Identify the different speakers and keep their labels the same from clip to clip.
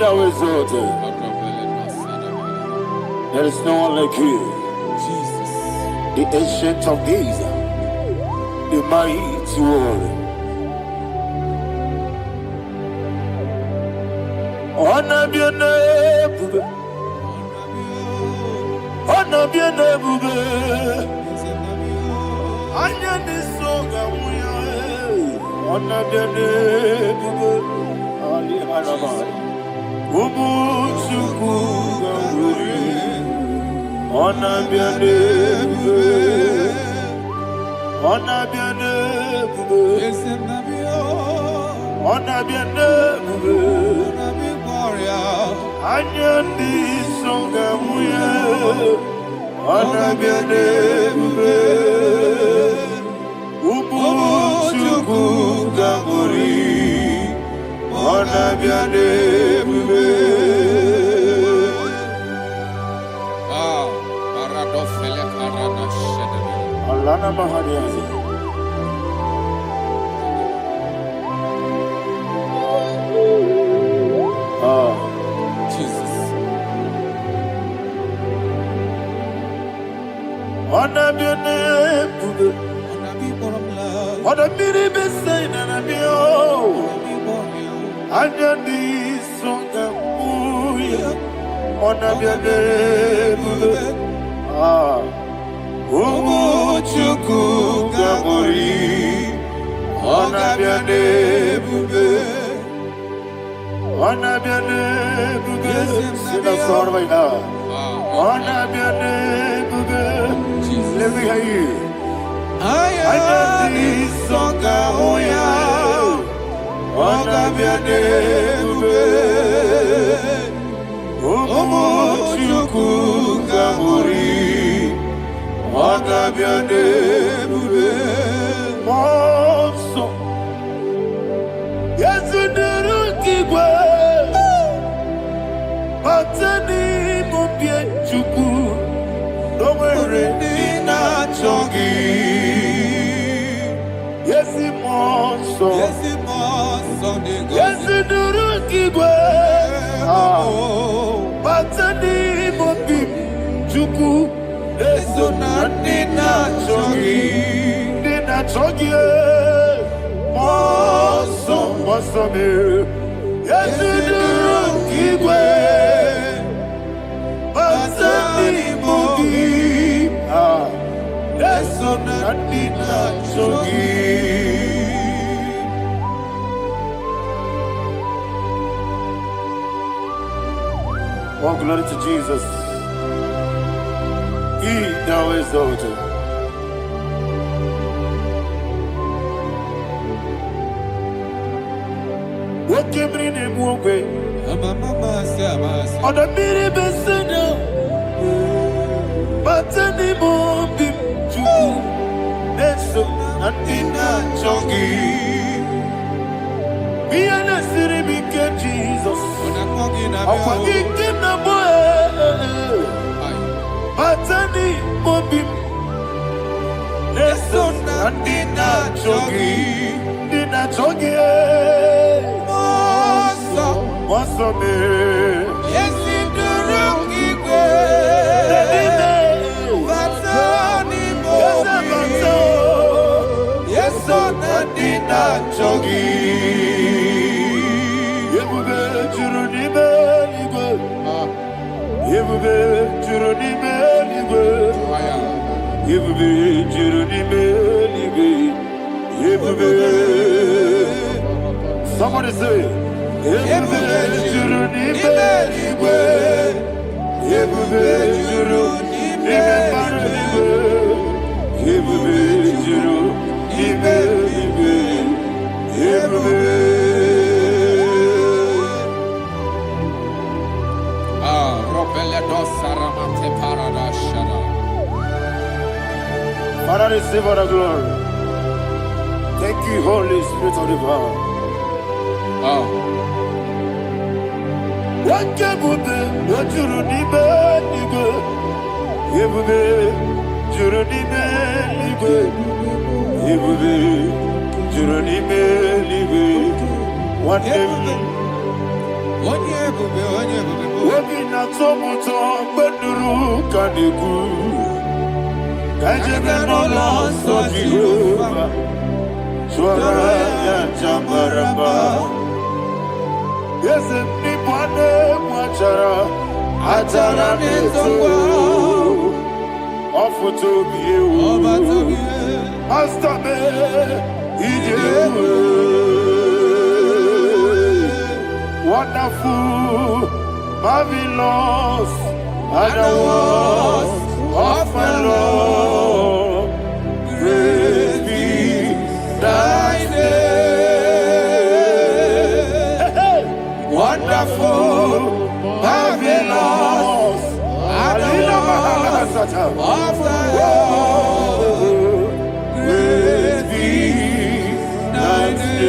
Speaker 1: thou exalted. There is no one like you.
Speaker 2: Jesus.
Speaker 1: The ancient of days, the mighty warrior. Honor be your name, honor be your name, honor be your name, Ali Harabai, Ubu Chuku Gamburi, honor be your name, honor be your name, honor be your name. Anyandi songa muya, anabiane bube, ubu chuku gamburi, anabiane bube.
Speaker 2: Ah, paradofele karana shedebe.
Speaker 1: Alana mahadiyazi. Ona biane bube, ona biri besay na bio, anya di songa muya, ona biane bube, ah, umu chuku gamburi, ona biane bube, ona biane bube, sina sorvai na, ona biane bube. Let me hear you. I need songa oya, ona biane bube, omo chuku gamburi, ona biane bube. Monso, yesu duru kigwe, batani mubye chuku, domere nina chongi. Yesi monso, yesi duru kigwe, batani mubye chuku, eso na nina chongi, nina chongi. Monso, monso me, yesi duru kigwe, batani mubye. Eso na nina chongi. Oh, glory to Jesus. He thou exalted. What came in him one way? On the mini besena. Batani mombi chuku. Eso na nina chongi. Be an asiri bike Jesus. Akwagike na boe. Batani mombi. Eso na nina chongi. Nina chongi. Moso me. Yesi duruki kwe. Batani mombi. Yeso na nina chongi. Yebube churuni beligwe. Yebube churuni beligwe. Yebube churuni beligwe. Yebube. Somebody say. Yebube churuni beligwe. Yebube churuni beligwe. Yebube churuni beligwe. Yebube. Father, receive all the glory. Thank you, Holy Spirit of the Father. What can you do? What you need, Yebube, Juruni Melibe, Yebube, Juruni Melibe. One day, Wabina tomuto beduru kaniku. Kajebe no loss of Jehovah. Swara ya jambaraba. Yes, ni bwane mwachara. Atara neto. Ofuto biye. Astabe. Wonderful, marvelous, are the words of my Lord. Praise be thy name. Wonderful, marvelous, are the words of thy Lord. Praise be thy name.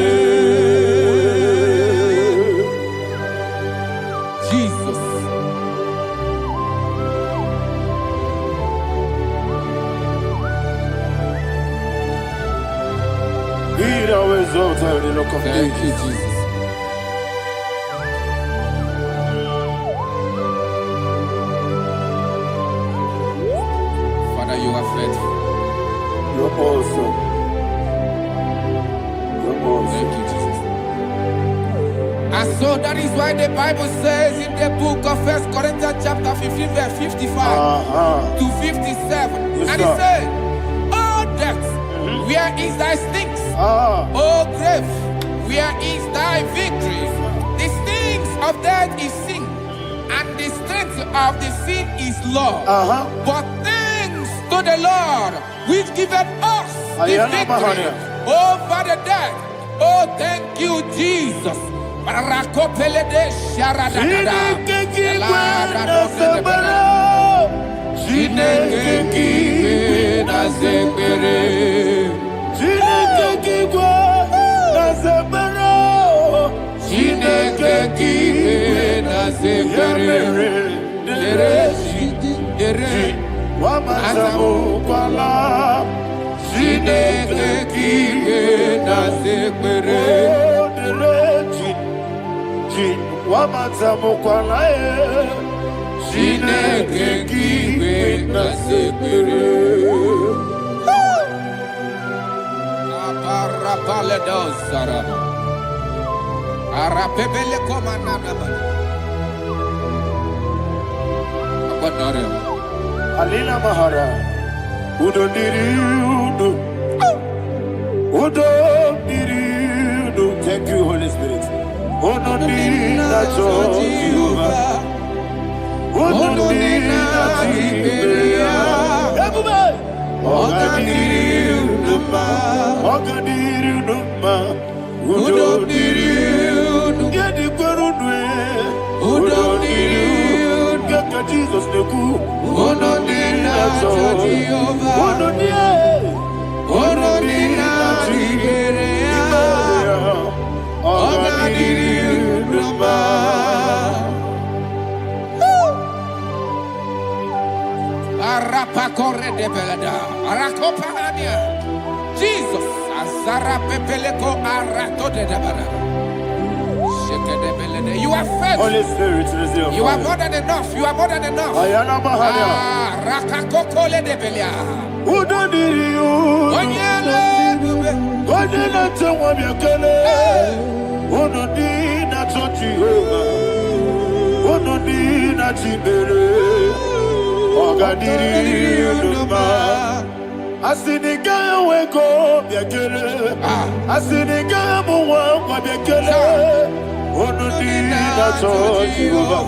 Speaker 1: Thank you, Jesus. Father, you are faithful. You're awesome. You're awesome.
Speaker 2: Thank you, Jesus. And so that is why the Bible says in the book of 1 Corinthians chapter 15, verse 55 to 57. And it says, "Oh death, where is thy stings? Oh grave, where is thy victory? The stings of death is sin, and the strength of the sin is law. But thanks to the Lord, which giveth us the victory over the death." Oh, thank you, Jesus.
Speaker 1: Alina Mahara, Udo Diriudo, Udo Diriudo. Thank you, Holy Spirit. Udo Diriudo, Udo Jesus the good.
Speaker 2: Jesus, Azara Pepeleko Arato de Dabara. You are faithful.
Speaker 1: Holy Spirit,
Speaker 2: you are more than enough. You are more than enough. Rakakokole de Belia.
Speaker 1: Who don't need you? God did not tell what you're going. Who don't need not to Jehovah? Who don't need not to be? Oh, God did you no more. I see the guy wake up, you're killing. I see the guy who won't be killing. Ono dina toji uba,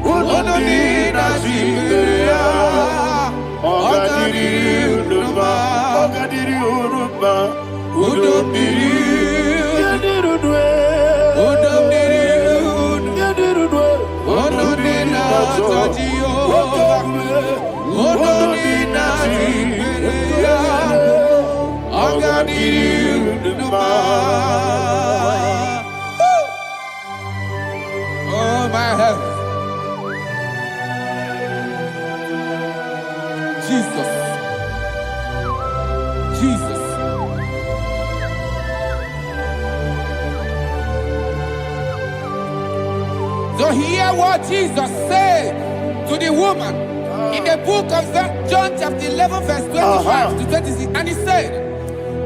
Speaker 1: ono dina jibeya. Ogadiri unuba, ogadiri unuba, udomdiri, yadirudwe, udomdiri, yadirudwe. Ono dina toji uba, ono dina jibeya. Ogadiri unuba. My health. Jesus. Jesus.
Speaker 2: So hear what Jesus said to the woman in the book of John chapter 11 verse 25 to 26. And he said,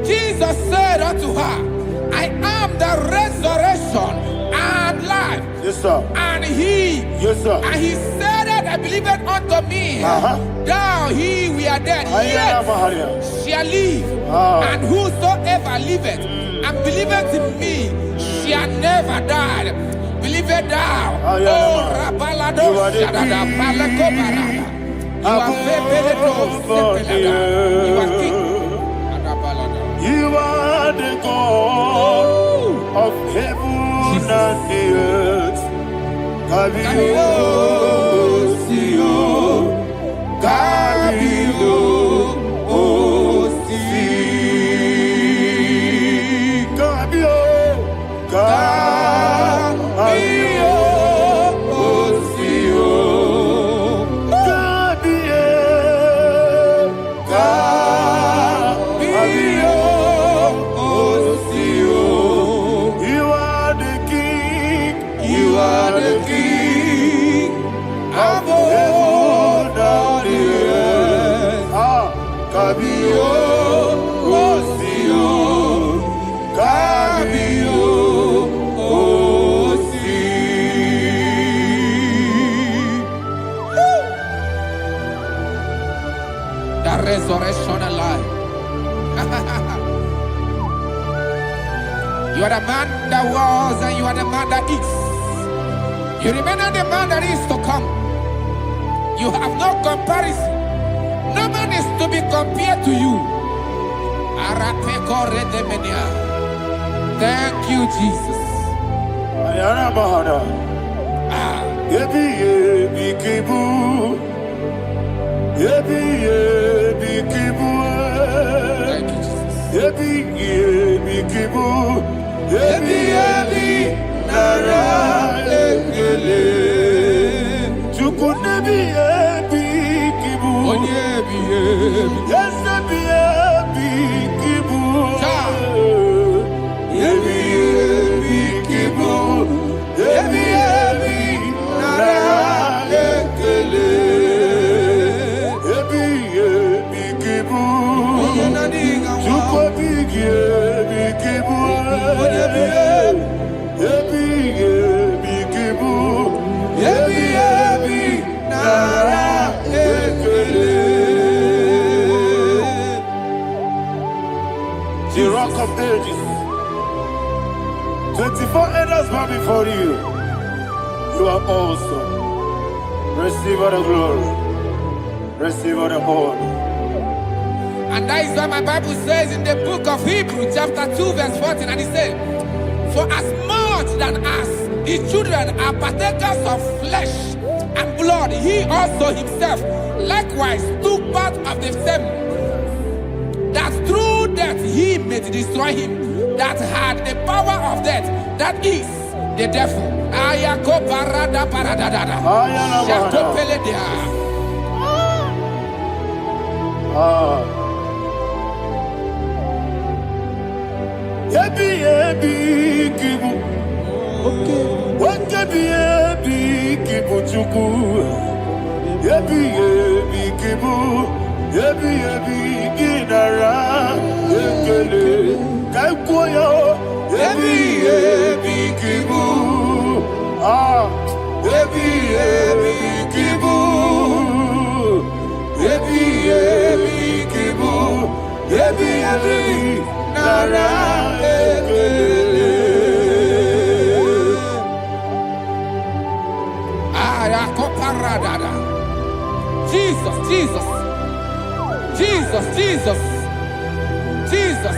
Speaker 2: Jesus said unto her, I am the resurrection and life.
Speaker 1: Yes, sir.
Speaker 2: And he,
Speaker 1: yes, sir.
Speaker 2: And he said that I believed unto me, thou he we are dead, yet shall live. And whosoever liveth and believeth in me shall never die. Believe it thou. Oh, Rabalado, Shadada, Palakobara. You are You are king.
Speaker 1: You are the God of heaven and the earth. Kabio, Sio, Kabio, Osi, Kabio, Kabio, Osio, Kabio, Kabio, Osio. You are the king. You are the king of heaven and the earth. Kabio, Osio, Kabio, Osi.
Speaker 2: The resurrection and life. You are the man that was and you are the man that is. You remain the man that is to come. You have no comparison. No man is to be compared to you. Thank you, Jesus. Thank you,
Speaker 1: The rock of ages. 24 elders bow before you. You are awesome. Receive all the glory. Receive all the honor.
Speaker 2: And that is what my Bible says in the book of Hebrews chapter 2 verse 14. And it says, for as much than us, the children are partakers of flesh and blood, he also himself likewise took part of the same, that through death he may destroy him that had the power of death, that is the devil. Jesus, Jesus, Jesus, Jesus, Jesus.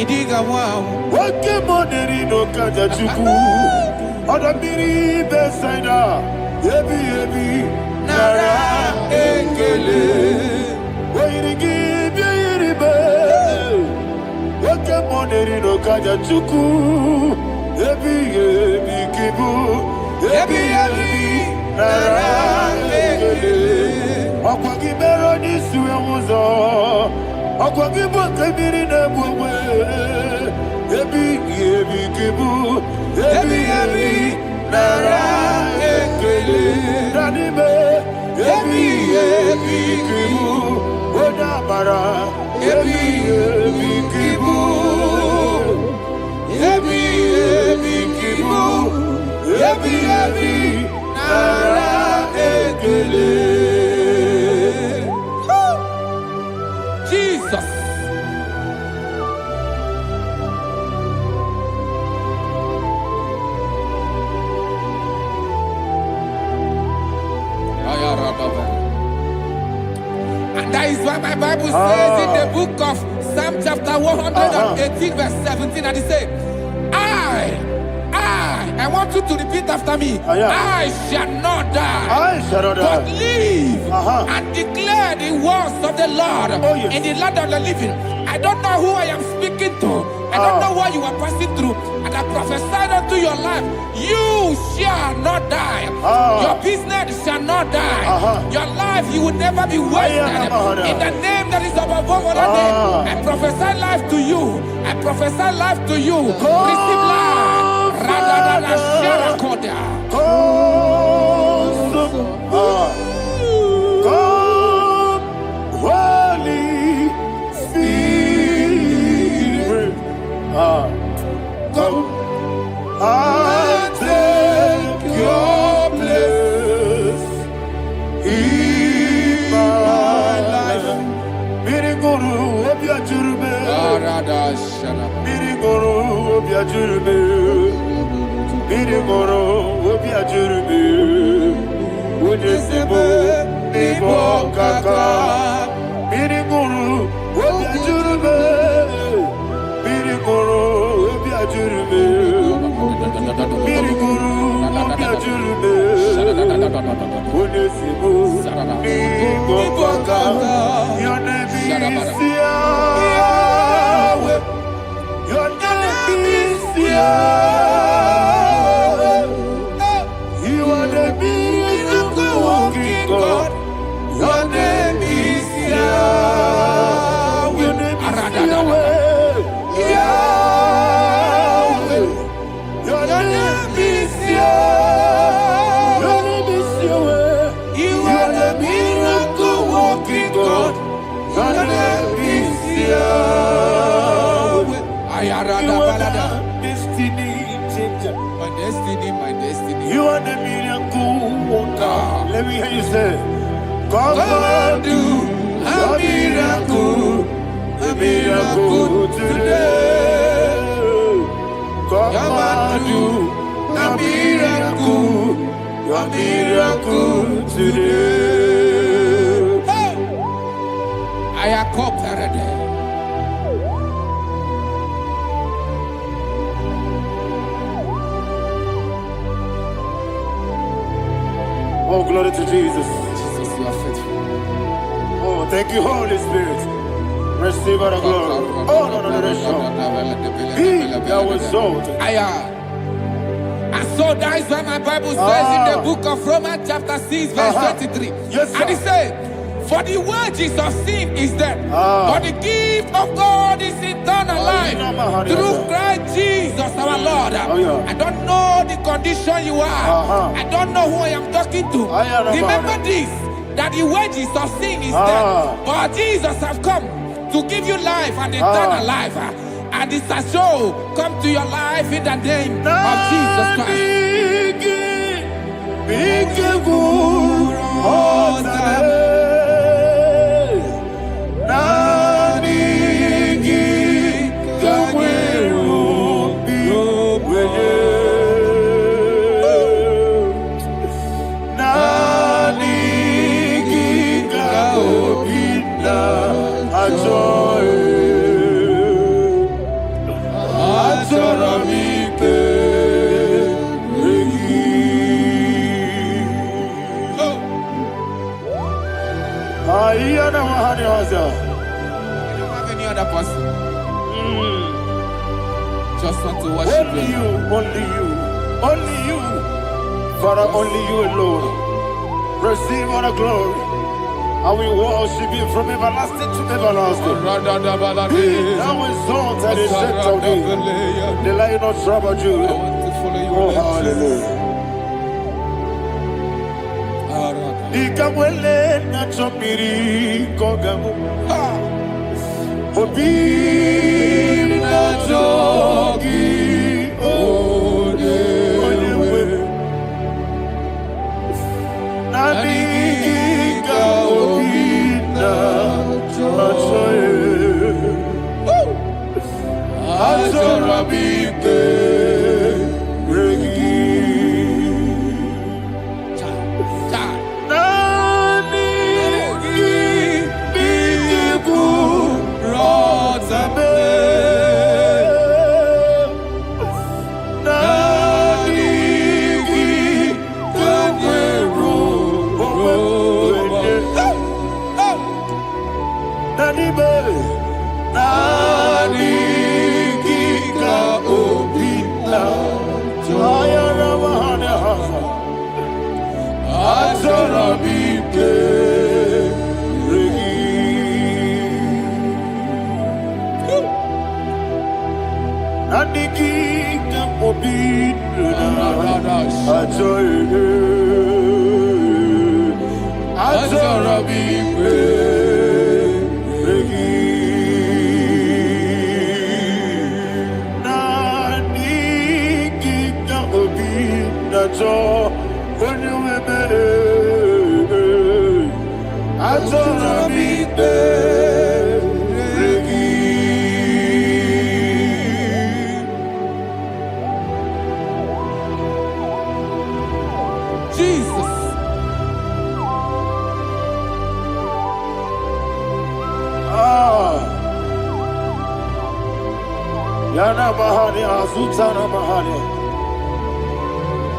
Speaker 2: Idiga wow.
Speaker 1: Wake money no kaja chuku. Odamiri besaida. Ebi nara ekele. Wairigi biiribe. Wake money no kaja chuku. Ebi kibu. Ebi nara ekele. Okwagi bero ni suwe muzo. Okwagi boke biri ne bwe. Ebi kibu. Ebi nara ekele. Nanibe. Ebi kibu. Oda bara. Ebi kibu. Ebi kibu. Ebi nara ekele.
Speaker 2: Jesus. And that is why my Bible says in the book of Psalm chapter 118 verse 17, and it says, I want you to repeat after me. I shall not die, but live and declare the words of the Lord in the land of the living. I don't know who I am speaking to. I don't know what you are passing through. And I prophesied unto your life, you shall not die. Your business shall not die. Your life, you will never be wasted. In the name that is above all other name, I prophesy life to you. I prophesy life to you. Receive life. Radadada Sharakoda.
Speaker 1: Holy Spirit, come and take your place in my life. Miriguru obiajurube, miriguru obiajurube, miriguru obiajurube. Ujesibo ibo kaka, miriguru obiajurube, miriguru obiajurube, miriguru obiajurube. Ujesibo ibo kaka, your name is Yahweh, your name is Yahweh. You are the miracle working God. Your name is Yahweh. Your name is Yahweh. Yahweh. Your name is Yahweh. Your name is Yahweh. You are the miracle working God. Your name is Yahweh. You are the destiny changer.
Speaker 2: My destiny.
Speaker 1: You are the miracle worker. Let me hear you say, come and do a miracle today. Come and do a miracle today.
Speaker 2: I am cooperative.
Speaker 1: Oh, glory to Jesus.
Speaker 2: Jesus, you are faithful.
Speaker 1: Oh, thank you, Holy Spirit. Receive our glory. Oh, no. He that was exalted.
Speaker 2: And so that is why my Bible says in the book of Romans chapter 6 verse 23.
Speaker 1: Yes, sir.
Speaker 2: And it says, for the wages of sin is death, but the gift of God is eternal life through Christ Jesus our Lord. I don't know the condition you are. I don't know who I am talking to. Remember this, that the wages of sin is death, but Jesus has come to give you life and eternal life. And this shall come to your life in the name of Jesus Christ. You don't have any other person. Just want to worship
Speaker 1: only you. Only you. Father, only you alone. Receive all the glory. I will worship you from everlasting to everlasting. Be thou exalted and set of thee. The Lion of trouble you. Oh, hallelujah. Ikamwele na chomiri kogamu. Obi na jogi onewe. Naniga obi na jogi. Azorabike regi.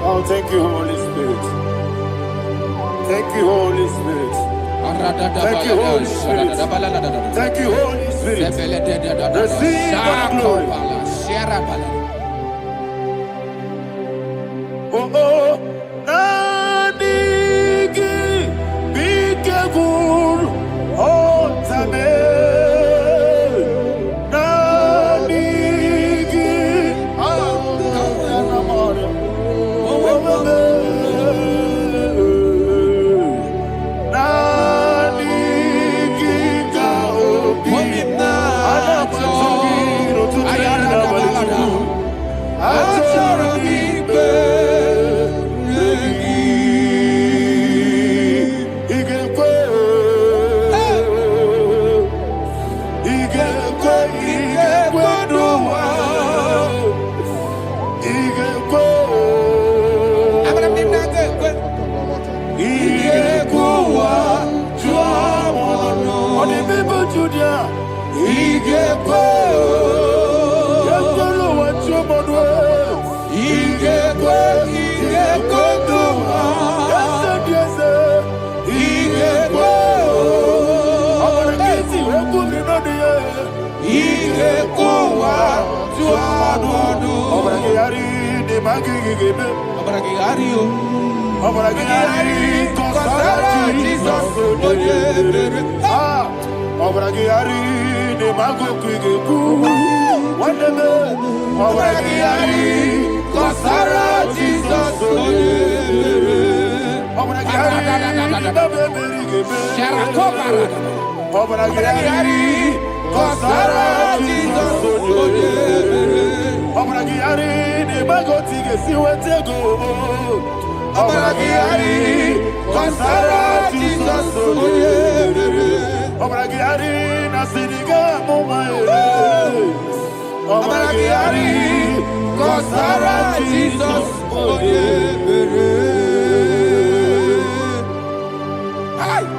Speaker 1: Oh, thank you, Holy Spirit. Thank you, Holy Spirit. Thank you, Holy Spirit. Thank you, Holy Spirit. Receive the glory. Oh, oh, Nanigi, be careful, oh, Tame.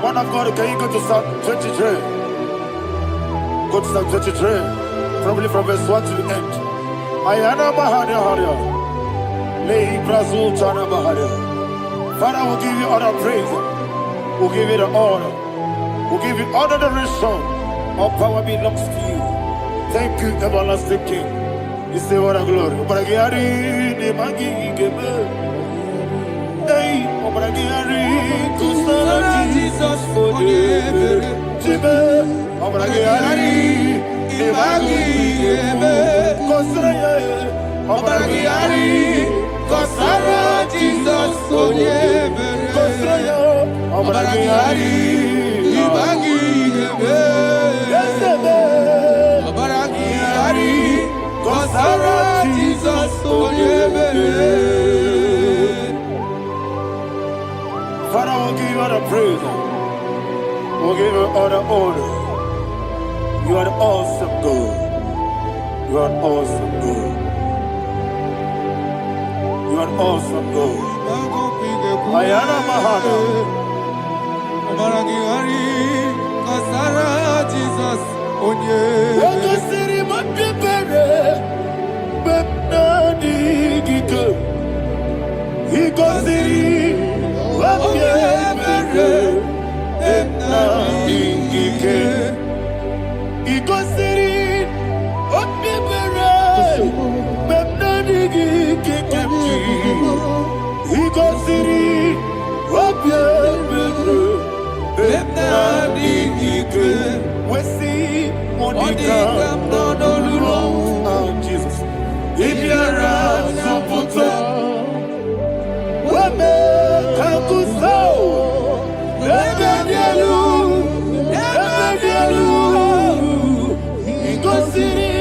Speaker 1: Man of God, can you go to Psalm 23? Go to Psalm 23, probably from verse 1 to the end. Ayana Mahania Haria. Lei Brazil Chana Mahania. Father, we'll give you all the praise. We'll give you the honor. We'll give you all the adoration. All power belongs to you. Thank you, everlasting King. You say what a glory. Obragiari, the Magi, Hey, Obragiari, Kusara Jesus, for you. Jibe, Obragiari, Ibagi, Kosraya, Obragiari, Kosara, Jesus, Kosraya, Obragiari, Ibagi, Obragiari, Kosara, Jesus, Father, we'll give you all the praise. We'll give you all the honor. You are the awesome God. You are awesome God. You are awesome God. Ayana Mahana.
Speaker 2: Jesus.
Speaker 1: Waka siri mapipere. Bepnadi gike. Iko siri. Wapipere. Bepnadi gike. Iko siri. Wapipere. Bepnadi gike. Iko siri. Wapipere. Bepnadi gike. Wesi Monica. Oh, Jesus. Ibiara Soputo. Wame Kakuso. Ebedielu. Igosiri.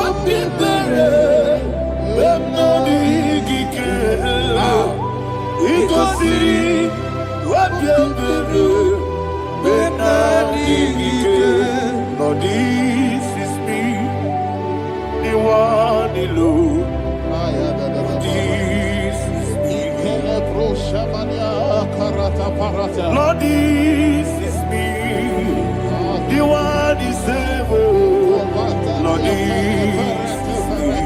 Speaker 1: Opipere. Bemnodi Gike. Igosiri. Opipere. Bemnodi Gike. Lord, this is me. The one alone. This is me. Lord, this is me. The one is able. Lord, this is me.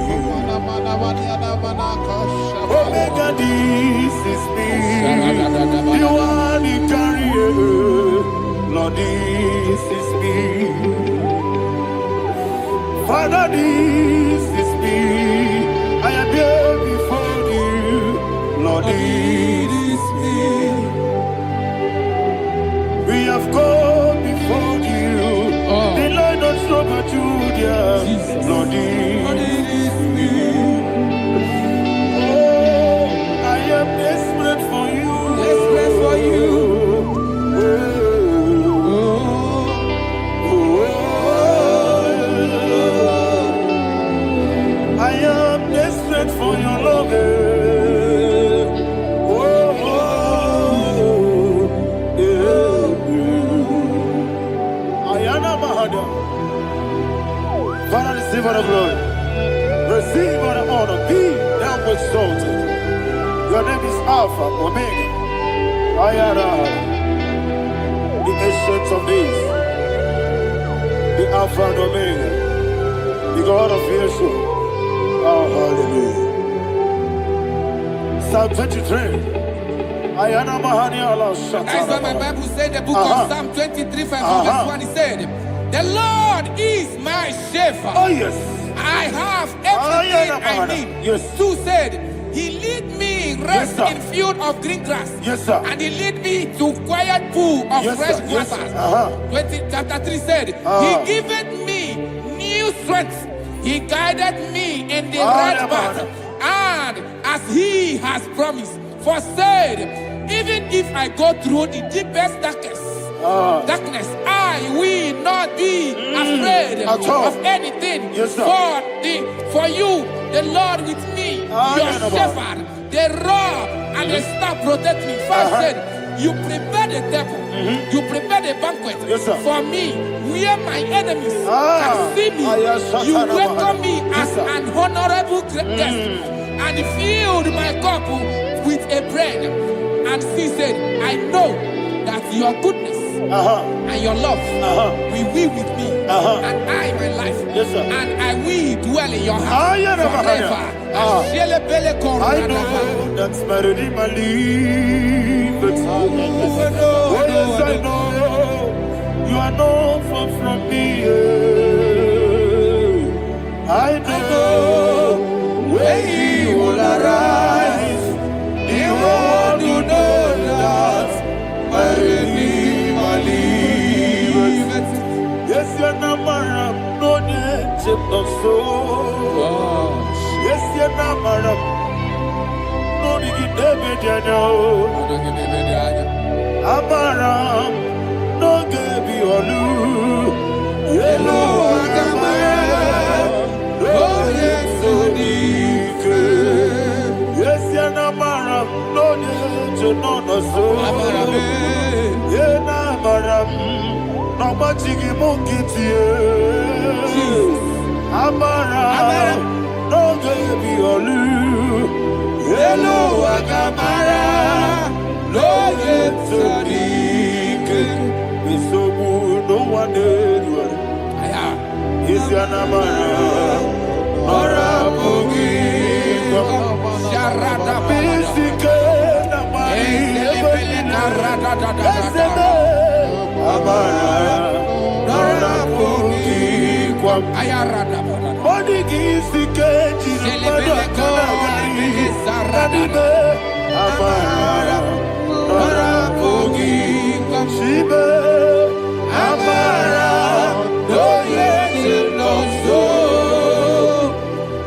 Speaker 1: Omega, this is me. The one in carrier. Lord, this is me. Father, this is me. I am here before you. Lord, this is me. We have come before you. The Lord not so but you, dear. Lord, this is me. Oh, I am desperate for you.
Speaker 2: Desperate for you.
Speaker 1: I am desperate for your love. Ayana Mahada. Father, receive all the glory. Receive all the honor. Be thou exalted. Your name is Alpha, Omega. Ayana. The ancient of days. The Alpha and Omega. The God of Yeshua. Oh, hallelujah. Psalm 23. Ayana Mahani Allah Shatana.
Speaker 2: That's why my Bible said the book of Psalm 23, verse 1, he said, the Lord is my shepherd.
Speaker 1: Oh, yes.
Speaker 2: I have everything I need.
Speaker 1: Yes.
Speaker 2: 2 said, he lead me rest in field of green grass.
Speaker 1: Yes, sir.
Speaker 2: And he lead me to quiet pool of fresh waters. Chapter 3 said, he giveth me new strength. He guided me in the right path, and as he has promised, for said, even if I go through the deepest darkness, I will not be afraid of anything.
Speaker 1: Yes,
Speaker 2: for you, the Lord with me, your shepherd, the rod and the staff protect me. First said, you prepare the table, you prepare the banquet for me, where my enemies can see me. You welcome me as an honorable guest, and filled my cup with a bread. And she said, I know that your goodness and your love will be with me, and I, my life, and I will dwell in your house forever.
Speaker 1: I know that's better than my life. Oh, yes, I know you are not far from me. I know when he will arise, he will do know that my Redeemer lives. so. Yes, you're not madam. No, you David, you know. Amaram, no, give you a loo. Yellow, oh, yes, so deep. Yes, you're not madam. No, you know, no, so. Yeah, madam. No, but you give monkey to you. Amaram, no, give you a loo. Hello, Agamara, no get so deep. It's so good, no one did. Is your Namara, Nora Bogi, Sharada, Pisica, Amara, Nora Bogi, Ayarada, Bodigi, Sikeji, Amara, Nora Bogi, Shiba, Amara, no yes, no so,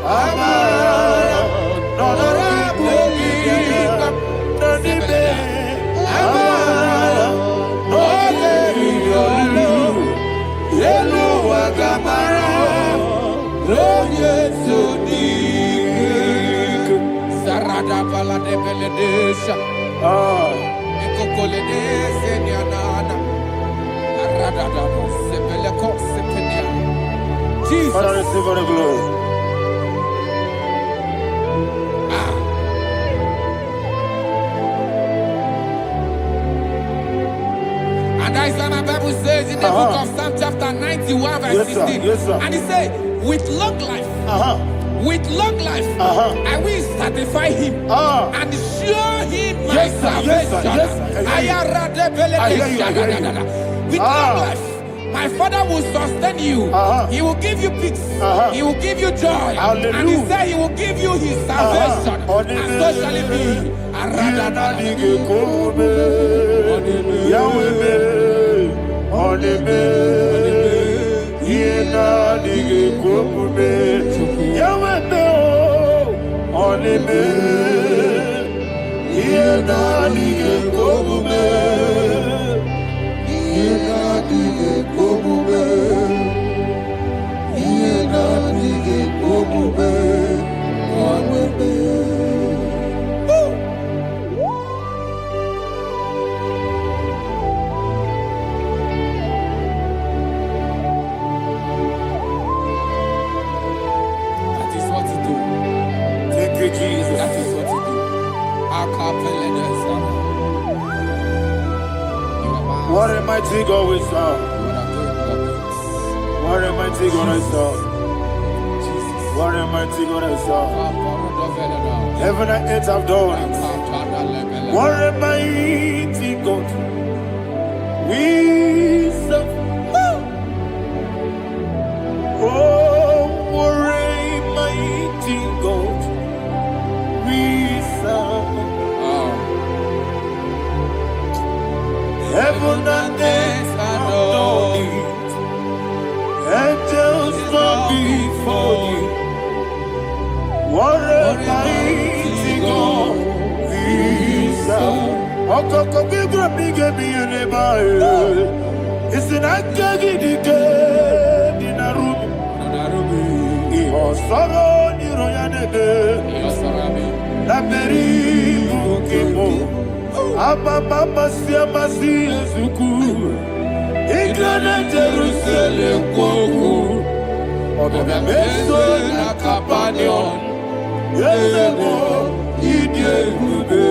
Speaker 1: Amara, Nora Bogi, Nanibe, Amara, no Yellow Agamara, no yes, so deep. Sarada Bala de Beledesha, Ecocoledese, Nianana, Arada, Sebeleco, Sepenia. Jesus, Father, receive the glory. And that is what my Bible says in the book of Psalm chapter 91 verse 16. Yes, sir. And it says, with long life, with long life, I will satisfy him and show him my salvation. With long life, my Father will sustain you. He will give you peace. He will give you joy. Hallelujah. And he said he will give you his salvation. And so shall it be. What a mighty God we serve. What a mighty God I serve. What a mighty God I serve. Heaven and earth have done it. What a mighty God we serve. Oh, what a mighty God we serve. Heaven and earth have done it. Angels come before you. What a mighty God we serve. Okoko bigro bige bi eleba. It's an akagi dike dinarubi. Iho soro ni royanebe. La peri bukipo. Ababa siamasi ezuku. Igrana Jerusalem koku. Obebe meso na kapanion. Yezebo idye gube.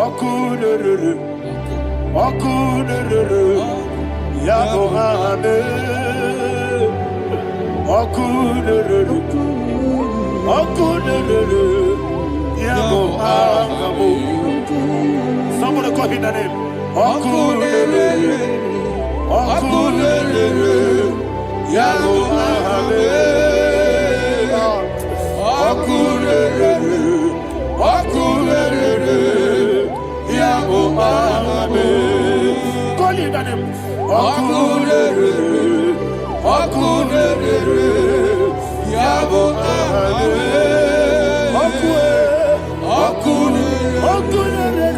Speaker 1: Okunere. Okunere. Yago hame. Okunere. Okunere. Yago hame. Somebody call him the name. Okunere. Okunere. Yago hame. Okunere. Okunere. Yago hame. Call him the name. Okunere.
Speaker 2: Okunere, Yabo Abe. Okunere,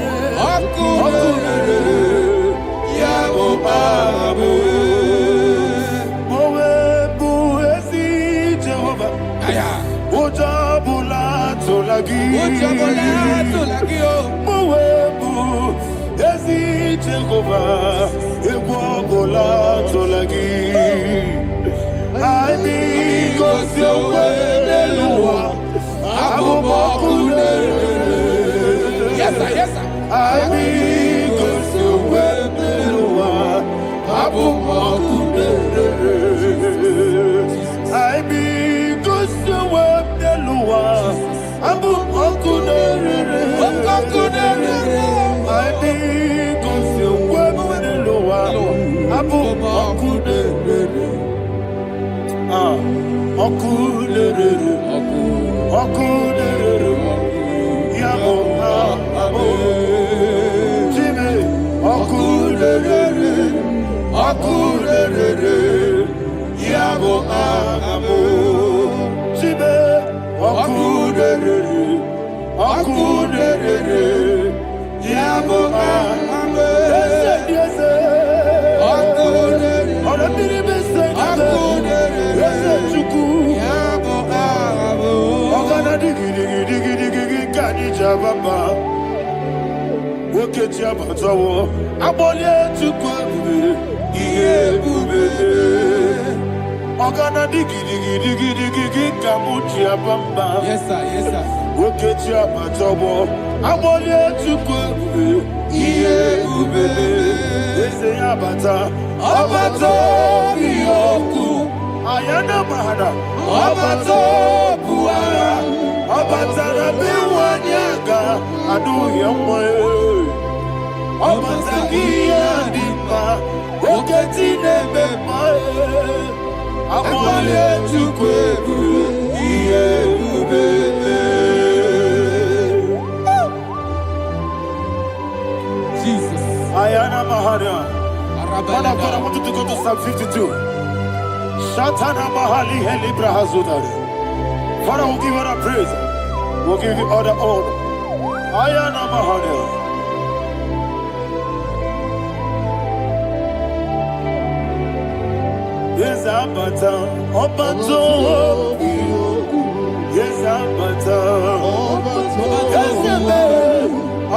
Speaker 2: Yabo Abe.
Speaker 1: Mowebu ezi Jehovah.
Speaker 2: Aya.
Speaker 1: Ojabula tolagi. Mowebu ezi Jehovah. Egwabula tolagi. Ani kosi oweneluwa.
Speaker 2: Yes, sir, yes, sir.
Speaker 1: Ani kosi oweneluwa. Ani kosi oweneluwa. Abu okunere. Ani kosi oweneluwa. Abu okunere. Okunere. Yabo abo. Jime okunere. Yabo abo. Jime okunere. Yabo abo. Yes. Okunere. Ora biri bese. Yes, chuku.
Speaker 2: Yabo Abo.
Speaker 1: Ogana digi kani jababa. Wokechi abatawo. Abole chuku ebube. Iye ebube. Ogana digi kamuchi abamba.
Speaker 2: Yes, sir, yes, sir.
Speaker 1: Wokechi abatawo. Abole chuku ebube. Iye ebube. Ese abata. Abata biyoku. Ayana mahana. Abata buara. Abata na biwanyaga. Adu yamwe. Abata iya dimba. Oketi nebe mae. Abale tukwebu. Iye ubebe.
Speaker 2: Jesus.
Speaker 1: Ayana mahana. Father, I want you to go to Psalm 52. Shatana Mahali Helibra Hazudari. Father, we'll give you the praise. We'll give you all the honor. Ayana Mahali. Yes, Abata. Obato. Yes, Abata. Yes,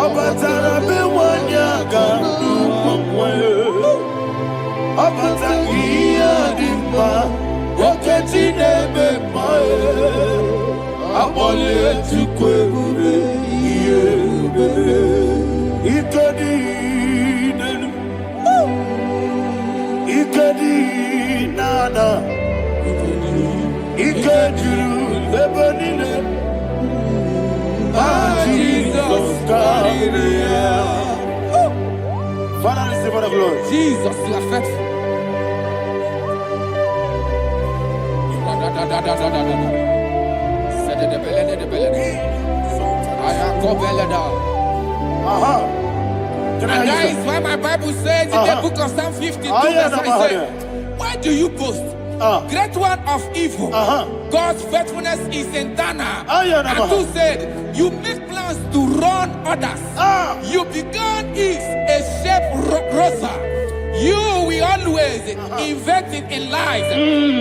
Speaker 1: Abata. Rabiwanyaga. Abata iya dimba. Oketi nebe mae. Abole tukwebu. Iye ubebe. Ikedi nenu. Ikedi nana. Ikediru lebenine. Jesus God. Father, receive all the glory.
Speaker 2: Jesus, you are faithful. And that is why my Bible says in the book of Psalm 52, verse 37, why do you boast? Great one of evil. God's faithfulness is eternal. And two said, you make plans to run others. You began is a shape rosa. You will always invent it in lies.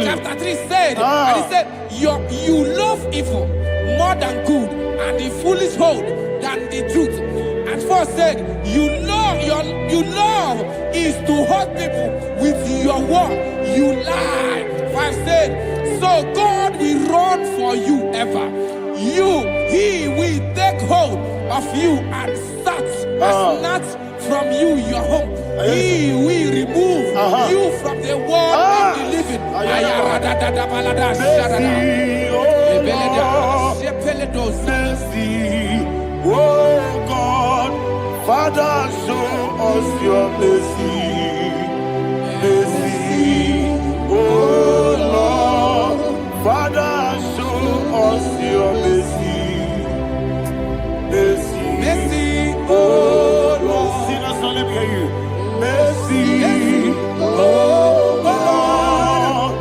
Speaker 2: Chapter 3 said, and he said, you love evil more than good, and the foolish hold than the truth. And 4 said, you love is to hurt people with your word. You lie. 5 said, so God will run for you ever. He will take hold of you and snatch from you your home. He will remove you from the world of the living.
Speaker 1: Mercy, oh God, Father, show us your mercy. Mercy, oh Lord, Father, show us your mercy. Mercy,
Speaker 2: Mercy,
Speaker 1: oh Lord. Sing us, let me hear you. Mercy, oh Lord,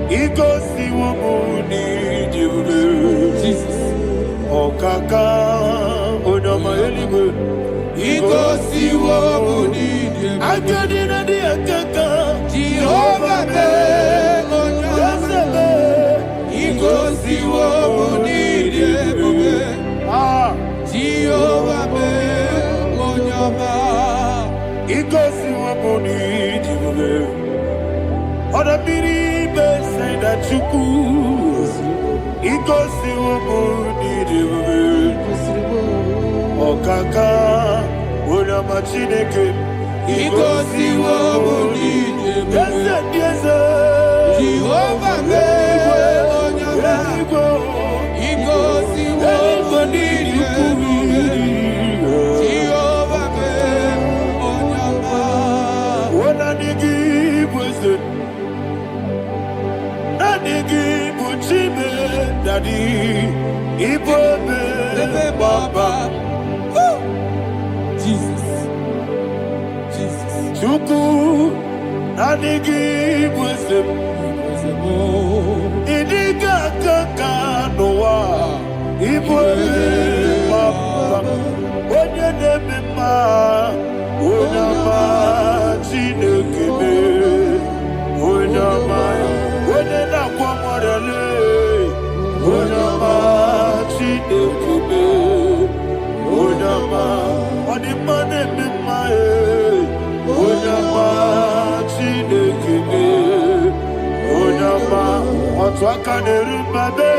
Speaker 1: Igosi wamuni jibube.
Speaker 2: Jesus.
Speaker 1: Okaka onama eligwe.
Speaker 2: Igosi wamuni jibube.
Speaker 1: Akadina di akaka.
Speaker 2: Jehovah be onyama. Igosi wamuni jibube. Jehovah be onyama.
Speaker 1: Igosi wamuni jibube. Oda biri be say that you could. Igosi wamuni jibube. Okaka onama chineke.
Speaker 2: Igosi wamuni jibube. Jehovah be onyama. Igosi wamuni jibube. Jehovah be onyama.
Speaker 1: Wona nigi bwese. Na nigi buchibe dadi. Ibobe baba.
Speaker 2: Jesus. Jesus.
Speaker 1: Chuku na nigi bwese. Idiga kaka noa. Ibobe baba. Onye nebe ma. Onyama chinekebe. Onyama. Onye na kwa morele. Onyama chinekebe. Onyama. Onimane mimae. Onyama chinekebe. Onyama. Otwaka nerumbabe.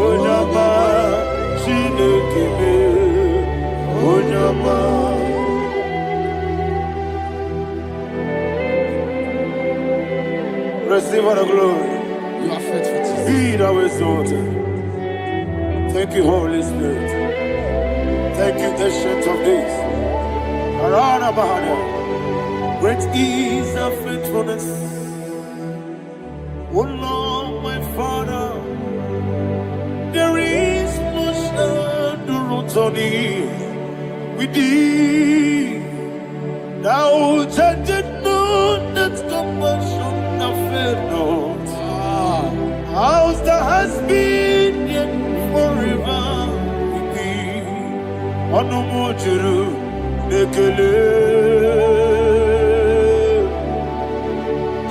Speaker 1: Onyama chinekebe. Onyama. Receive all the glory.
Speaker 2: You are faithful, Jesus.
Speaker 1: Be thou exalted. Thank you, Holy Spirit. Thank you, Ancient of Days. Arana Bahana. Great is thy faithfulness. O Lord, my Father, there is no shadow on thee. With thee, thou judgest not that compassion have failed not. House that has been yet forever with thee. Onomojuru nekele.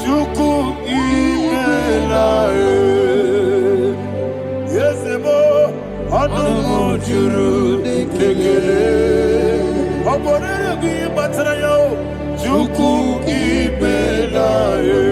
Speaker 1: Chuku imelae. Yesebo onomojuru nekele. Oborere gwi batrayo. Chuku imelae.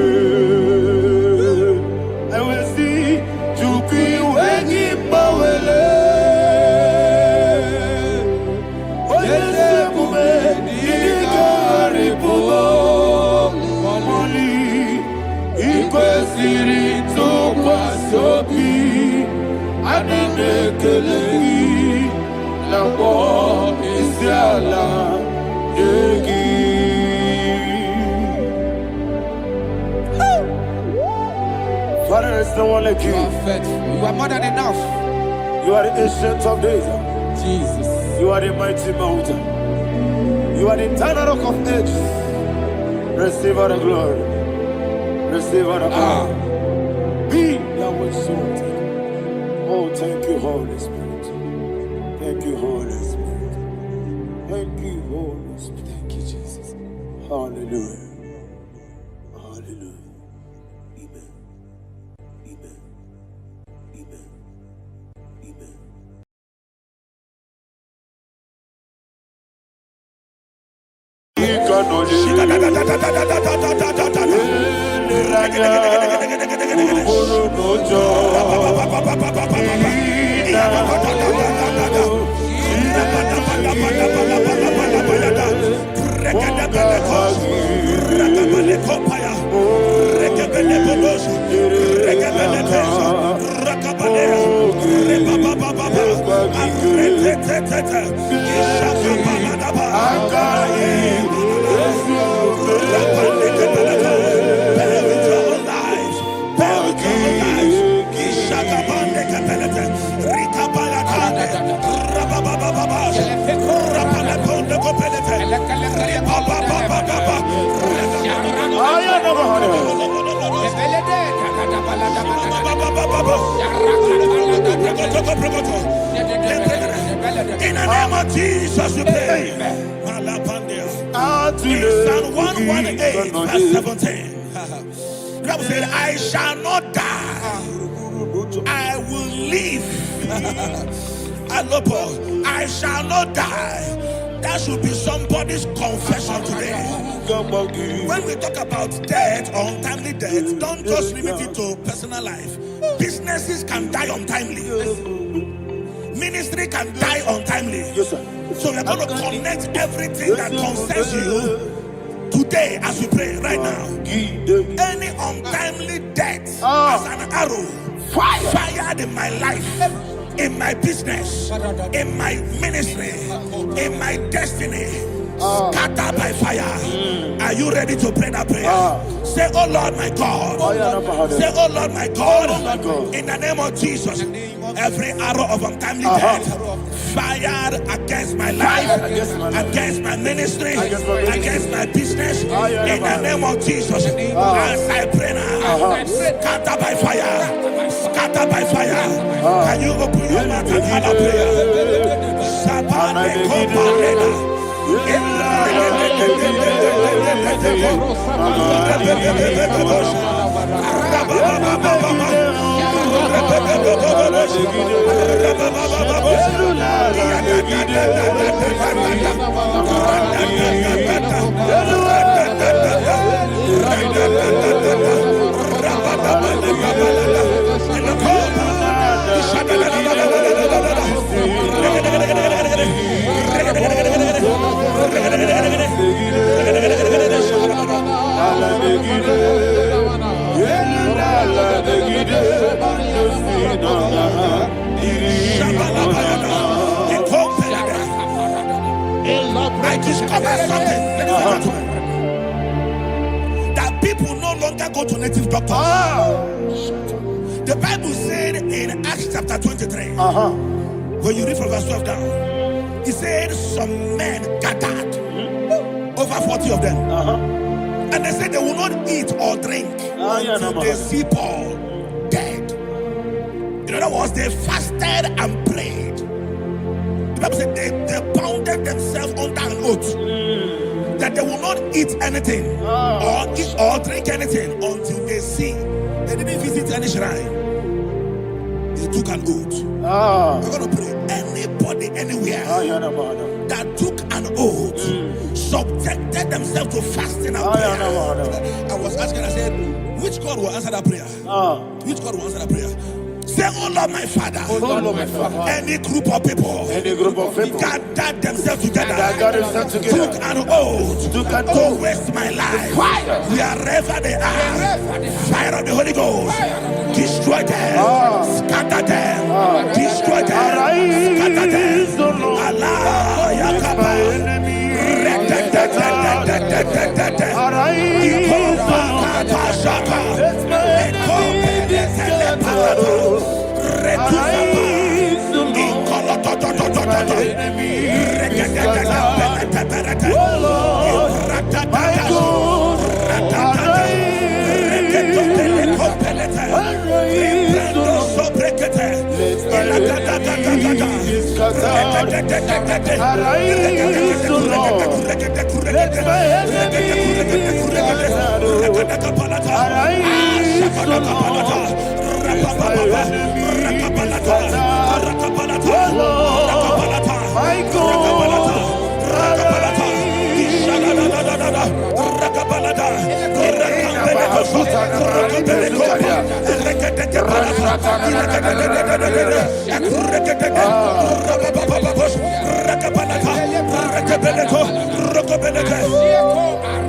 Speaker 1: Father, there's no one like you.
Speaker 2: You are faithful. You are more than enough.
Speaker 1: You are the Ancient of Days.
Speaker 2: Jesus.
Speaker 1: You are the mighty mountain. You are the eternal rock of ages. Receive all the glory. Receive all the honor. Be thou exalted. Oh, thank you, Holy Spirit. Thank you, Holy Spirit. Thank you, Holy Spirit.
Speaker 2: Thank you, Jesus.
Speaker 1: Hallelujah. Hallelujah. Amen. Amen. Amen. Amen.
Speaker 2: Jesus we pray. In Psalm 118 verse 17, the Bible said, I shall not die, I will live. I shall not die. That should be somebody's confession today. When we talk about death or untimely death, don't just limit it to personal life. Businesses can die untimely. Ministry can die untimely.
Speaker 1: Yes, sir.
Speaker 2: So we're going to connect everything that concerns you today as we pray right now. Any untimely death as an arrow fired in my life, in my business, in my ministry, in my destiny, scattered by fire. Are you ready to pray that prayer? Say, oh Lord my God. Say, oh Lord my God. In the name of Jesus, every arrow of untimely death fired against my life, against my ministry, against my business, in the name of Jesus, as I pray now, scattered by fire, scattered by fire. Can you open your mouth and have a prayer? I discovered something, that people no longer go to native doctors. The Bible said in Acts chapter 23, when you read from verse 12 down, it said some men gathered, over 40 of them, and they said they will not eat or drink until they see Paul dead. In other words, they fasted and prayed. The Bible said they bounded themselves under an oath that they will not eat anything or drink anything until they see. They didn't visit any shrine. They took an oath. We're going to pray. Anybody, anywhere that took an oath, subjected themselves to fasting and prayer. I was asking, I said, which God will answer that prayer? Which God will answer that prayer? Say, oh Lord my Father, any group of people gathered themselves together, took an oath to waste my life, wherever they are, fire of the Holy Ghost, destroy them, scatter them, destroy them, scatter them. Allah Yakaba,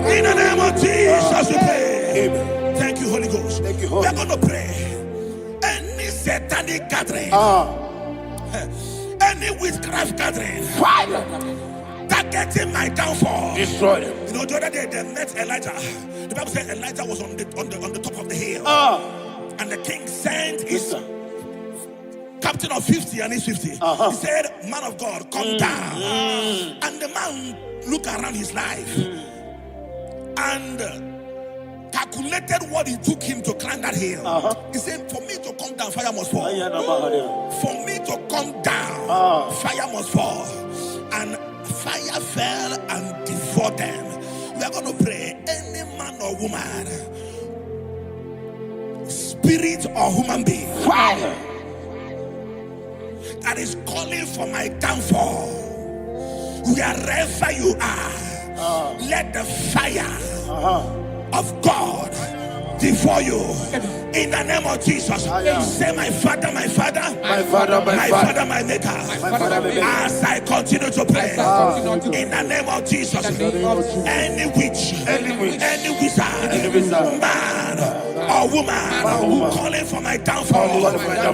Speaker 2: In the name of Jesus we pray. Thank you, Holy Ghost. We're going to pray. Any satanic gathering, any witchcraft gathering, targeting my downfall, destroy them. You know, the other day they met Elijah. The Bible said Elijah was on the top of the hill, and the king sent his captain of 50 and his 50. He said, man of God, come down. And the man looked around his life and calculated what it took him to climb that hill. He said, for me to come down, fire must fall. For me to come down, fire must fall. And
Speaker 1: fire fell and devoured them. We are going to pray. Any man or woman, spirit or human being, fire, that is calling for my downfall, wherever you are, let the fire of God devour you in the name of Jesus. Say, my Father, my Father, my Father, my Father, my Maker. As I continue to pray in the name of Jesus, any witch, any wizard, man or woman calling for my downfall,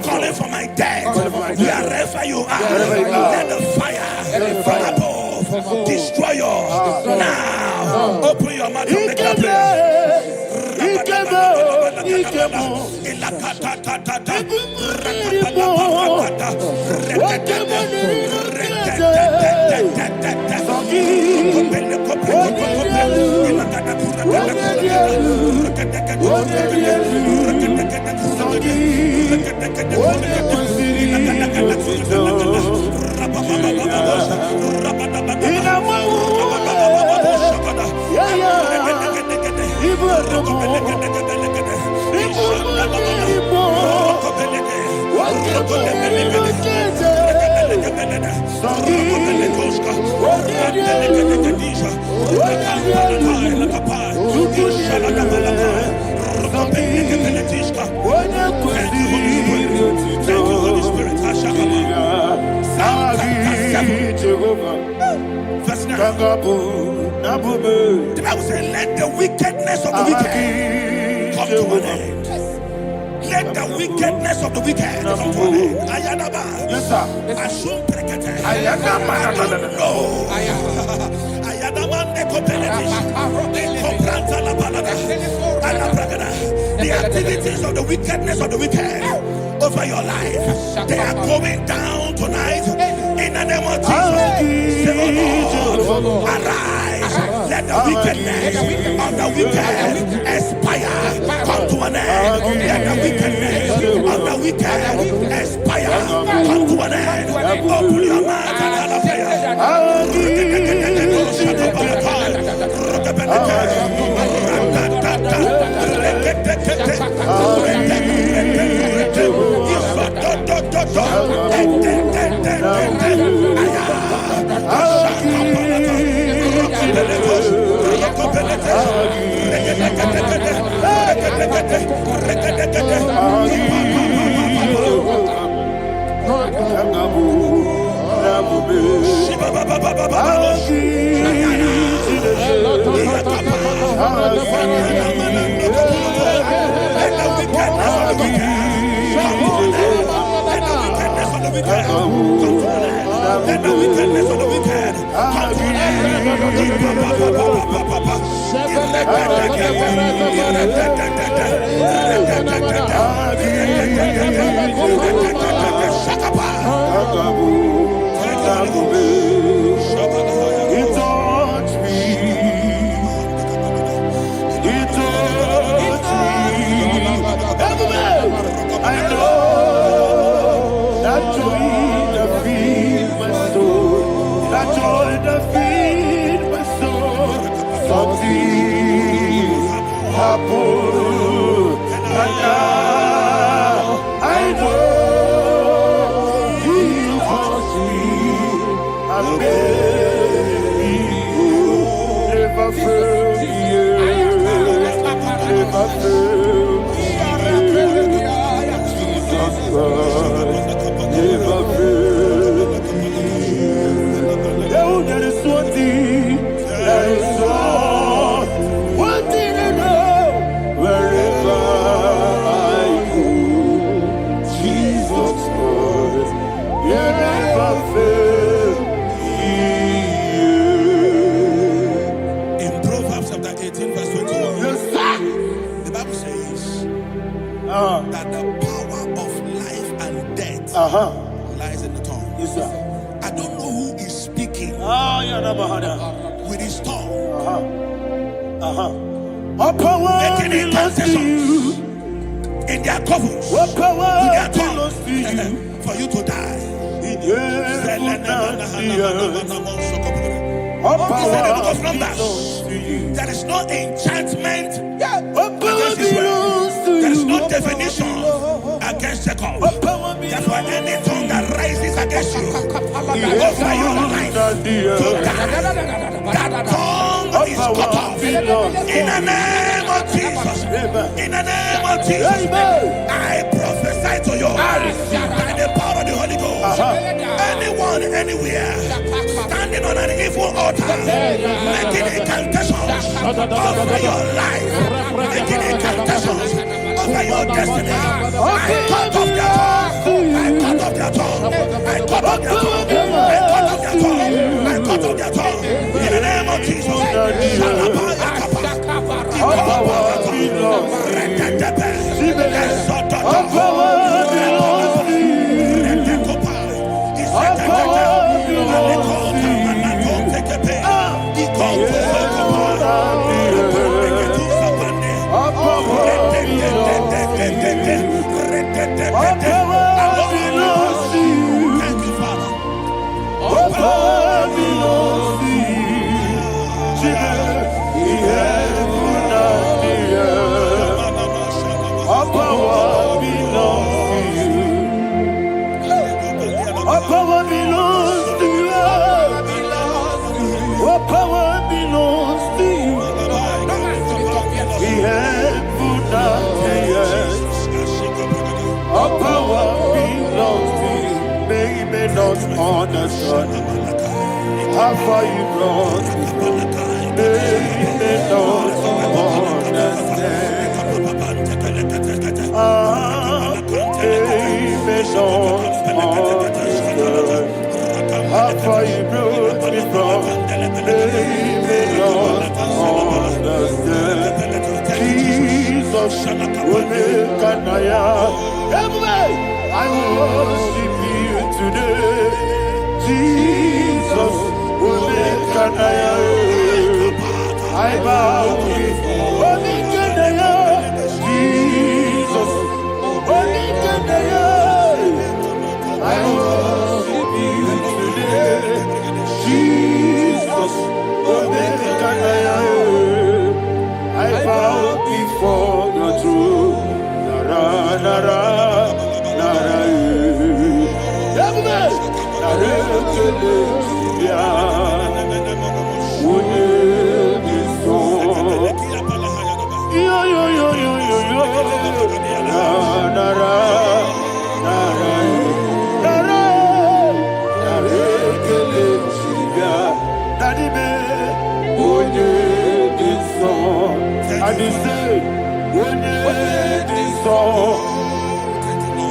Speaker 1: calling for my death, wherever you are, let the fire from above destroy you now. Open your mouth and make a prayer. Holy Spirit. Verse 9. The Bible says, let the wickedness of the wicked come to an end. Let the wickedness of the wicked come to an end. Ayadaba. Yes, sir. Assume prekete. Ayadaba. No. Ayadaba nekopeletis. Nekopranta la balada. Alabragada. The activities of the wickedness of the wicked over your life, they are going down tonight in the name of Jesus. Say, oh Lord, arise. Let the wickedness of the wicked expire. Come to an end. Let the wickedness of the wicked expire. Come to an end. Open your mouth and have a prayer. Let the wickedness of the wicked come to an end. I know that joy that feeds my soul, that joy that feeds my soul. Something happened, and now I know He wants me. I'm ready. Never fail me, never fail me. Never fail. There is one thing, there is one thing I know. Wherever I go, Jesus Christ, you never fail me. In Proverbs chapter 18, verse 21, yes, the Bible says that the power of life and death lies in the tongue. Yes, sir. I don't know who is speaking with his tongue. Making intercessions in their covens with their tongue for you to die. He said in the book of Numbers, there is no enchantment against Israel. There is no definition against Jacob. Therefore, any tongue that rises against you over your life, that tongue is cut off. In the name of Jesus. In the name of Jesus. I prophesy to you by the power of the Holy Ghost. Anyone, anywhere, standing on an evil altar, making incantations over your life, making incantations over your destiny, I cut off their tongue. I cut off their tongue. I cut off their tongue. I cut off their tongue. I cut off their tongue. In the name of Jesus.
Speaker 2: Understand how far you brought me from. They don't understand. They don't understand how far you brought me from. They don't understand. Jesus, will make an I worship you today. Jesus, will make an I bow before Jesus, will make an I worship you today. Jesus, will make an I bow before the throne. Nara, nara.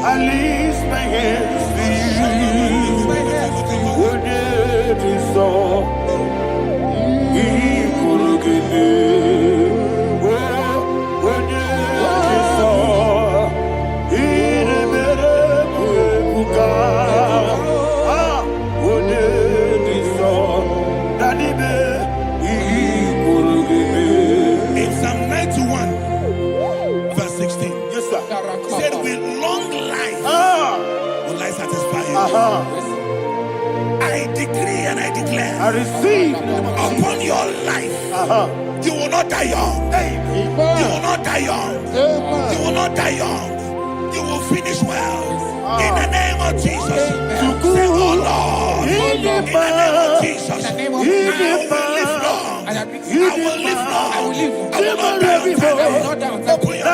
Speaker 2: I lift my hands to you. Would it be so? He could give me. Would it be so? He never would it be so? Daddy, he could give me. In Psalm 91, verse 16. Yes, sir. Said with long life will I satisfy you. I decree and I declare, I receive upon your life, you will not die young. You will not die young. You will not die young. You will finish well. In the name of Jesus. Say, oh Lord, in the name of Jesus, I will live long. I will live long. I will not die young. Open your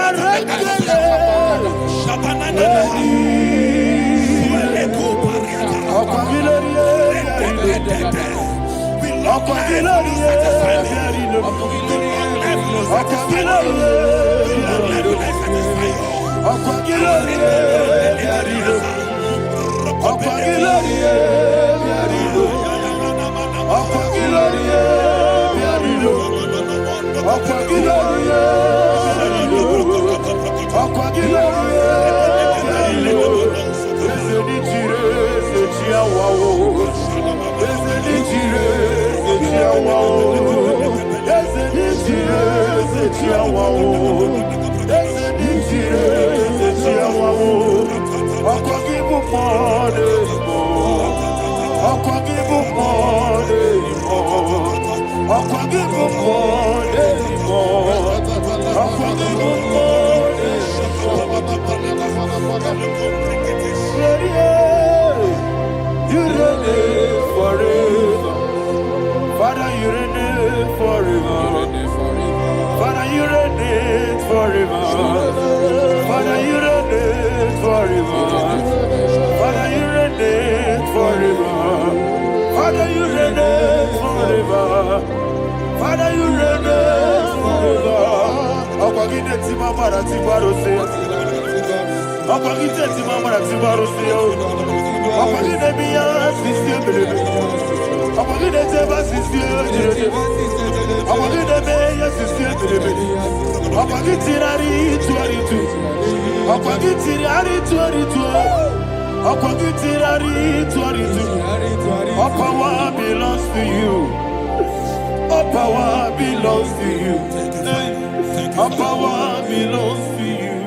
Speaker 2: I'll give you more.
Speaker 1: You reign forever. Father, you reign forever. Father, you reign forever. Father, you reign forever. Father, you reign forever. Father, you reign forever. Father, you reign forever. Akwagide timamara tibarose. Akwagide timamara tibarose. Akwagide biya sisi belebe. Akwagide teba sisi belebe. Akwagide meya sisi belebe. Akwagide rari tuaritu. Akwagide rari tuaritu. Akwagide rari tuaritu. All power belongs to you. All power belongs to you. All power belongs to you.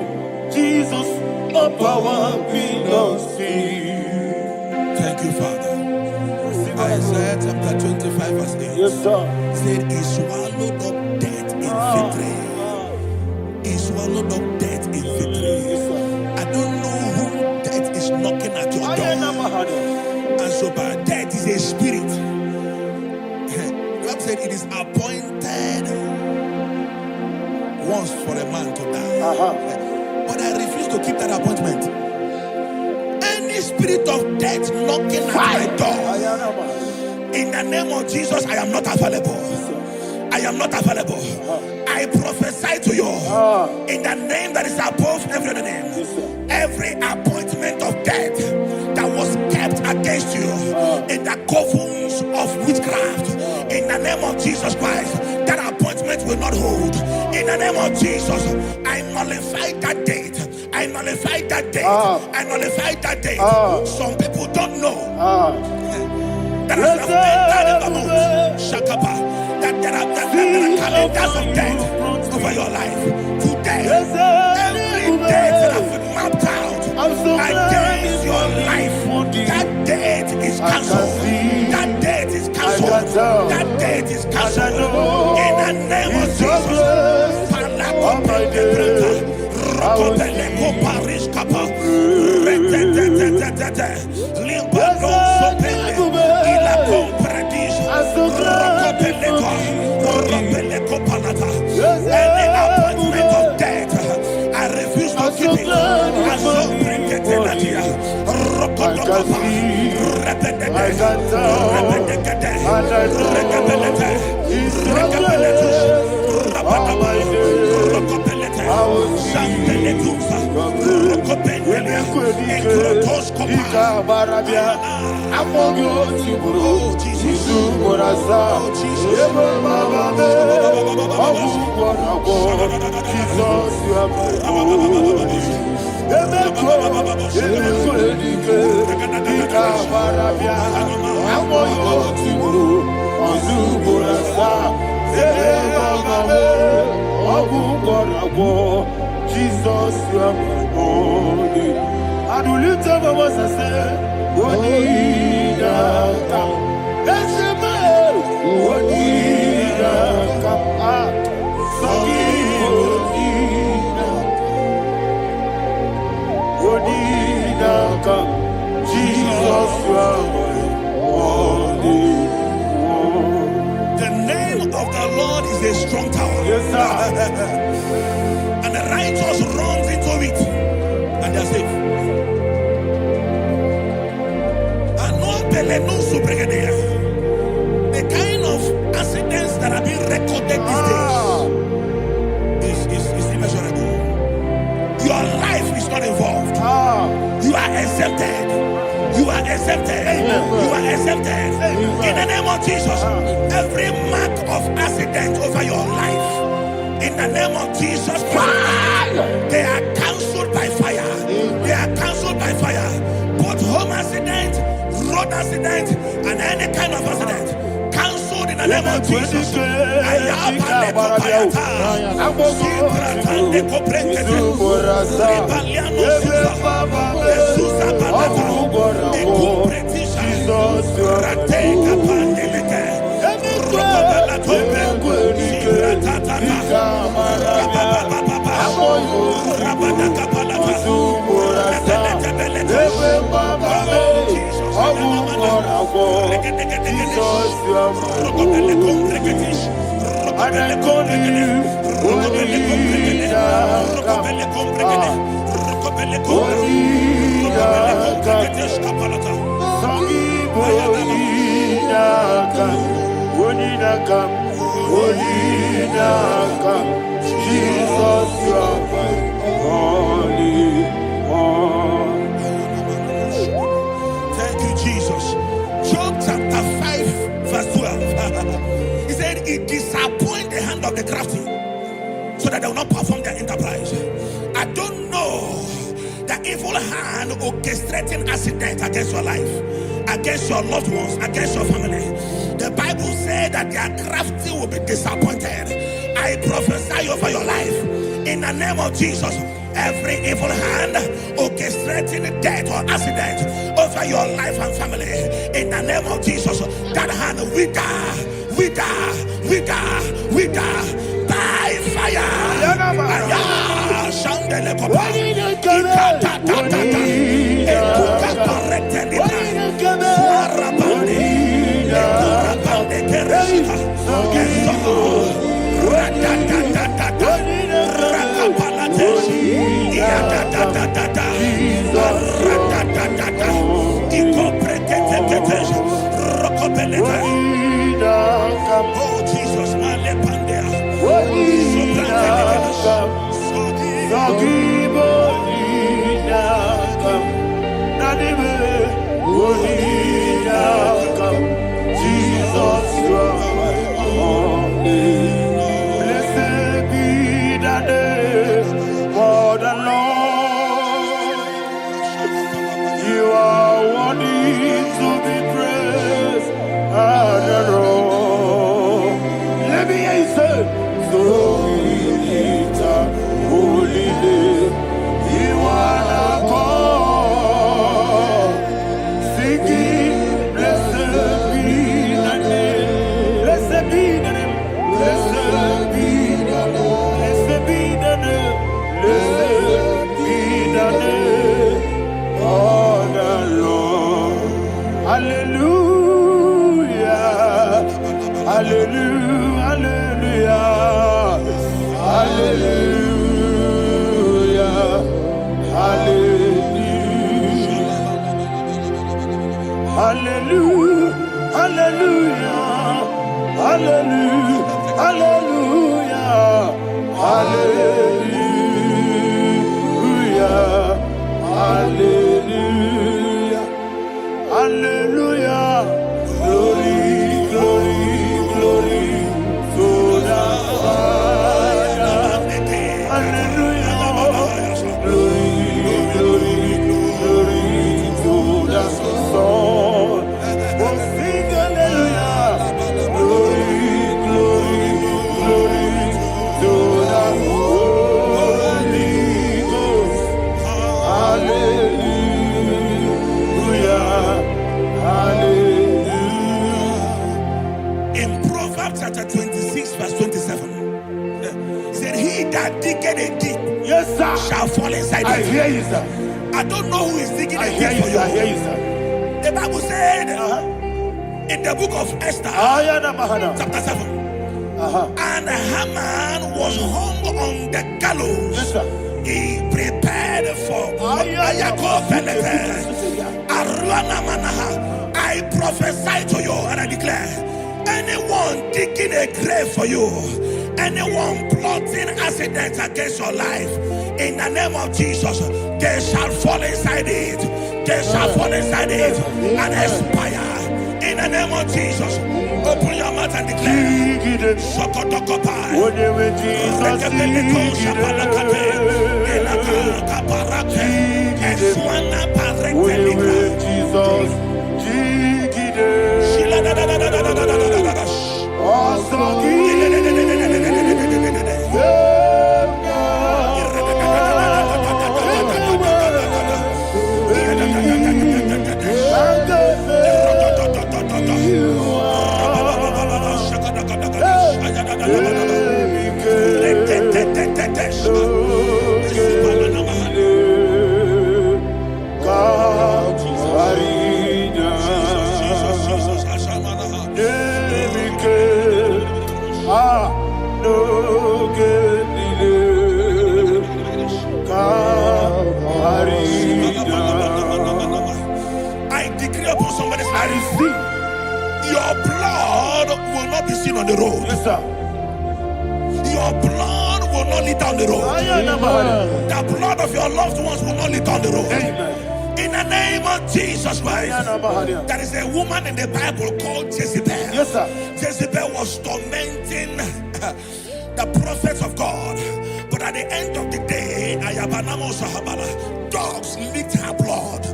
Speaker 1: Jesus, all power belongs to you.
Speaker 2: Thank you, Father. Isaiah chapter 25 verse 8.
Speaker 1: Yes, sir.
Speaker 2: Said he swallowed up death in victory. He swallowed up death in victory. I don't know who death is knocking at your door. And so, but death is a spirit. God said it is appointed once for a man to die. But I refuse to keep that appointment. Any spirit of death knocking at my door, in the name of Jesus, I am not available. I am not available. I prophesy to you in the name that is above every other name. Every appointment of death that was kept against you in the covens of witchcraft, in the name of Jesus Christ, that appointment will not hold. In the name of Jesus, I nullify that date. I nullify that date. I nullify that date. Some people don't know that as of Shakapa, that there are calendars of death over your life. Today, every date that I've mapped out against your life, that date is cancelled. That date is cancelled. That date is cancelled. In the name of Jesus. Any appointment of death, I refuse to keep it. Jesus, you are my holy. And we lift up our voice and say, Wonida, Ezebel, Wonida, Sogi, Wonida, Jesus, you are my holy. The name of the Lord is a strong tower. Yes, sir. And the righteous runs into it and they are safe. The kind of accidents that are being recorded these days is immeasurable. Your life is not involved. You are exempted. You are exempted. You are exempted. In the name of Jesus, every mark of accident over your life, in the name of Jesus Christ, they are cancelled by fire. They are cancelled by fire. Both home accident, road accident, and any kind of accident, cancelled in the name of Jesus.
Speaker 1: Jesus, you are my only one.
Speaker 2: Thank you, Jesus. Job chapter 5, verse 12. He said, it disappoints the hand of the crafty, so that they will not perform their enterprise. I don't know the evil hand orchestrating accident against your life, against your loved ones, against your family. The Bible said that their crafty will be disappointed. I prophesy over your life in the name of Jesus. Every evil hand orchestrating death or accident over your life and family, in the name of Jesus, that hand wither by fire. Oh Jesus,
Speaker 1: Jesus, you are my only. Blessed be the name for the Lord. You are worthy to be praised and adored. Let me hear you say, so we lift up holy name. You are the God. Singing, blessed be the name. Blessed be the name. Blessed be the name. Blessed be the name. Blessed be the name of the Lord. Hallelujah. Hallelujah. Hallelujah. Hallelujah. Hallelujah. Hallelujah. Hallelujah. Hallelujah. Hallelujah. Hallelujah. Hallelujah. Glory, glory, glory to the Father. Hallelujah. Glory, glory, glory to the Son. Oh, sing hallelujah. Glory, glory, glory to the Holy Ghost. Hallelujah. Hallelujah.
Speaker 2: In Proverbs chapter 26, verse 27, he said, he that diggeth a deep,
Speaker 1: Yes, sir,
Speaker 2: shall fall inside
Speaker 1: I
Speaker 2: it.
Speaker 1: hear you, sir.
Speaker 2: I don't know who is digging
Speaker 1: I
Speaker 2: a
Speaker 1: hear
Speaker 2: deep
Speaker 1: you,
Speaker 2: for
Speaker 1: sir. I hear
Speaker 2: you.
Speaker 1: you, sir.
Speaker 2: The Bible said in the book of Esther, chapter 7, and Haman was hung on the gallows.
Speaker 1: Yes, sir.
Speaker 2: He prepared for I prophesy to you and I declare, anyone digging a grave for you, anyone plotting accidents against your life, in the name of Jesus, they shall fall inside it. They shall fall inside it and expire. In the name of Jesus, open your mouth and declare.
Speaker 3: the road.
Speaker 1: Yes, sir.
Speaker 3: Your blood will not lead down the road. The blood of your loved ones will not lead down the road.
Speaker 1: Amen.
Speaker 3: In the name of Jesus Christ. There is a woman in the Bible called Jezebel.
Speaker 1: Yes, sir.
Speaker 3: Jezebel was tormenting the prophets of God. But at the end of the day, dogs licked her blood.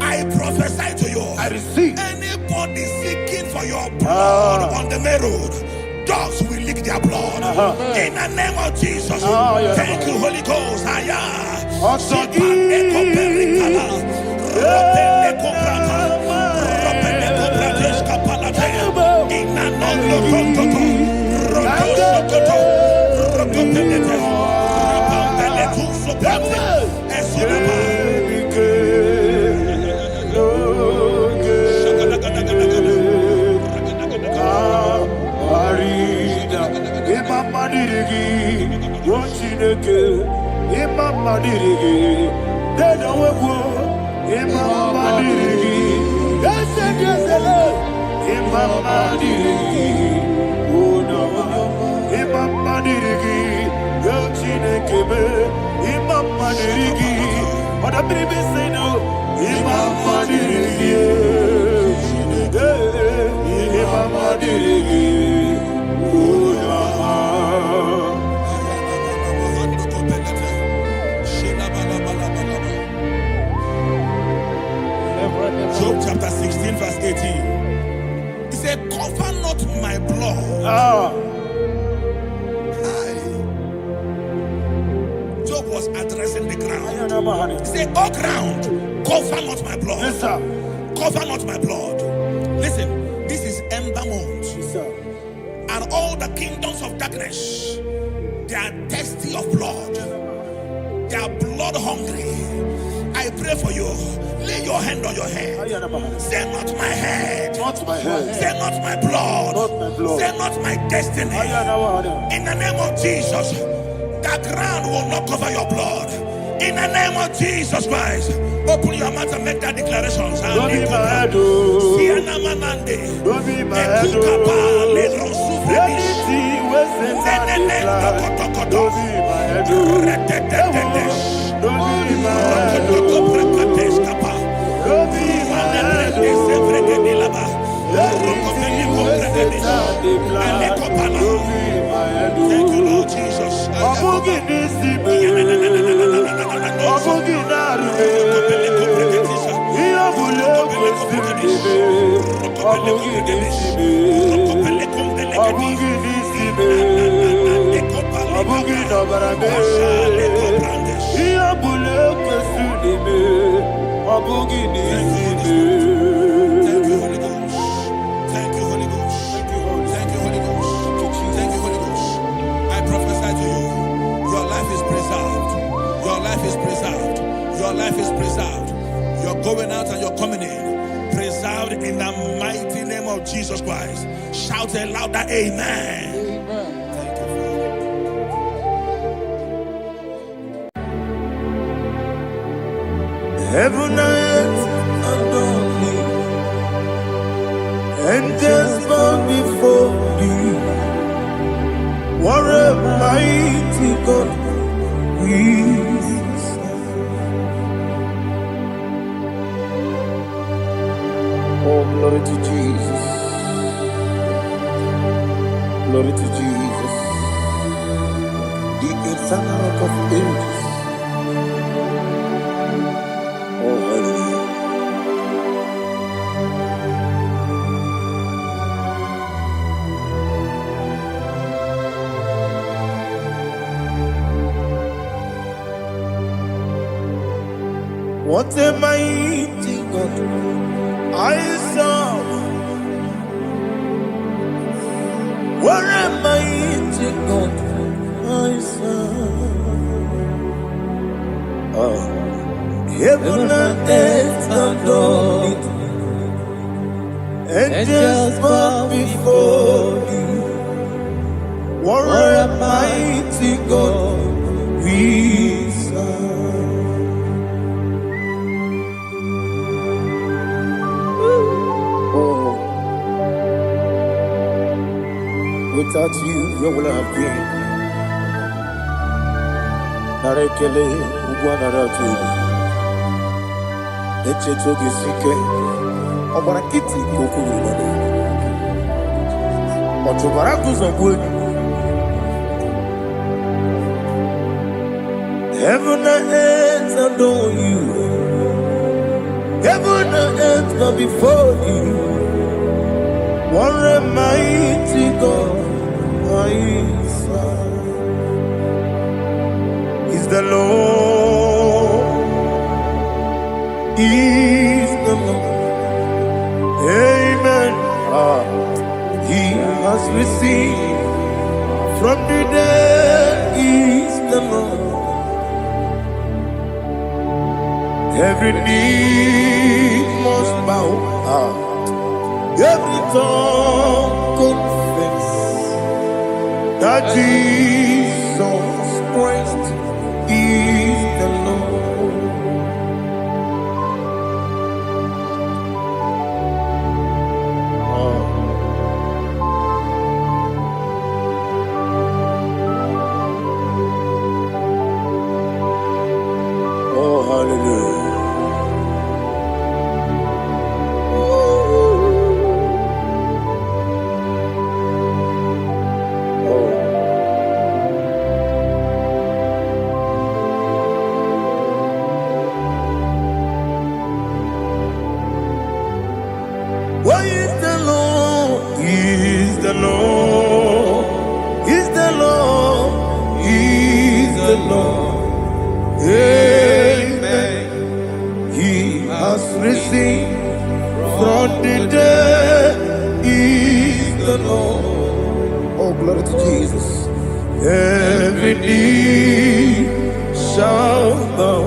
Speaker 3: I prophesy to you.
Speaker 1: I receive.
Speaker 3: Anybody seeking for your blood on the main road, dogs will lick their blood. In the name of Jesus. Thank you, Holy Ghost. Job chapter 16 verse 18. He said, cover not my blood. Job was addressing the ground. He said, oh ground, cover not my blood.
Speaker 1: Yes, sir.
Speaker 3: Cover not my blood. Listen, this is ember month.
Speaker 1: Yes, sir.
Speaker 3: And all the kingdoms of darkness, they are thirsty of blood. They are blood hungry. I pray for you. Lay your hand on your head. Say not my head.
Speaker 1: Not my head.
Speaker 3: Say not my blood.
Speaker 1: Not my blood.
Speaker 3: Say not my destiny. In the name of Jesus, the ground will not cover your blood. In the name of Jesus Christ, open your mouth and make that declaration.
Speaker 1: Don't be my head. Don't be my head. Anything was in that decline. Don't be my head. Don't be my head. Don't be my head.
Speaker 3: Thank you, Lord Jesus. Your life is preserved. You're going out and you're coming in. Preserved in the mighty name of Jesus Christ. Shout a louder amen.
Speaker 2: Amen.
Speaker 3: Thank you, Father.
Speaker 1: Heaven and earth adore me, angels bow before thee. What a mighty God we serve. Oh, glory to Jesus. Glory to Jesus. The eternal rock of ages. Oh, hallelujah. What a mighty God I serve. What a mighty God I serve. Oh. Heaven and earth adore it. Angels bow before thee. What a mighty God we serve. We Without you, where would I have been? Narekele, Ugwanaratu. Echetoge Sike. Obarakiti Kokuru. Otobaraku Zogwe. Heaven and earth adore you. Heaven and earth bow before you. What a mighty God I serve. Is the Lord. Is the Lord. Amen. He has received from the dead. Is the Lord. Every knee must bow, every tongue confess that Jesus Christ is the Lord. Oh, hallelujah. Why is the Lord? Is the Lord? Is the Lord? Is the Lord? Amen. He has risen from the dead. Is the Lord? Oh, glory to Jesus. Every knee shall bow,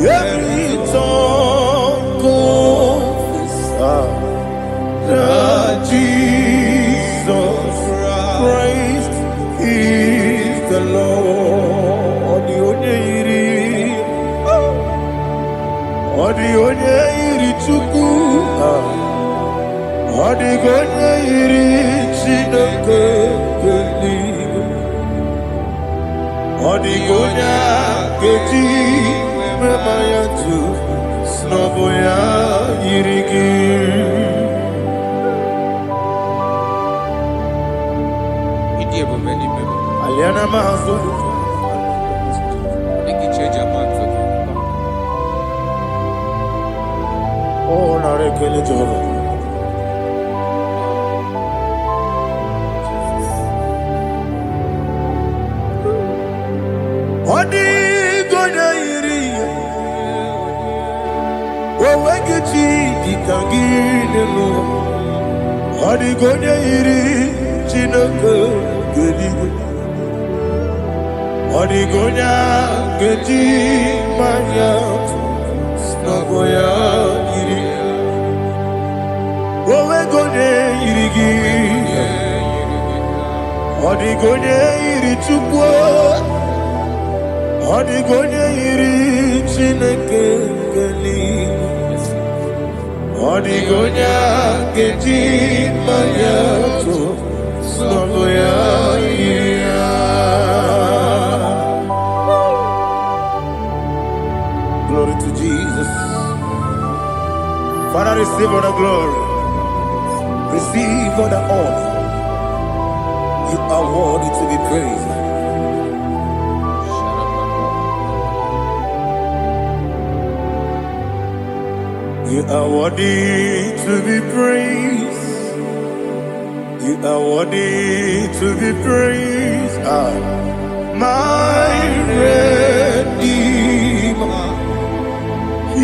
Speaker 1: every tongue confess that Jesus Christ is the Lord. The onye iri Chukwu, the onye iri Chineke eluigwe, the onye keji mema ya tu snobo ya iri gị. Aliana mazo. Oh, narekele Jehovah. Odi gonya iri. Owegechi dikangine no. Odi gonya iri Chineke eluigwe. Odi gonya keji manya snobo ya iri. Owe gonya iri gi. Odi gonya iri Chukwu. Odi gonya iri Chineke eluigwe. Odi gonya keji manya snobo ya iri. Glory to Jesus. Father, receive all the glory. Receive all the honor. You are worthy to be praised. You are worthy to be praised. You are worthy to be praised. My Redeemer.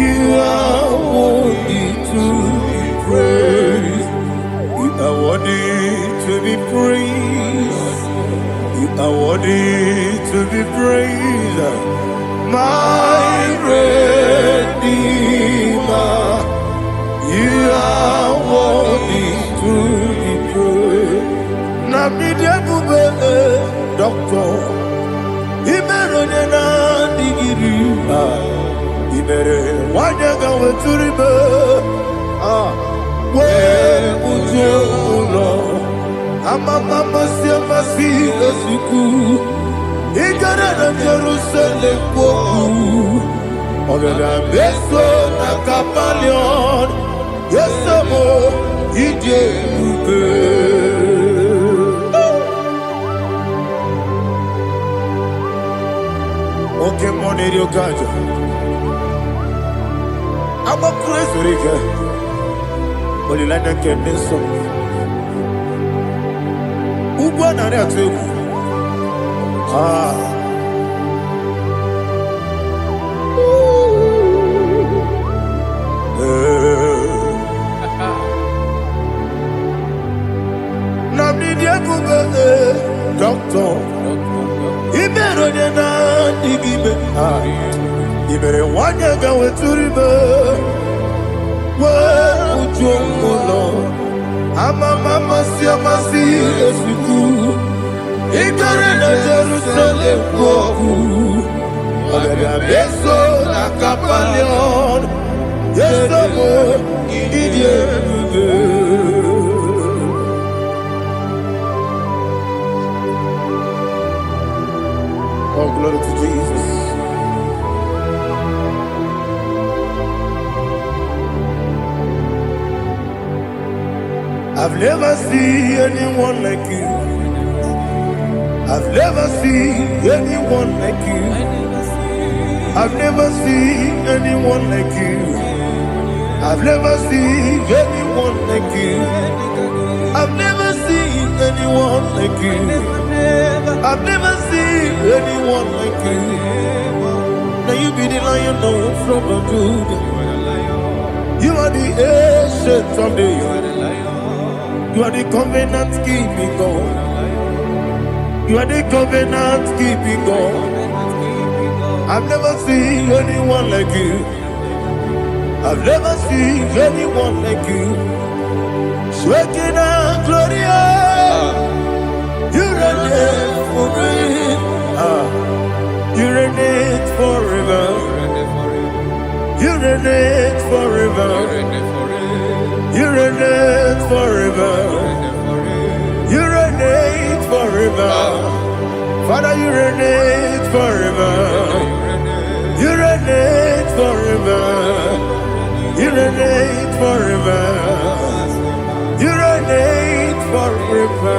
Speaker 1: You are worthy to be praised. You are worthy to be praised. You are worthy to be praised. My Redeemer. You are worthy to be praised. Namidia bube doctor. Imerone na digiri. Imere wanyaga weturibe. We ujo ulo Amama siamasi esiku. Igara na Jerusalem poku. Ogada beso na kapalion. Yesamo ije ube. Okay, money rio kaja. I'm a crazy rika. Only like that can be so. Uba na ria tebu. Namni dia bube doctor. Ibero de na digibe. Ibere wanya ga weturibe. Wa ujomulo. Mama siamasi esiku. Igare na Jerusalem koku. Agada beso na kapalion. Yesamo idie bube. Oh, glory to Jesus. I've never seen anyone like you. I've never seen anyone like you. I've never seen anyone like you. I've never seen anyone like you. I've never seen anyone like you. I've never seen anyone like you. Now you be the lion from the Judah. You are the ancient of days. You are the covenant keeping God. You are the covenant keeping God. I've never seen anyone like you. I've never seen anyone like you. Shaking and glorious. You reign forever. You reign forever. You reign forever. You reign forever. You reign forever. Father, you reign forever. You reign forever. You reign forever. You reign forever.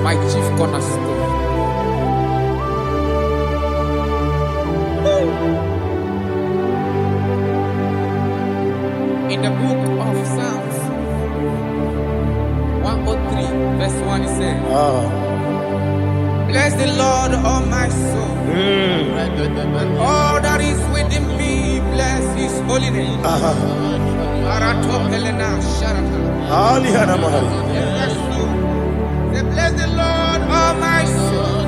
Speaker 2: My chief cornerstone. In the book of Psalms 103, verse 1, it says, bless the Lord, all my soul, and all that is within me, bless his holy name. Bless the Lord, all my soul,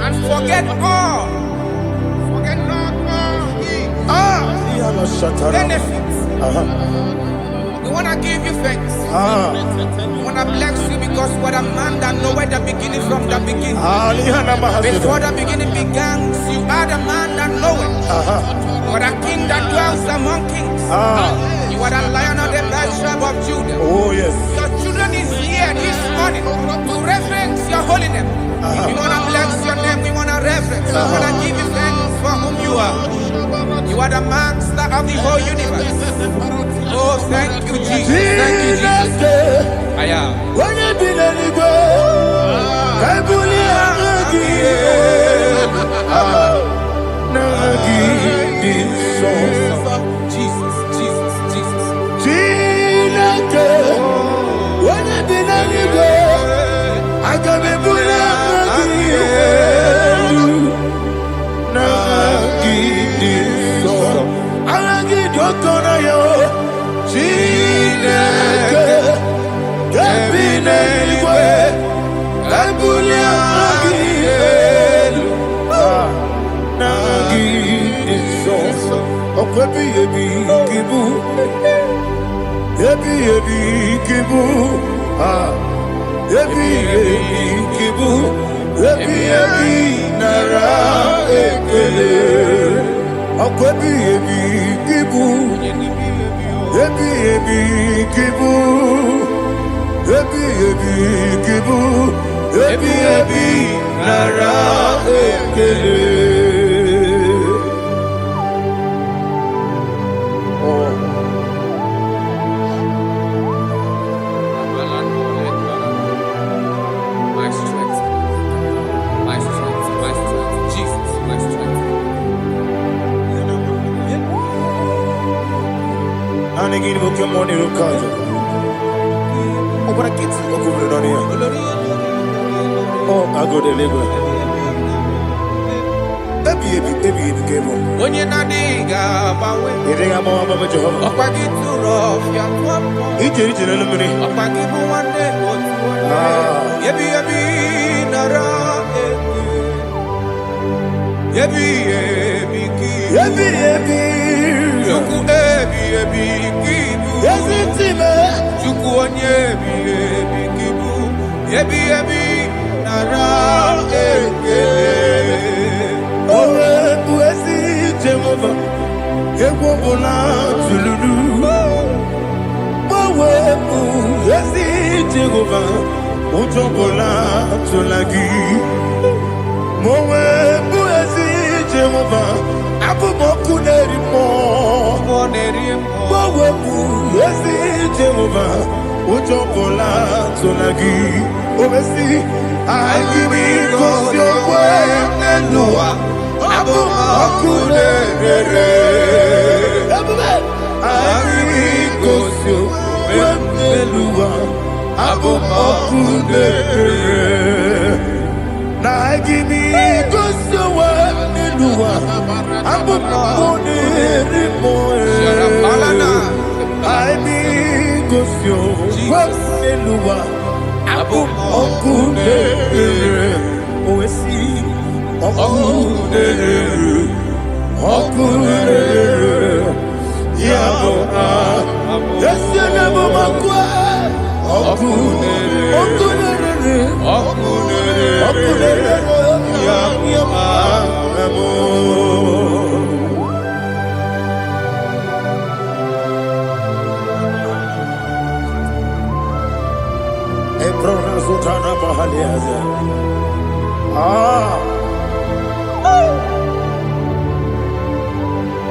Speaker 2: and forget not all his benefits. We want to give you thanks. We want to bless you because what a man that knoweth the beginning from the beginning. Before the beginning began, you are the man that knoweth. You are the king that dwells among kings. You are the lion of the tribe of Judah.
Speaker 1: Oh yes.
Speaker 2: Your children is here this morning to reverence your holy name. We want to bless your name. We want to reverence. We want to give you thanks for whom you are. You are the master of the whole universe. Oh, thank you, Jesus. Thank you, Jesus. I am.
Speaker 1: When you be let it go, I
Speaker 2: Jesus, Jesus, Jesus.
Speaker 1: When you be let it go, I can be put Akwebi ebi kibu. Ebi ebi kibu. Ebi ebi kibu. Ebi ebi nara ekele.
Speaker 2: My strength, my strength, my strength, Jesus, my strength.
Speaker 1: Anegini bokemoni rukaja. Obara kiti okubule donia. Oh, I go deliver. Ebi kemo.
Speaker 2: Onye nadiga bawe.
Speaker 1: Irenga mama baba Jehovah.
Speaker 2: Okpagi turo fia tuapo.
Speaker 1: Ije nelumini.
Speaker 2: Okpagi muwane otuwane. Ebi nara ebi ki. Ebi. Chuku ebi kibu.
Speaker 1: Yesitime.
Speaker 2: Chuku onye ebi kibu. Ebi nara
Speaker 1: Owe buesi Jehovah. Ewobola tululu. Owe buesi Jehovah. Utobola tulagi. Mowe buesi Jehovah. Abumoku nerimo. Mowe buesi Jehovah. Utobola tulagi. Obesi agimi kosyo kwenelua. Abumoku nerere. Agimi kosyo kwenelua. Abumoku nerere. Agimi kosyo kwenelua. Abumoku nerimo. Agimi kosyo kwenelua. Okunere, oesi, okunere, yabo yesenebo makwa, okunere, yabo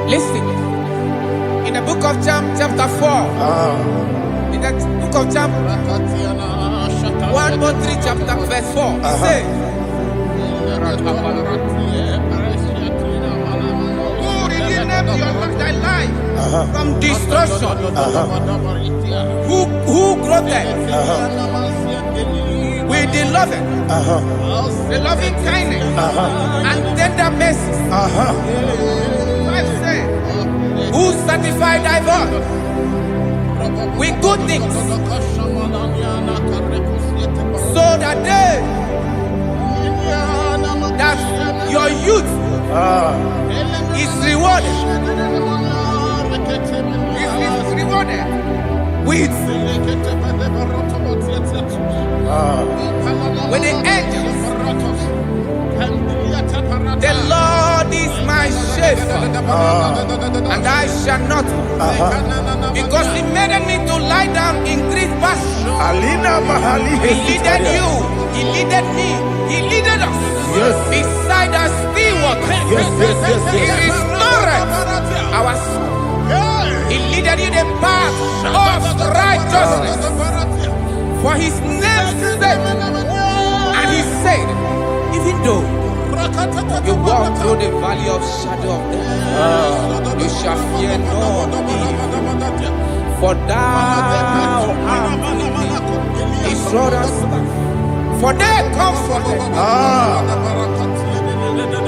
Speaker 2: Listen, in the book of Psalm chapter 4, in the book of Psalm 103 chapter verse 4, it says, who redeemed thy life from destruction? Who groweth with the loving kindness and tender mercy. Who sanctify thy voice with good things, so that your youth is rewarded. Is rewarded with the angels. The Lord is my shepherd, and I shall not, because He made me to lie down in green pastures. He leaded you, He leaded me, He leaded us beside the still waters. He restored our soul. He leaded you the path of righteousness for His name's sake. And He said, even though you walk through the valley of shadow of death, you shall fear no evil, for thou art with me. His rod and staff, for they comforted.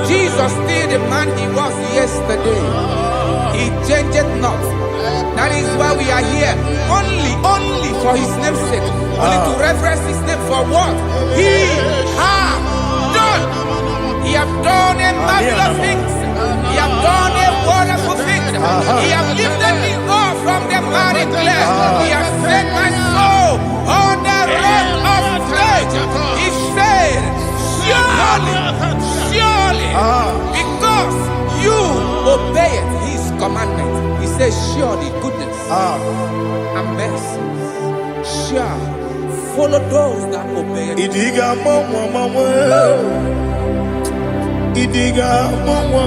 Speaker 2: Jesus still the man He was yesterday. He changed not. That is why we are here. Only for His name's sake. Only to reverence His name for what He has done. He has done a marvelous things. He has done a wonderful thing. He has lifted me up from the miry clay. He has set my soul on the rock of faith. He said, surely, because you obey commandment. He says, surely goodness and mercy shall follow those that obey it.
Speaker 1: Idiga mama, Idiga mama,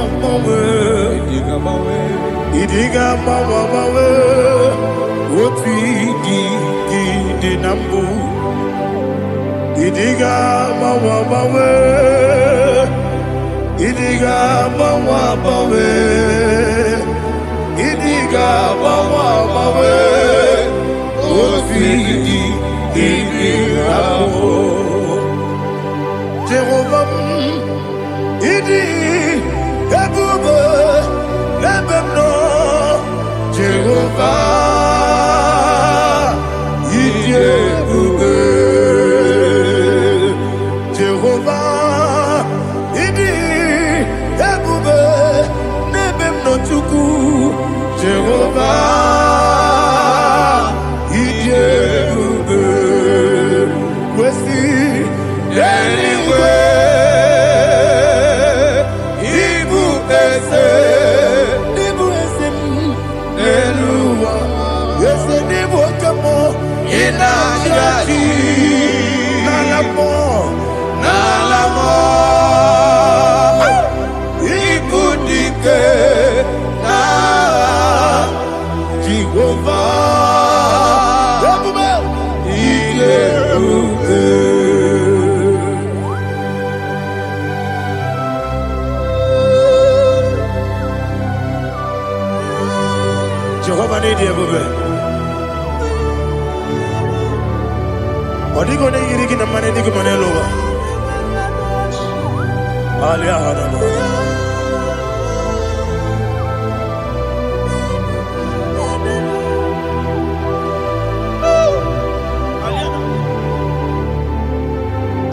Speaker 1: Idiga mama, what we di nambu. Idiga mama, Idiga mama, Idiga mama, what we di nambu. Jehovah, Idi ebube lebemno Jehovah, Idi ebube Jehovah, Idi ebube lebemno chuku Jehovah, Idi ebube kwesi anyway. Jehovah need you, baby. Odigo ne yirigi na mane digo manelowa. Alia hana.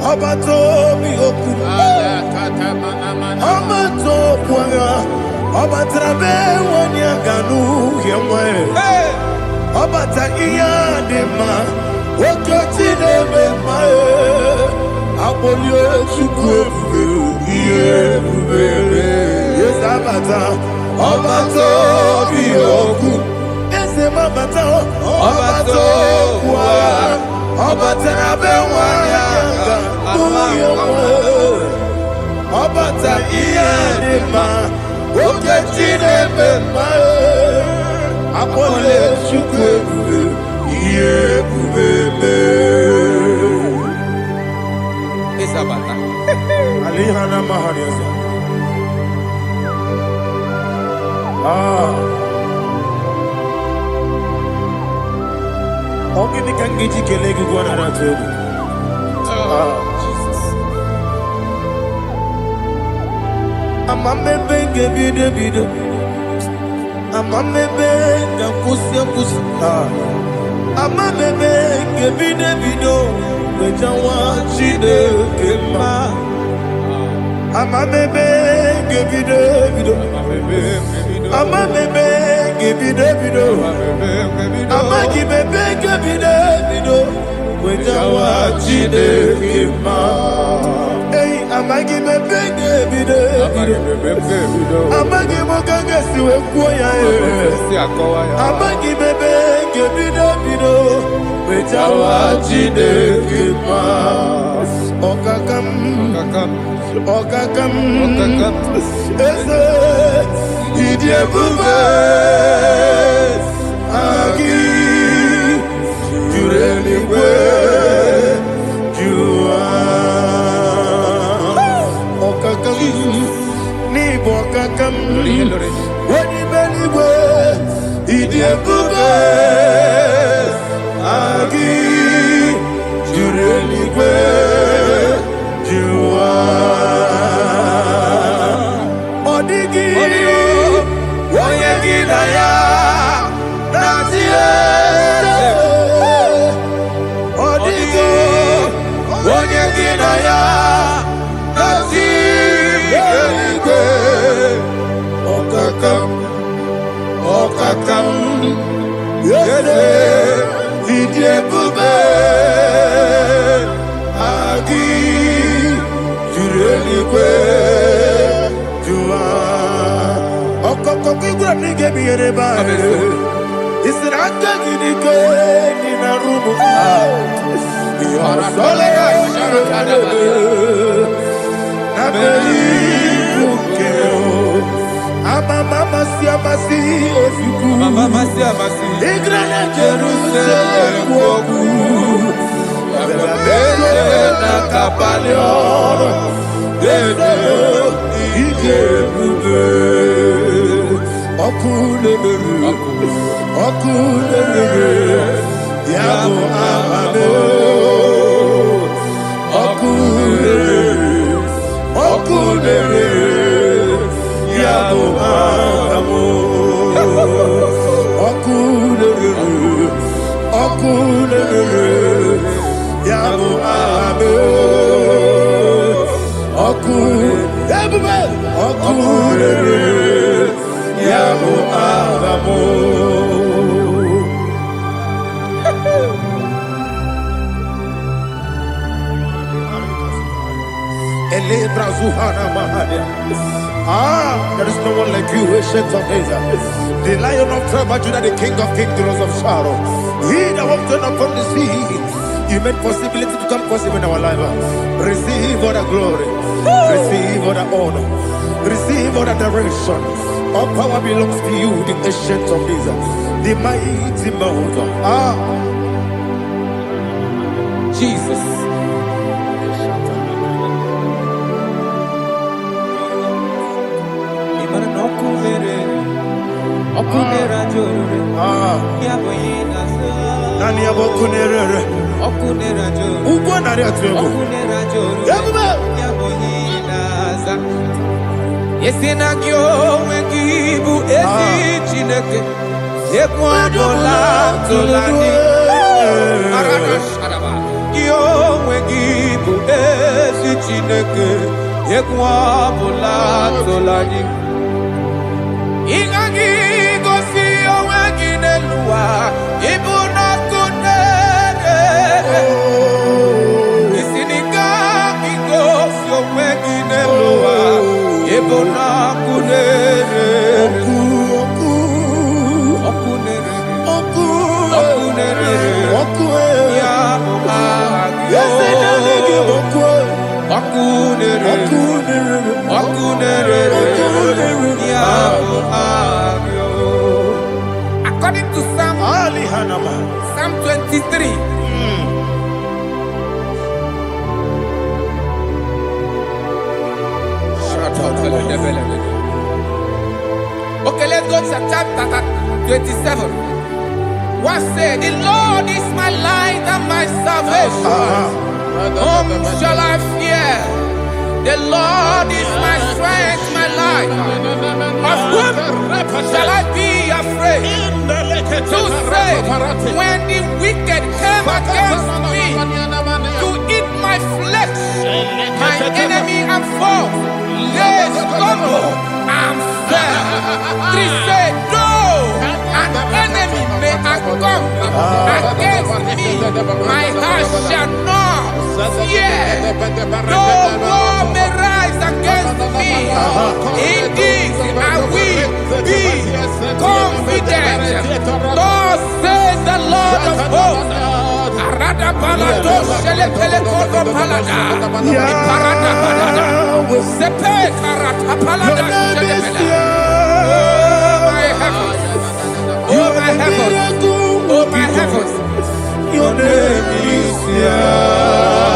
Speaker 1: Abato mi oku. Abato kwanga. Abatrabe wanya ganu yemwe. Abata iya dema. Okoti deme mae. Abolio chukwe iye bubele. Yes abata. Abato mi oku. Ese mabata. Abato kwa. Abatrabe wanya ganu yemwe. Abata iya dema. Oketi deme mae. Abolio chukwe iye bubele.
Speaker 2: Isabata.
Speaker 1: Alihana mahariasa. Ogini kangiji kelegi gwana ratu.
Speaker 2: Jesus.
Speaker 1: Amambe bide. Amambe kusia. Amambe bide. Bejawa chide kema. Amambe bide. Amambe bide. Amagi bebe bide. Bejawa chide kema. Hey, amagi bebe bide. Amagi mokanga siwe kuya. Amagi bebe bide. Bejawa chide kema. Okakam. Ese idie bube. Agi jureli we jua. Okakam ni bokakam. Wadi beli we idie bube. Agi jureli we jua. Odigi oyegi daya nazie. Odigi oyegi daya nazie. Okakam yede idie bube. Agi jureli we jua. There is no one like you, ancient of days. The Lion of tribe of Judah, the King of kings, the Rose of Sharon. He that walked upon the sea. You made possibility to come possible in our life. Receive all the glory. Receive all the honor. Receive all the direction. All power belongs to you, the ancient of days, the mighty mountain.
Speaker 2: Jesus. Yesinagyo wengibu ezi chineke ekwadola tolani arana sharaba yo wengibu ezi chineke ekwadola tolani ingagi gosi oweginelua ibuna kunere isinika gosi oweginelua ibuna kunere ya according to Psalm 23. Okay, let's go to chapter 27. What said? The Lord is my light and my salvation. Whom shall I fear? The Lord is my strength, my life. Of whom shall I be afraid? To say, when the wicked came against me to eat my flesh, my enemy and foe, they stumble and fell. 3 say, no, an enemy may have come against me, my heart shall not fear. No war may rise against me. In this I will be confident. Thus says the Lord of hosts. Arada balado shele pele kodo palada. Iparada balada. Sepe karata palada shele pele. Oh my heavens. Oh my heavens. Oh my heavens. Your name is Yahweh.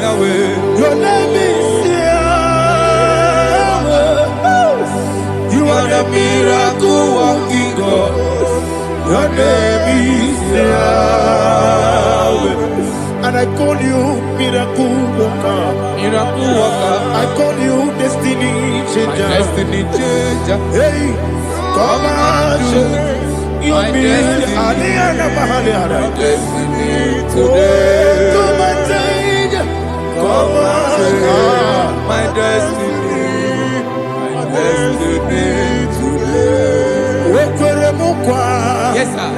Speaker 2: Yahweh. Your name is Yahweh. You are the miracle working God. Your name is Yahweh. And I call you miracle worker. Miracle worker. I call you destiny changer. Destiny changer. Hey, come on, your destiny. Today. Come on, change. Come on, my destiny. My destiny today. Yes, sir.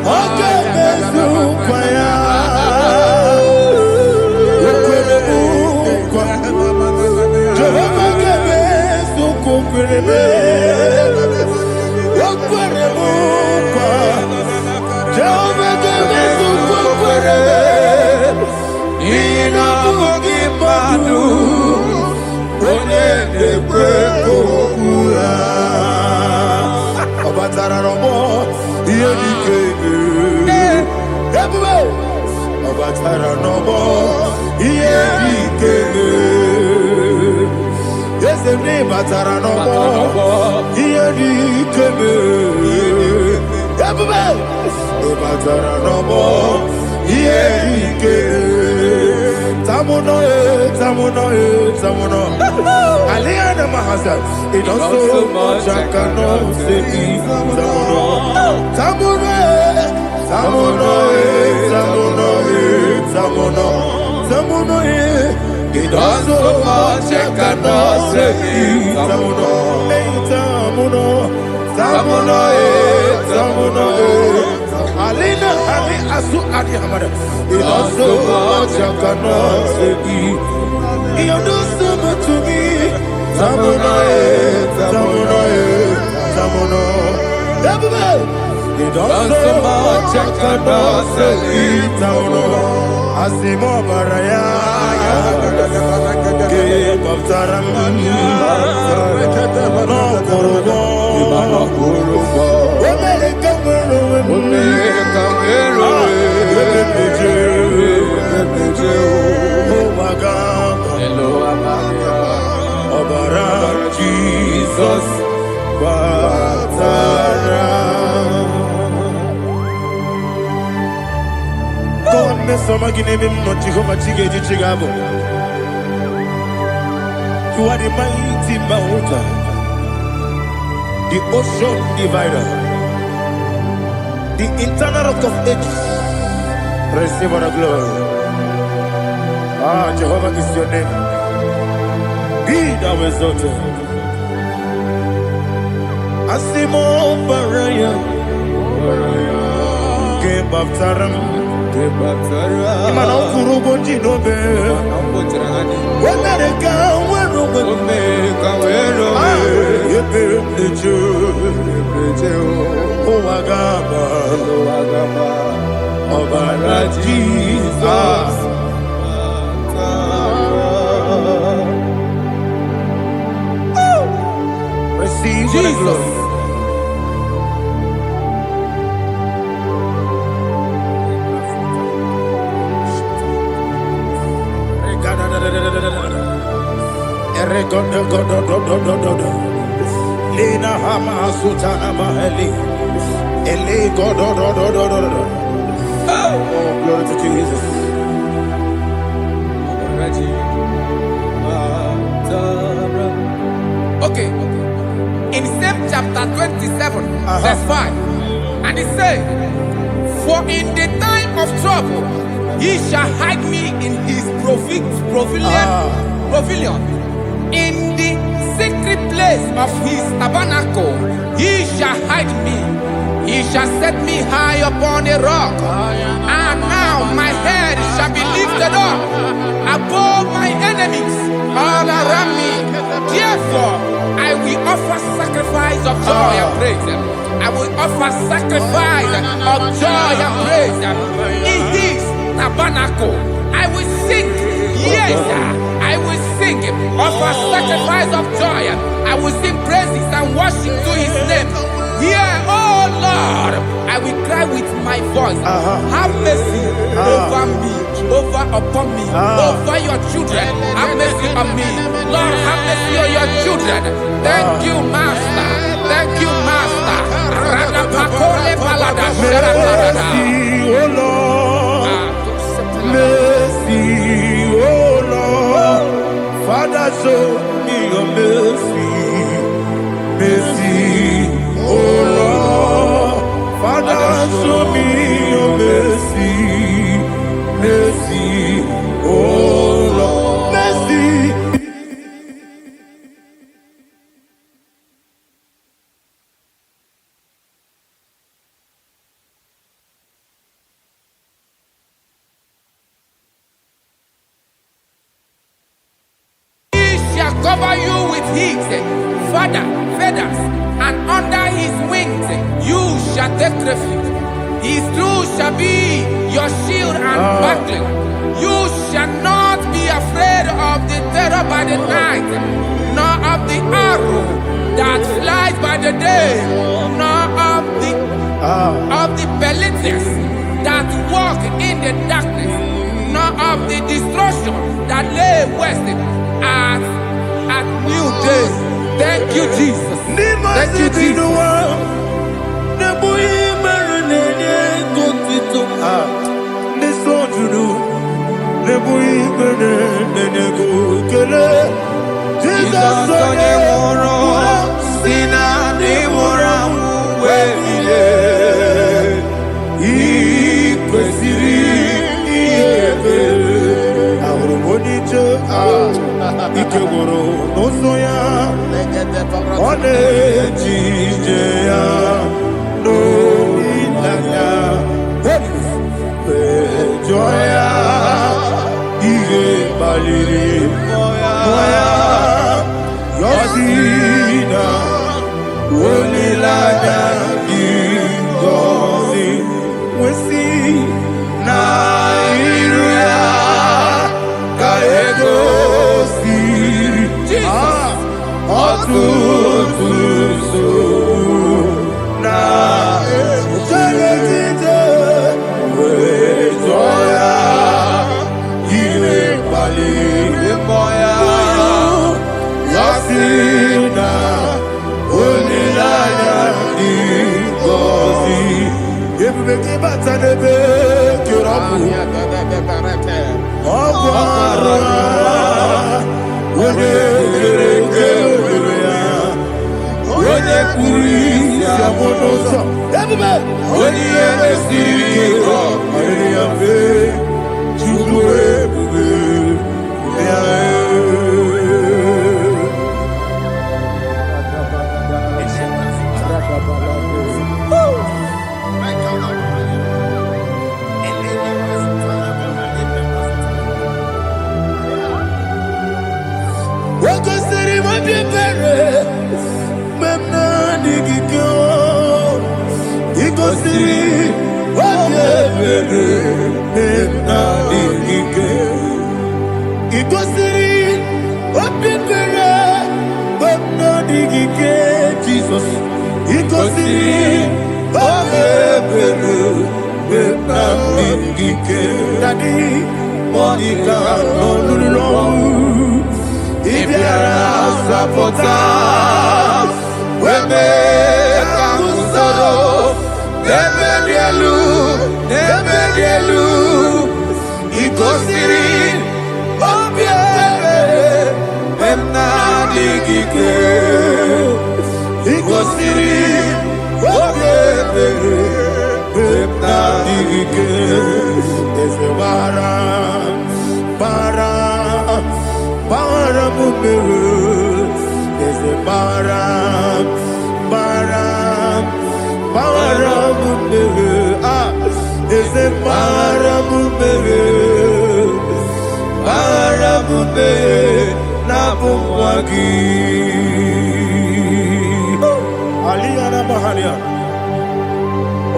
Speaker 2: Okay,
Speaker 1: me. Wakwere mukwa. Jehovah give us wakwere me. Ina bugi madu. Onye nekwe kokuya. Obatara robo. Iye dikebe. Obatara robo. Iye dikebe. Yesemi batara nobo, iye dikebe. Ebube, batara nobo, iye dikebe. Tamuno, tamuno, tamuno. Aliana mahasa, it does so much I cannot say. Tamuno, tamuno, tamuno, tamuno, tamuno, tamuno. It does so much I cannot say. Tamuno, tamuno, tamuno, tamuno. Alina, Ali, Asu, Adi Hamada. It does so much I cannot say. You do so much to me. Tamuno, tamuno, tamuno. It does so much I cannot say. Tamuno, Asimo Baraya. Give up Taram, no Kurugo, Jesus, God, Miss Somagin, not Jehovah Chiggy Chigabo. You are the mighty mountain, the ocean divider, the internal rock of ages. Receive all the glory. Ah, Jehovah is your name. Be thou exalted. Asimo Baraya, Game of Taram, Imano Kurubo Jinobe, Wamerika, Wemeka, Wagaba, Obara Jesus. Receive Jesus. Lina Hama Sutana Maheli. Ele God. Oh, glory to Jesus.
Speaker 2: Okay. In same chapter 27, verse 5, and it says, for in the time of trouble, he shall hide me in his pavilion. In the secret place of his tabernacle, he shall hide me. He shall set me high upon a rock. And now my head shall be lifted up above my enemies all around me. Therefore, I will offer sacrifice of joy and praise. I will offer sacrifice of joy and praise. In his tabernacle, I will sing. Yes, I will sing. Offer sacrifice of joy. I will sing praises and worship to his name. Here, oh Lord, I will cry with my voice. Have mercy over me, upon me, over your children. Have mercy on me. Lord, have mercy on your children. Thank you, Master. Thank you, Master.
Speaker 1: Mercy, oh Lord. Mercy, oh Lord. Father, show me your mercy. Mercy, oh Lord. Father, show me your mercy. Mercy, oh Lord. Mercy.
Speaker 2: cover you with his feathers, and under his wings you shall take refuge. His truth shall be your shield and buckler. You shall not be afraid of the terror by the night, nor of the arrow that flies by the day, nor of the pestilence that walk in the darkness, nor of the destruction that lay waste at new day. Thank you, Jesus. Thank you, Jesus.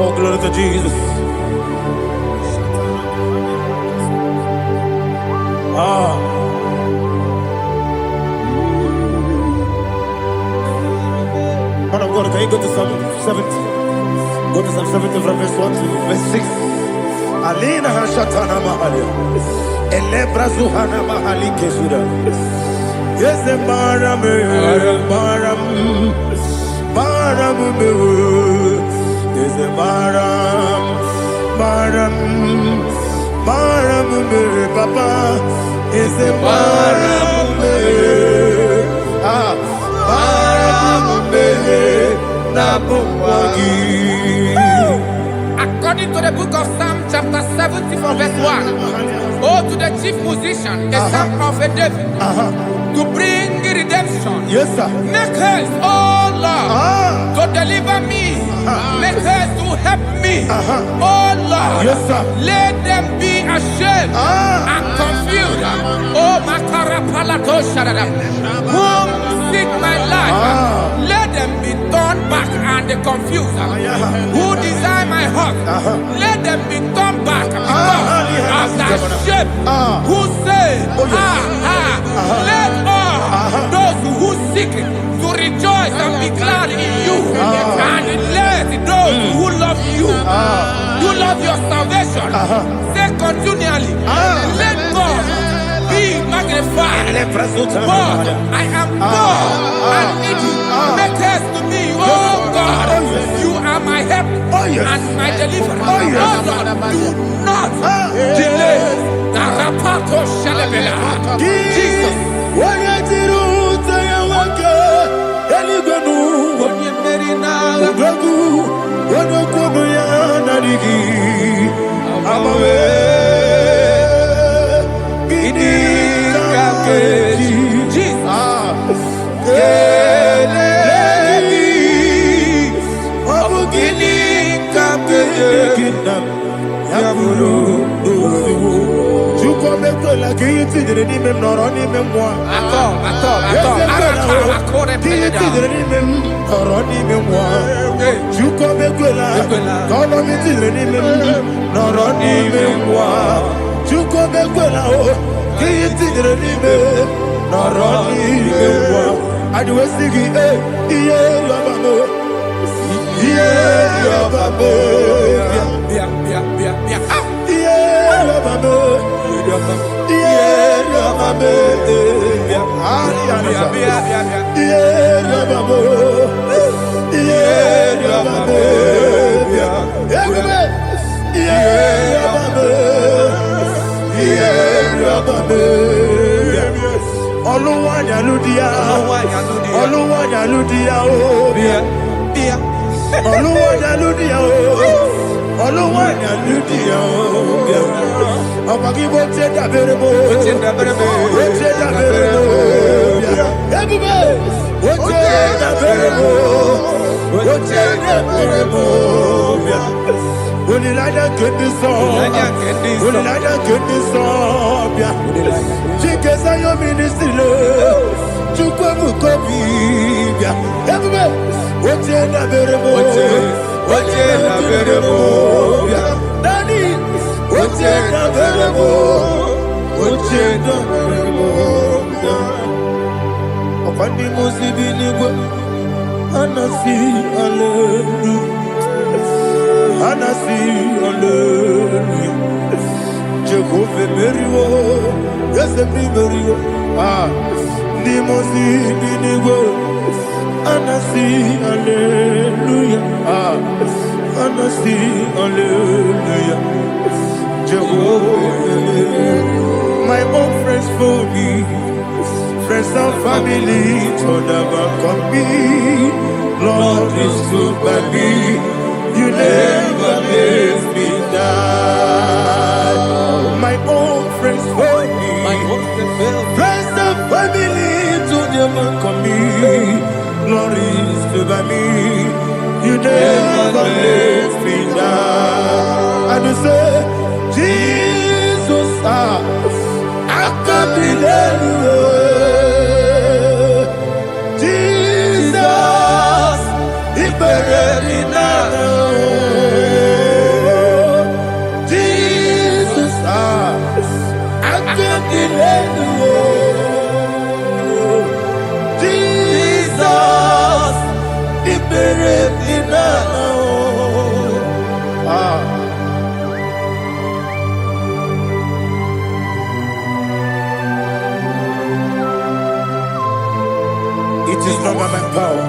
Speaker 1: Oh, glory to Jesus. Man of God, can you go to Psalm 70? Go to Psalm 70 from verse 1 to verse 6. Alina Hashatana Mahalia. Elebra Zuhana Mahali Kesura. Yes, the Baram, is a Baram, Papa, is a Baram,
Speaker 2: According to the book of Psalm chapter 70 from verse 1, oh, to the chief musician, a son of a David, to bring redemption.
Speaker 1: Yes, sir.
Speaker 2: Make haste, oh Lord, to deliver me. Make haste to help me. Oh Lord,
Speaker 1: yes, sir.
Speaker 2: Let them be ashamed and confused confused. Oh, Makara Palato Shadada. Who seek my life, let them be turned back and confused. Who desire my heart, let them be turned back because of that shape. Who say, let all those who seek to rejoice and be glad in you, and let those who love you, you love your salvation, say continually, let God be magnified. God, I am God and needy. Make haste to me, oh God. You are my help and my deliverer. Oh Lord, do not delay. Narapato Shalabela. Jesus.
Speaker 1: My own friends for me, friends and family told never come me. Lord is good by me, you never let me die. My own friends for me, friends and family told never come me. Lord is good by me, you never let me die. And you say, Jesus, I can't be anywhere. Jesus, He buried me now. Jesus, I can't be anywhere. Jesus, He buried me now. It is not by my power,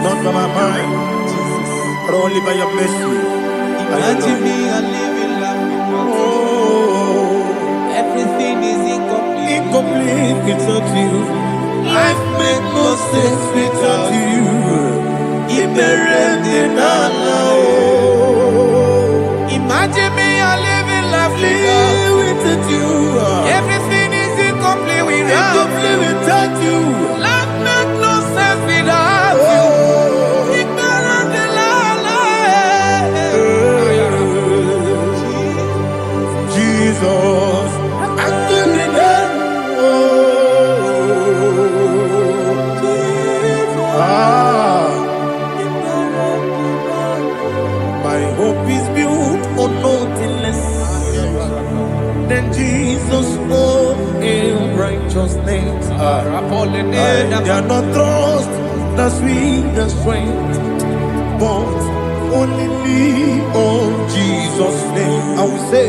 Speaker 1: not by my mind, but only by your mercy.
Speaker 2: Imagine me a living life.
Speaker 1: Oh,
Speaker 2: Everything is incomplete.
Speaker 1: incomplete without you. Life makes no sense without you.
Speaker 2: Imagine me a living life
Speaker 1: without you.
Speaker 2: Everything is incomplete without
Speaker 1: you.
Speaker 2: Life makes no sense without you. Ignorant the
Speaker 1: Jesus, I Jesus knows in righteousness. They are not trust the sweetest strength, but only me on Jesus' name. I will say,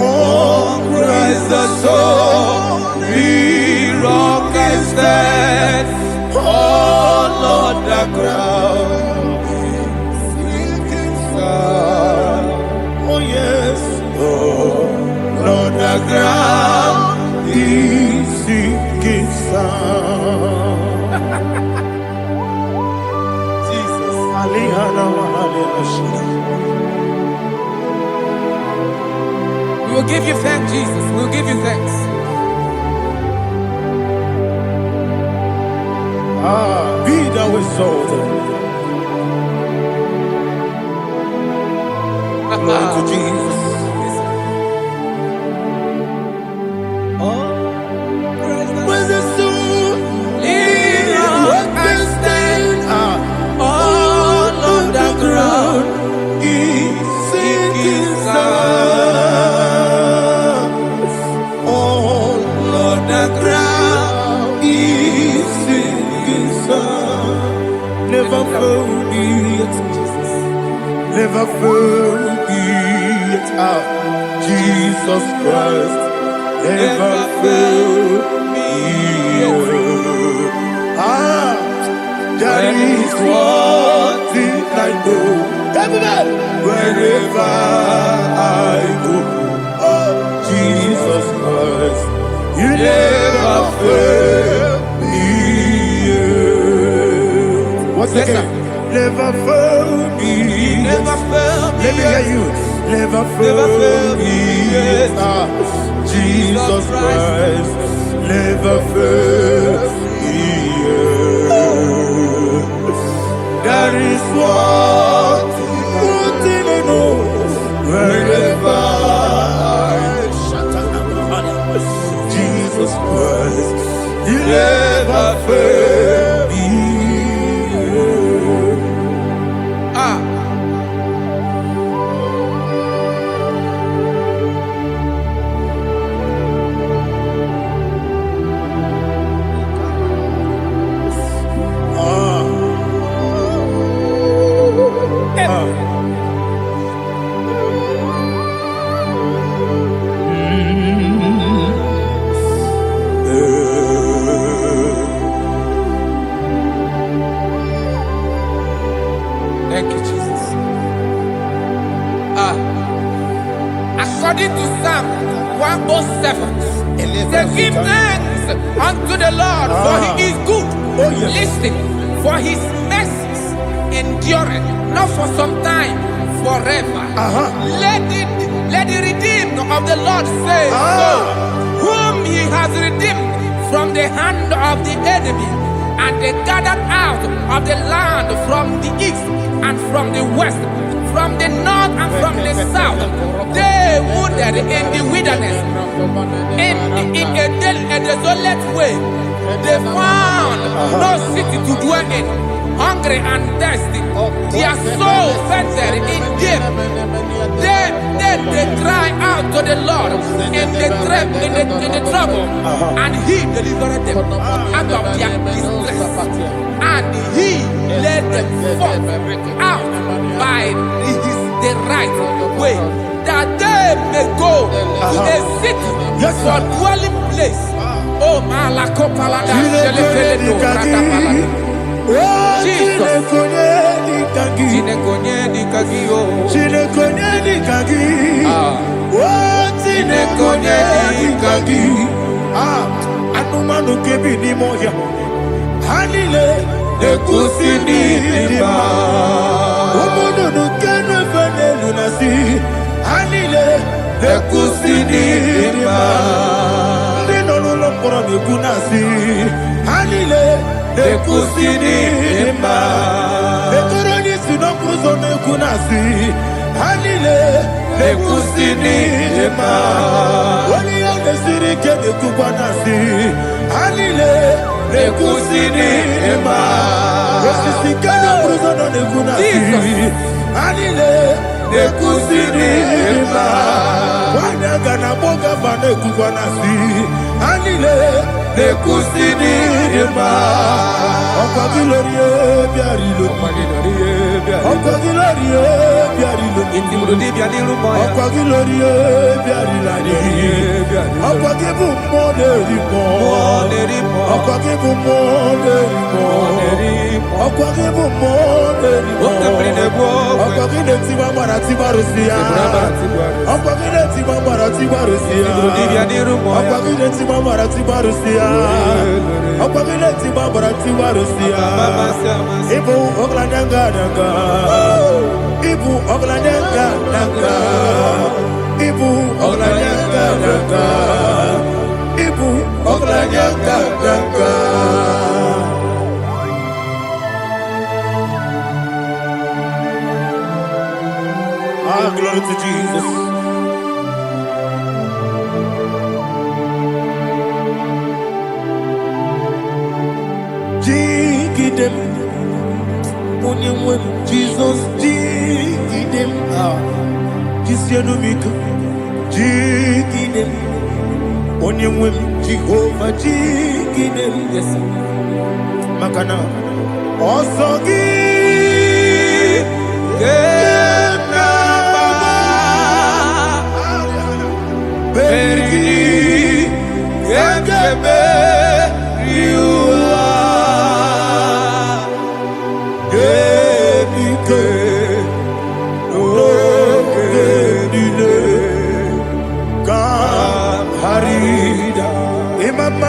Speaker 1: oh, Christ the soul, be rock and stand. Oh, Lord, the ground is sinking sun. Oh, yes, oh, Lord, the ground is sinking sun.
Speaker 2: We will give you thanks, Jesus. We will give you thanks.
Speaker 1: Be thou exalted. Glory to Jesus. Where's the soul? What can stand? All on the ground is sinking sun. All on the ground is sinking sun. Never forget, never forget, Jesus Christ. Never forget. That is one thing I know. Wherever I go, oh, Jesus Christ, you never fail me. What's again? Never fail me.
Speaker 2: Never fail me.
Speaker 1: Let me hear you. Never fail me. Jesus Christ, never fail me. That is what I know. Wherever I Jesus Christ, you never fail me.
Speaker 2: Thank you, Jesus. According to Psalm 107, say, give thanks unto the Lord, for he is good. Listen, for his mercies endureth, not for some time, forever. Let the redeemed of the Lord say so, whom he has redeemed from the hand of the enemy, and they gathered out of the land from the east and from the west, from the north and from the south. They wandered in the wilderness, in a desolate way. They found no city to dwell in, hungry and thirsty. Their soul fettered in deep. They cry out to the Lord in the trouble, and he delivered them out of their distress, and he led them forth out by the right way, that they may go to a city for dwelling place. Oh, Malakopalada, Jesus.
Speaker 1: Anumanu kebi ni moya Hanile Kusini ma Umudu nukenu fene lunasi Hanile Kusini ma Nino lulopora nukunasi Hanile Kusini ma Ekoroni sinokruzo nukunasi Hanile Kusini ma Wani yone sirike nukubanasi Hanile Kusini ma Wesisikana bruzono nukunasi Hanile Kusini ma Wanaga na boga Kubanasi, Anile, the Custini, Okagilorie, Biarilo, Okagilorie, Biarilo, Okagilorie, Biarilani, Okagibu Moderimo, Okagibu Moderimo, Okagibu Moderimo, Okagine Tiba Maratiba Rusia, Okagine Tiba Maratiba Rusia, Okagine Tiba Maratiba Rusia, Okagine Tiba Maratiba Rusia, Ibu Oglananga Naga, Ibu Oglananga Naga, Ibu Oglananga Naga, Ibu Oglananga Naga. Glory to Jesus. Jigidem, Jesus, Jigidem, Jisianumika, Jigidem, Onyamwem, Jehovah, Jigidem, yes, Makana, Osogi,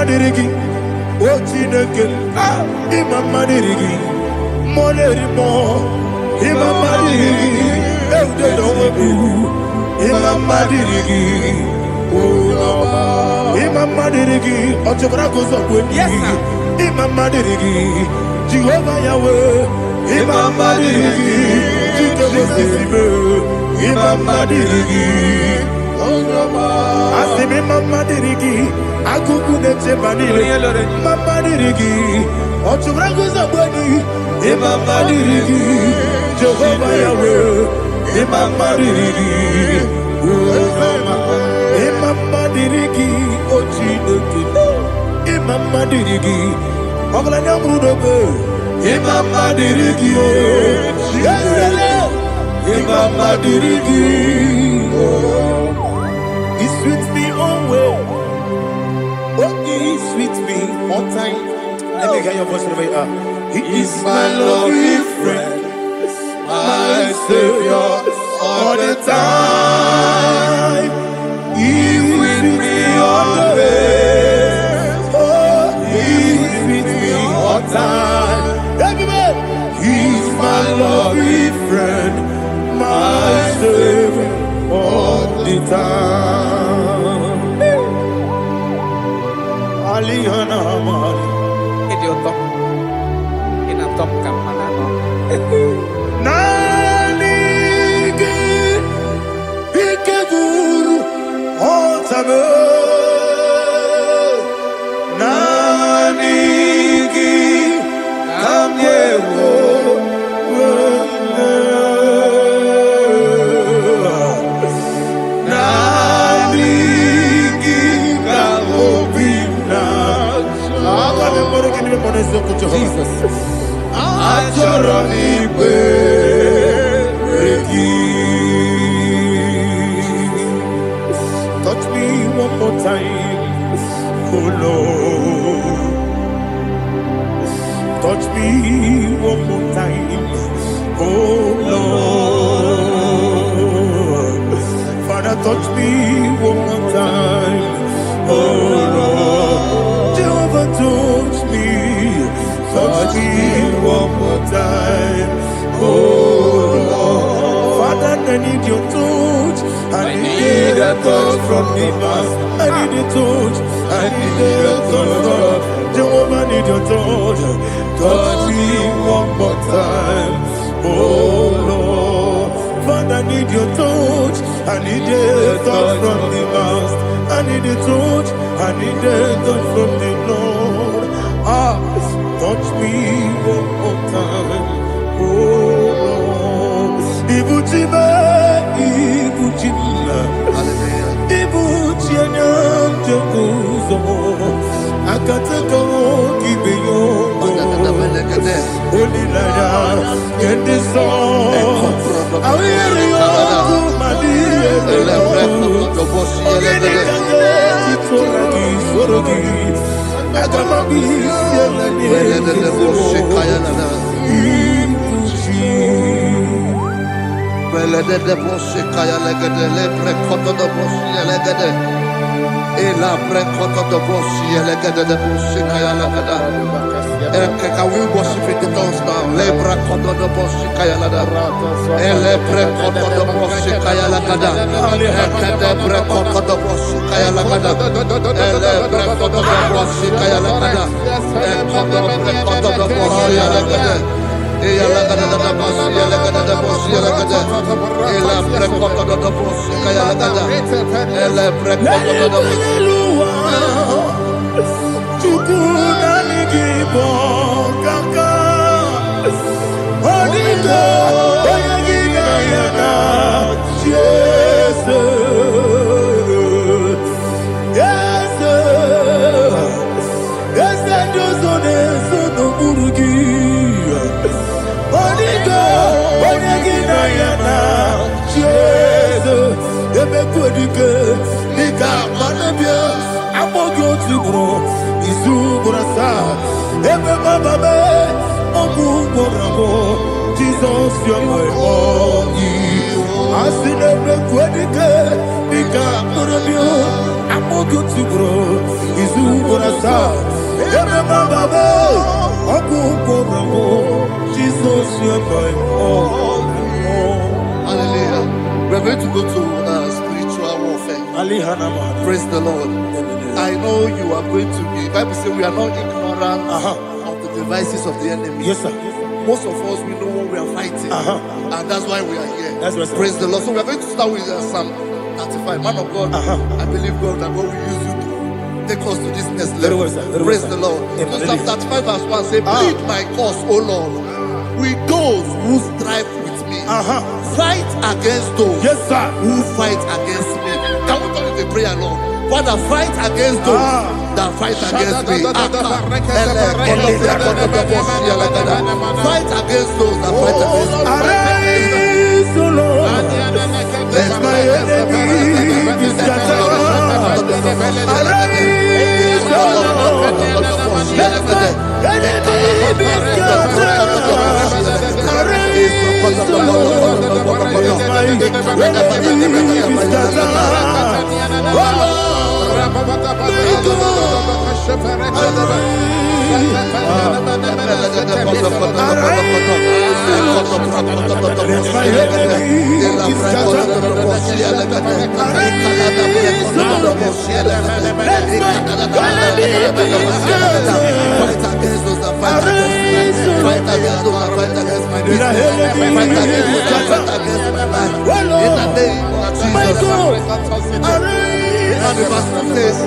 Speaker 1: Dirigi, Ochineke, Imam Dirigi, Molerimo, Imam Dirigi, Eudedobu, Imam Dirigi, Imam Dirigi, Ochobracos of Winnie, Imam Dirigi, Jehovah Yahweh, Imam Dirigi, Imam Dirigi, Asimi Mama Dirigi, Akuku Neche Manile, Mama Dirigi, Ochubrago Zabani, Mama Dirigi, Jehovah Yahweh, Mama Dirigi, Mama Dirigi, Ochineke, Mama Dirigi, Oglanya Mudobe, Mama Dirigi, Mama Dirigi, He sweets me always. Oh, He sweets me all time. Let me hear your voice wherever you are. He is my lovely friend, my Savior all the time. He with me always. Oh, He with me all time. Everybody, He's my lovely friend, my Savior all the time. Aliana Mari.
Speaker 2: Idiota. Inatom kamanano.
Speaker 1: Nanigi Ikeguru Otame. Nanigi Kamyewo.
Speaker 2: Jesus.
Speaker 1: Touch me one more time, oh Lord. Touch me one more time, oh Lord. Father, touch me one more time, oh Lord. Jehovah, touch me. Touch me one more time, oh Lord. Father, I need your touch. I need a touch from the past. I need a touch. I need a touch from Jehovah. I need your touch. Touch me one more time, oh Lord. Father, I need your touch. I need a touch from the past. I need a touch. I need a touch from the Lord. Touch me one more time, oh Lord. Ibuchime, Ibuchime, Ibuchime.
Speaker 4: Can we worship in the tongues now? Lebra koto do boshi kaya lada. Elebre koto do boshi kaya lada. Elebre koto do boshi kaya lada. Elebre koto do boshi kaya lada. Elebre koto do boshi lada. Eya lada da boshi lada da boshi lada. Elebre koto do boshi kaya lada. Elebre koto do boshi.
Speaker 1: Jesus, you're my only. I see never quite I'm more good to grow. Is who gonna start? Jesus, you're my only.
Speaker 4: Hallelujah. We're going to go to spiritual warfare. Praise the Lord. I know you are going to be. Bible says we are not ignorant of the devices of the enemy.
Speaker 1: Yes, sir.
Speaker 4: Most of us, we know what we are fighting. And that's why we are here.
Speaker 1: That's right, sir.
Speaker 4: Praise the Lord. So we are going to start with Psalm 35. Man of God, I believe God that God will use you to take us to this next level.
Speaker 1: Well, sir.
Speaker 4: Praise the Lord. So Psalm 35 verse 1 say, plead my cause, O Lord, with those who strive with me. Fight against those who fight against me. Can we turn with a prayer, Lord? Father, fight against those that fight against me. Fight against those that fight against me.
Speaker 1: Arise, O Lord. Let my enemy be scattered. Arise, O Lord. Let my enemy be scattered. Arise, O Lord. Let my enemy be scattered. Oh Lord.
Speaker 4: And the verse 2 says,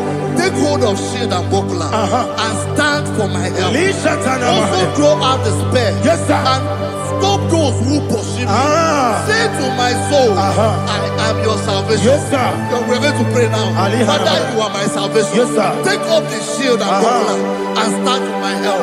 Speaker 4: take hold of shield and buckler and stand for my help. Also throw out the spear and stop those who pursue me. Say to my soul, I am your salvation. We're going to pray now. Father, you are my salvation. Take up the shield and buckler and stand for my help.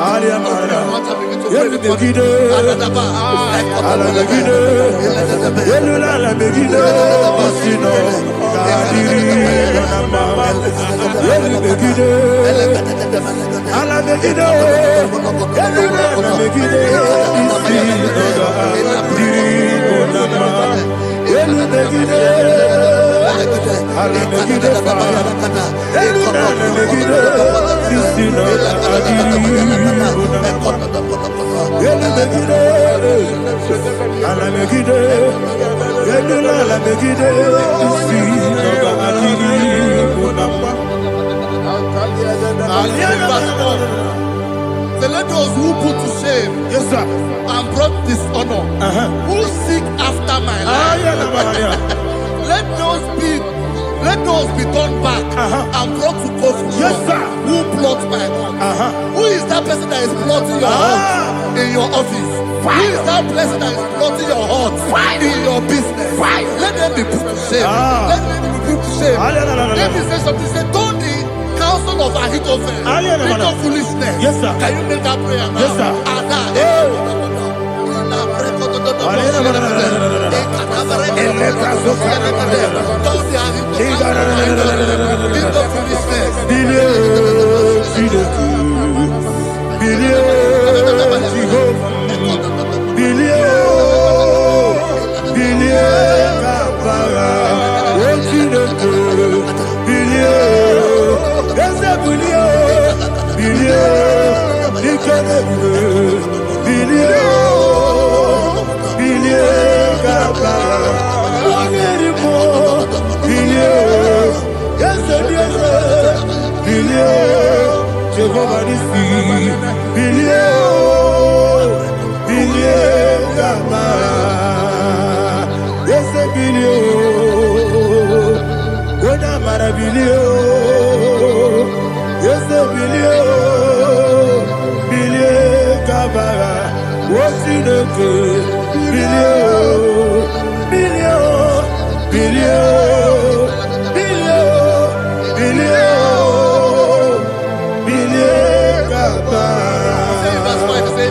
Speaker 4: Let those who put to shame and brought dishonor, who seek after my life, let those be turned back and brought to confusion. Who plot my heart? Who is that person that is plotting your heart in your office? Who is that person that is plotting your heart in your business? Let them be put to shame. Let them be put to shame. Let me say something. Say, don't the counsel of Ahithophel become foolishness.
Speaker 1: Yes, sir.
Speaker 4: Can you make that prayer now?
Speaker 1: Yes, sir. Jehovah is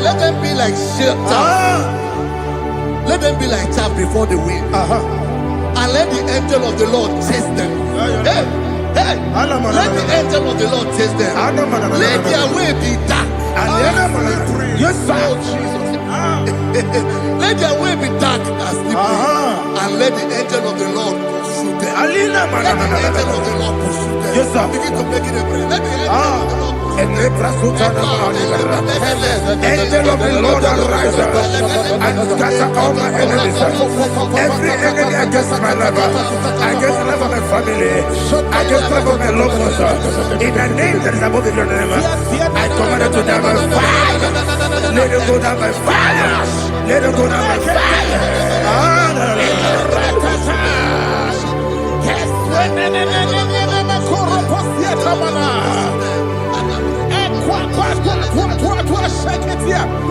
Speaker 4: let them be like shelter. Let them be like chaff before the wind. And let the angel of the Lord chase them. Hey, hey. Let the angel of the Lord chase them. Let their way be dark.
Speaker 1: Yes, sir.
Speaker 4: Let their way be dark as slippery. And let the angel of the Lord pursue them. Let the angel of the Lord pursue them.
Speaker 1: Yes, sir.
Speaker 4: Begin to make it a prayer. Let the angel of the Lord
Speaker 1: Angel of the Lord arise and scatter all my enemies. Every enemy against my life, against the life of my family, against the life of my loved ones. In the name that is above the name, I command it to die by fire. Let it go down by fire. Let it go down by fire.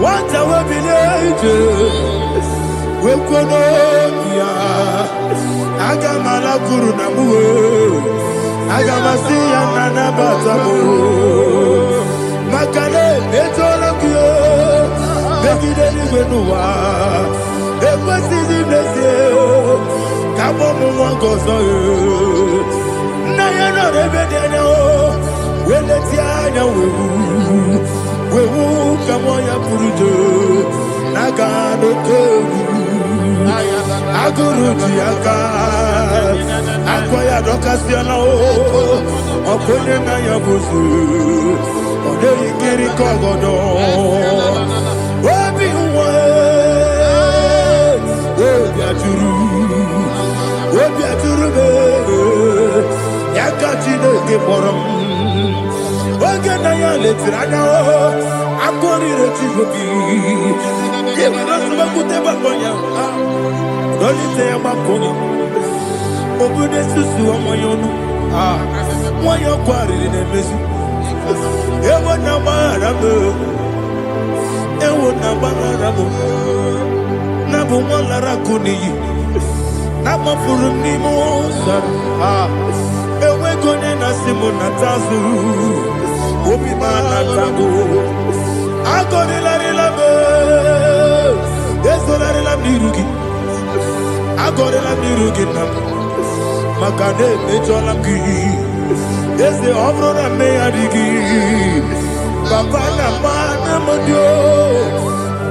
Speaker 1: What I will be angels, we could I got my Guru Namu, I got my Sia Nana Batamu, Makale, Etolakio, Becky Denua, it was easy blessing, Kabomu goes on. Nayana Rebedano, when the Tiana we will come on your Purujo, Nagano Kogu, Agurujiaka, Aquaya Docasiano, Okonena Yabuzu, Odei Kiri Kogodo, Wabi Wabiaturu, Yakachino Giborum. Waganaya Letrano, I'm going to Chivoki. Give us a good boya. Don't say about Pony. Open the Susu on my own. Why you're quarried in a mess? Ever Nabarabu. Ever Nabarabu. Nabu Malaracuni. Nama for Nemo. Ewe gone na Simona Tazu. Obi Manatago, Agone la Labe, Desolare la Mirugi, Agore la Mirugi, Macade, Mejolamgi, is the Obrona Meadigi, Papa Namana Modio,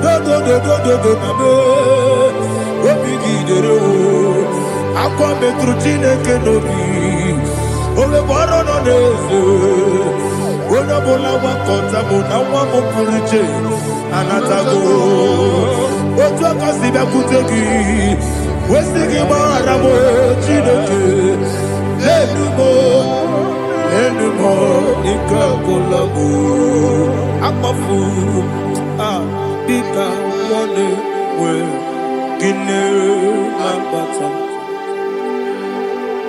Speaker 1: Dodo, Opigi de Ro, Aqua Metrutine Kenobi, Ole Barono Nezo. Bola wakota bona wamo puriche anatago ojo kasiba kutegi wesigi baramo chideke lenumo ikakolago akpafu bika one we gine lambata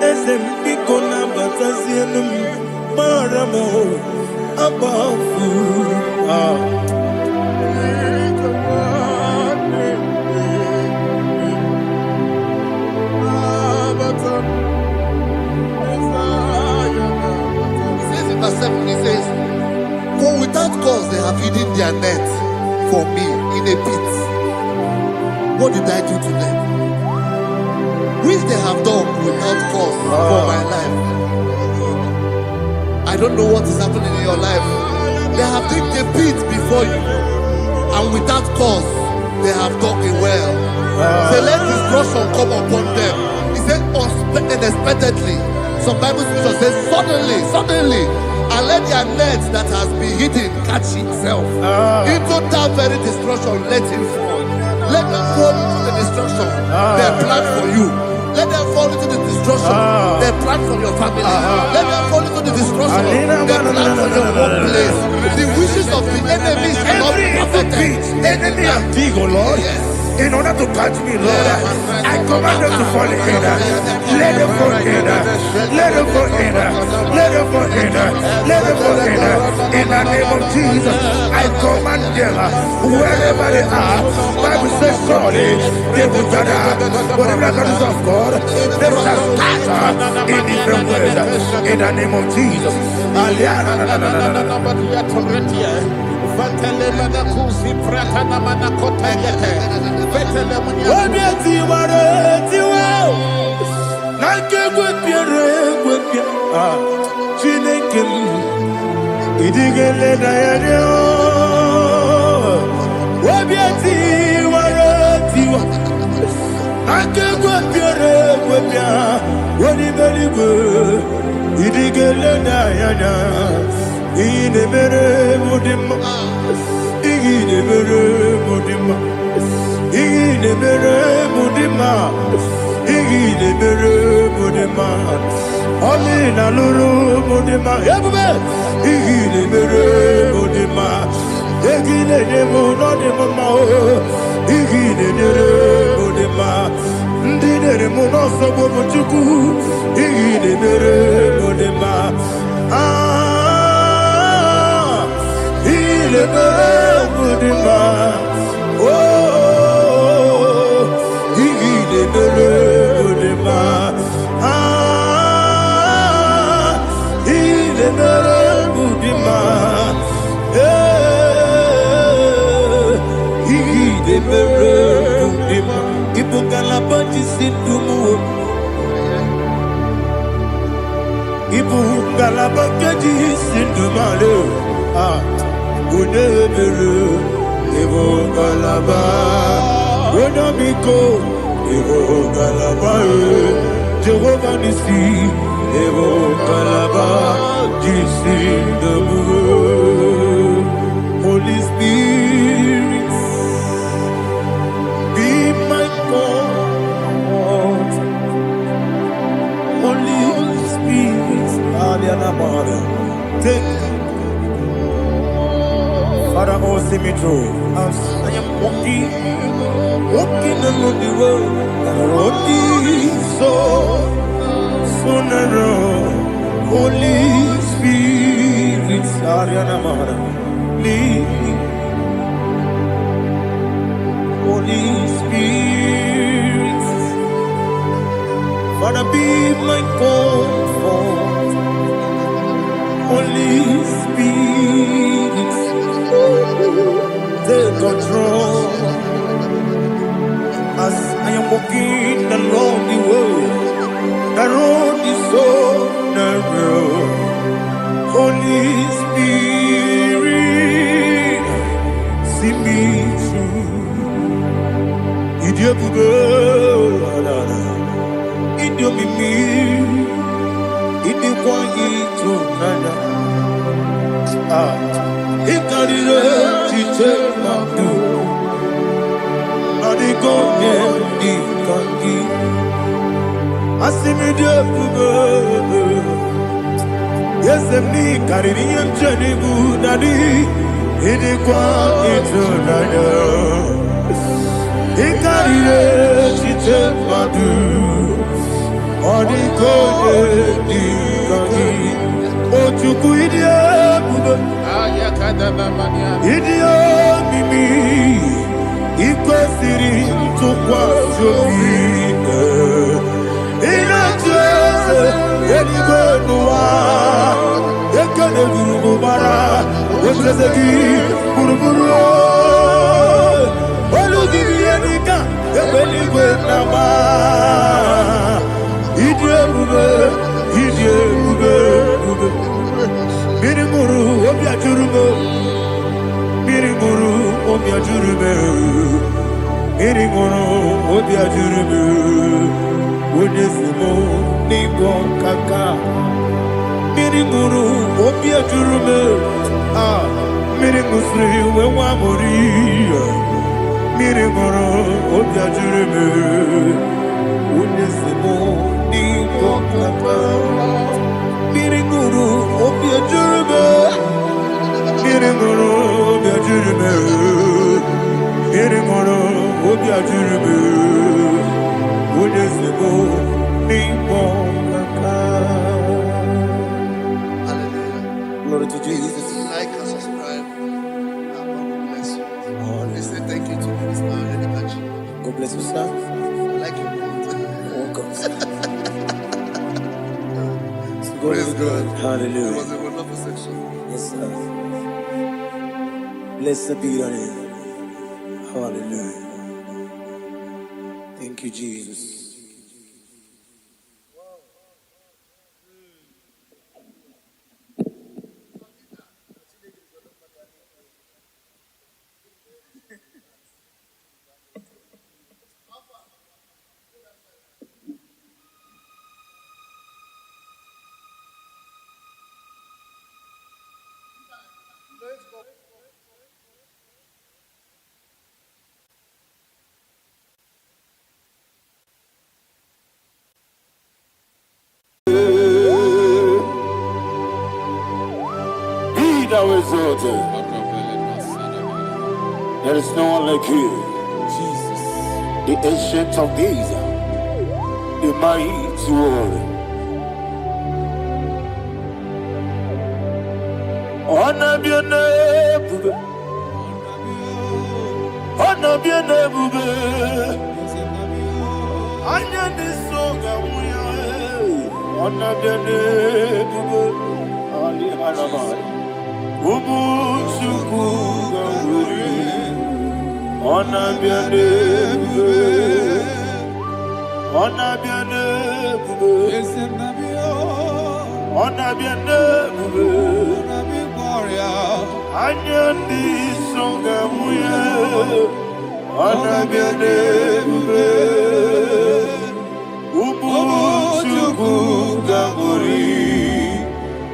Speaker 1: ese biko lambata sienum baramo above
Speaker 4: have hidden their net for me in a pit. What did I do to them? Which they have done without cause for my life. I don't know what is happening in your life. They have digged a pit before you, and without cause, they have dug it well. Say, let destruction come upon them. He said, unexpectedly. Some Bible scripture says, suddenly, and let their net that has been hidden catch itself. Into that very destruction, let it fall. Let them fall into the destruction they plan for you. Let them fall into the destruction they plan for your family. Let them fall into the destruction they plan for your workplace. The wishes of the enemy shall not be perfected.
Speaker 1: Enemy and dig, oh Lord.
Speaker 4: Yes.
Speaker 1: In order to catch me, Lord, I command them to fall in. Let them fall in. Let them fall in. Let them fall in. Let them fall in. In the name of Jesus, I command them wherever they are. Bible says, surely they will gather. Whatever the is of God, they shall scatter in different ways. In the name of Jesus. Jehovah Nissi, Evo Kalaba, Holy Spirit, be my God. Holy Spirit, take Father, oh, see me through. As I am walking along the road, and the road is so narrow. Holy Spirit, lead me. Holy Spirit, Father, be my comfort. Holy Spirit, take control. As I am walking along the road is so narrow. Holy Spirit, see me through. Idiopube, Idiomimi, Idioquito, Nana. Ikarire, Tite, Mabdu. Yes, me Caribbean journey daddy. It is quite eternal. It carries it madu. Or the code, oh, to quit idiot, mimi. Ikosiri tukwa jovine Inachese Enigwenua Eke de guru bara otrezeki buruburu olugibi enika ebeligwe nama idie bube Miriguru obiajurume Miriguru obiajurume Miriguru obiajurume Unesimo nigo kaka Miriguru obiajurume Mirigusri wewa mori Miriguru obiajurume Unesimo nigo kaka Miriguru obiajurume Miriguru obiajurume Miriguru obiajurume Unesimo nigo kaka.
Speaker 4: Hallelujah.
Speaker 1: Glory to Jesus.
Speaker 4: If you like and subscribe, God will bless you. I say thank you to Minister Edikachi.
Speaker 1: God bless you, sir.
Speaker 4: I like you.
Speaker 1: Welcome.
Speaker 4: Praise God.
Speaker 1: Hallelujah.
Speaker 4: It was a wonderful section.
Speaker 1: Yes, sir. Blessed be your name. Hallelujah. Thank you, Jesus. Be thou exalted. There is no one like you.
Speaker 2: Jesus.
Speaker 1: The ancient of days, the mighty warrior. Honor be your name, honor be your name, honor this song, honor be your name, Ali Hanabai, Ubu Shuku Ganguri, honor be your name, honor be your name, honor be your name, Anya di songa muye, ana biane bube, ubu chuku ganguri,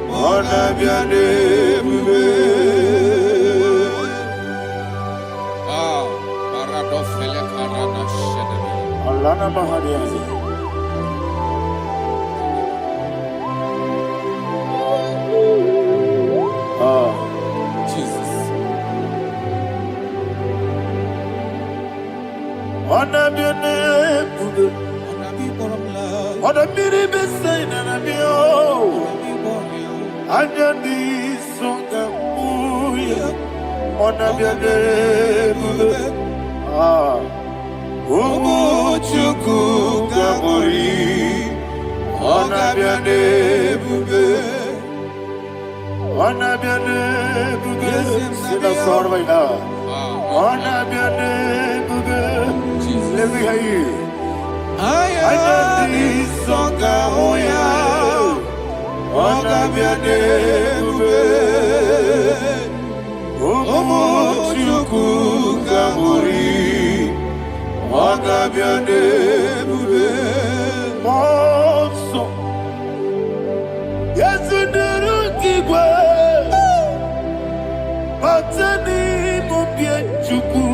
Speaker 1: ana biane bube.
Speaker 2: Paradofele karana shedebe.
Speaker 1: Alana mahadiyazi.
Speaker 2: Jesus.
Speaker 1: Ana biane bube, ana biri besai na biyo. Anya di songa muye, ana biane bube. Ubu chuku ganguri, ana biane bube. Ana biane bube, sida sor vaina. Ana biane bube, let me hear you. Ana di songa hoya, ana biane bube. Omo chuku ganguri, ana biane bube. Monso, yesu duru kigwe. Atani mubie chuku,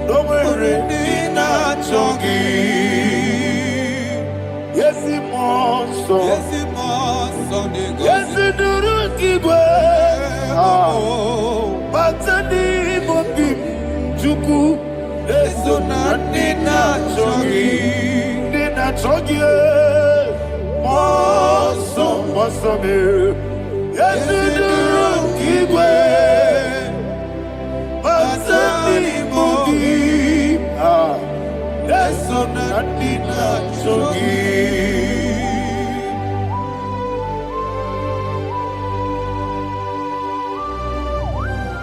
Speaker 1: nomere dina chongi. Yesi monso, yesi duru kigwe. Atani mubie chuku, yesu na dina chongi. Dina chongi, monso, monso me. Yesi duru kigwe. Atani mubie, yesu na dina chongi.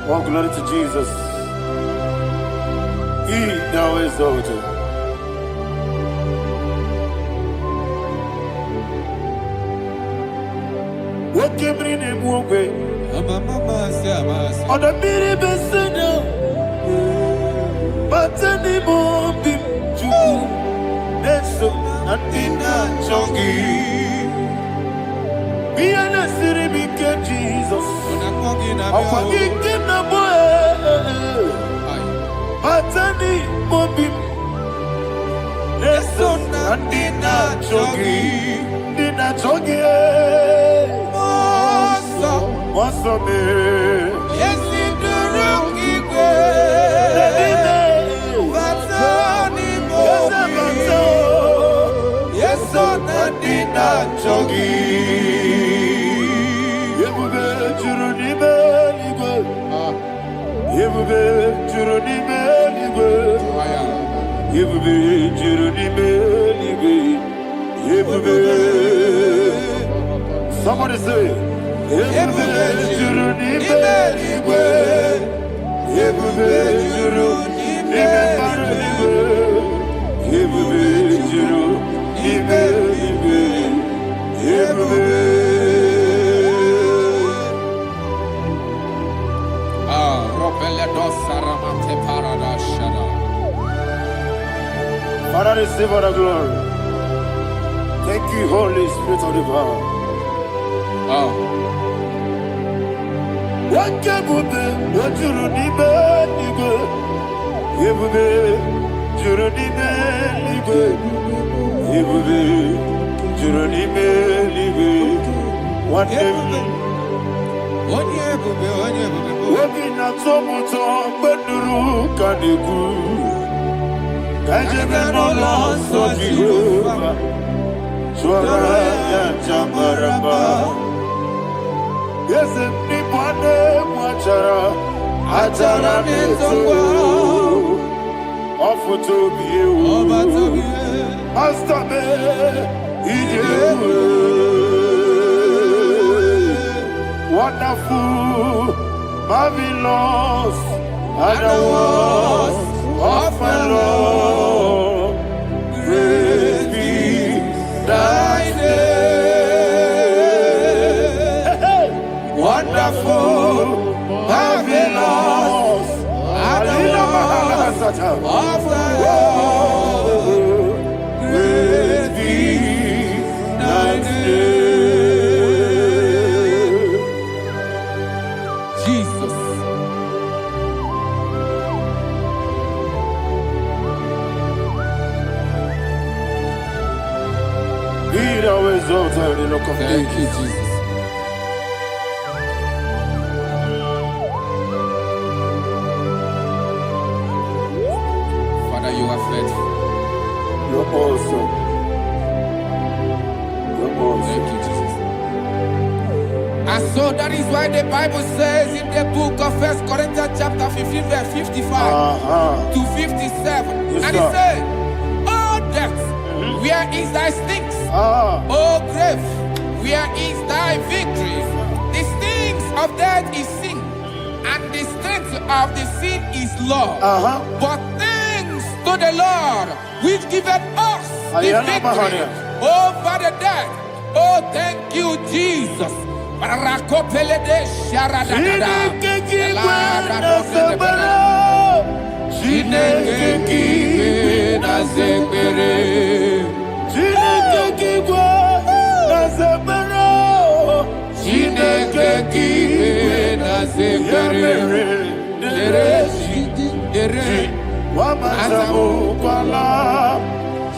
Speaker 1: Oh, glory to Jesus. He now exalted. What came in him one way? On the mini beside, but anymore be to Neso and Dina Chongi. Be an city became Jesus. I'm forgetting the boy. But anymore be Neso and Dina Chongi. Dina Chongi. What's up, man?
Speaker 2: Yes, in the rocky yes, on the dinner jogi.
Speaker 1: You will be Juruni Beligo. You will be Juruni Beligo. You will be Juruni Beligo. You will be. Somebody say. You will be Juruni Beligo. You will be Juruni Beligo. You will be Juruni Beligo. You will be. Father, receive all the glory. Thank you, Holy Spirit of the power. What can we do? What you need, nigga? You will be, you need, nigga. You will be, you need, nigga. What day? Walking out so much on, but the room can be good. Can't you be no loss of Jehovah? Swara Jamaraba. Yes, if Nipane Wachara, Atara Neto, offer to be you, Master Me, wonderful, marvelous, and the was of my Lord, great be thy name. Wonderful, marvelous, and the was of my Lord, great be thy name.
Speaker 2: Jesus.
Speaker 1: Be thou exalted in the rock of
Speaker 2: Thank
Speaker 1: ages.
Speaker 2: you, Jesus. Father, you are faithful.
Speaker 1: You're awesome. You're awesome.
Speaker 2: Thank you, Jesus. And so that is why the Bible says in the book of 1 Corinthians chapter 15 verse 55 to 57.
Speaker 1: Yes,
Speaker 2: and
Speaker 1: sir.
Speaker 2: it said, "Oh death, where is thy stings? Oh grave, where is thy victory? The stings of death is sin, and the strength of the sin is law. But thanks to the Lord, which giveth us the victory over the death." Oh, thank you, Jesus. Barakopelede sharadadada. Chineke kiwe na zekere. Chineke kiwe na zekere. Dere
Speaker 1: Wamazamu kwala.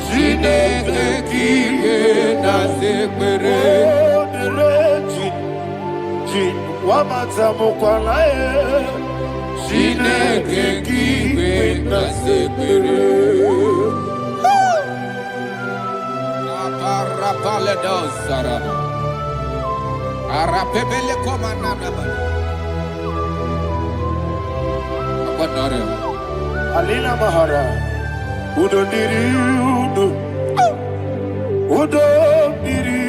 Speaker 2: Chineke kiwe na zekere.
Speaker 1: Wamazamu kwala.
Speaker 2: Chineke kiwe na zekere. Aparapale dozarama. Arapebele komanana. Abonore.
Speaker 1: Alina Mahara. Udo diri udo. Udo diri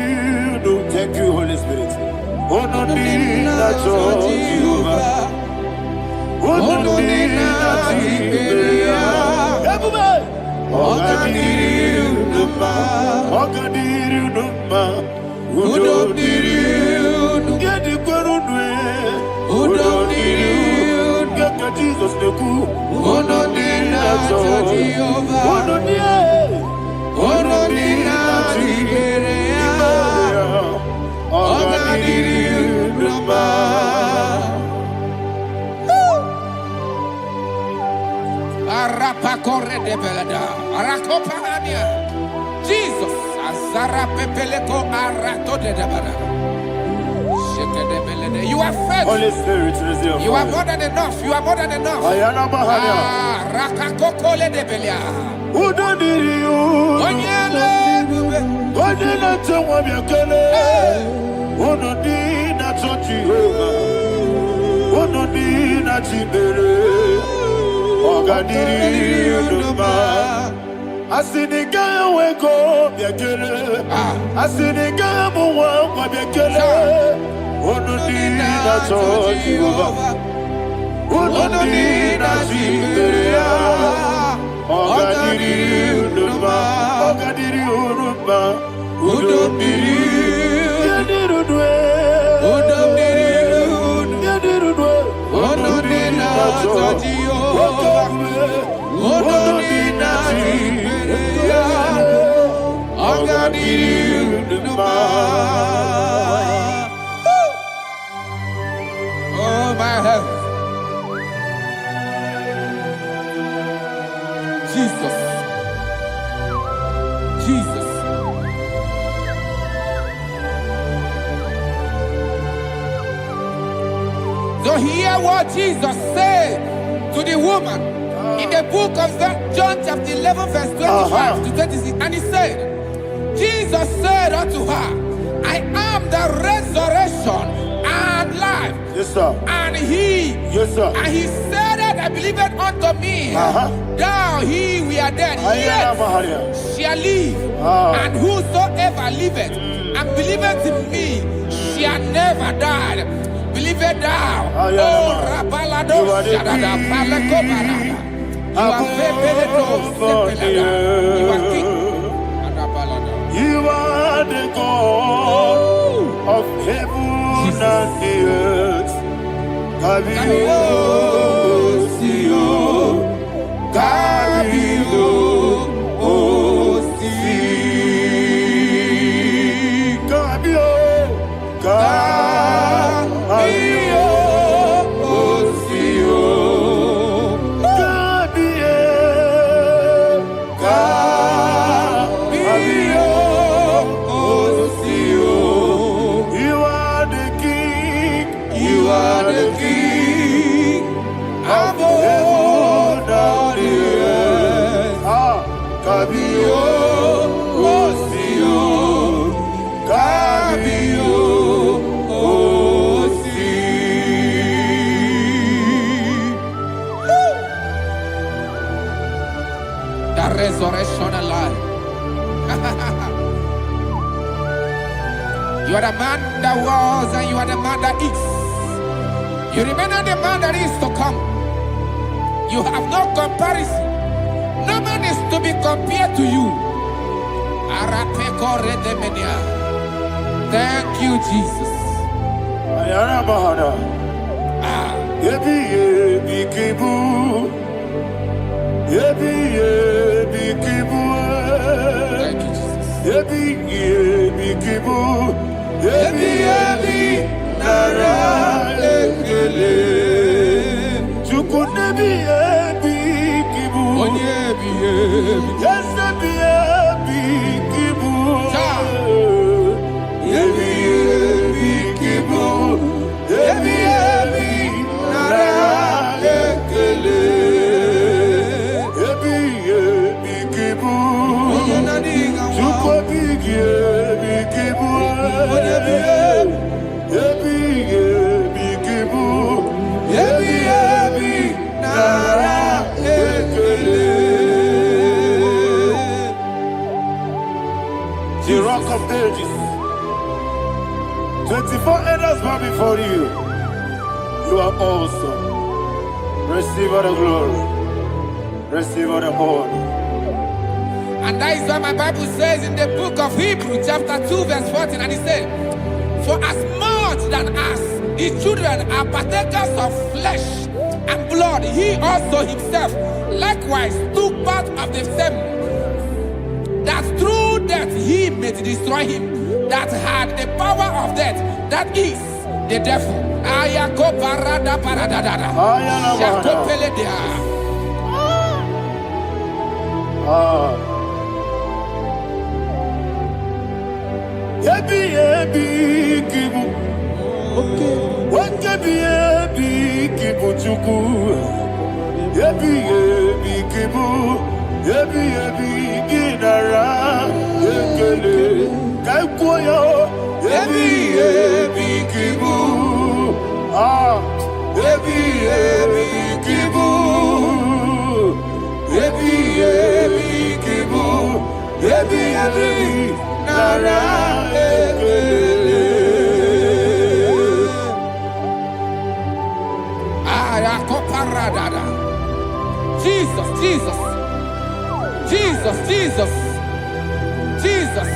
Speaker 1: udo. Thank you, Holy Spirit. Udo diri na Jehovah.
Speaker 2: Ononina Tiberia. Ogadiru Numa.
Speaker 1: Ogadiru Numa.
Speaker 2: Udodiru.
Speaker 1: Yedi Gwerunwe.
Speaker 2: Udodiru.
Speaker 1: Gaka Jesus Neku.
Speaker 2: Ononina Jehovah. Ononina Tiberia. Ogadiru Numa. Arapa corre de belada, Arakopania, Jesus, Azara Pepeleko Arato de Dabada. Shake de belade. You are faithful.
Speaker 1: Holy Spirit, resume.
Speaker 2: You are more than enough. You are more than enough.
Speaker 1: Ayana Mahania.
Speaker 2: Rakakokole de Belia.
Speaker 1: Udodiriu.
Speaker 2: Onyele.
Speaker 1: Onyele tewa miakele. Onodina Jehovah. Onodina Tibere. Ogadiru Numa. Asiniga weko miakele. Asiniga muwa miakele. Onodina Jehovah. Onodina Tibere. Ogadiru Numa. Ogadiru Numa. Udodiriu. Yedirudwe.
Speaker 2: Udodiriu.
Speaker 1: Yedirudwe.
Speaker 2: Ononina Jehovah. Ononina Tiberia. Ogadiru Numa. Oh my heaven. Jesus. Jesus. So hear what Jesus said to the woman in the book of John chapter 11 verse 25 to 26. And he said, Jesus said unto her, I am the resurrection and life.
Speaker 1: Yes, sir.
Speaker 2: And he,
Speaker 1: Yes, sir.
Speaker 2: and he said that I believed unto me, thou he we are dead,
Speaker 1: Ayana
Speaker 2: yet
Speaker 1: Mahania.
Speaker 2: shall live, and whosoever liveth and believeth in me shall never die. Believe it thou. Oh, Rabalado, Shadada, Palako Barada. You are You are king.
Speaker 1: You are the God of heaven and the earth. Kabio, Sio, Kabio, Si, Kabio, Kabio, Sio, Kabio, Kabio, Sio. You are the king. You are the king of heaven and the earth. Kabio, Sio, Kabio, Si.
Speaker 2: The resurrection alive. You are the man that was and you are the man that is. You remain the man that is to come. You have no comparison. No man is to be compared to you. Thank you, Jesus.
Speaker 1: Ayana Mahana. Yebi yebi kibu. Yebi yebi kibu.
Speaker 2: Thank you, Jesus.
Speaker 1: Yebi yebi kibu. Yebi yebi nara ekele. Chukunebi yebi kibu.
Speaker 2: Onyebi yebi.
Speaker 1: Yesebi yebi kibu. Yebi yebi kibu. Yebi yebi nara ekele. Yebi yebi kibu. Chukobi yebi kibu. Yebi yebi kibu. Yebi yebi nara ekele. The rock of ages. 24 elders bow before you. You are awesome. Receive all the glory. Receive all the honor.
Speaker 2: And that is what my Bible says in the book of Hebrews, chapter 2, verse 14. And it said, for as much than us, the children are partakers of flesh and blood, he also himself likewise took part of the same, that through death he may destroy him that had the power of death, that is the devil. Jesus, Jesus, Jesus, Jesus, Jesus.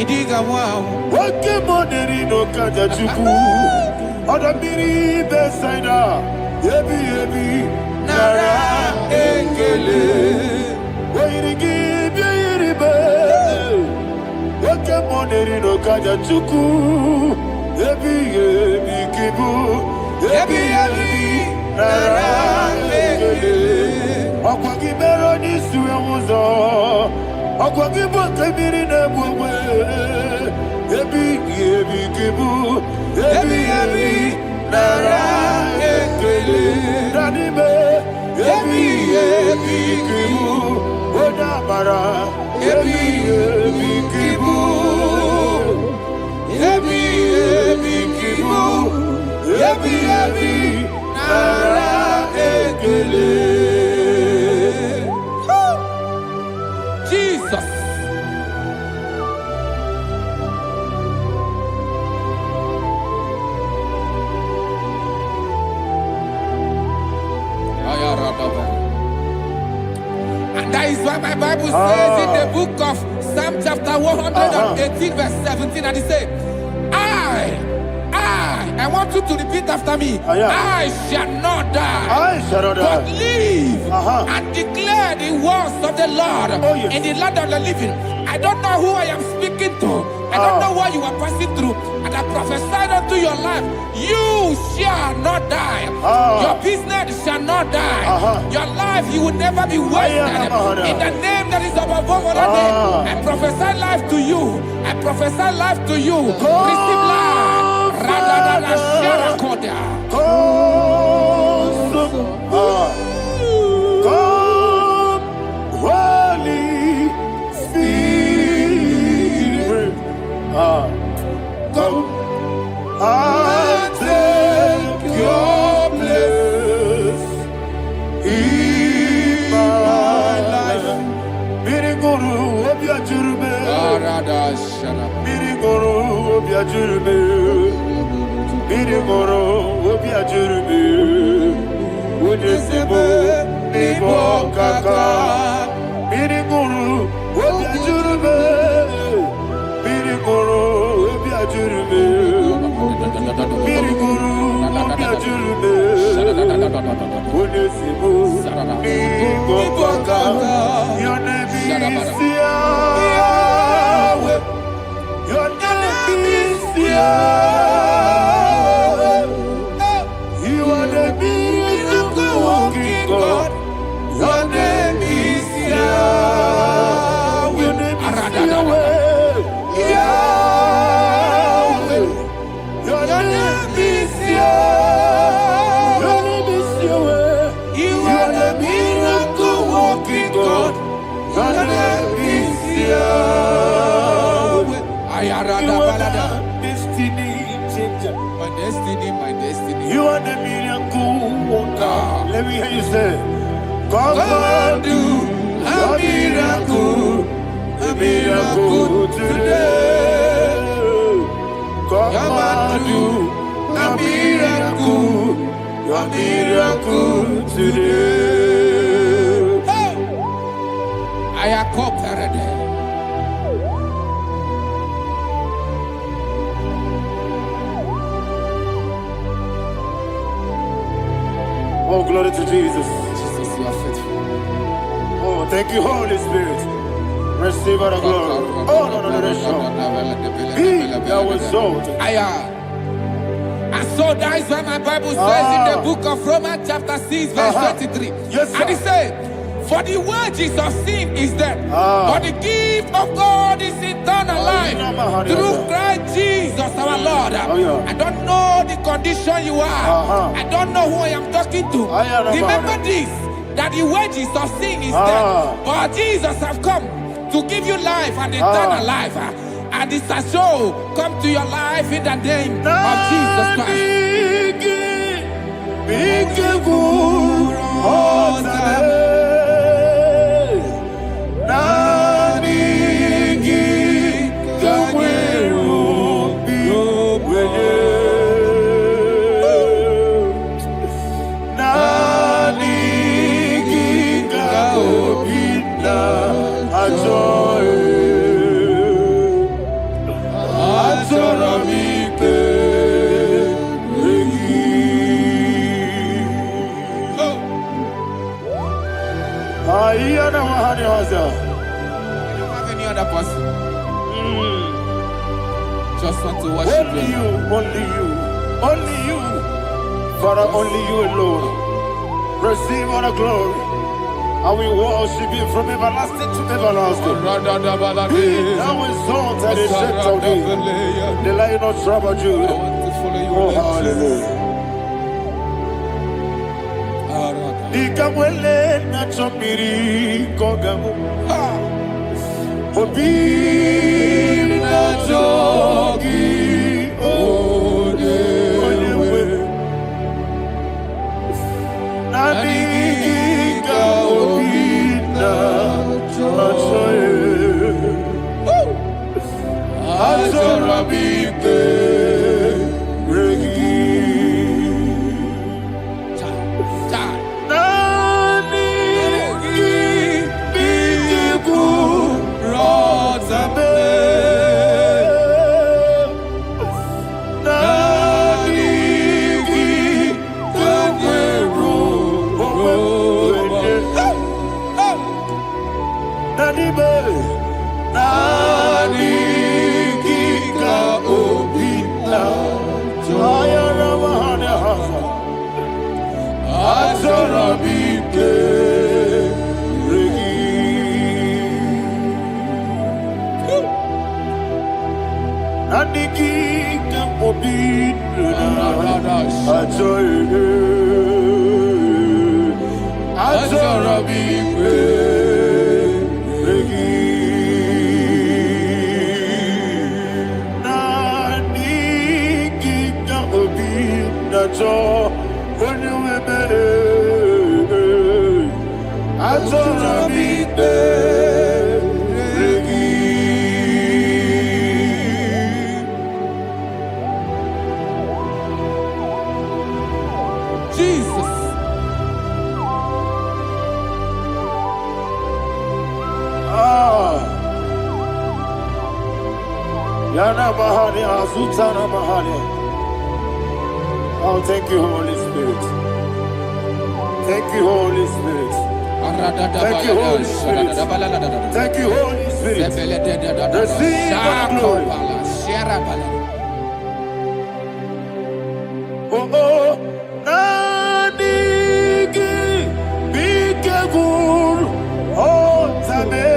Speaker 2: Idiga wow.
Speaker 1: Wake money no kaja chuku. Oda miri besaida. Yebi nara engele. Wairigi biiribe. Wake money no kaja chuku. Yebi kibu. Yebi nara engele. Akwagi mero ni suwe muzo. Akwagi bote miri ne bwe. Yebi kibu. Yebi nara engele. Nanibe. Yebi kibu. Oda mara. Yebi kibu. Yebi kibu. Yebi nara engele.
Speaker 2: Jesus. And that is why my Bible says in the book of Psalm chapter 118 verse 17, and it says, I want you to repeat after me. I shall not die, but live and declare the words of the Lord in the land of the living. I don't know who I am speaking to. I don't know what you are passing through. And I prophesy unto your life, you shall not die. Your business shall not die. Your life, you will never be wasted. In the name that is above all other name, I prophesy life to you. I prophesy life to you. Receive life.
Speaker 1: Holy Spirit, come and take your place in my life. Miriguru obiajurube, miriguru obiajurube, miriguru obiajurube. Unisebo nibo kaka, miriguru obiajurube, miriguru obiajurube, miriguru obiajurube. Unisebo nibo kaka. Your name is Yahweh. Your name is Yahweh. You are the miracle working God. Your name is Yahweh. Your name is Yahweh. Yahweh. Your name is Yahweh. Your name is Yahweh. You are the miracle working God. Your name is Yahweh. You are the destiny changer.
Speaker 2: My destiny.
Speaker 1: You are the miracle worker. Let me hear you say, come and do a miracle today. Come and do a miracle. Your miracle today.
Speaker 2: Hey! I am cooperated.
Speaker 1: Oh, glory to Jesus.
Speaker 2: Jesus, you are faithful.
Speaker 1: Oh, thank you, Holy Spirit. Receive all the glory. Oh, no, Be thou exalted.
Speaker 2: And so that is why my Bible says in the book of Romans chapter 6 verse 23.
Speaker 1: Yes, sir.
Speaker 2: And it says, for the wages of sin is death, but the gift of God is eternal life through Christ Jesus our Lord. I don't know the condition you are. I don't know who I am talking to. Remember this, that the wages of sin is death, but Jesus have come to give you life and eternal life. And this shall come to your life in the name of Jesus Christ.
Speaker 1: I don't
Speaker 2: have any other person. Just want to worship
Speaker 1: only you, only you, only you. Father, only you alone. Receive all the glory. I will worship you from everlasting to everlasting. Be thou exalted and set of thee, the Lion of tribe of Judah. Oh, hallelujah. Ikamwele na chomiri kogamu. Obi na jogi odewe. Nabigika obi na joye. Atorabike regi. Oh, thank you, Holy Spirit. Thank you, Holy Spirit. Thank you, Holy Spirit. Thank you, Holy Spirit. Receive the glory. Oh, oh, Nadigi, Bikagur, oh, Tame.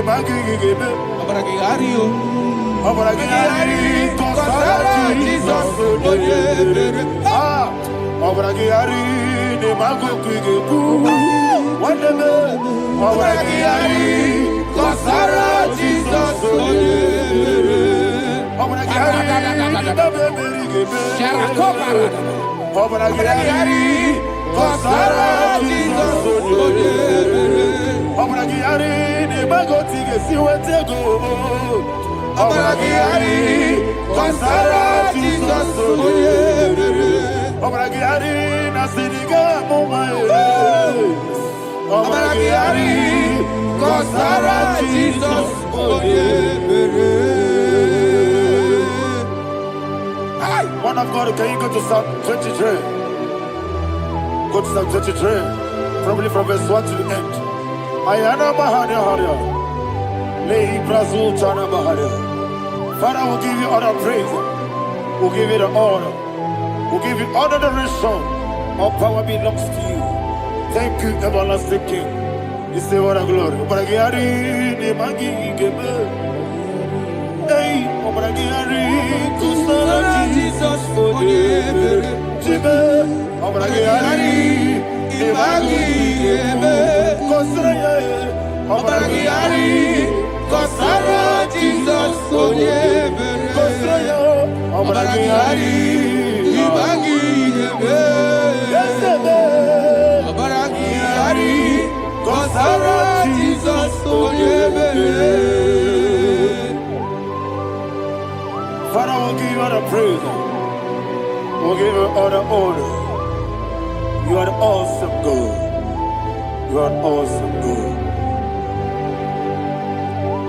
Speaker 1: magigebe.
Speaker 2: Abragiario.
Speaker 1: Abragiari, Kosara, Jesus, Abragiari, the Mago Kigebu, whatever, Abragiari, Kosara, Jesus, Abragiari, Abragiari, Kosara, Jesus, Abragiari, the Mago Tigesi, where to go. Abragiari, Kosara, Jesus, Abragiari, Nasiriga, Momae. Abragiari, Kosara, Jesus, Man of God, can you go to Psalm 23? Go to Psalm 23, probably from verse 1 to the end. Ayana Mahania Haria. Father, we'll give you all the praise. We'll give you the honor. We'll give you all the adoration. All power belongs to you. Thank you, everlasting King. You say what a glory.
Speaker 2: Abragiari, Kosara, Jesus, Abragiari, Abragiari, Kosara, Jesus,
Speaker 1: Father, we'll give you all the praise. We'll give you all the honor. You are the awesome God. You are an awesome God.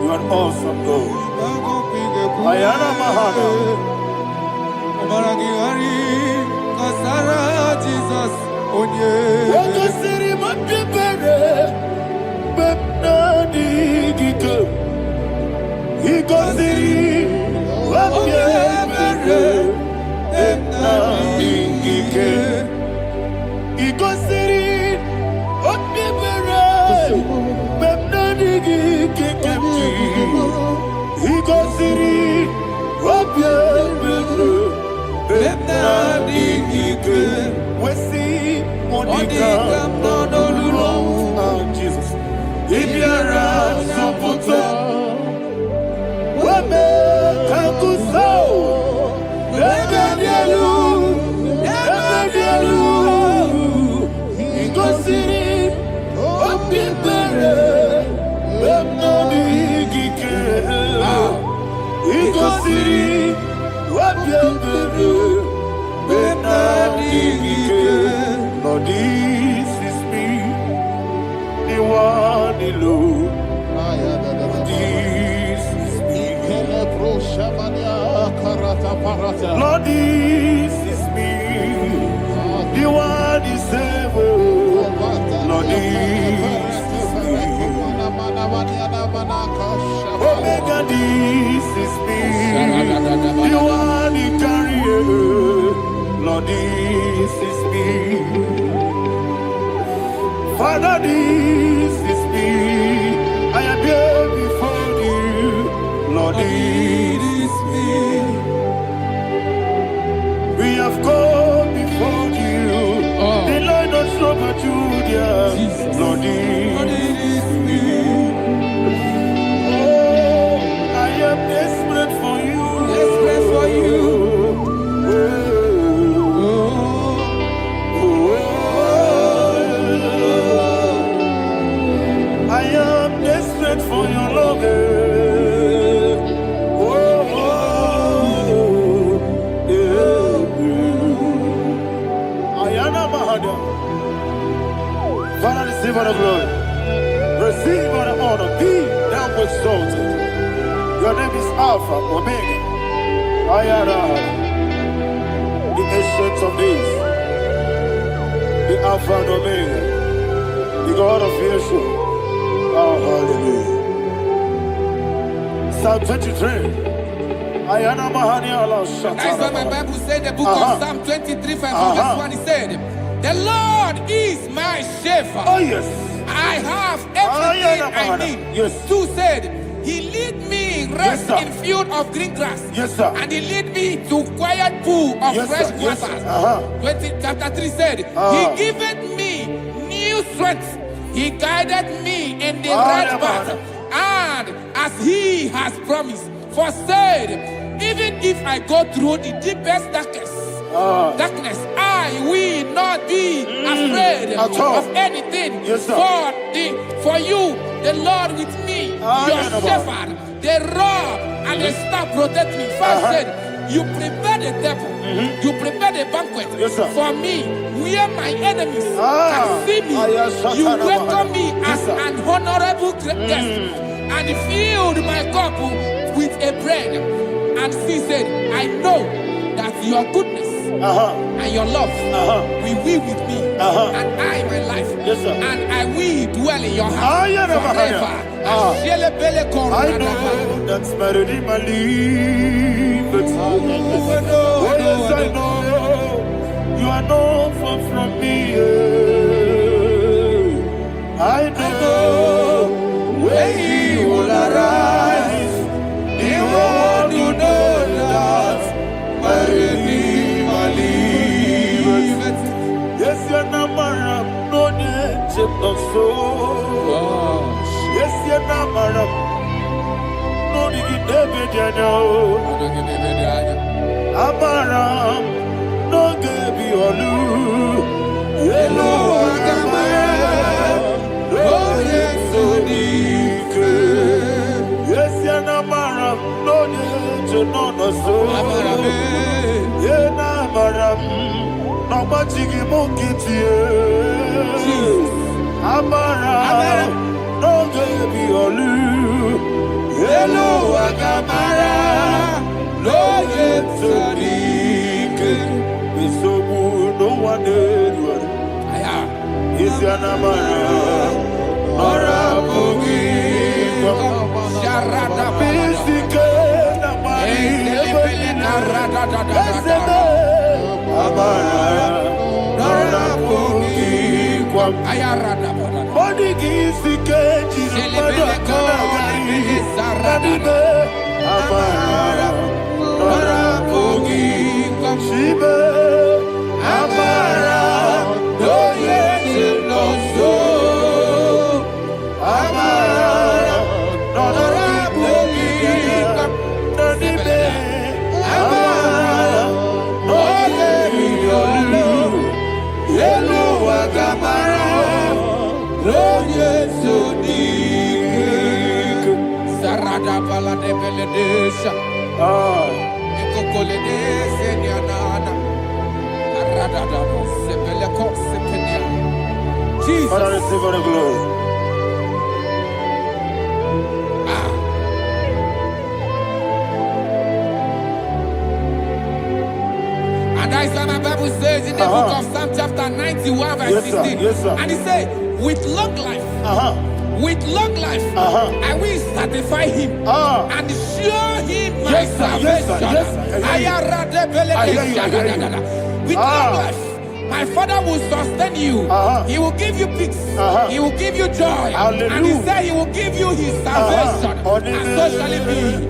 Speaker 1: You are an awesome God. Ayana Mahana.
Speaker 2: Abragiari, Kosara, Jesus,
Speaker 1: Wakasiri Mapipere, Bepnadi Gito. Hikosiri Mapipere, Bepnadi Gito. Hikosiri Mapipere, Bepnadi Gito. Hikosiri Mapipere, Bepnadi Gito. We see Monica, Jesus. If you're a Soputo, Wame Kakuso, Ebedielu, Igosiri, Opipere, Bemnabigike, Igosiri, Opipere, Lord, this is me, the one alone. This is me. Lord, this is me, the one is able. Lord, this is me. Omega, this is me, the one in carrier. Lord, this is me. Father, this is me. I am here before you. Lord, this is me. We have come before you. The Lord not so but you, dear. Lord, this is me. Oh, I am desperate for you.
Speaker 2: Desperate for you.
Speaker 1: I am desperate for your love. Ayana Mahada. Father, receive all the glory. Receive all the honor. Be thou exalted. Your name is Alpha, Omega. Ayana. The ancient of days. The Alpha and Omega. The God of Yeshua. Oh, hallelujah. Psalm 23. Ayana Mahani Allah Shata.
Speaker 2: That's what my Bible said, the book of Psalm 23, verse 1. It said, the Lord is my shepherd.
Speaker 1: Oh, yes.
Speaker 2: I I have everything I need.
Speaker 1: Yes.
Speaker 2: 2 said, He lead me rest in field of green grass.
Speaker 1: Yes, sir.
Speaker 2: And He lead me to quiet pool of
Speaker 1: Yes,
Speaker 2: fresh
Speaker 1: sir. Yes,
Speaker 2: waters.
Speaker 1: sir.
Speaker 2: Chapter 3 said, He giveth me new strength. He guided me in the right path. And as He has promised, for said, even if I go through the deepest darkness, I will not be afraid of anything.
Speaker 1: Yes, sir.
Speaker 2: For you, the Lord with me, your shepherd, the rod and the staff protect me. First said, you prepare the table, you prepare the banquet for me, where my enemies can see me. You welcome me as an honorable guest, and filled my cup with a bread. And she said, I know that your goodness and your love will be with me, and I, my life, and I will dwell in your house forever.
Speaker 1: I know that's better than my leave. Oh, yes, I know you are not far from me. I know when He will arise, He won't do that. Yes, you're not married, no need to so. Yes, you're not married, no need to be there. Amaram, no give you a loo. Hello, Agamara, no yes, so deep. Yes, you're not married, no need to know no so. Yeah, Amaram. No machigi mukiti Amara no gebi olu Hello Agamara no yetsadike Bisobu no one is an Amara Nora Bugi Sharada Bisike Namari Amara, Nora Pogi, Ayarada, Body Gizi Keji, Amara, Nora Pogi, Shibe, Amara, no yes, no so, Amara, Nora Pogi, Nanibe, Amara. Hello, Agamara, Roye Sodik, Sarada Balade Beledesha, Ecocolede Senianana, Arada Sepeleco Sepenia. Jesus, Father, receive all the glory. And that's what my Bible says in the book of Psalm chapter 91 verse 16. And he said, with long life, I will satisfy him and show him my salvation. With long life, my Father will sustain you. He will give you peace. He will give you joy. Hallelujah.
Speaker 2: And he said he will give you his salvation. And so shall it be.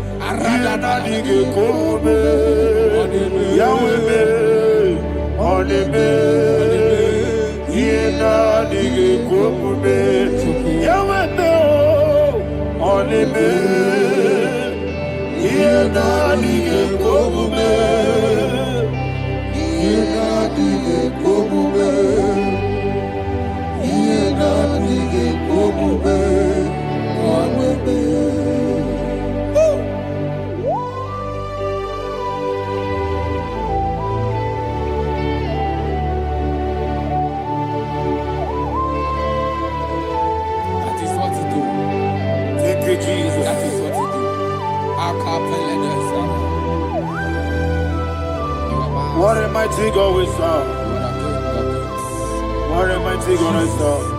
Speaker 1: What a mighty God we serve. What a mighty God I serve.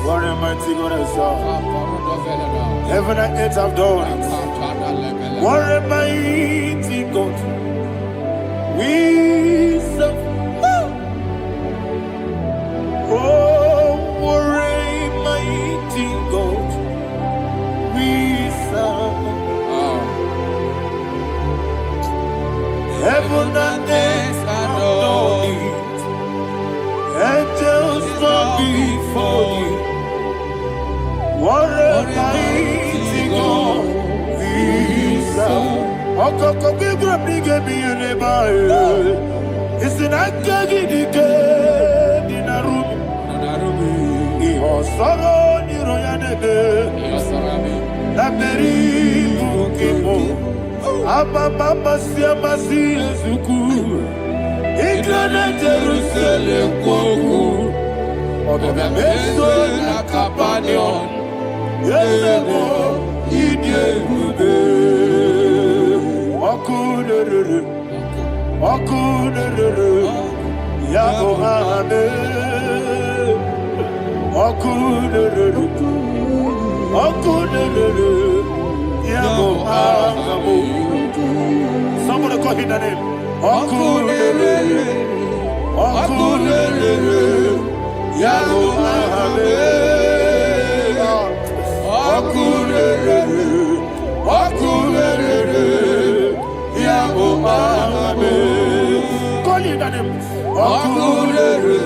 Speaker 1: What a mighty God I serve. Heaven and earth have done it. What a mighty God we serve. Oh, what a
Speaker 2: darkness adore it.
Speaker 1: Angels come before you. What a mighty God we serve. Okoko bigro bige mi eleba. Isinaka gidike dinarubi. Iho soro niro yanebe. La peri bukimo. Ababa siama si ezuku. Igrana Jerusalem koku. Obe meso na kapanion. Yesemo idye gube. Okunere. Okunere. Yabo hame. Okunere. Okunere. Yabo hame. Somebody call him the name. Okunere. Okunere. Yabo hame. Okunere. Okunere. Yabo hame. Call him the name. Okunere.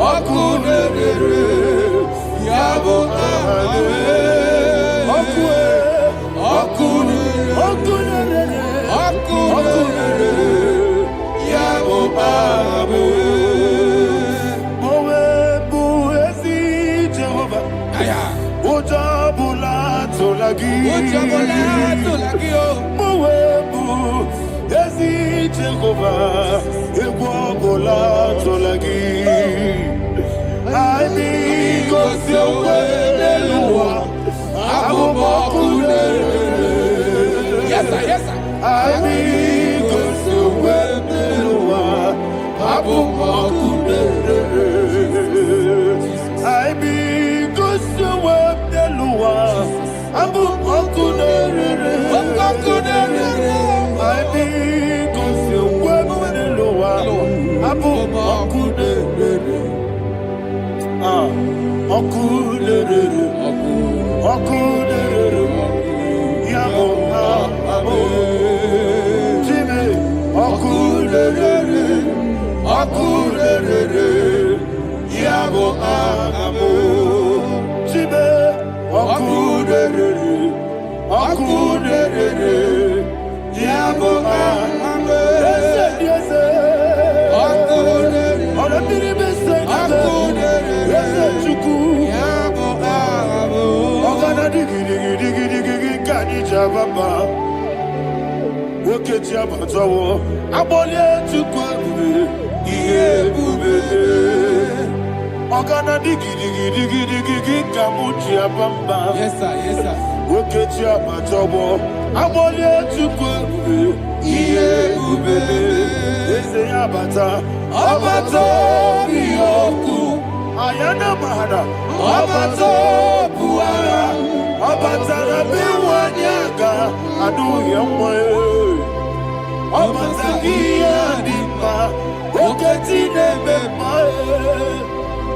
Speaker 1: Okunere. Yabo hame. Okunere. Okunere. Yabo hame. Mowe bu ezi Jehovah. Ojabula tolagi. Mowebu ezi Jehovah. Egwabula tolagi. Ani gosi oweneluwa. Abumokunere.
Speaker 2: Yes, sir, yes, sir.
Speaker 1: Ani gosi oweneluwa. Abumokunere. Ani gosi oweneluwa. Abumokunere. Ani gosi oweneluwa. Abumokunere. Okunere. Okunere. Yabo amo. Jime. Okunere. Okunere. Yabo amo. Jime. Okunere. Okunere. Yabo amo. Yes. Okunere. Okunere. Baba, woke Jabatawo, Abolia to Kwabu, Yebube, Ogana digi, Kamutia Bamba.
Speaker 2: Yes, sir, yes, sir.
Speaker 1: Woke Jabatawo, Abolia to Kwabu, Yebube, Yabata, Abato, Yoku, Ayana Mahana, Abato, Puara. Abatara biwanyaga adu yamwe. Abatagia dimba oketi nebe mae.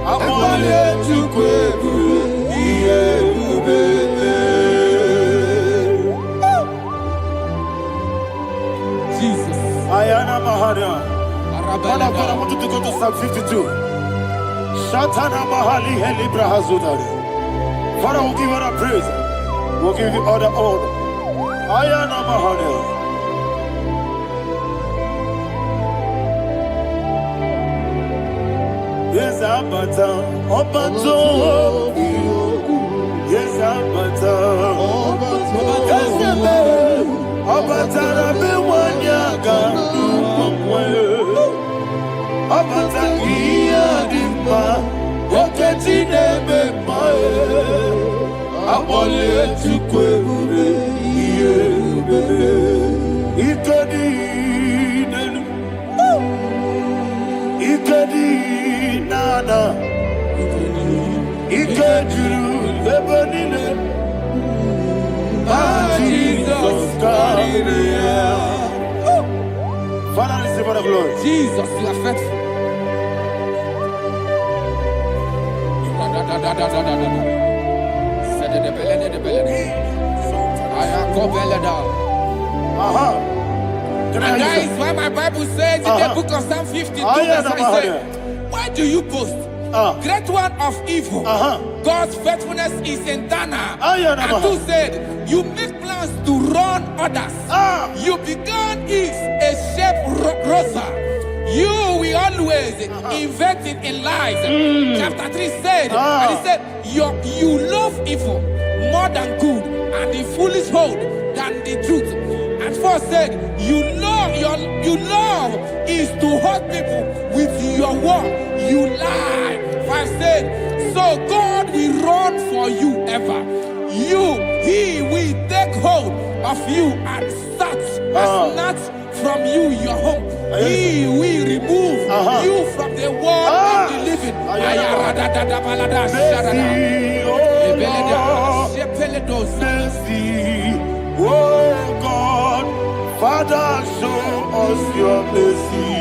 Speaker 1: Abole chukwebu iye ubebe.
Speaker 2: Jesus.
Speaker 1: Ayana Mahana. Father, I want you to go to Psalm 52. Shatana Mahali Helibra Hazudari. Father, we'll give you all the praise. We'll give you all the honor. Ayana Mahana. Yes, Abata. Obato. Yes, Abata. Yes, Abata. Rabe wanyaga. Abata iya dimba. Oketi nebe mae. Abole tukwebube yebube. Ikedi nenu. Ikedi nana. Ikediru lebenine. Jesus God. Father, receive all the glory.
Speaker 2: Jesus, you are faithful. And that is why my Bible says in the book of Psalm 52, verse 3, why do you boast? Great one of evil. God's faithfulness is eternal. And 2 said, you make plans to run others. You began is a shape rosa. You will always invent it in lies. Chapter 3 said, and he said, you love evil more than good, and the foolish hold than the truth. And 4 said, you love is to hurt people with your word. You lie. 5 said, so God will run for you ever. He will take hold of you and snatch from you your home. He will remove you from the world of the living.
Speaker 1: Oh God, Father, show us your mercy.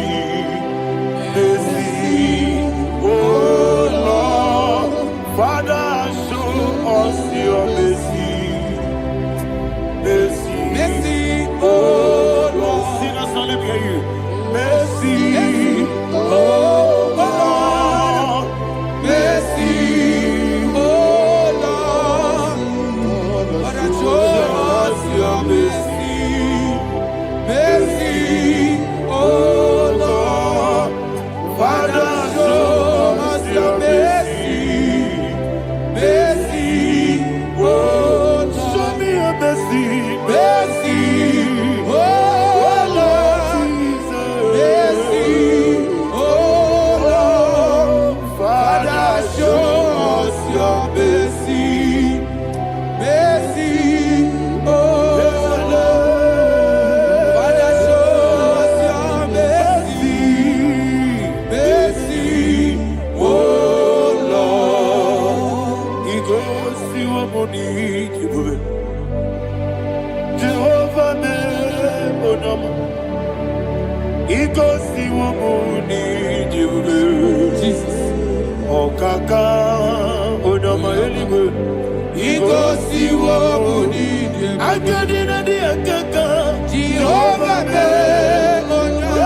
Speaker 1: Mercy, oh Lord, Father, show us your mercy. Mercy, mercy, oh Lord. Sinners, let me hear you. Mercy, oh Lord, mercy, oh Lord, Father, show us your mercy, mercy, oh Lord, Father, show us your mercy, mercy, oh Lord, show me your mercy, mercy, oh Lord. Jesus. Oh, Kaka, oh, no, my good. Ego, see what I got in a dear Kaka. Jehovah, oh, no,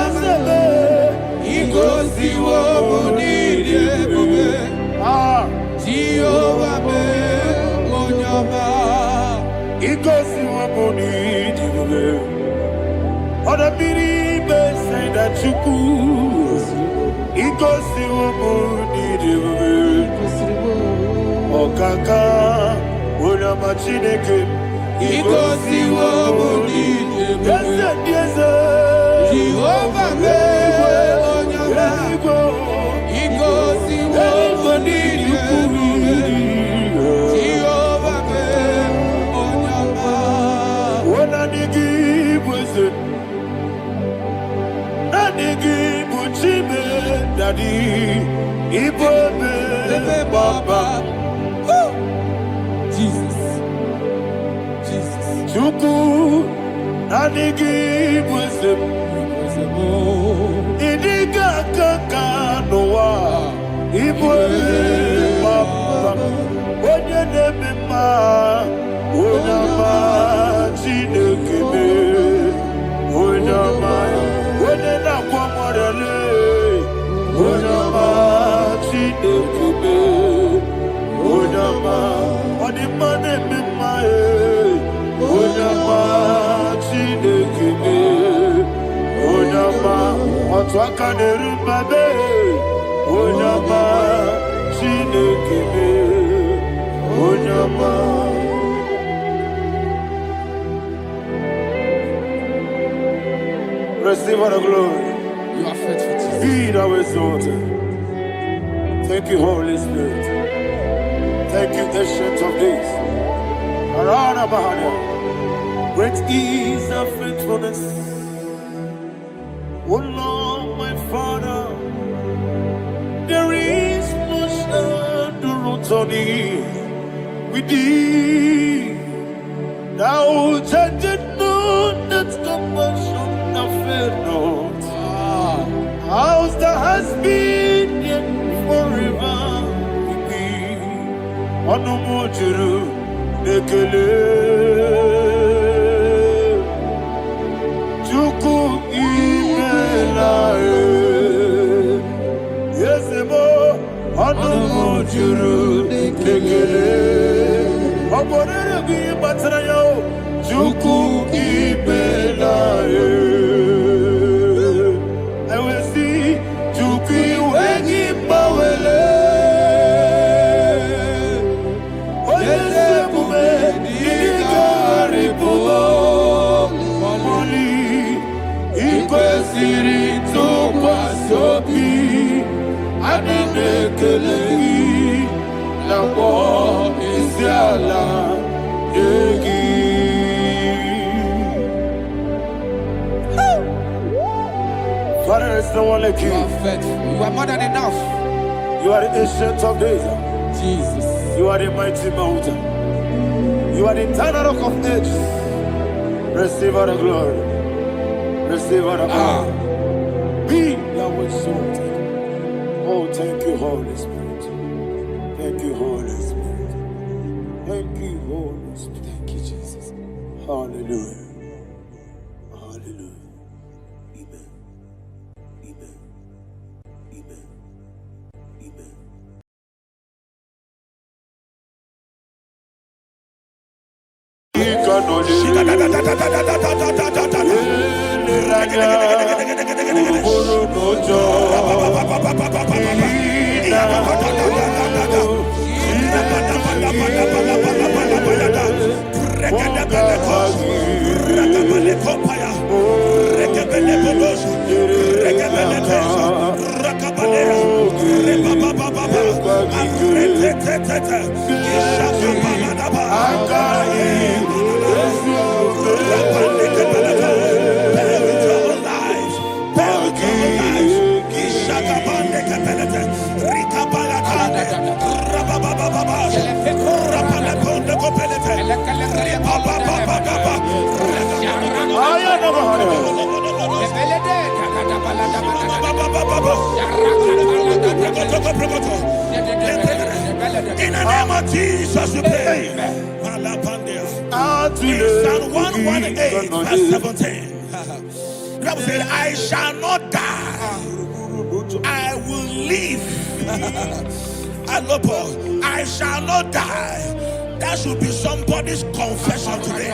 Speaker 1: Ego, see what Jehovah, oh, no, Ego, see what Other people say that you could. Ikosi wumuni Okaka una machineke. Ikosi wumuni Yes, Jehovah me onyama. Ikosi wumuni Jehovah me onyama. Wana nigi bwese Nadigi buchime Daddy Ibobe Baba. Jesus Chuku Nadigi bwese Idiga kaka noa Ibobe Baba. Onye nebema Onama Chinekebe Onama Onena kwa morele Onama Chinekebe Onama Onimane mimae Onama Chinekebe Onama Otwaka nerubabe Onama Chinekebe Onama. Receive all the glory.
Speaker 2: You are faithful, Jesus.
Speaker 1: Be thou exalted. Thank you, Holy Spirit. Thank you, Ancient of Days. Arana Bahania. Great is our faithfulness. O Lord, my Father, there is no shadow on thee. With thee, thou judgest not that compassion. House that has been yet forever with me. Onomojuru nekele. Chuku Yabo Isiala Egi. Father, there is no one like you.
Speaker 2: You are faithful. You are more than enough.
Speaker 1: You are the ancient of days.
Speaker 2: Jesus.
Speaker 1: You are the mighty mountain. You are the eternal rock of ages. Receive all the glory. Receive all the honor. Be thou exalted. Oh, thank you, Holy Spirit. Thank you, Holy Spirit. Thank you, Holy Spirit.
Speaker 2: Thank you, Jesus.
Speaker 1: Hallelujah. Hallelujah. Amen. Amen. Amen. Amen.
Speaker 3: In the name of Jesus, we pray. In Psalm 118, verse 17, the Bible said, I shall not die, I will live. I shall not die. That should be somebody's confession today.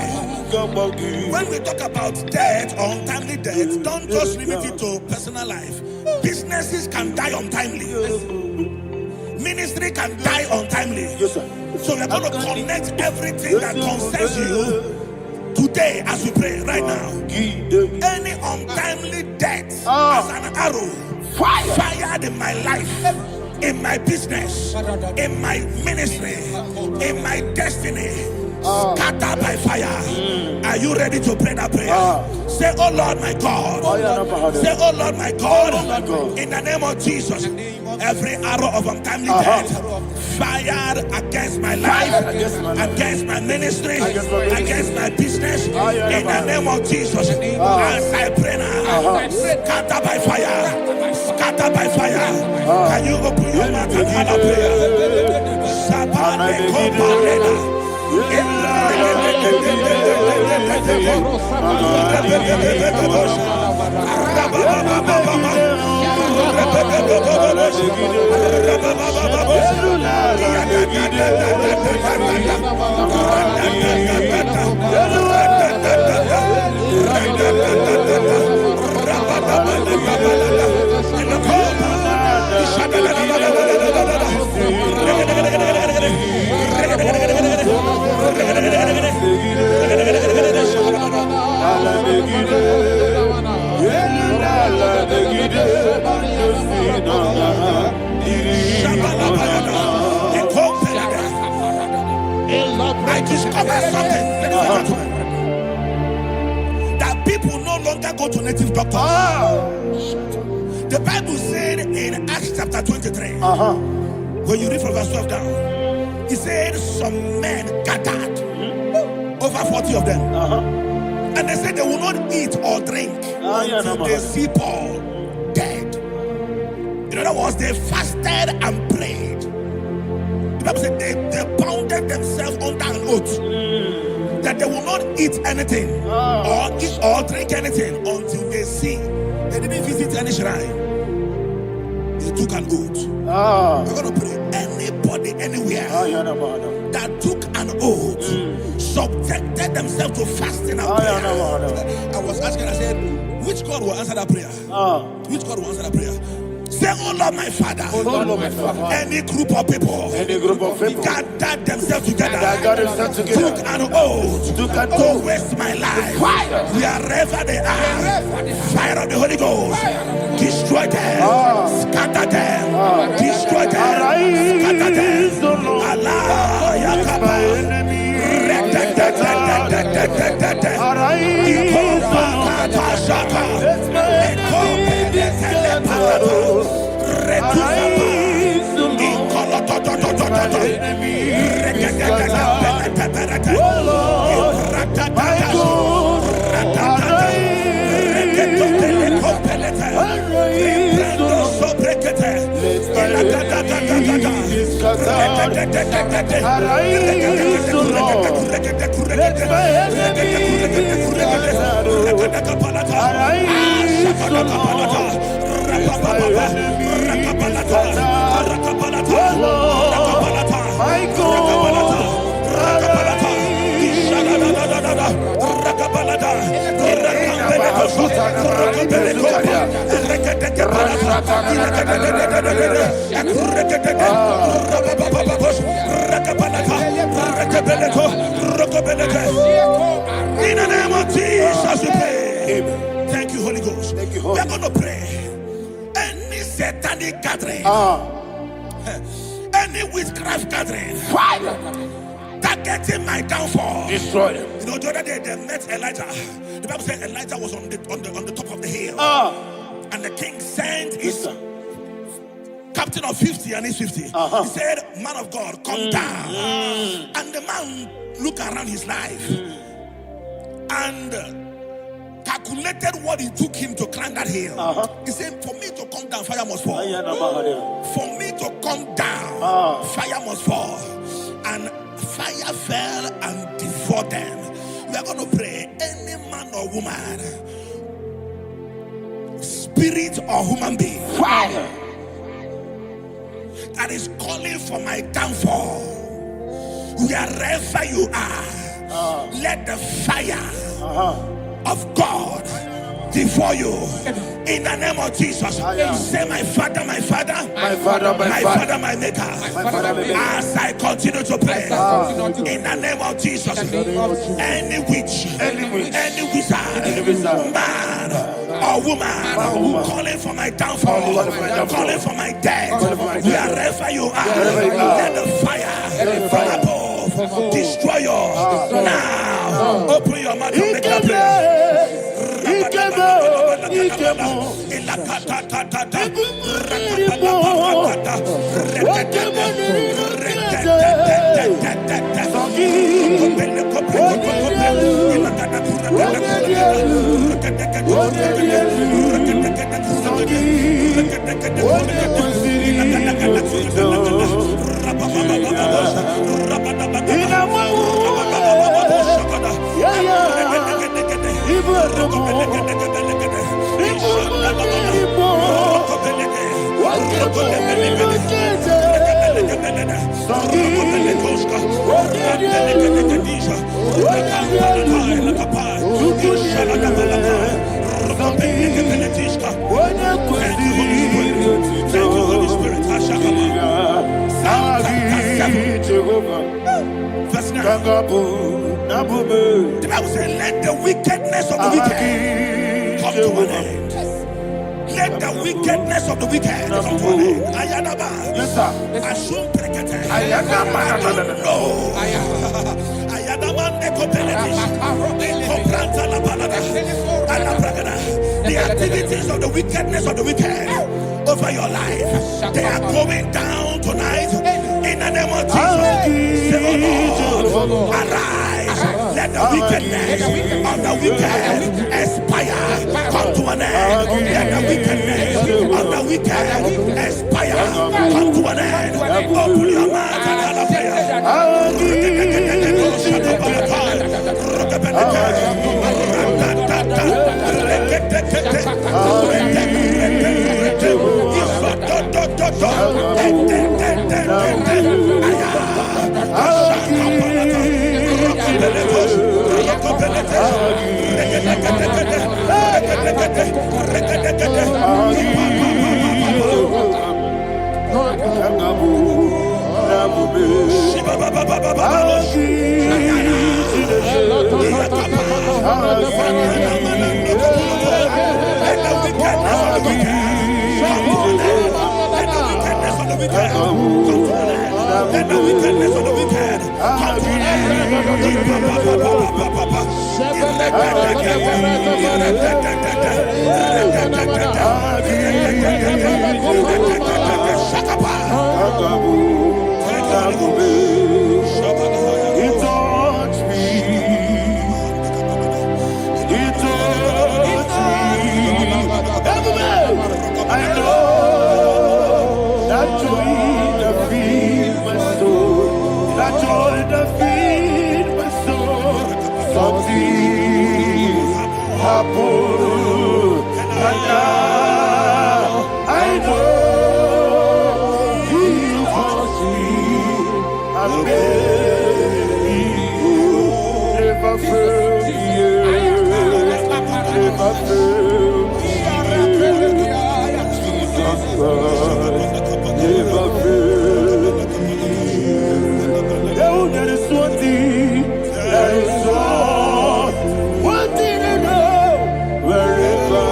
Speaker 3: When we talk about death or untimely death, don't just limit it to personal life. Businesses can die untimely. Ministry can die untimely.
Speaker 1: Yes, sir.
Speaker 3: So we're going to connect everything that concerns you today as we pray right now. Any untimely death as an arrow fired in my life, in my business, in my ministry, in my destiny, scattered by fire. Are you ready to pray that prayer? Say, oh Lord my God. Say, oh Lord my God. In the name of Jesus, every arrow of untimely death fired against my life, against my ministry, against my business, in the name of Jesus, as I pray now, scattered by fire, scattered by fire. Can you open your mouth and have a prayer? I discovered something, ladies and gentlemen, that people no longer go to native doctors. The Bible said in Acts chapter 23, when you read from verse 12 down, it said some men gathered, over 40 of them, and they said they will not eat or drink until they see Paul dead. In other words, they fasted and prayed. The Bible said they bounded themselves under an oath that they will not eat anything or eat or drink anything until they see. They didn't visit any shrine. They took an oath. We're going to pray. Anybody, anywhere that took an oath, subjected themselves to fasting and prayer. I was asking, I said, which God will answer that prayer? Which God will answer that prayer? Say, oh Lord my Father, any group of people, gathered themselves together, took an oath to waste my life, wherever they are, fire of the Holy Ghost, destroy them, scatter them, destroy them, scatter them. In the name of Jesus, we pray. Thank you, Holy Ghost. We are going to pray. Any satanic gathering, any witchcraft gathering, targeting my downfall, destroy them. You know, the other day they met Elijah. The Bible said Elijah was on the top of the hill, and the king sent his captain of 50 and his 50. He said, "Man of God, come down." And the man looked around his life and calculated what it took him to climb that hill. He said, "For me to come down, fire must fall. For me to come down, fire must fall." And fire fell and devoured them. We are going to pray. Any man or woman, spirit or human being, fire, that is calling for my downfall, wherever you are, let the fire of God devour you. In the name of Jesus, say, "My Father, my Father, my Father, my Father, my Maker." As I continue to pray, in the name of Jesus, any witch, any wizard, man or woman calling for my downfall, calling for my death, wherever you are, let the fire from above destroy you now. Open your mouth and make a prayer. Verse 9. The Bible says, "Let the wickedness of the wicked come to an end." Let the wickedness of the wicked come to an end. Ayadaba. Yes, sir. Assume prekete. Ayadaba. I don't know. Ayadaba nekopeletis. Nekopranta la balada. Alabragada. The activities of the wickedness of the wicked over your life, they are going down tonight. In the name of Jesus, say, "Oh Lord, arise. Let the wickedness of the wicked expire. Come to an end. Let the wickedness of the wicked expire. Come to an end." Open your mouth and have a prayer.
Speaker 1: He touched me. He touched me. I know that joy that feeds my soul. That joy that feeds my soul. Something happened, and now I know He touched me. I made you never fail me. Never fail me. Jesus Christ never fail me. Oh, there is one thing, there is one thing I know. Wherever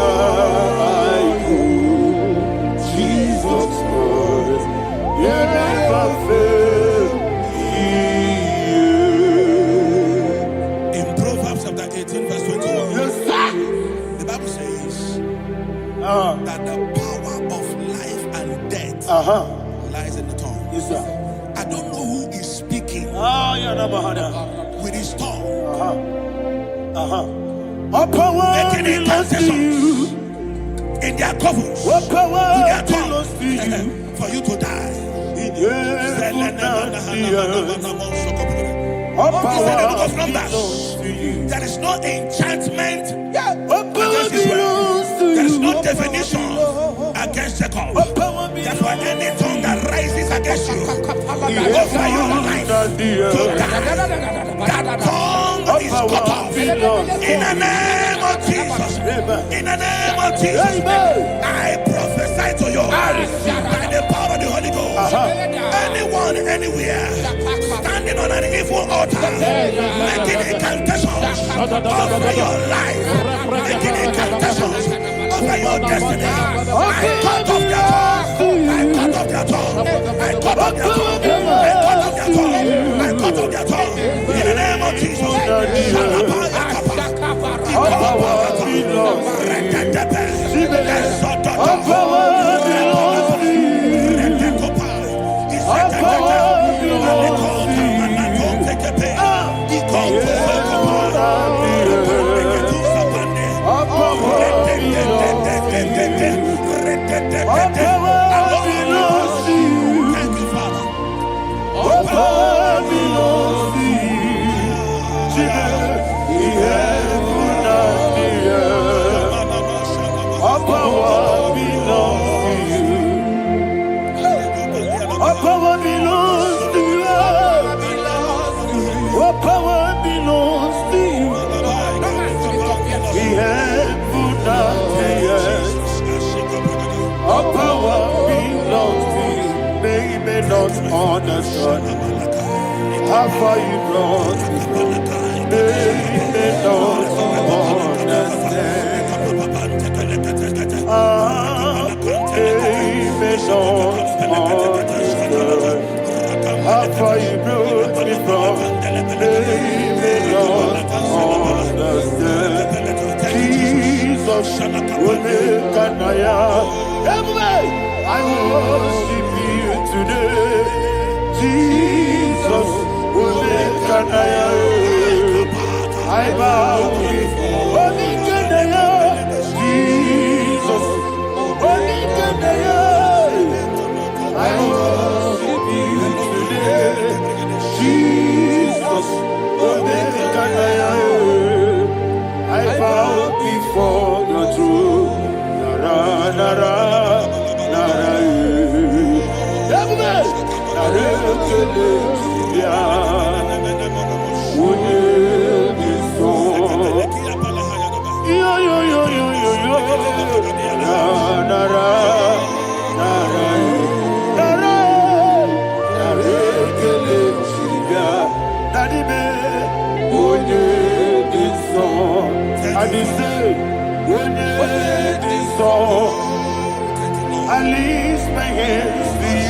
Speaker 1: I go, Jesus Christ, you never fail me.
Speaker 3: In Proverbs chapter 18, verse 21,
Speaker 1: Yes, sir.
Speaker 3: the Bible says that the power of life and death lies in the tongue.
Speaker 1: Yes, sir.
Speaker 3: I don't know who is speaking with his tongue,
Speaker 1: All power
Speaker 3: making
Speaker 1: belongs to you.
Speaker 3: incantations in their covers
Speaker 1: All power
Speaker 3: with their
Speaker 1: belongs
Speaker 3: tongue
Speaker 1: to you.
Speaker 3: for you to die.
Speaker 1: In heaven and the earth. All
Speaker 3: He said in the book
Speaker 1: power
Speaker 3: of Numbers,
Speaker 1: belongs to you.
Speaker 3: there is no enchantment
Speaker 1: All power
Speaker 3: against Israel.
Speaker 1: belongs to
Speaker 3: There is
Speaker 1: you.
Speaker 3: no divination against Jacob.
Speaker 1: All power
Speaker 3: Therefore,
Speaker 1: belongs
Speaker 3: any tongue that rises against you
Speaker 1: to
Speaker 3: over your life
Speaker 1: and the
Speaker 3: to
Speaker 1: earth.
Speaker 3: die, that tongue
Speaker 1: All
Speaker 3: is cut
Speaker 1: power
Speaker 3: off.
Speaker 1: belongs to
Speaker 3: In the name of Jesus. In the name of Jesus.
Speaker 1: Amen.
Speaker 3: I prophesy to you by the power of the Holy Ghost. Anyone, anywhere, standing on an evil altar, making incantations over your life, making incantations over your destiny. I cut off their tongue. I cut off their tongue. I cut off their tongue. I cut off their tongue. I cut off their tongue. In the name of Jesus.
Speaker 1: All power belongs to you. All power belongs to you. All power belongs to you. All power belongs to you.
Speaker 3: Thank you, Father.
Speaker 1: All power belongs to you. The heaven and the earth. All power belongs to you. All power belongs to you. All power belongs to you. The heaven and the earth. All power belongs to you. They may not understand how far you brought me from. They may not understand. They may not understand how far you brought me from. They may not understand. Jesus, will make an everybody, I worship you today. Jesus, will make an I bow before Jesus, I worship you today. Jesus, I bow before your throne. Nara, nara, nara, I lift my hands to you.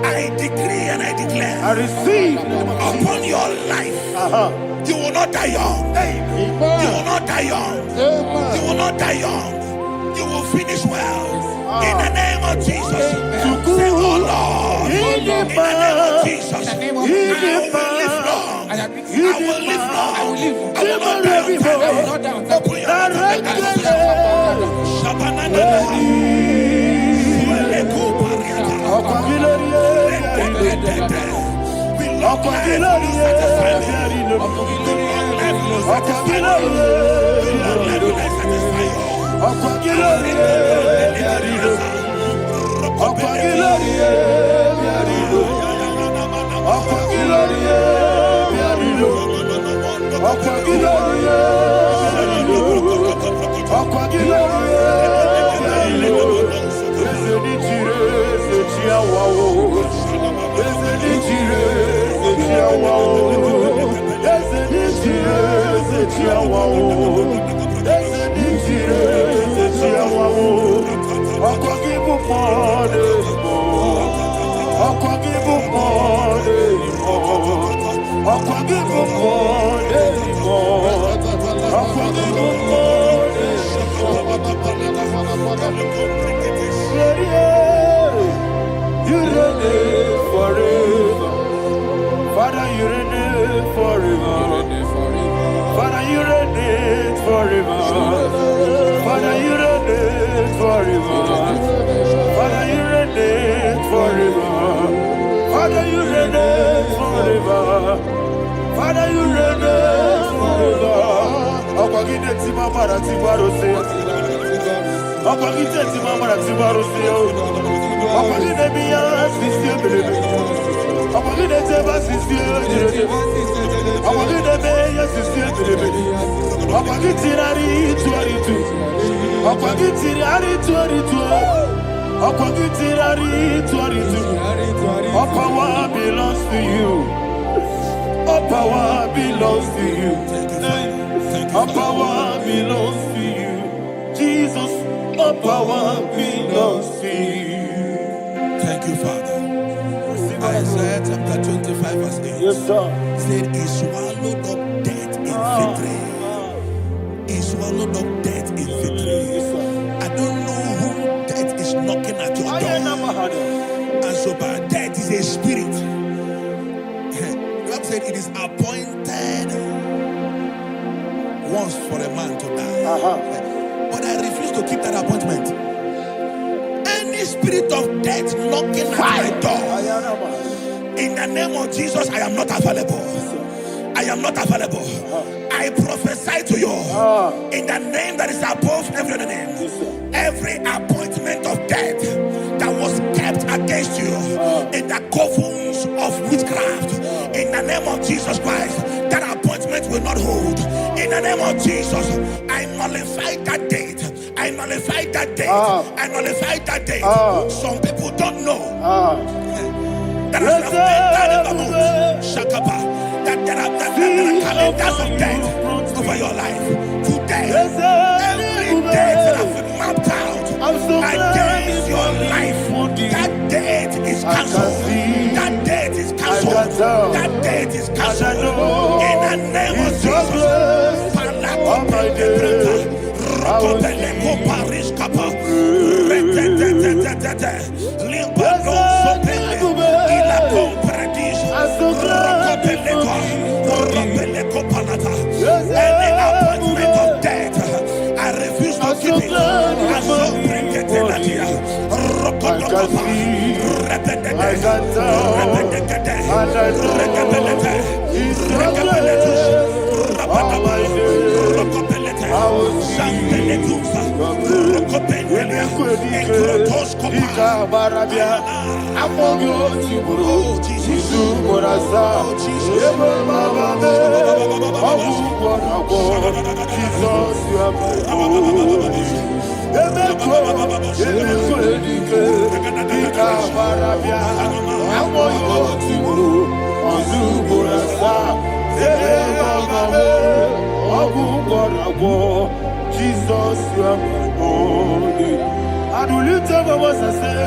Speaker 3: I decree and I declare,
Speaker 1: I receive
Speaker 3: upon your life, you will not die young. You will not die young. You will not die young. You will finish well. In the name of Jesus. Say, oh Lord, in the name of Jesus, I will live long. I will live long. I will not die on time. Open your mouth
Speaker 1: You reign forever. Father, you reign forever. Father, you reign forever. Father, you reign forever. Father, you reign forever. Father, you reign forever. Father, you reign forever. Akwagide tima mara tibaro se. Akwagide tima mara tibaro se. Akwagide biya sisi ebelebe. Akwagide teba sisi ebelebe. Akwagide beya sisi ebelebe. Akwagide rari tuaritu. Akwagide rari tuaritu. Akwagide rari tuaritu. All power belongs to you. All power belongs to you. All power belongs to you. Jesus, all power belongs to you.
Speaker 3: Thank you, Father. Isaiah chapter 25 verse 8.
Speaker 1: Yes, sir.
Speaker 3: Said he swallowed up death in victory. He swallowed up death in victory. I don't know who death is knocking at your door. And so, but death is a spirit. God said it is appointed once for a man to die. But I refuse to keep that appointment. Any spirit of death knocking at my door, in the name of Jesus, I am not available. I am not available. I prophesy to you in the name that is above every other name. Every appointment of death that was kept against you in the covens of witchcraft, in the name of Jesus Christ, that appointment will not hold. In the name of Jesus, I nullify that date. I nullify that date. I nullify that date. Some people don't know that as you have entered in the month, Shakapa, that there are calendars of death over your life. Today, every date that have been mapped out against your life, that date is cancelled. That date is cancelled. That date is cancelled. In the name of Jesus. Any appointment of death, I refuse to keep it. I so bring it in here. Jesus, you are my only. And will you tell me what I say?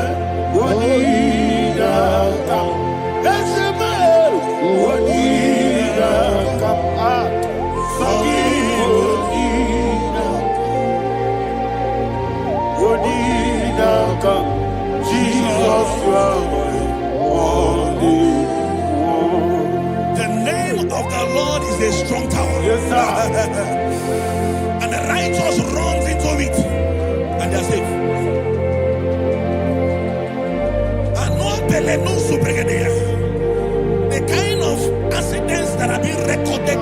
Speaker 3: And the righteous runs into it and they're safe. The kind of accidents that are being recorded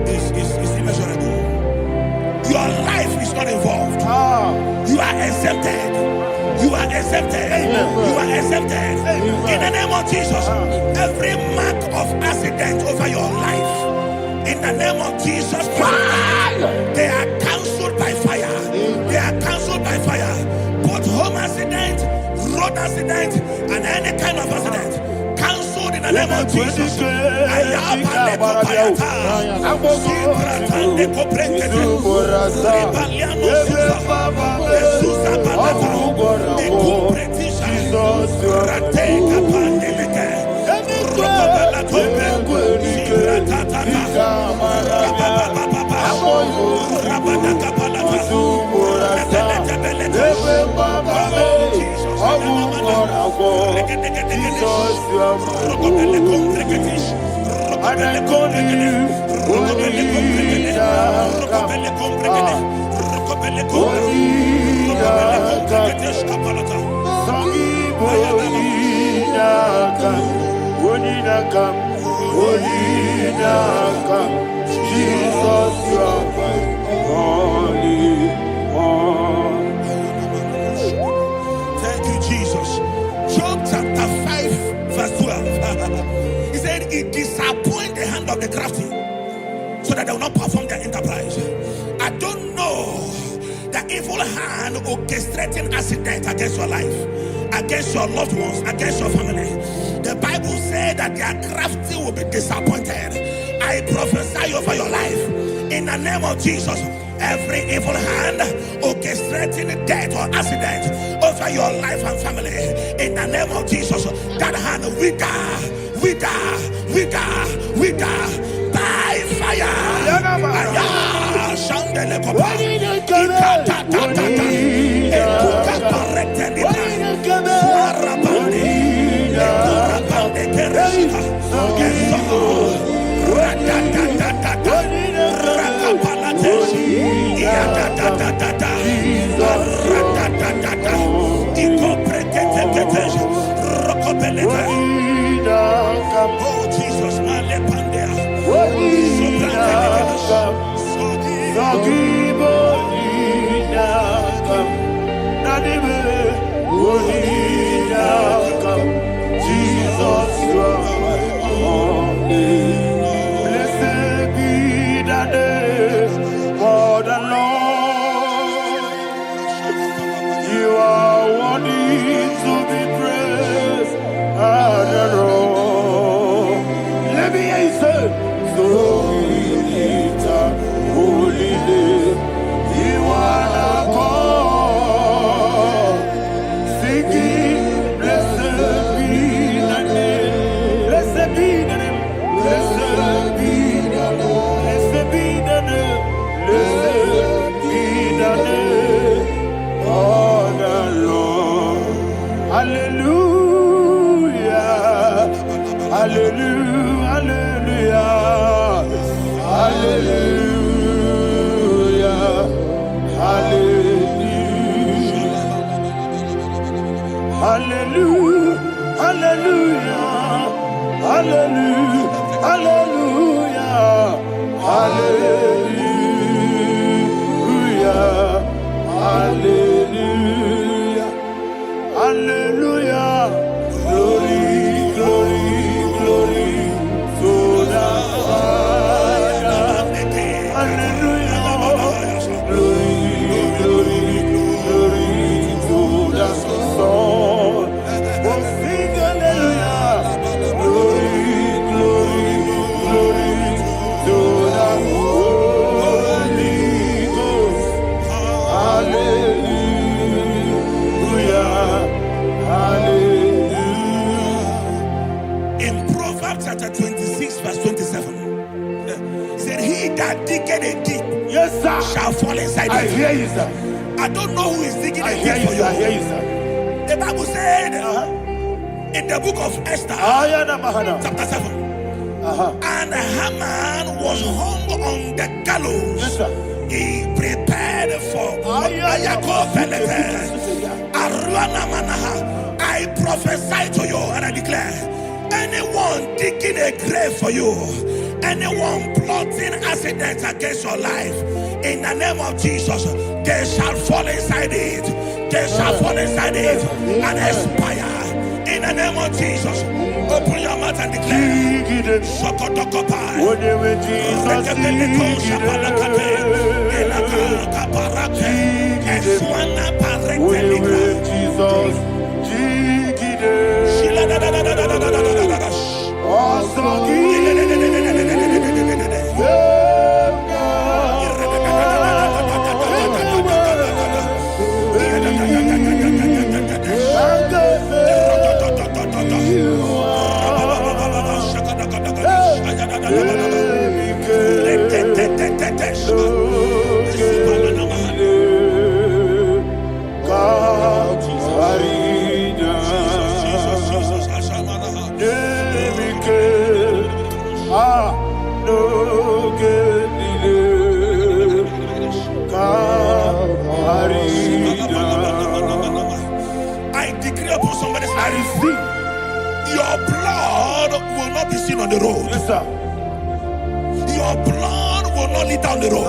Speaker 3: these days is immeasurable. Your life is not involved. You are exempted. You are exempted. You are exempted. In the name of Jesus, every mark of accident over your life, in the name of Jesus Christ, they are cancelled by fire. They are cancelled by fire. Both home accident, road accident, and any kind of accident, cancelled in the name of Jesus. Thank you, Jesus. Job chapter 5, verse 12. He said, it disappoints the hand of the crafty, so that they will not perform their enterprise. I don't know the evil hand orchestrating accident against your life, against your loved ones, against your family. The Bible said that their crafty will be disappointed. I prophesy over your life in the name of Jesus. Every evil hand orchestrating death or accident over your life and family, in the name of Jesus, that hand wither by fire. Oh Jesus,
Speaker 1: blessed be the name for the Lord. You are worthy to be praised and adored. Let me hear you say, so we lift up holy name. You are the God. Singing, blessed be the name. Blessed be the name. Blessed be the name. Blessed be the name. Blessed be the name of the Lord. Hallelujah. Hallelujah. Hallelujah. Hallelujah. Hallelujah. Hallelujah. Hallelujah. Hallelujah. Hallelujah. Hallelujah. Glory, glory, glory to the Father. Hallelujah. Glory, glory, glory to the Son. Oh, sing hallelujah. Glory, glory, glory to the Holy Ghost. Hallelujah. Hallelujah.
Speaker 3: In Proverbs chapter 26, verse 27, he said, he that diggeth a deep,
Speaker 1: Yes, sir.
Speaker 3: shall fall inside
Speaker 1: I
Speaker 3: it.
Speaker 1: hear you, sir.
Speaker 3: I don't know who is digging
Speaker 1: I
Speaker 3: a
Speaker 1: hear
Speaker 3: deep
Speaker 1: you,
Speaker 3: for
Speaker 1: sir. I hear
Speaker 3: you.
Speaker 1: you, sir.
Speaker 3: The Bible said in the book of Esther,
Speaker 1: Ayana Mahana.
Speaker 3: chapter 7, And Haman was hung on the gallows.
Speaker 1: Yes, sir.
Speaker 3: He prepared for I prophesy to you and I declare, anyone digging a grave for you, anyone plotting accidents against your life, in the name of Jesus, they shall fall inside it. They shall fall inside it and expire. In the name of Jesus, open your mouth and declare. I decree upon somebody's life, your blood will not be seen on the road.
Speaker 1: Yes, sir.
Speaker 3: Your blood will not lead down the road.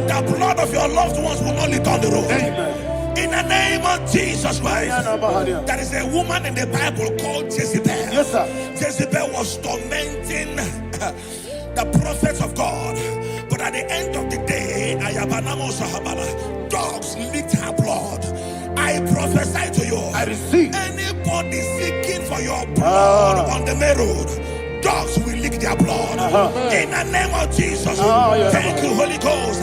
Speaker 3: The blood of your loved ones will not lead down the road.
Speaker 1: Amen.
Speaker 3: In the name of Jesus Christ, there is a woman in the Bible called Jezebel.
Speaker 1: Yes, sir.
Speaker 3: Jezebel was tormenting the prophets of God. But at the end of the day, dogs licked her blood. I prophesy to you,
Speaker 1: I receive.
Speaker 3: anybody seeking for your blood on the main road, dogs will lick their blood. In the name of Jesus. Thank you, Holy Ghost.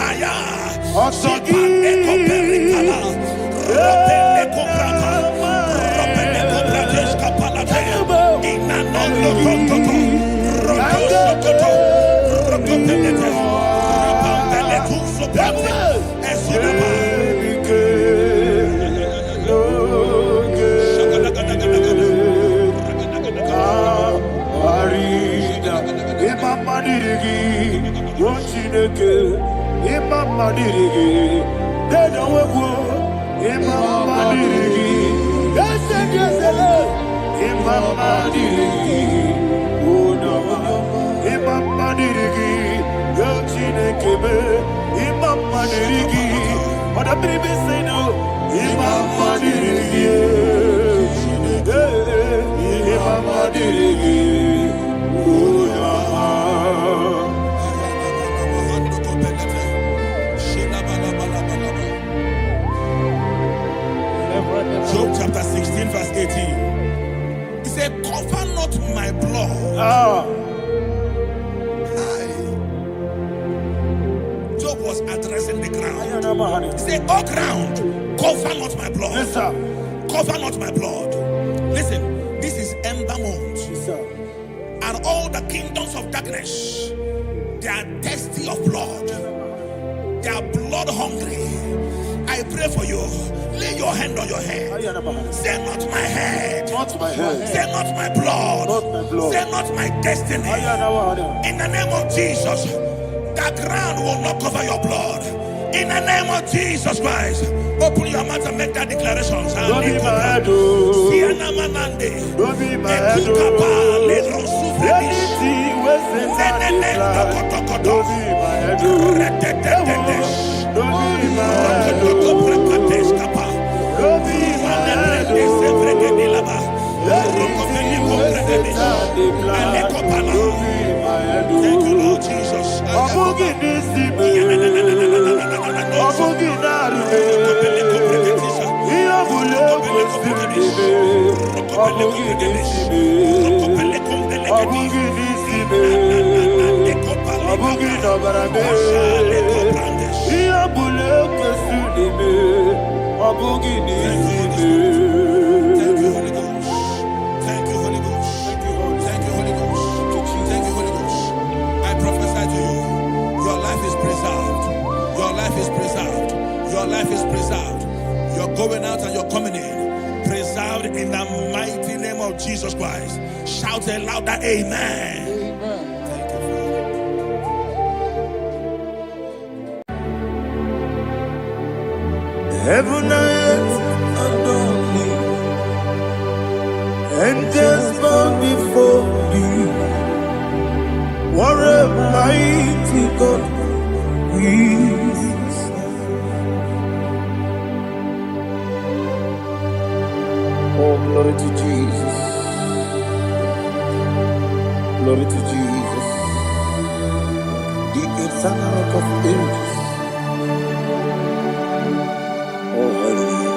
Speaker 3: Job chapter 16 verse 18. He said, cover not my blood. Job was addressing the ground. He said, oh ground, cover not my blood.
Speaker 1: Yes, sir.
Speaker 3: Cover not my blood. Listen, this is ember month.
Speaker 1: Yes, sir.
Speaker 3: And all the kingdoms of darkness, they are thirsty of blood. They are blood hungry. I pray for you. Lay your hand on your head. Say not my head.
Speaker 1: Not my head.
Speaker 3: Say not my blood.
Speaker 1: Not my blood.
Speaker 3: Say not my destiny. In the name of Jesus, the ground will not cover your blood. In the name of Jesus Christ, open your mouth and make that declaration.
Speaker 1: Don't be my head. Don't be my head. Anything was in my life. Don't be my head. Don't be my head. Don't be my head.
Speaker 3: Thank you, Lord Jesus. Going out and you're coming in, preserved in the mighty name of Jesus Christ. Shout a louder amen.
Speaker 1: Heaven and adore thee. Angels bow before thee. What a mighty God we serve. Oh, glory to Jesus. Glory to Jesus. The eternal rock of ages. Oh, hallelujah.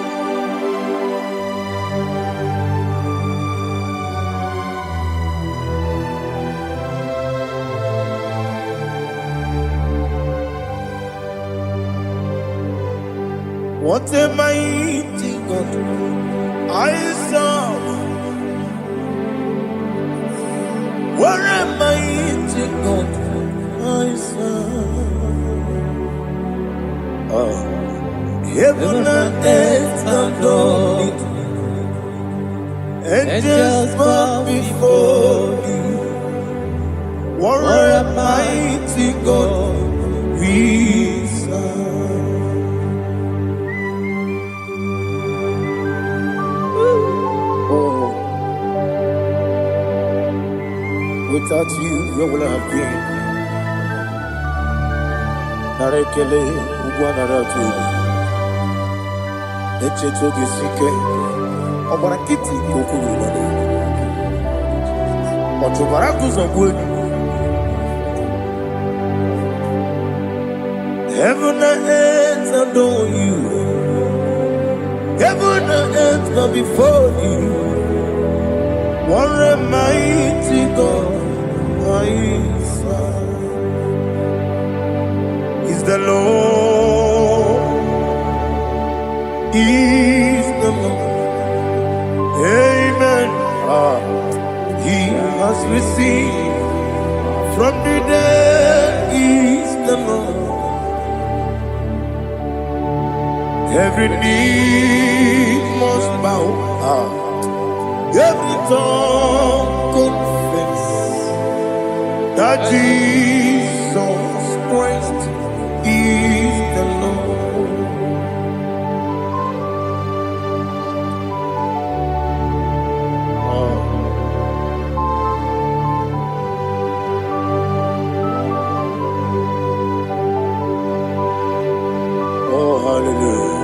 Speaker 1: What a mighty God I serve. What a mighty God I serve. Oh. Heaven and earth adore thee. Angels bow before thee. What a mighty God we serve. Oh, without you, where would I have been? Narekele, Ugwanaratu. Echetoge sike, Obarakiti kokuru nade. Otobaraku zangweni. Heaven and earth adore you. Heaven and earth bow before you. What a mighty God I serve. Is the Lord. Is the Lord. Amen. He has received from the dead. Is the Lord. Every knee must bow. Every tongue confess that Jesus Christ is the Lord. Oh, hallelujah.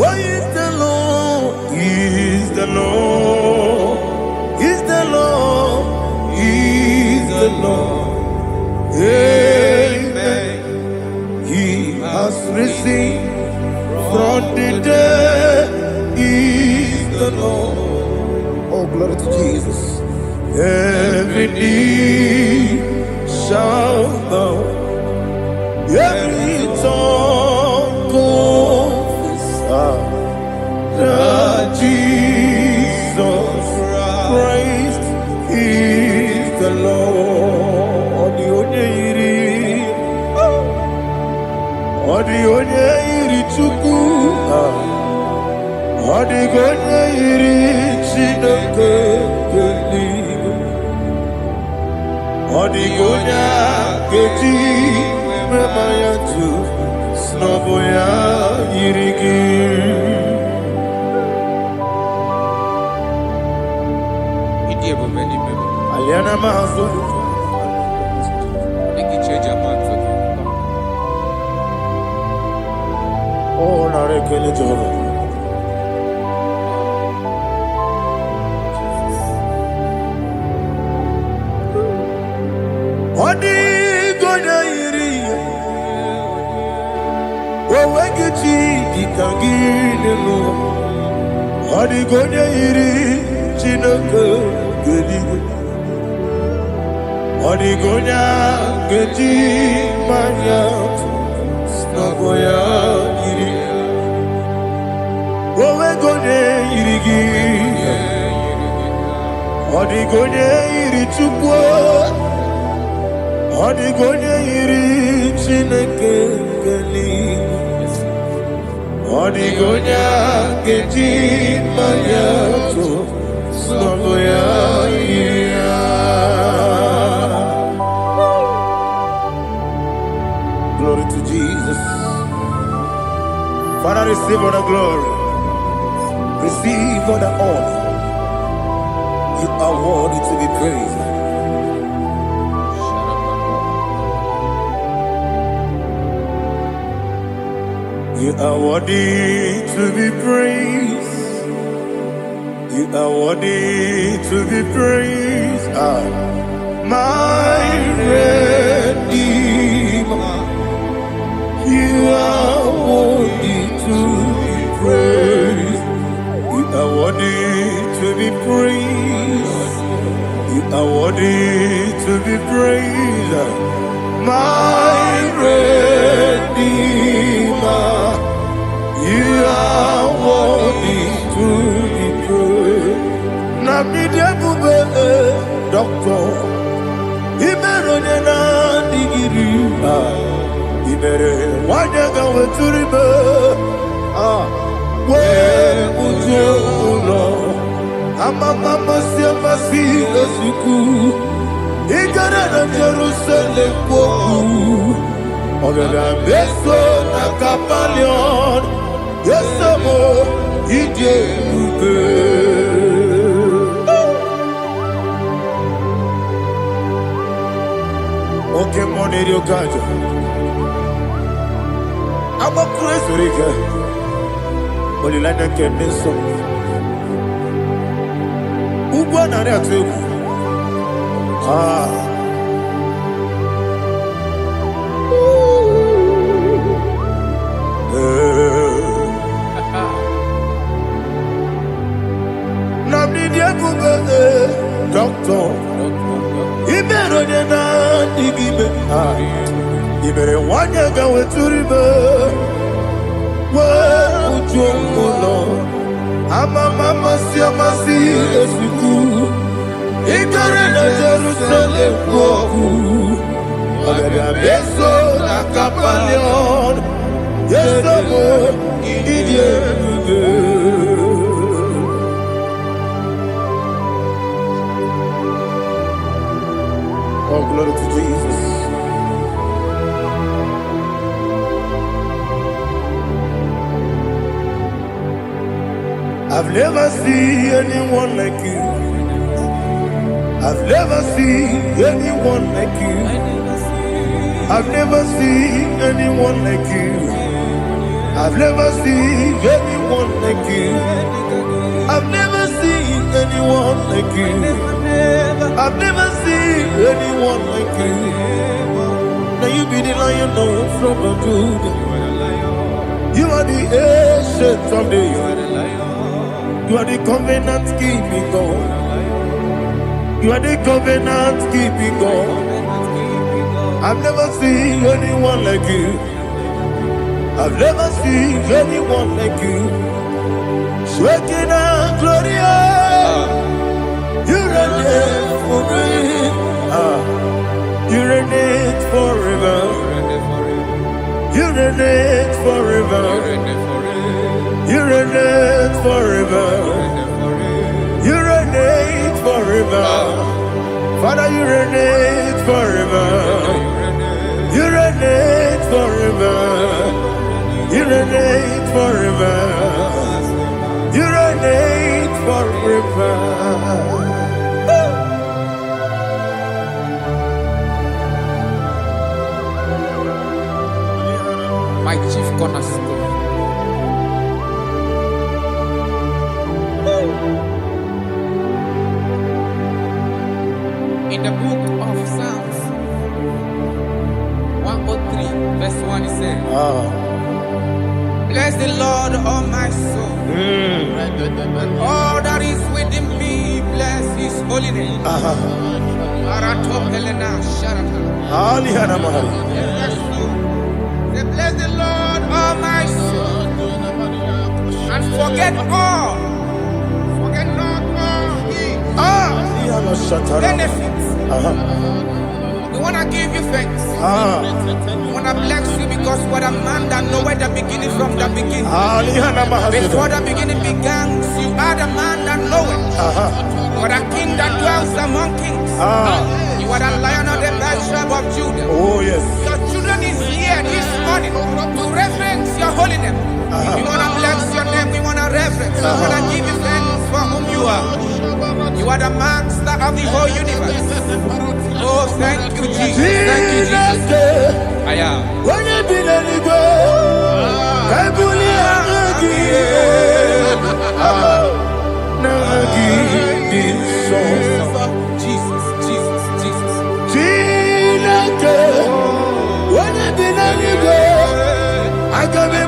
Speaker 1: Why is the Lord? He is the Lord. He's the Lord. He is the Lord. Amen. He has risen from the dead. He is the Lord. Oh, glory to Jesus. Every knee shall bow. Every tongue confess that Jesus Christ is the Lord. The onye iri Chukwu, the onye iri Chineke eluigwe, the onye keji mema ya tu snobo ya iri gị. Aliana mazo. Oh, narekele Jehovah. Odi gonya iri. Owegechi dikangile no. Odi gonya iri Chineke eluigwe. Odi gonya keji manya snobo ya iri. Owe gonya iri gi. Odi gonya iri Chukwu. Odigonye iri Chineke ngeli. Odigonya keji manyato soboya iya. Glory to Jesus. Father, receive all the glory. Receive all the honor. You are worthy to be praised. You are worthy to be praised. You are worthy to be praised. My Redeemer. You are worthy to be praised. You are worthy to be praised. You are worthy to be praised. My Redeemer. You are worthy to be praised. Nabidebube, Doctor. Imeronena digiri. Ibere wanyaga weturibe. We ujo ulo. Amama siamasi esuku. Igara na Jerusalem poku. Ogada beso na kapalion. Yesamo ije ube. Oke moneri okaja. Aba Christ rike. Olilanya keneso. Ugwa na re atuku. Doctor, Iberonena digibe. Ibere wanyaga weturibe. We ujongulo. Amama siamasi esuku. Igare na Jerusalem koku. Ogada beso na kapalion. Yesamo idie. Oh, glory to Jesus. I've never seen anyone like you. I've never seen anyone like you. I've never seen anyone like you. I've never seen anyone like you. I've never seen anyone like you. I've never seen anyone like you. Now you be the Lion from the Judah. You are the ancient of days. You are the covenant keeping God. You are the covenant keeping God. I've never seen anyone like you. I've never seen anyone like you. Shaking and glorious. You reign for me. You reign forever. You reign forever. You reign forever. You reign forever. Father, you reign forever. You reign forever. You reign forever. You reign forever.
Speaker 2: My chief cornerstone. In the book of Psalms 103, verse 1, it says, bless the Lord, all my soul, and all that is within me, bless his holy name. Bless the Lord, all my soul, and forget not all his benefits, We want to give you thanks. We want to bless you because what a man that knoweth the beginning from the beginning. Before the beginning began, you are the man that knoweth. You are the king that dwells among kings. You are the lion of the tribe of Judah.
Speaker 1: Oh, yes.
Speaker 2: Your children is here this morning to reverence your holiness. We want to bless your name. We want to reverence. We want to give you thanks for whom you are. You are the master of the whole universe. Oh, thank you, Jesus. Thank you, Jesus. I am.
Speaker 1: When you be the go, I
Speaker 2: Jesus, Jesus, Jesus.
Speaker 1: When you be the go, I can be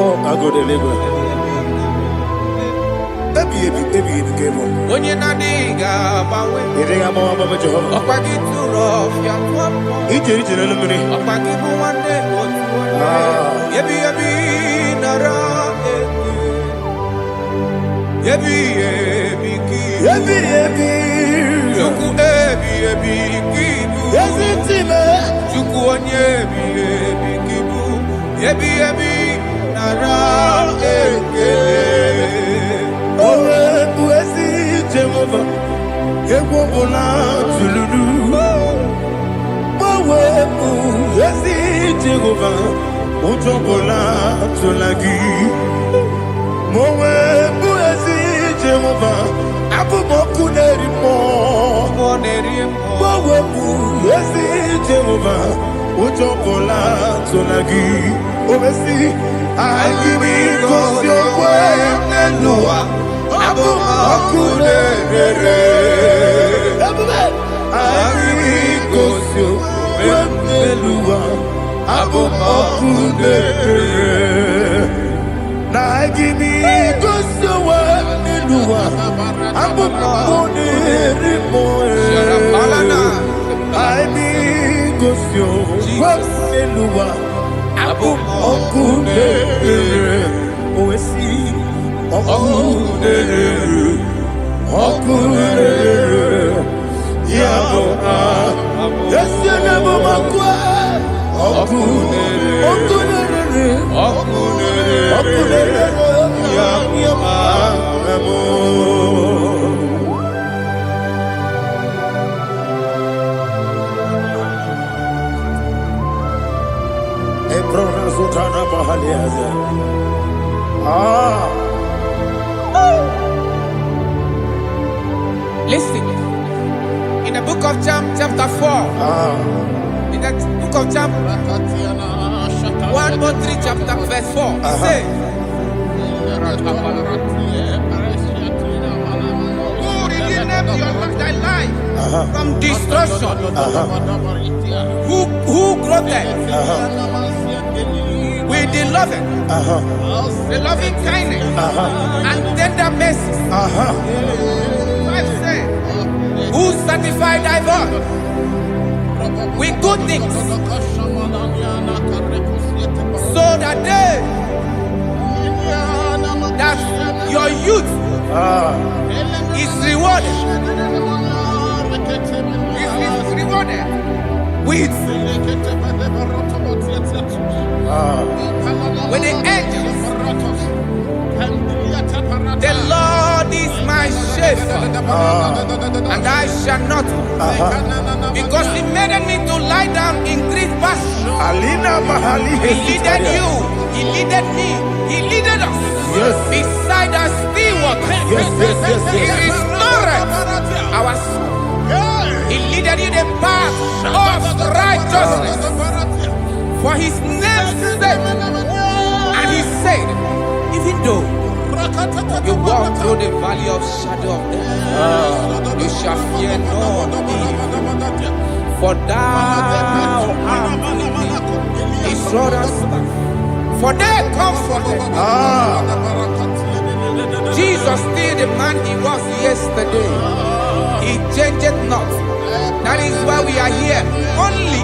Speaker 1: Oh, I go deliver.
Speaker 2: When you're not digging, Listen, in the book of John, chapter 4, in the book of John 1:3, chapter verse 4, it says, who redeemed thy life from destruction, who groweth with the loving kindness and tender mercy. Who satisfied thy voice with good things, so that your youth is rewarded with the angels. The Lord is my shepherd, and I shall not want, because He made me to lie down in green pastures. He leaded you, He leaded me, He leaded us beside the still waters. He restored our soul. He leaded you the path of righteousness for His name's sake. And He said, even though you walk through the valley of shadow of death, you shall fear no evil, for thou art with me. His rod and staff, for they comforted. Jesus still the man He was yesterday. He changed not. That is why we are here. Only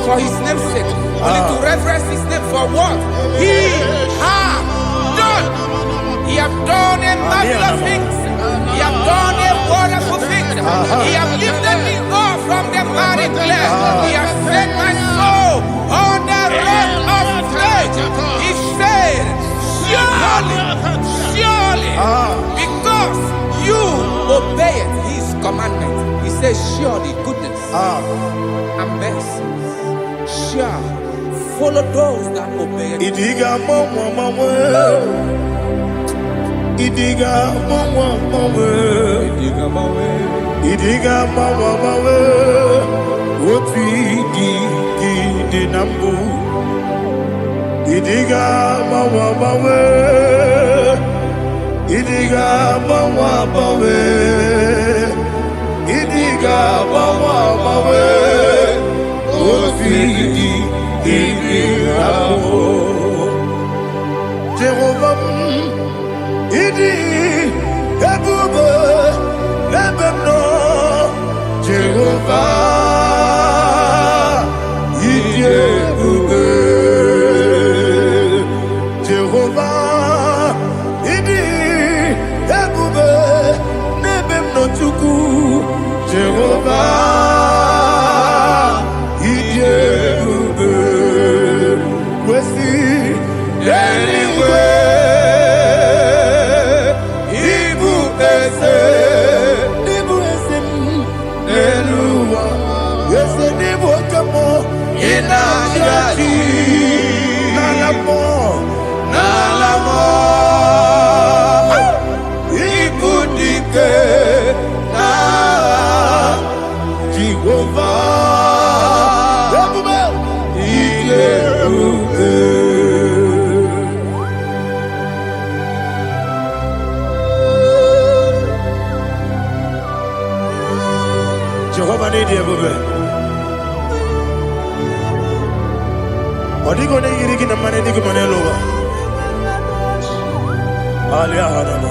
Speaker 2: for His name's sake. Only to reverence His name for what He has done. He has done a marvelous things. He has done a wonderful thing. He has lifted me up from the miry clay. He has set my soul on the rock of faith. He said, surely, because you obeyed His commandment. He says, surely goodness and mercy shall follow those that obey.
Speaker 1: Idiga mama, Idiga mama, what we did nambu. Idiga mama, Idiga mama, Idiga mama, what we did nambu. Jehovah. Idi ebube ebemno Jehovah Idi ebube Jehovah Idi ebube nebemno Chukwu Jehovah Idi ebube Wesi anyway. Jehovah need you, baby. Odi gone yiri kina mane di kumane loba. Alia hanama.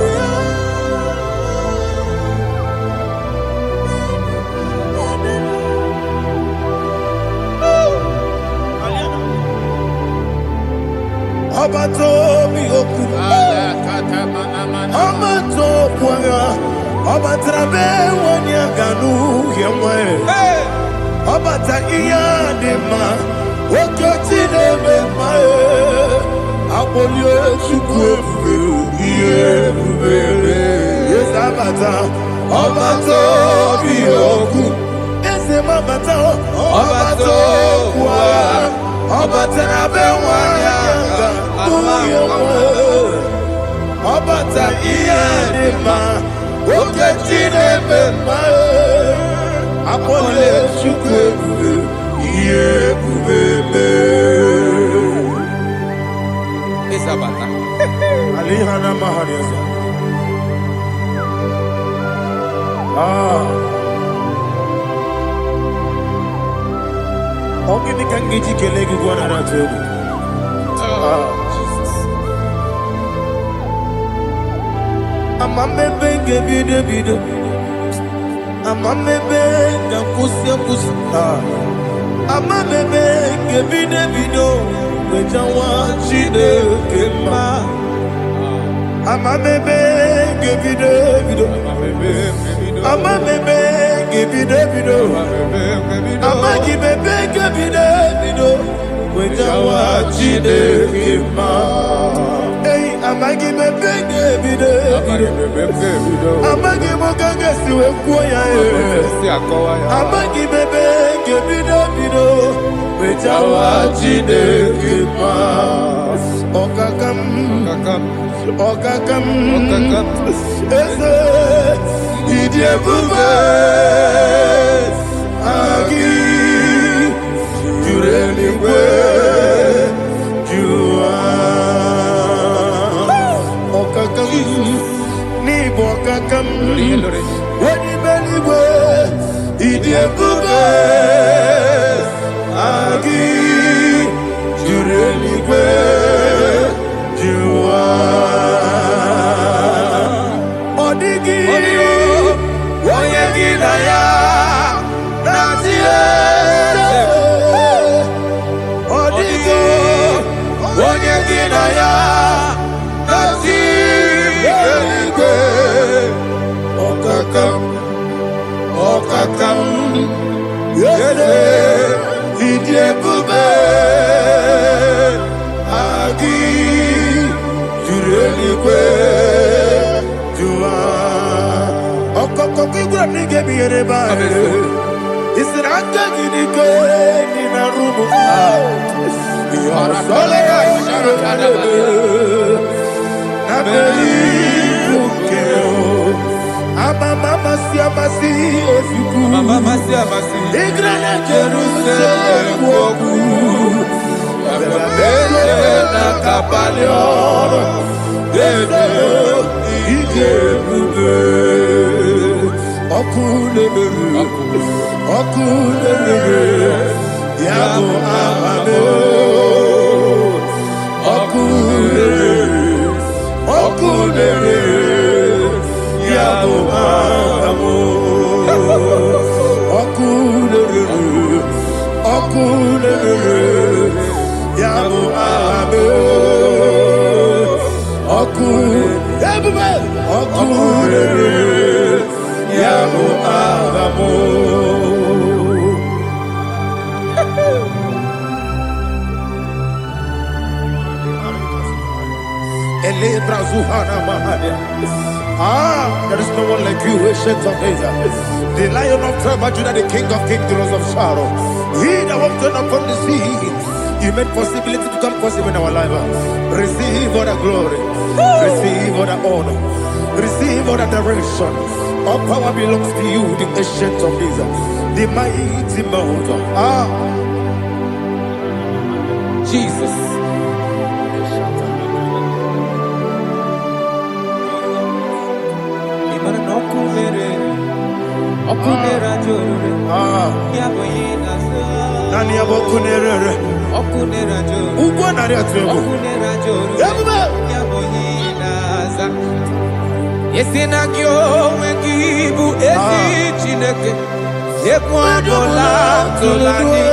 Speaker 1: Abato mi oku. Abato kwanga. Obatrabe wanya ganu yemwe. Obata iya dema. Okoti deme mae. Abolio chukwe iye bubele. Yes abata. Obato biyoku. Ese mabata. Obato kwa. Obatrabe wanya ganu yemwe. Obata iya dema. Oketine bemae, apole chukwe iye bubele.
Speaker 2: Isabata.
Speaker 1: Alihana mahariasa. Ogini kangiji kelegi gwana ratogu. Amamebe ngebido Amamebe ngakusi Amamebe ngebido Wejawa chide kema Amamebe ngebido Amamebe bido. Amagi bebe bido. Wejawa Chineke ma. Hey, amagi bebe bido. Amagi mokange siwe kuya amagi bebe bido. Wejawa Chineke ma. Okakam. Eze idiebube agi jureligwe jua okakam ni bokakam wadi beligwe idiebube agi jureligwe jua odigi oyegi na ya nazie odigi oyegi na ya nazie okakam yele idiebube agi jureligwe jua okokokigura nige biyereba isiranga gidike nina rumu yosole nabeli bukeo mama siamasi ofiku igrana Jerusalem wogu bele na kapalion ede idiebube okulele yabo amame okulele yabo amamo okulele yabo amame okulele yabo amamo. There is no one like you, ancient of days. The Lion of Premature, the King of Kings, the Rose of Sorrow. He that walked upon the sea. You made possibility to come possible in our life. Receive all the glory. Receive all the honor. Receive all the direction. All power belongs to you, the ancient of days. The mighty mountain.
Speaker 2: Jesus.
Speaker 1: Nani abokunere ugwo nari atwego yabuba
Speaker 2: yesina kyo wengibu ezi chineke yekwadola tolani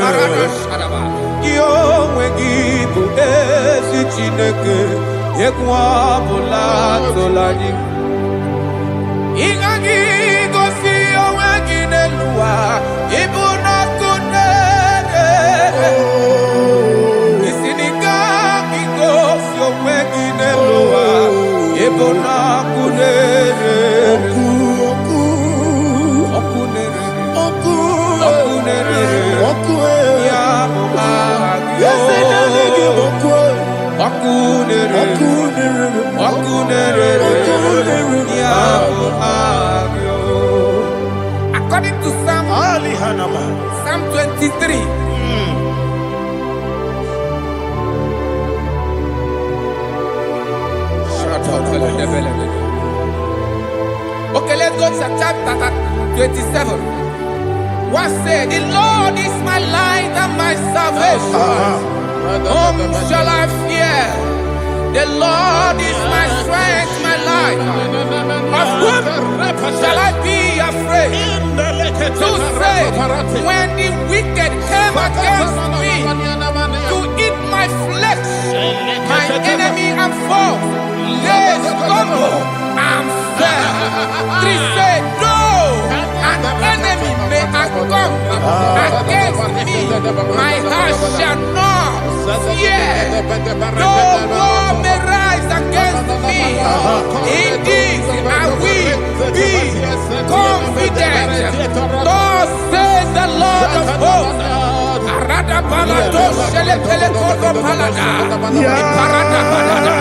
Speaker 2: arabashadaba kyo wengibu ezi chineke yekwadola tolani ingagi gosi oweginelua ibuna kunere isinika gosi oweginelua ibuna kunere okunere ya according to Psalm 23. Okay, let's go to chapter 27. What said? The Lord is my light and my salvation. Whom shall I fear? The Lord is my strength, my life. Of whom shall I be afraid? Who said, when the wicked came against me to eat my flesh, my enemy and foe, they stumble and fell. Three said, no. an enemy may have come against me, my heart shall not fear. No war may rise against me. In this I will be confident. Thus says the Lord of hosts. Arada balado shele pele kodo palada. Iparada balada.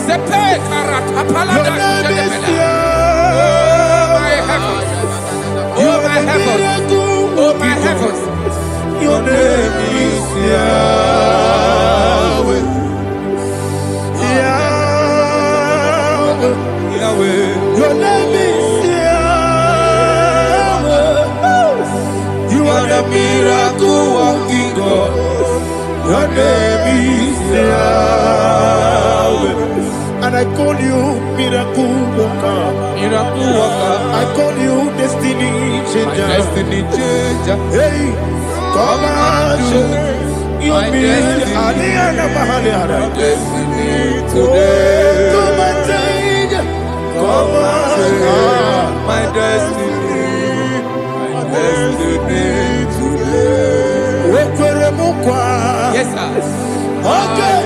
Speaker 2: Sepe karata palada shele pele. Oh my heavens. Oh my heavens. Oh my heavens.
Speaker 1: Your name is Yahweh. Yahweh. Yahweh. Your name is Yahweh. You are the miracle working God. Your name is Yahweh. And I call you miracle worker. Miracle worker. I call you destiny changer. My destiny changer. Hey, come on, you mean Aliana Mahaliana. My destiny today. Come on, change. Come on, my destiny. My destiny today.
Speaker 2: Yes, sir.
Speaker 1: Okay,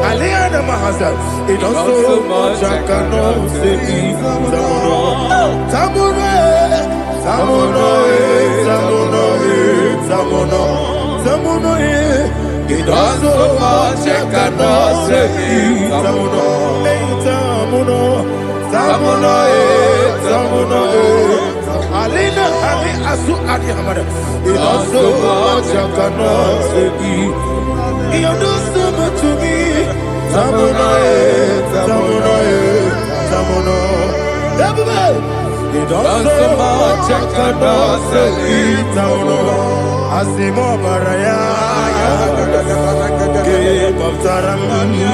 Speaker 1: Aliana Mahasa, it also much I cannot say. Tamuno, it also much I cannot say. Tamuno, Alina, Ali Asu Adi Hamada, it also much I cannot say. You do so much to me. Tamuno. It also much I cannot say. Tamuno. Asimo Baraya. Give up Taramani.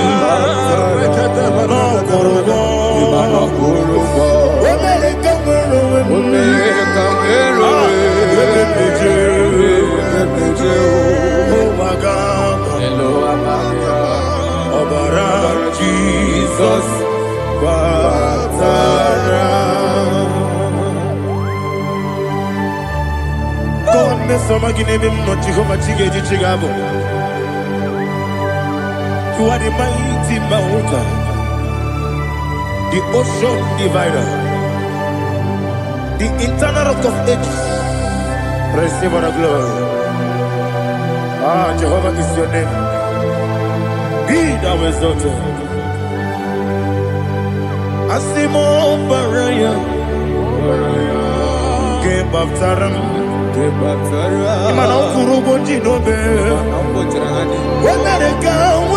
Speaker 1: No Kurubo. Jesus, God, me some again him not Jehovah Chigabo. You are the mighty mountain, the ocean divider, the internal rock of ages. Receive our glory. Ah, Jehovah is your name. Be thou exalted. Asimo Baraya, Game of Taram, Imano Kurubo Jinobe, when they come,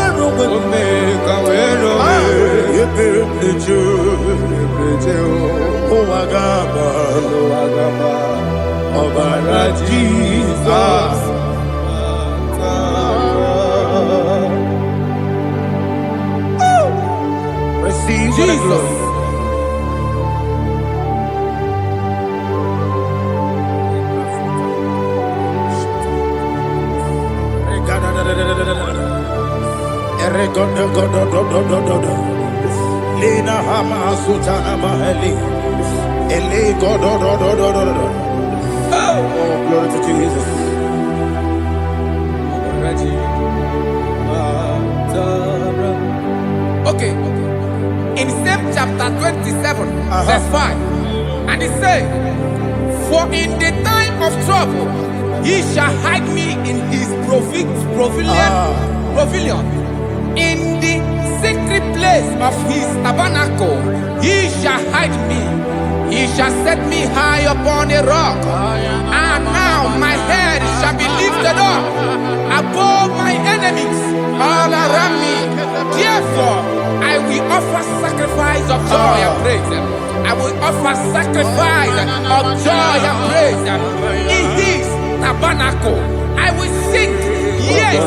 Speaker 1: Jesus. Receive Jesus. Lina Hama Sutana Maheli. Ele God. Oh, glory to Jesus.
Speaker 2: Okay. In same chapter 27, verse 5, and it says, for in the time of trouble, he shall hide me in his pavilion. In the secret place of his tabernacle, he shall hide me. He shall set me high upon a rock. And now my head shall be lifted up above my enemies all around me. Therefore, I will offer sacrifice of joy and praise. I will offer sacrifice of joy and praise. In his tabernacle, I will sing. Yes,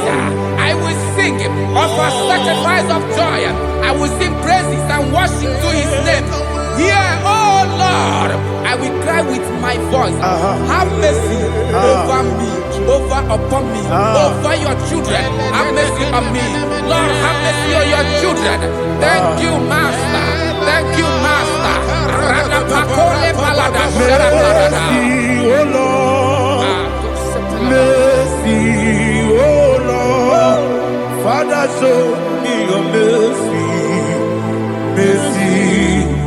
Speaker 2: I will sing. Offer sacrifice of joy. I will sing praises and worship to his name. Here, oh Lord, I will cry with my voice. Have mercy over me, upon me, over your children. Have mercy on me. Lord, have mercy on your children. Thank you, Master. Thank you, Master.
Speaker 1: Mercy, oh Lord. Mercy, oh Lord. Father, show me your mercy. Mercy,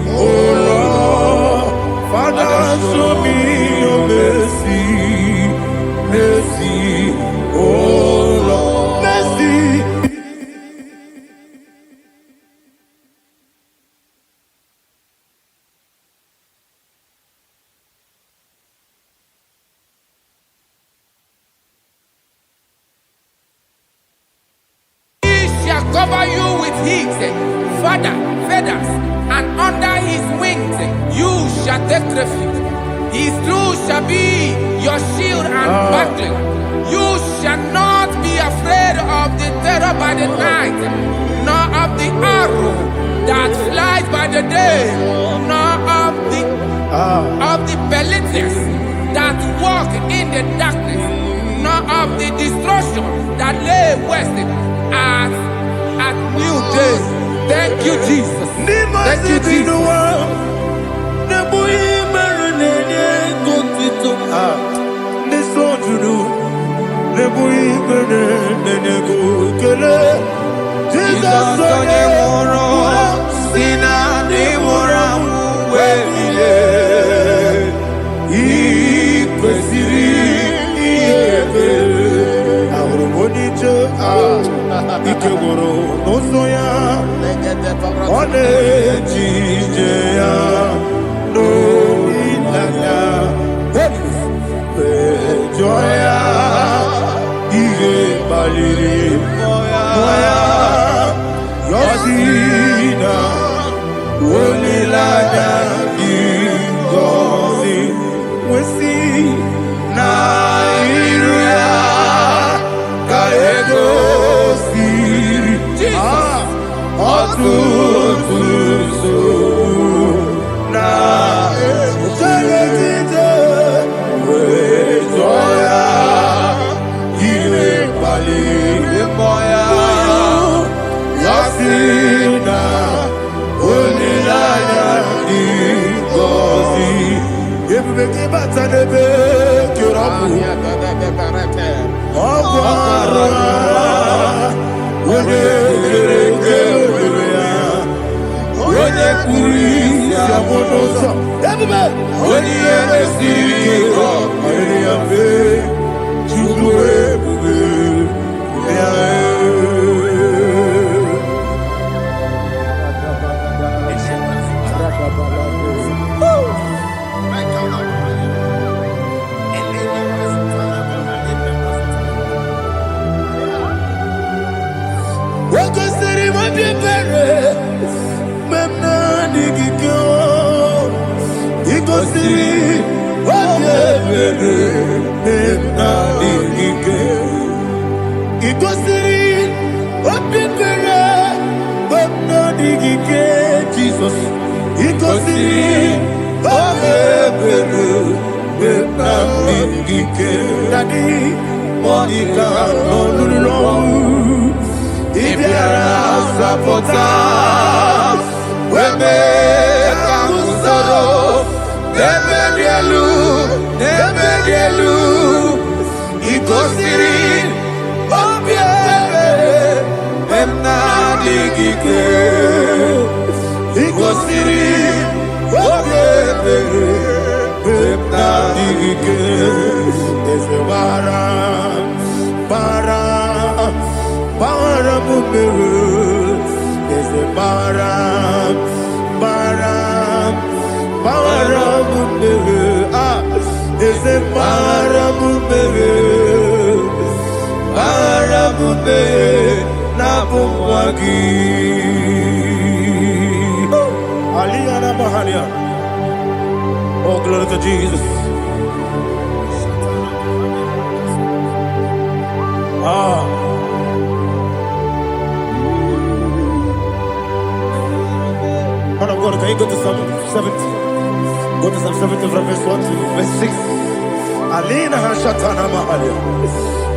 Speaker 1: oh Lord. Father, show me your mercy. Mercy, oh Lord. Mercy.
Speaker 2: Cover you with heat, feathers, and under his wings you shall take refuge. His truth shall be your shield and buckler. You shall not be afraid of the terror by the night, nor of the arrow that flies by the day, nor of the pestilence that walk in the darkness, nor of the destruction that lay waste at new day. Thank you, Jesus. Thank you, Jesus.
Speaker 1: Ikegoro n'ụzọ ya, ọ na-ejije ya n'olilanya, mejọ ya, ihe kpaliri mmụọ ya, yọsi na olilanya dị ngọzi, nwesị na iru ya ka ego Jesus, Oh, glory to Jesus. Man of God, can you go to Psalm 70? Go to Psalm 70 from verse 1 to verse 6. Alina Hashatana Mahalia.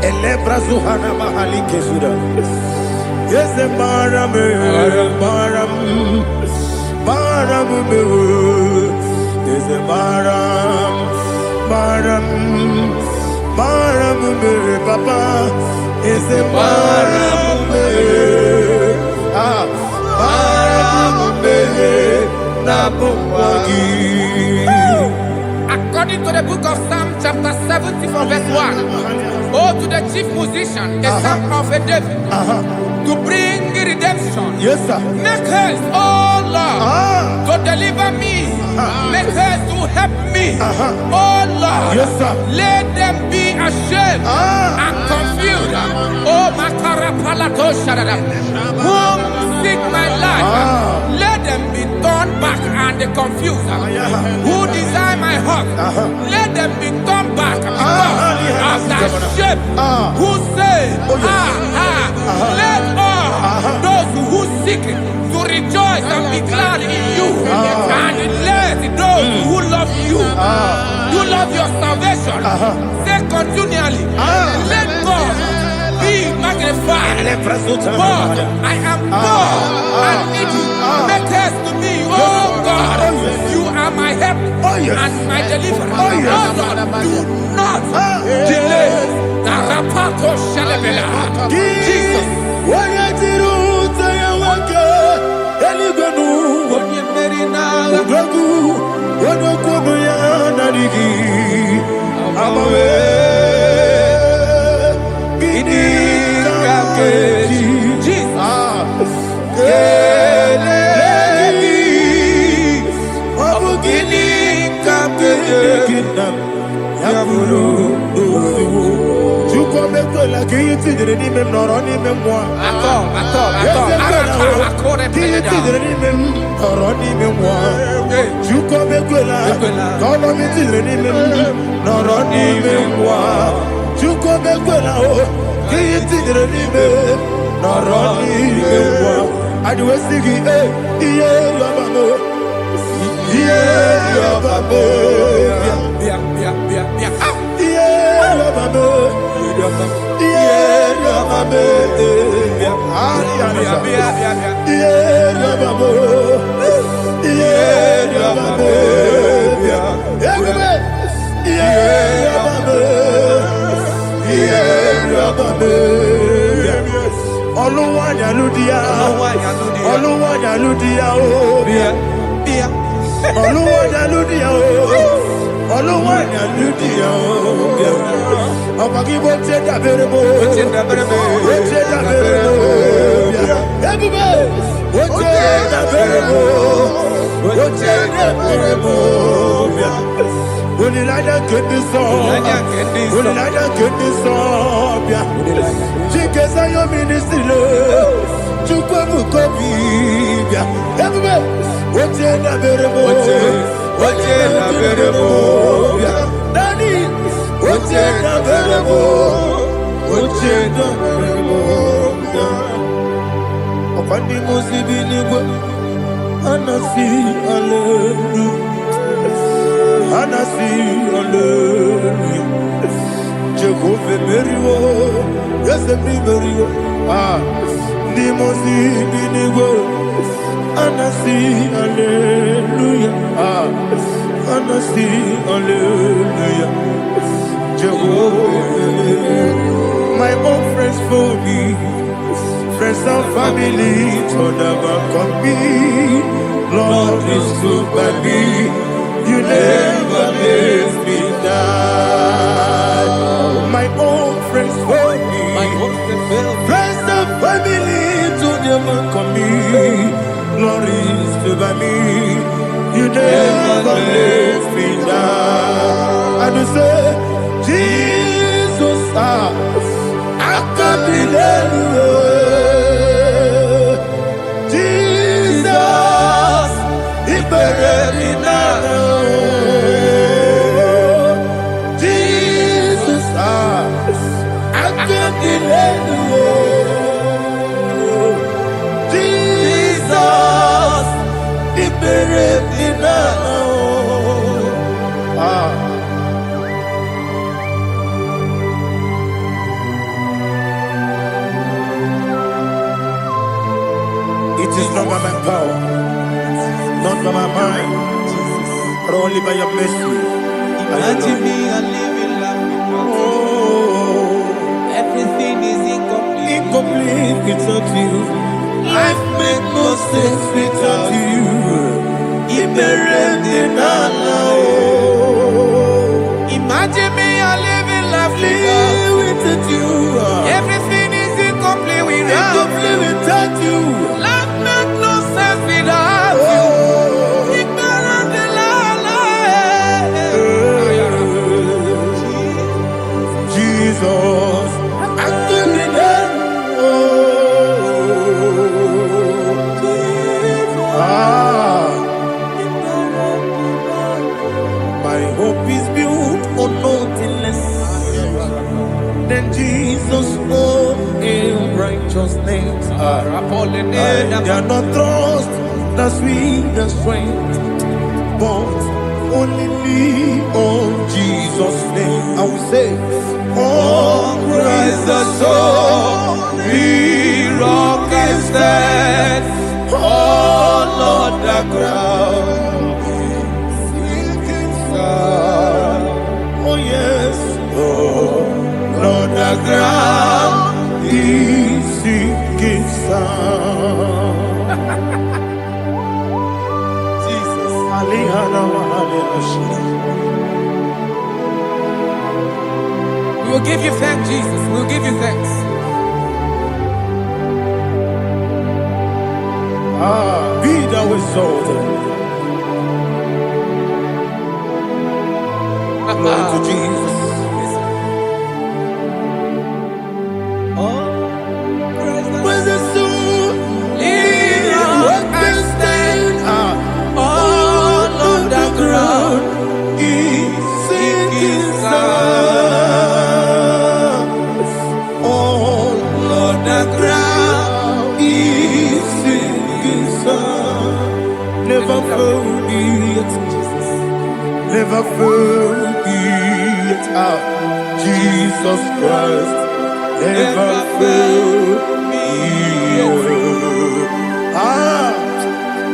Speaker 1: Elebra Zuhana Mahali Kesuda. Yes, the Baram, Baram, Baram, yes, the Baram, Baram, Baram, Papa, yes, the Baram,
Speaker 2: According to the book of Psalm chapter 70 from verse 1, oh, to the chief musician, a son of a David, to bring redemption.
Speaker 1: yes, sir.
Speaker 2: Make haste, oh Lord, to deliver me. Make haste to help me. Oh Lord,
Speaker 1: Yes, sir.
Speaker 2: let them be ashamed and confused. Oh, Makara Palato Shadada, whom seek my life, let them be turned back and confused. Who desire my heart, let them be turned back because of that shape. Who say, let all those who seek to rejoice and be glad in you, and let those who love you, you love your salvation, say continually, let God be magnified. But I am poor and needy. Make haste to me, oh God. You are my help and my deliverer. Oh Lord, do not delay. Jesus.
Speaker 1: My own friends for me, friends and family, turn never come me. Lord is good by me, you never let me die. My own friends for me, friends and family, turn never come me. Lord is good by me, you never let me die. And you say, Jesus, the It is not by my power, not by my mind, but only by your mercy.
Speaker 2: Imagine me and living life without you. Everything is incomplete.
Speaker 1: Incomplete without you. Life makes no sense without you.
Speaker 2: Imagine me and living life
Speaker 1: without you.
Speaker 2: Everything is incomplete
Speaker 1: without you.
Speaker 2: Life makes no sense without you.
Speaker 1: Jesus, my hope is built on nothing less than Jesus' own righteousness. I cannot trust the sweetest strength, but only lean on Jesus' name. I will say, oh, Christ the solid rock I stand. Oh, Lord, the ground is sinking sand. Oh, yes, oh, Lord, the ground is sinking sand. Jesus,
Speaker 2: we will give you thanks, Jesus. We will give you thanks.
Speaker 1: Be thou exalted. Glory to Jesus. When the soul what can stand all on the ground is sinking sand. All on the ground is sinking sand. Never forget, never forget Jesus Christ. Never fail me.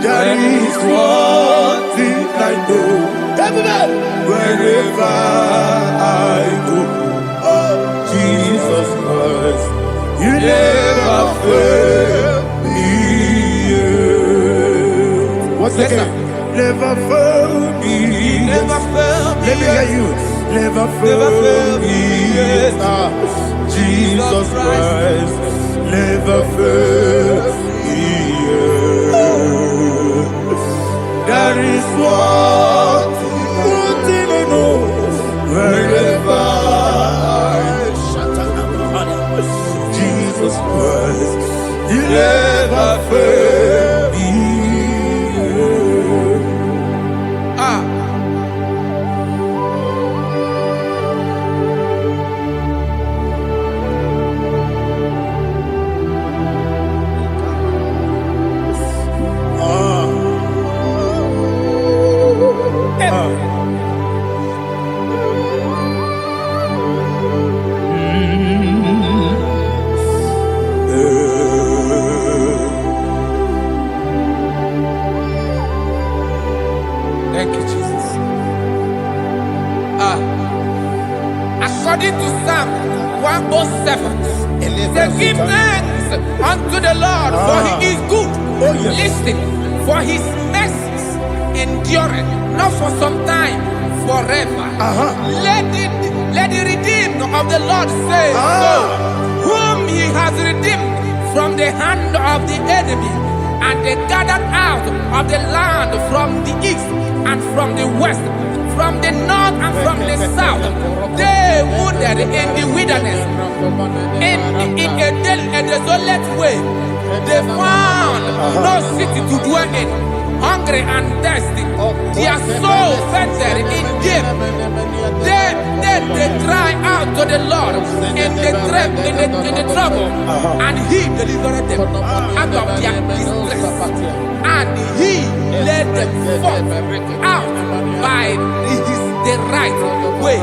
Speaker 1: That is one thing I know. Wherever I go, oh, Jesus Christ, you never fail me. What's the name? Never fail me.
Speaker 2: Never fail me.
Speaker 1: Let me hear you. Never fail me. Jesus Christ never fails me. That is one thing I know. Wherever Jesus Christ, you never fail me.
Speaker 2: Thank you, Jesus. According to Psalm 107, say, give thanks unto the Lord, for he is good.
Speaker 1: Oh, yes.
Speaker 2: Listen, for his mercies endureth, not for some time, forever. Let the redeemed of the Lord say so, whom he has redeemed from the hand of the enemy, and they gathered out of the land from the east and from the west, from the north and from the south. They wandered in the wilderness, in a desolate way. They found no city to dwell in, hungry and thirsty. Their soul fainted in deep. They cry out. out to the Lord in the trouble, and He delivered them out of their distress, and He led them forth out by the right way,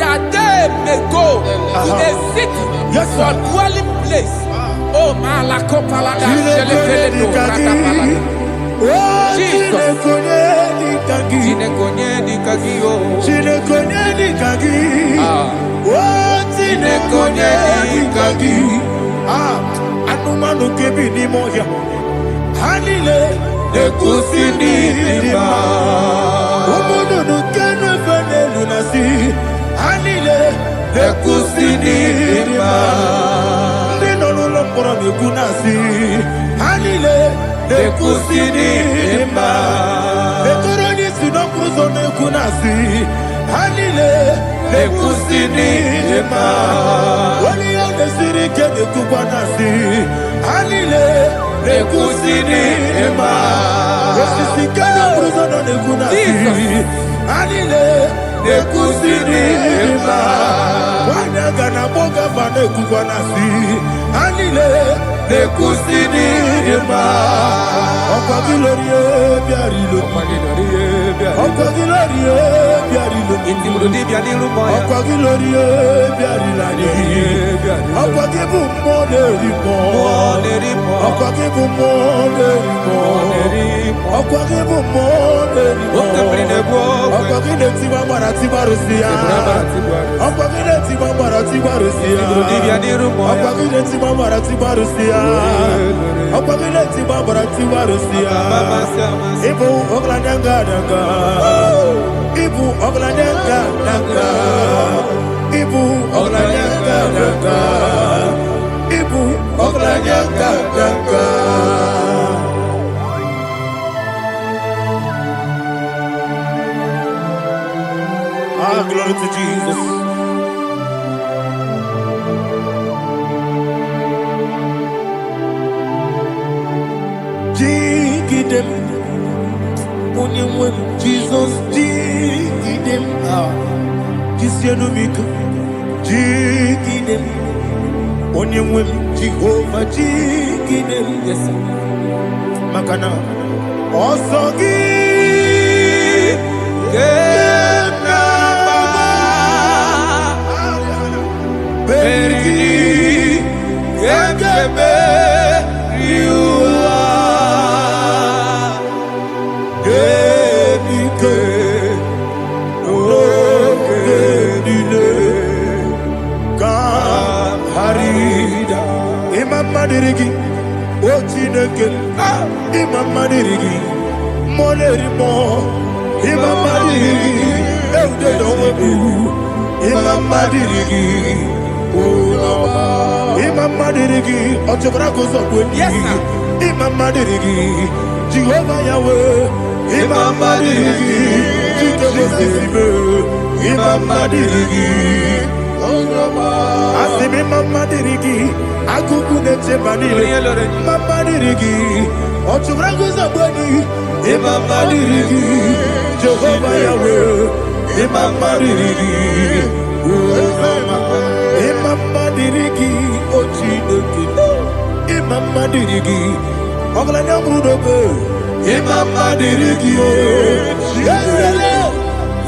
Speaker 2: that they may go to a city for dwelling place. Oh, Malakopalada, Jesus.
Speaker 1: Anumanu kebi ni moya Hanile Ekusini lima Omono no kenu fene lunasi Hanile Ekusini lima Nino no mpora mikunasi Hanile Ekusini lima Ekoroni sino kruzo mekunasi Hanile Ekusini lima Wani yone siri kene kubanasi Hanile Ekusini lima Esisi kene kruzo no nekunasi Hanile Ekusini lima Wana gana boga vane kubanasi Hanile Ekusini lima Okwa gilorie biarilo Okwa gilorie biarilo Okwa gilorie biarilani Okwa gibu monerimo Okwa gibu monerimo Okwa gibu monerimo Okwa gileti mamara tibarusia Okwa gileti mamara tibarusia Okwa gileti mamara tibarusia Okwa gileti mamara tibarusia Ibu oglananga danga Ibu oglananga danga Ibu oglananga danga Ibu oglananga danga Ah, glory to Jesus. Jigidem, Onyemwe, Jesus, Jigidem, Jisianumika, Jigidem, Onyemwe, Jehovah, Jigidem, yes, Makana, Osogi, Berigi, Gekebe, Riua, Gebike, Ogedile, Harida, Imam Madirigi, Ochineke, Imam Madirigi, Molerimo, Imam Madirigi, Eudedowebu, Imam Madirigi, Imam Madirigi, Ochobrako Zokweni, Imam Madirigi, Jehovah Yahweh, Imam Madirigi, Jikebosisibe, Imam Madirigi, Asim Imam Madirigi, Akukune Chebanile, Imam Madirigi, Ochobrako Zokweni, Imam Madirigi, Jehovah Yahweh, Imam Madirigi, Imam Madirigi, Ochineke, Imam Madirigi, Oglanya Brudobe, Imam Madirigi,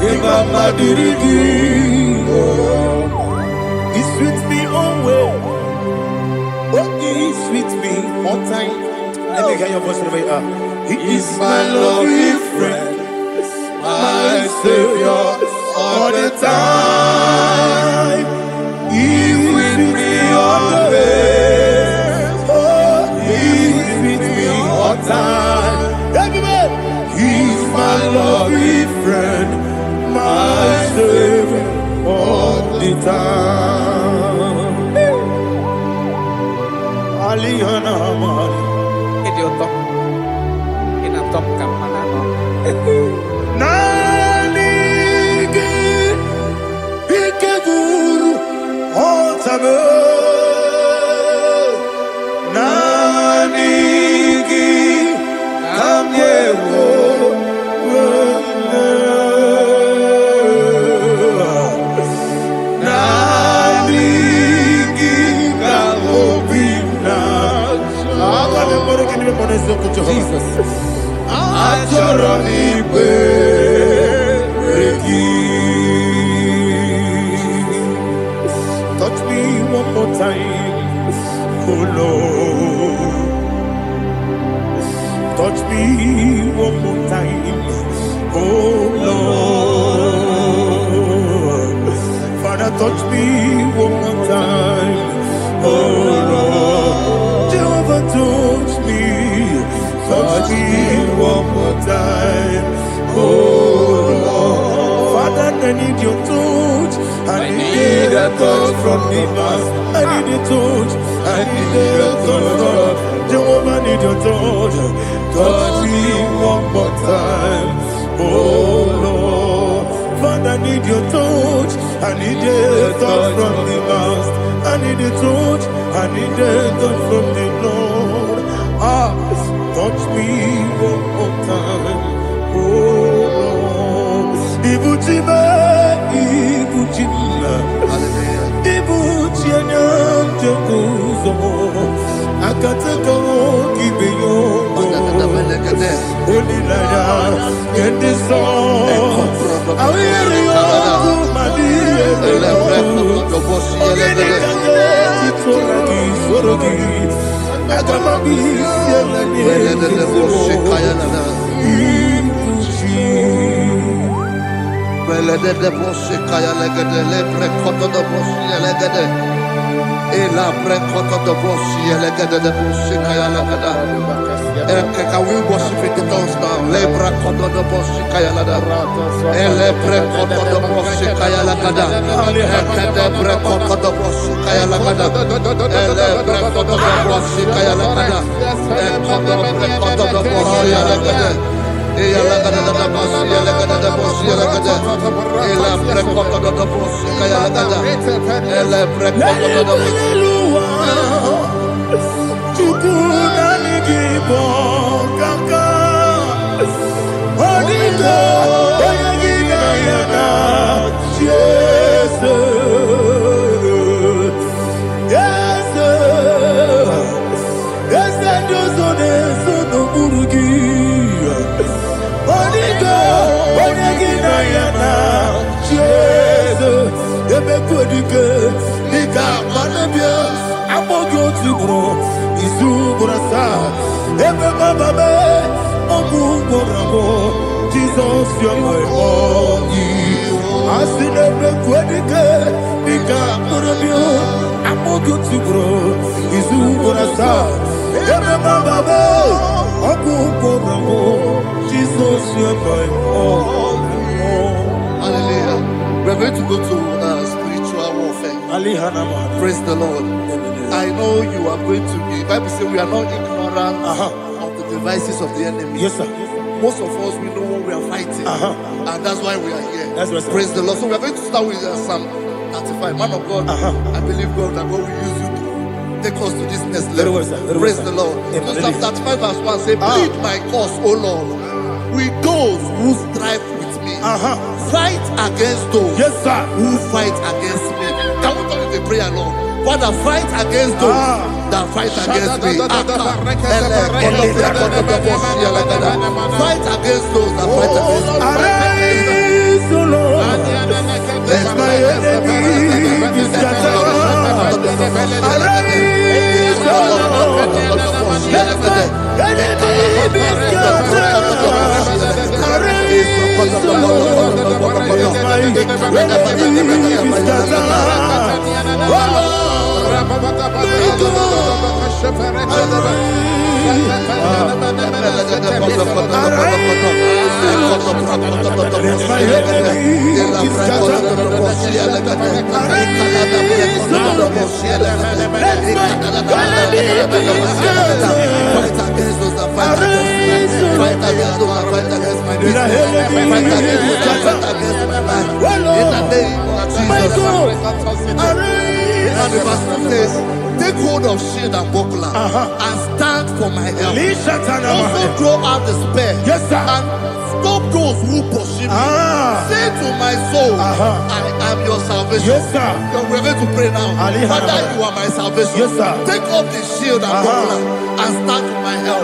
Speaker 1: Imam Madirigi, He's with me always. Oh, He's with me all time. Let me hear your voice wherever you are. He is my loving friend, my Savior, all the time. He's with me always. Oh, He's with me all time. Everybody, He's my loving friend, my Savior, all the time. Aliyana Mari.
Speaker 2: Idioto. Inatom kamanano.
Speaker 1: Nanigi Ikeguru Otame Nanigi Kamyewo Nanigi
Speaker 2: Jesus.
Speaker 1: Touch me one more time, oh Lord. Touch me one more time, oh Lord. Father, touch me one more time, oh Lord. Jehovah, touch me one more time, oh Lord. Father, I need your touch. I need a touch from the Master. I need a touch. I need a touch from Jehovah. I need your touch. Touch me one more time, oh Lord. Father, I need your touch. I need a touch from the Master. I need a touch. I need a touch from the Lord. Touch me one more time, oh Lord. Ibuchima, Ibuchina, Jebuzo, Akataka, Gibeyo, Onilaya, get this song. I hear you, Madia,
Speaker 4: Can we worship in the tongues now? Lebra kodo do boshi kaya lada. Elebre kodo do boshi kaya lada. Elebre kodo do boshi kaya lada. Elebre kodo do boshi kaya lada. Kodo do boshi lada. Eya lada da boshi lada da boshi lada. Elebre kodo do boshi kaya lada. Elebre kodo do boshi. Jesus, you're my only. I see never quit again. I'm more good to grow. Is who gonna start? Jesus, you're my only. Hallelujah. We're going to go to spiritual warfare. Praise the Lord. I know you are going to be. Bible says we are not ignorant of the devices of the enemy.
Speaker 1: Yes, sir.
Speaker 4: Most of us, we know what we are fighting. And that's why we are here.
Speaker 1: That's right,
Speaker 4: praise the Lord. So we are going to start with Psalm 35. Man of God, I believe God that God will use you to take us to this next level. Praise the Lord. So Psalm 35 verse 1 says, plead my cause, O Lord, with those who strive with me. Fight against those who fight against me. Can we turn the prayer, Lord? Father, fight against those that fight against me. Fight against those that fight against me.
Speaker 1: Arise, O Lord. Let my enemy be scattered. Arise, O Lord. Let my enemy be scattered. Arise, O Lord. Let my enemy be scattered.
Speaker 4: Take hold of shield and buckler and stand for my help. Also draw out the spear and stop those who pursue me. Say to my soul, I am your salvation.
Speaker 1: Yes, sir.
Speaker 4: So we're going to pray now. Father, you are my salvation.
Speaker 1: Yes, sir.
Speaker 4: Take off the shield and buckler and stand to my help.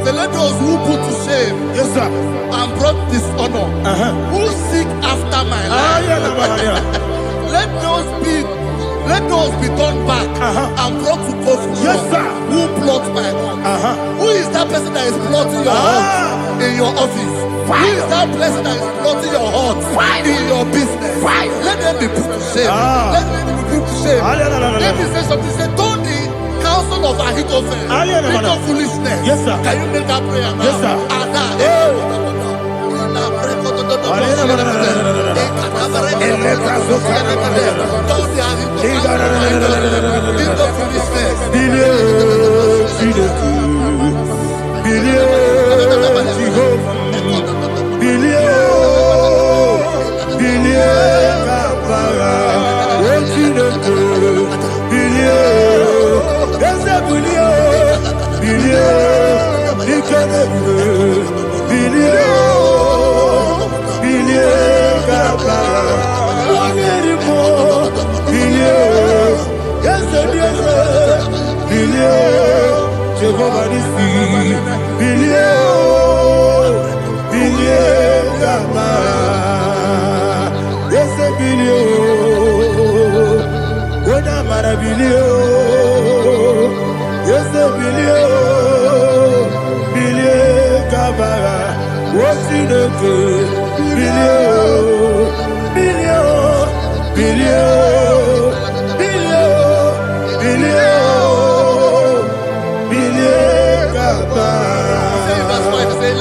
Speaker 4: So let those who put to shame,
Speaker 1: yes, sir,
Speaker 4: and brought dishonor, who seek after my life, let those be turned back and brought to confusion.
Speaker 1: Yes, sir.
Speaker 4: Who plot my heart? Who is that person that is plotting your heart in your office? Who is that person that is plotting your heart in your business? Let them be put to shame. Let them be put to shame. Let me say something. Say, don't the counsel of Ahithophel think of foolishness.
Speaker 1: Yes, sir.
Speaker 4: Can you make that prayer now?
Speaker 1: Yes, sir.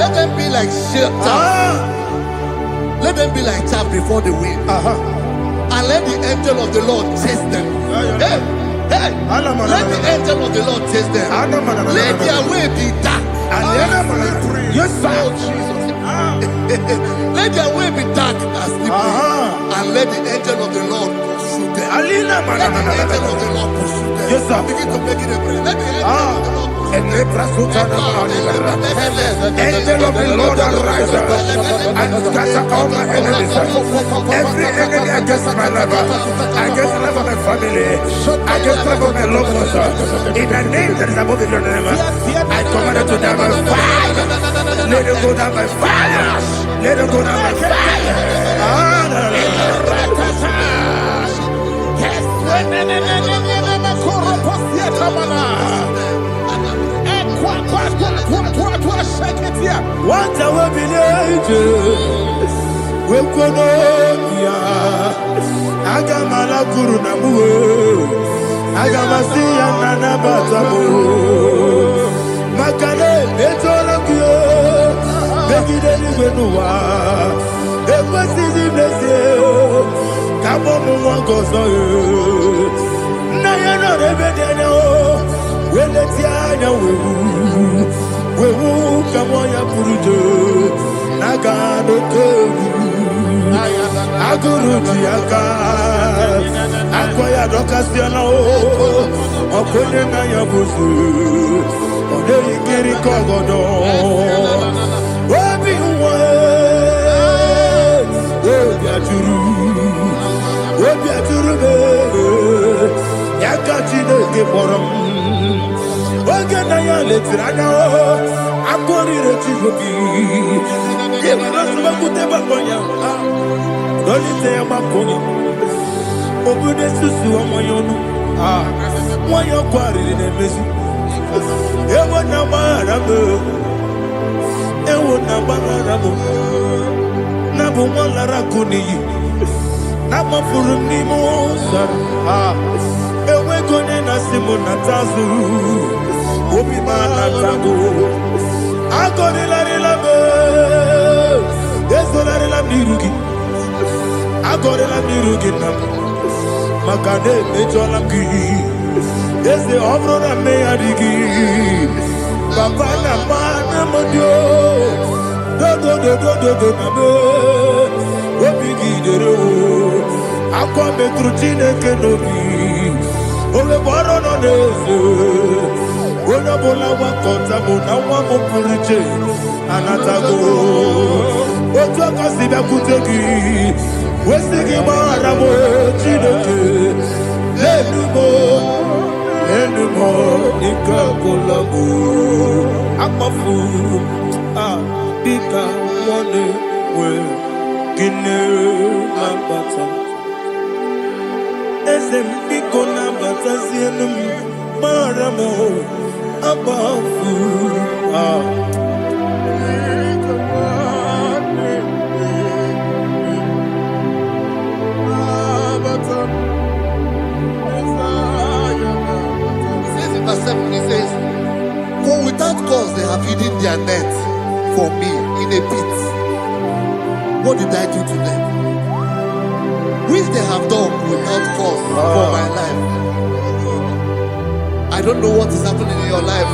Speaker 1: Let them be like chaff. Let them be like chaff before the wind. And let the angel of the Lord chase them. Hey, hey. Let the angel of the Lord chase them. Let their way be dark. Yes, sir.
Speaker 4: Oh, Jesus. Let their way be dark as slippery. And let the angel of the Lord pursue them. Let the angel of the Lord pursue them.
Speaker 1: Yes, sir.
Speaker 4: Begin to make it a prayer. Let the angel of the Lord
Speaker 1: Angel of the Lord arise and scatter all my enemies. Every enemy against my life, against the life of my family, against the life of my loved ones. In the name that is above the name, I command it to them by fire. Let it go down by fire. Let it go down by fire. What I will be ages, we could Agamala Kurunamu, Agamasia Nanabatamu, Makane, Betolakio, Bekideni Benua, Equasi Blessio, Kabomu Wankoso, Nayano Rebedeno, Weletia, we will come on your Purujo, Nagano Kobu, Agurujiaka, Akoya Docasiano, Okonena Yabusu, Odei Kiri Kogodo, Obi Obiaturu, Yakachino Geporum. Oganaya letrana akori rechigobi yebana subakute bakonya dolite yabakonya obude susu amoyonu moyo kwari nemezi ewo na barabu na bu molara kuni na mafuru ni moza ewe gone na simu na tazu Obi manatago. Agorilari lame. Ezolari lam nirugi. Agorila nirugi nam. Makane mejolam ki. Eze obrona me adigi. Papa na mana modio. Do nabe. Obigi dero. Akwa metrutine kenobi. Ole boro no neze. Ona bola wakota mona wamo puriche. Anatago. Ojo kasibe kutegi. Wesigi maramo chineke. Lenumo nikakolago. Akmafu. Dika one we gine mabata. Ezem biko na bata zienum maramo abafu.
Speaker 4: He says, for without cause they have hidden their net for me in a pit. What did I do to them? Which they have done without cause for my life. I don't know what is happening in your life.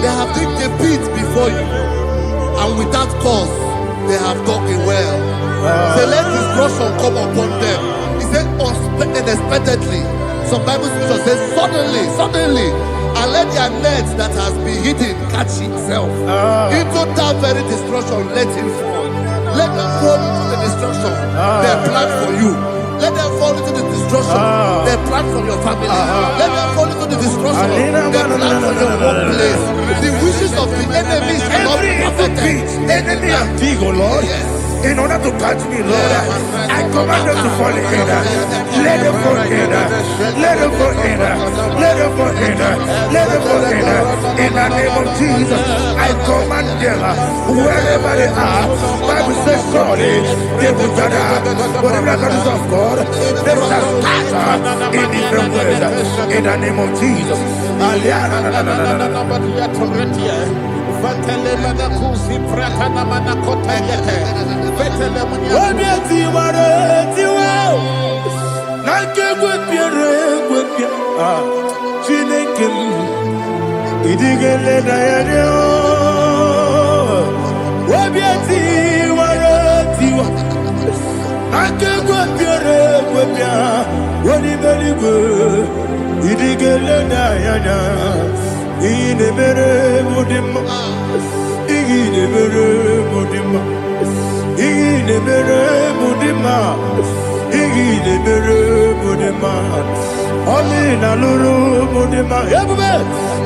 Speaker 4: They have digged a pit before you, and without cause they have dug a well. Say, let destruction come upon them. He said, unexpectedly. Some Bible scripture says, suddenly, and let their net that has been hidden catch itself. Into that very destruction, let it fall. Let them fall into the destruction they plan for you. Let them fall into the destruction they plan for your family. Let them fall into the destruction they plan for your workplace. The wishes of the enemy shall not be perfected.
Speaker 1: Enemy and dig, oh Lord. Yes. In order to catch me, Lord, I command them to fall in. Let them fall in. Let them fall in. Let them fall in. Let them fall in. In the name of Jesus, I command them wherever they are. Bible says, surely they will gather. But the miracles of God, they shall scatter in different ways. In the name of Jesus. Amina lulu mudima ebube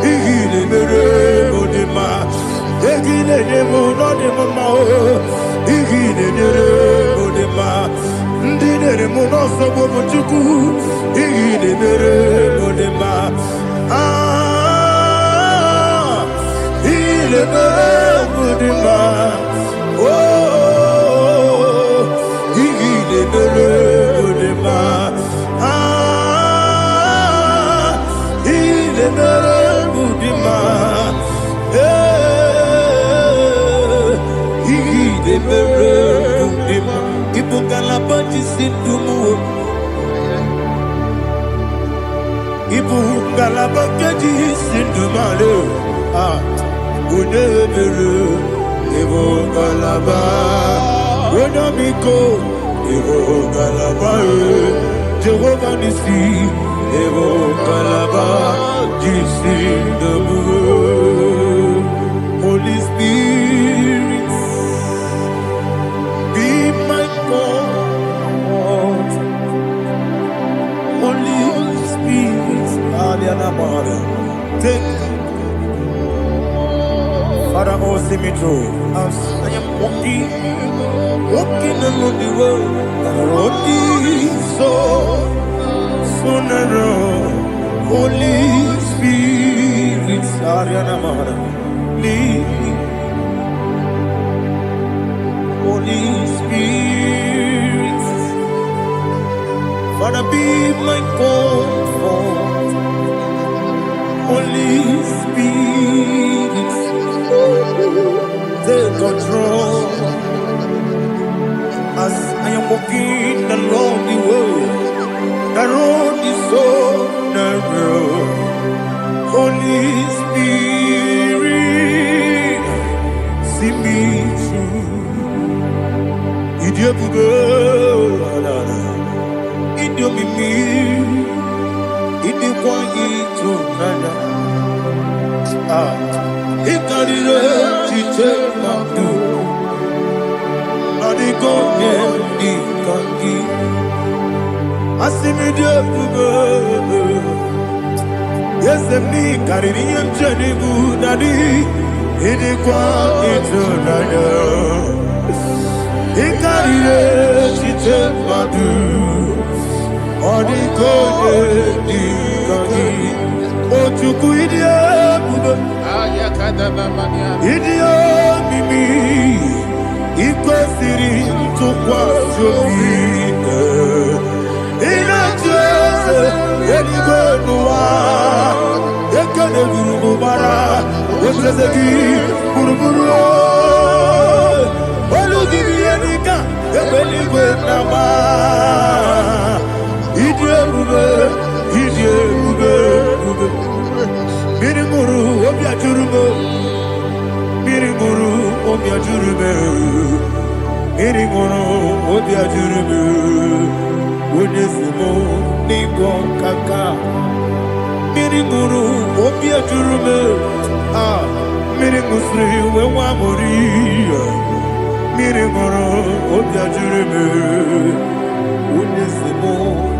Speaker 1: igile mere mudima egile demo no demo ma igile dere mudima ndine mo no so bo chuku igile mere mudima igile mere mudima oh igile mere mudima Ibu galabakaji sindumale udebere Ibu galaba Rodamiko Ibu galaba Jehovah Nisi Ibu galaba Jisi debu Holy Spirit be my God. Holy Spirit, take Father, oh, see me through. As I am walking along the road, so narrow. Holy Spirit, lead me. Holy Spirit, Father, be my comfort. Holy Spirit. walking along the way. The road is so narrow. Holy Spirit, see me through. Idiopube, Idiomimi, Idiokwa ito nana. Ikarire chiche madu. Adikonye ikangi. Asimi Idiopube. Yes, me carrying him journey good daddy. He quite nana. He carried it, she took my do. Or the code, oh, to good idiot, Mimi. He goes to quite your feet. In a church, any good one. You can't go bara. What does it give? Buruburu. Olu give any gun. The belly with Nama. Idiot, Mirimuru, Obia Jurubo. Mirimuru, Obia Jurubo. Mirimuru, Obia Jurubo. Unesimo, Nigo Kaka. Mirimuru, Obia Jurubo. Mirimusri, Wamori. Mirimuru, Obia Jurubo. Unesimo,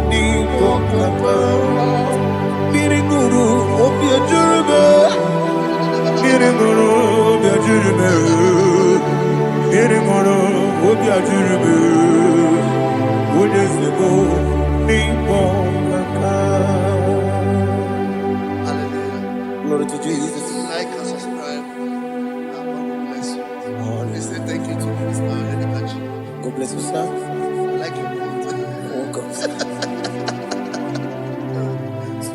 Speaker 1: Nigo Kaka. Mirimuru, Obia Jurubo. Mirimuru, Obia Jurubo. Mirimuru, Obia Jurubo. Unesimo, Nigo Kaka. Glory to Jesus.
Speaker 4: Like and subscribe. God bless you. I say thank you to Mr. Lady.
Speaker 1: God bless you, sir.
Speaker 4: Like you.
Speaker 1: Welcome.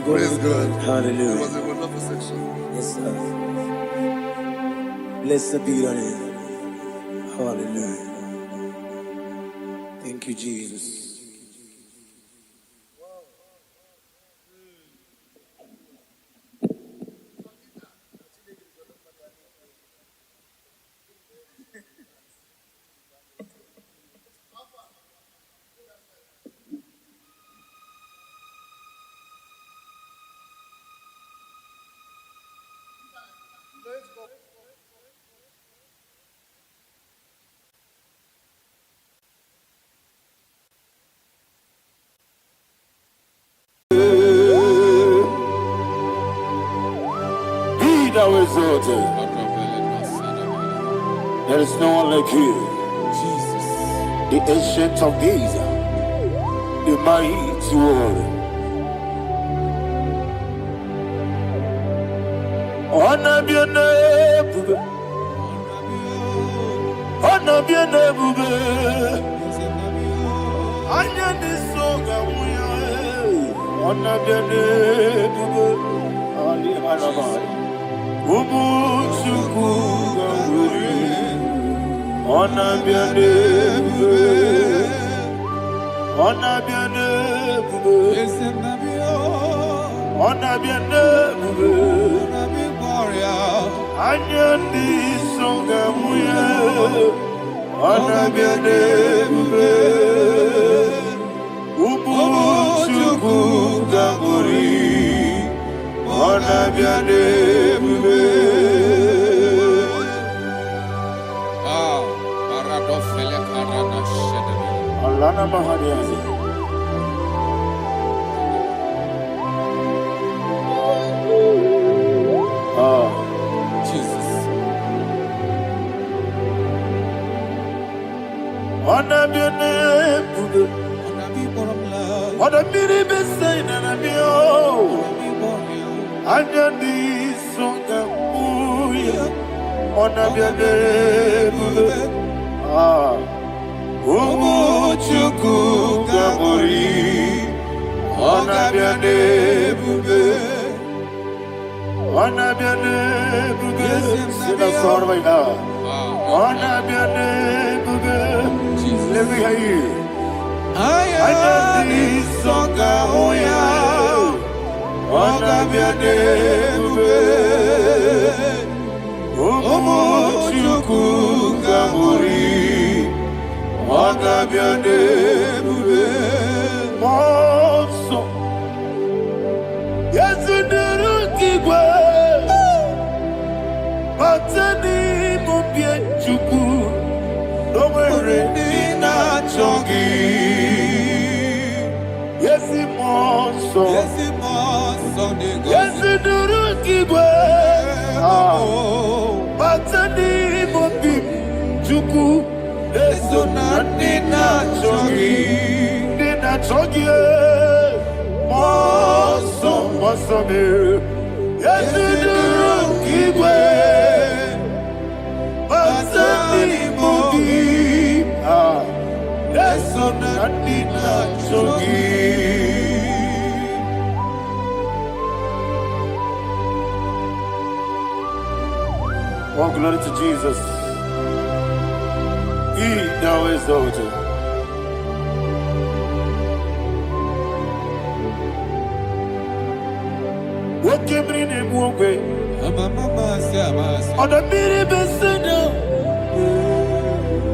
Speaker 4: Praise God.
Speaker 1: Hallelujah.
Speaker 4: It was a wonderful section.
Speaker 1: Yes, sir. Blessed be your name. Hallelujah. Thank you, Jesus. Be thou exalted. There is no one like you.
Speaker 2: Jesus.
Speaker 1: The ancient of days, the mighty warrior. Honor be your name, honor be your name, honor this song, honor be your name, Ali Arabari, Ubu Chukuga, honor be your name, honor be your name, honor be your name. Anya di songa muya, ana biane bube, ubu chuku gangori, ana biane bube.
Speaker 2: Paradofele karana shedemi.
Speaker 1: Allah na mahadiani.
Speaker 2: Jesus.
Speaker 1: Ana biane bube, ana biri besai na bio. Anya di songa muya, ana biane bube. Ubu chuku gangori, ana biane bube. Ana biane bube. Sila sor vaina. Ana biane bube. Let me hear you. Ayani soka oya Ogabiane bube Omo chuku kamuri Ogabiane bube Monso Yazunduru kigwe Batani mubie chuku Nomere nina chongi Yesi monso Yesi duru kigwe Batani mobi Chuku Eso na nina chongi Nina chongi Monso Monso me Yesi duru kigwe Batani mobi Eso na nina chongi. Oh, glory to Jesus. He now exalted. What came in him one way? On the mini beside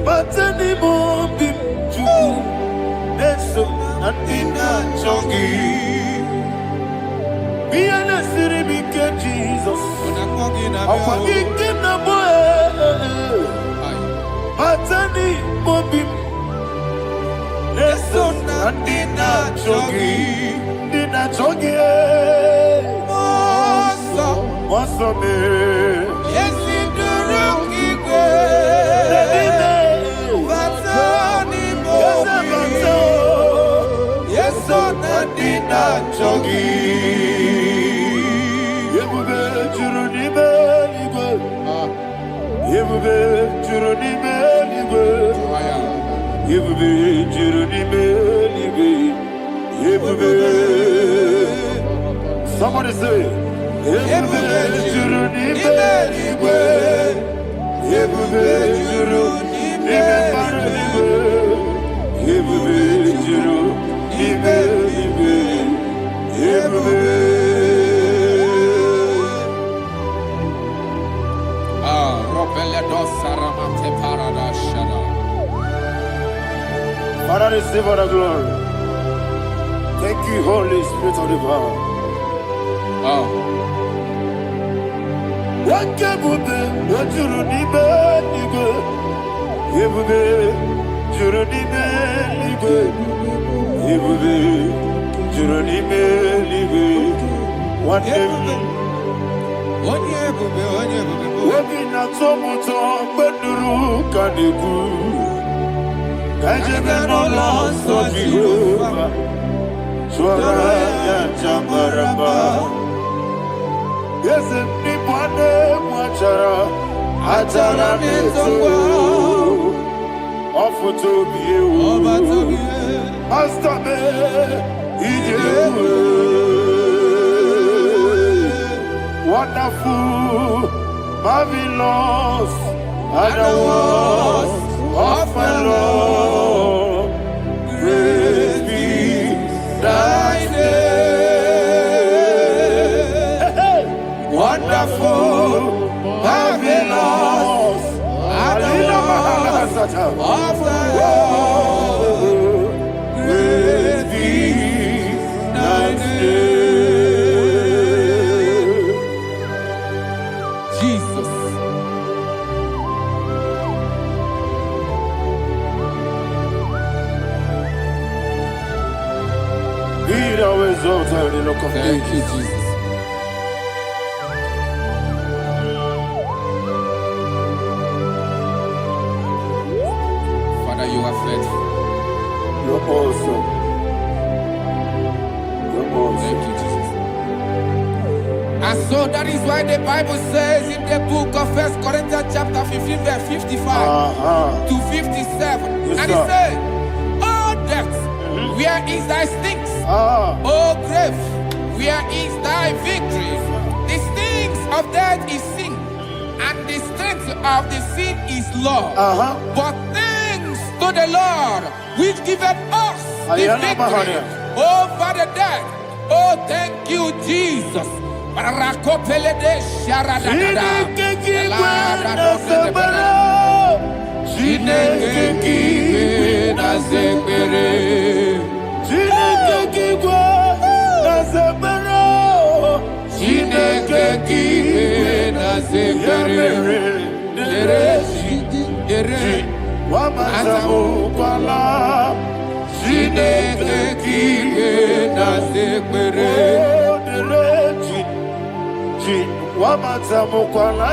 Speaker 1: but anymore be true. That's nothing not chongi. Be an city because Jesus. I'm forgetting the boy. Batani Mobi. That's nothing not chongi. Did not chongi. What's up, man? Yes, in the rookie way. Batani Mobi. Yes, so nothing not chongi. Somebody say, Father, receive all the glory. Thank you, Holy Spirit of the power. What can we do? What you need, yes, anybody watchara, Atara neto, offer to be you, Master me, wonderful, marvelous, and the was of my Lord, praise be thy name. Wonderful, marvelous, and the was of my Lord, praise be thy name.
Speaker 2: Jesus.
Speaker 1: Be thou exalted in the look of
Speaker 2: Thank you, Jesus. Father, you are faithful.
Speaker 1: You're awesome. You're awesome.
Speaker 2: Thank you, Jesus. And so that is why the Bible says in the book of 1 Corinthians chapter 15 verse 55 to 57.
Speaker 1: Yes,
Speaker 2: and
Speaker 1: sir.
Speaker 2: it says, "Oh death, where is thy stings? Oh grave, where is thy victory? The stings of death is sin, and the strength of the sin is law. But thanks to the Lord, which giveth us the victory over the dead. Oh, thank you, Jesus. Rakopelede sharadada. Chineke kiwe na zekere.
Speaker 1: Chineke kiwe na zekere. Chineke kiwe na zekere. Wamatamu kwala. Chineke kiwe na zekere. Wamatamu kwala.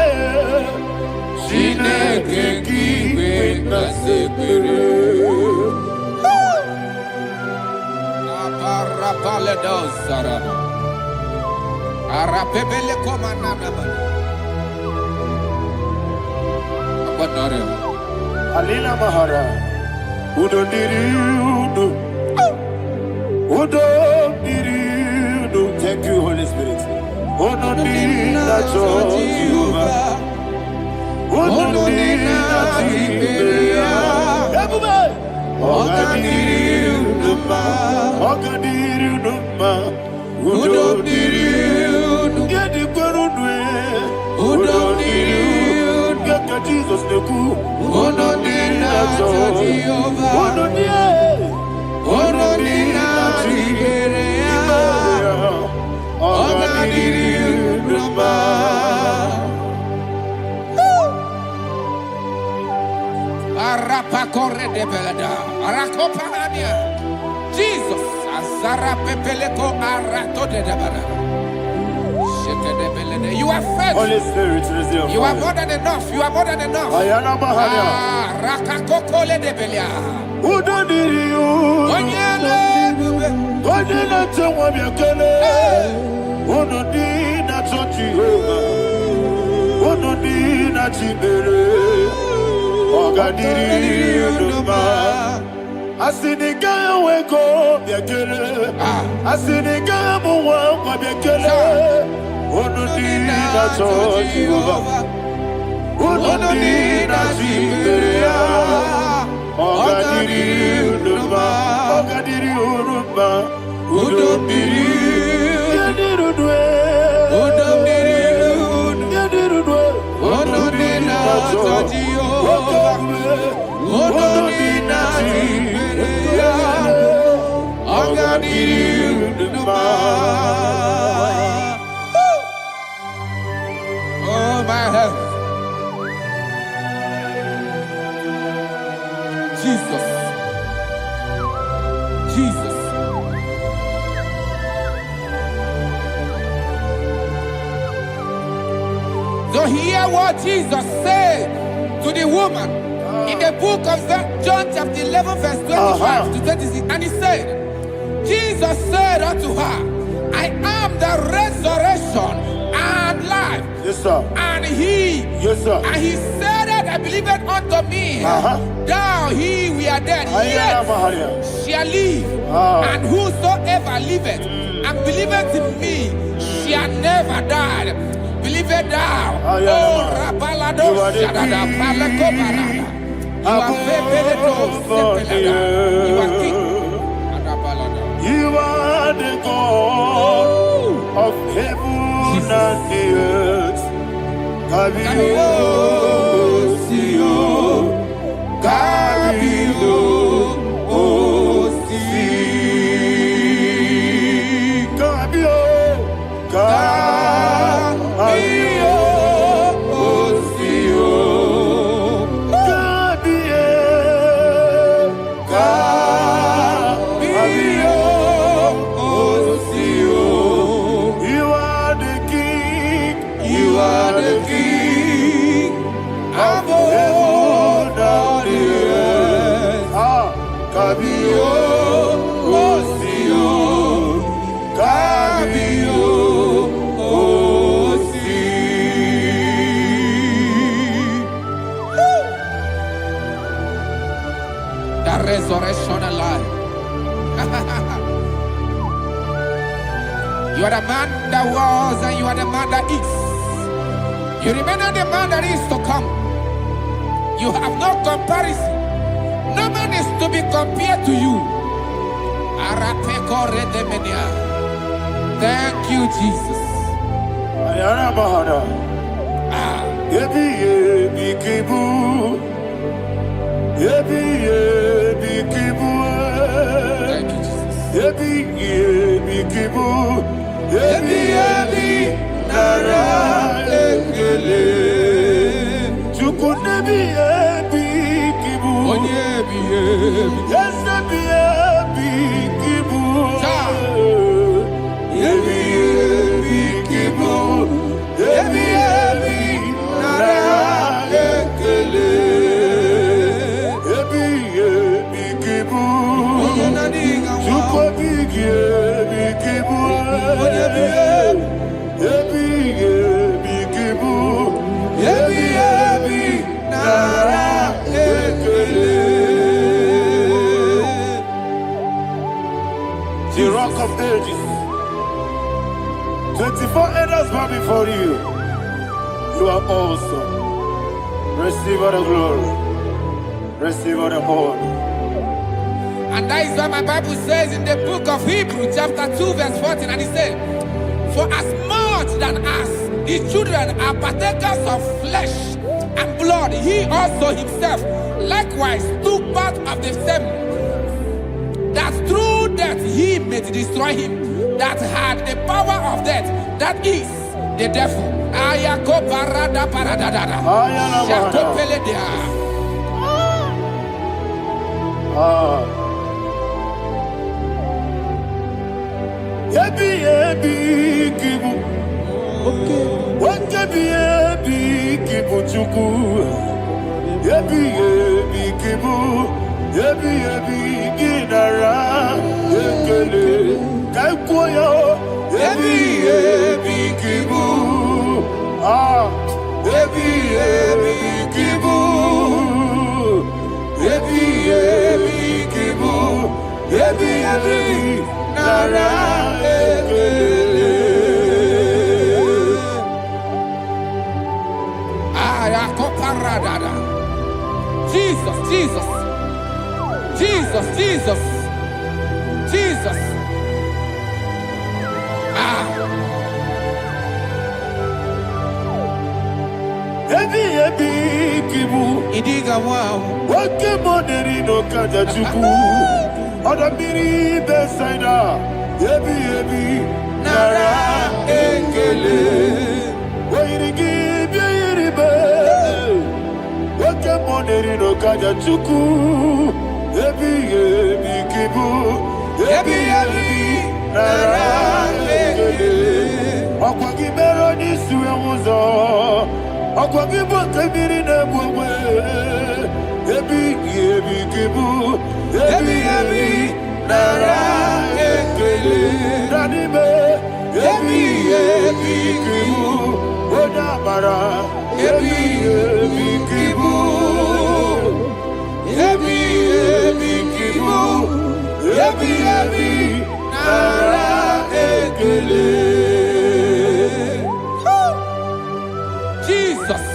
Speaker 1: Chineke kiwe na zekere.
Speaker 2: Aparapale dosarama. Arapebele komanana bana. Abanare.
Speaker 1: Alina mahara. Udo diriudo. Udo diriudo. Thank you, Holy Spirit. Udo diriudo. Udo Jesus the cool.
Speaker 2: Arapakorre de belada, arakopania. Jesus, azara pepeleko arato de dabara. Sheke de belede. You are faithful.
Speaker 1: Holy Spirit, resume.
Speaker 2: You are more than enough. You are more than enough.
Speaker 1: Ayana mahania.
Speaker 2: Rakakokole de belia.
Speaker 1: Udo diriu.
Speaker 2: Onyele bube.
Speaker 1: Onyele tewa miakele. Udo di na Jehovah. Udo di na chibere. Ogadiri uduma. Asinika weko biakele. Asinika muwa kwa biakele. Unudi na Jehovah. Unudi na Jiberia. Ogadiri uduma. Ogadiri uduma. Udumiri. Yadirudwe. Udumiri. Yadirudwe. Unudi na Jehovah. Unudi na Jiberia. Ogadiri uduma.
Speaker 2: Oh, my health. Jesus. Jesus. So hear what Jesus said to the woman in the book of John chapter 11 verse 25 to 26. And he said, Jesus said unto her, I am the resurrection and life.
Speaker 1: Yes, sir.
Speaker 2: And he,
Speaker 1: yes, sir.
Speaker 2: And he said that believeth unto me, thou he we are dead, yet shall live. And whosoever liveth and believeth in me shall never die. Believeth thou. Oh, Rabalado Shadada Palako Barada. You are You are king.
Speaker 1: You are the God of heaven and the earth. Kabio, Sio, Kabio, Si, Kabio, Kabio, Sio, Kabio, Kabio, Sio. You are the King. You are the King of heaven and the earth. Kabio, Sio, Kabio, Si.
Speaker 2: The resurrection alive. You are the man that was and you are the man that is. You remember the man that is to come. You have no comparison. No man is to be compared to you. Thank you, Jesus.
Speaker 1: The Rock of Ages. 24 elders bow before you. You are awesome. Receive all the glory. Receive all the honor.
Speaker 2: And that is why my Bible says in the book of Hebrews chapter 2 verse 14, and it says, for as much than us, the children are partakers of flesh and blood, he also himself likewise took part of the same, that through death he may destroy him that had the power of death, that is the devil. Jesus, Jesus, Jesus, Jesus, Jesus. Idiga wow.
Speaker 1: Wake money no kaja chuku. Oda miri besaida. Yebi nara ekele. Wairigi biiribe. Wake money no kaja chuku. Yebi kibu. Yebi nara ekele. Okwagi bero ni suwe muzo. Okwagi bote miri ne bwe. Yebi kibu. Yebi nara ekele. Nanibe. Yebi kibu. Oda bara. Yebi kibu. Yebi kibu. Yebi nara ekele.
Speaker 2: Jesus.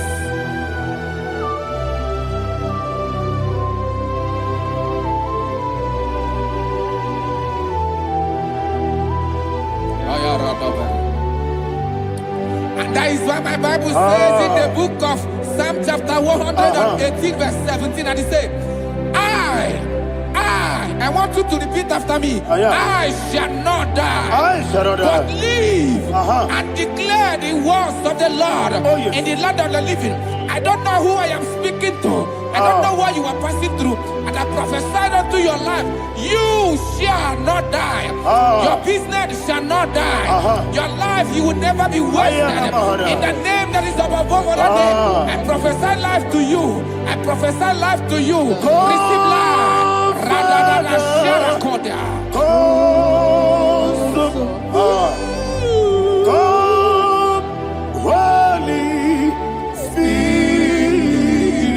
Speaker 2: And that is why my Bible says in the book of Psalm chapter 118 verse 17, and it says, I want you to repeat after me. I shall not die, but live and declare the words of the Lord in the land of the living. I don't know who I am speaking to. I don't know what you are passing through. And I prophesied unto your life, you shall not die. Your business shall not die. Your life, you will never be wasted. In the name that is above all other name, I prophesy life to you. I prophesy life to you. Receive life.
Speaker 1: Holy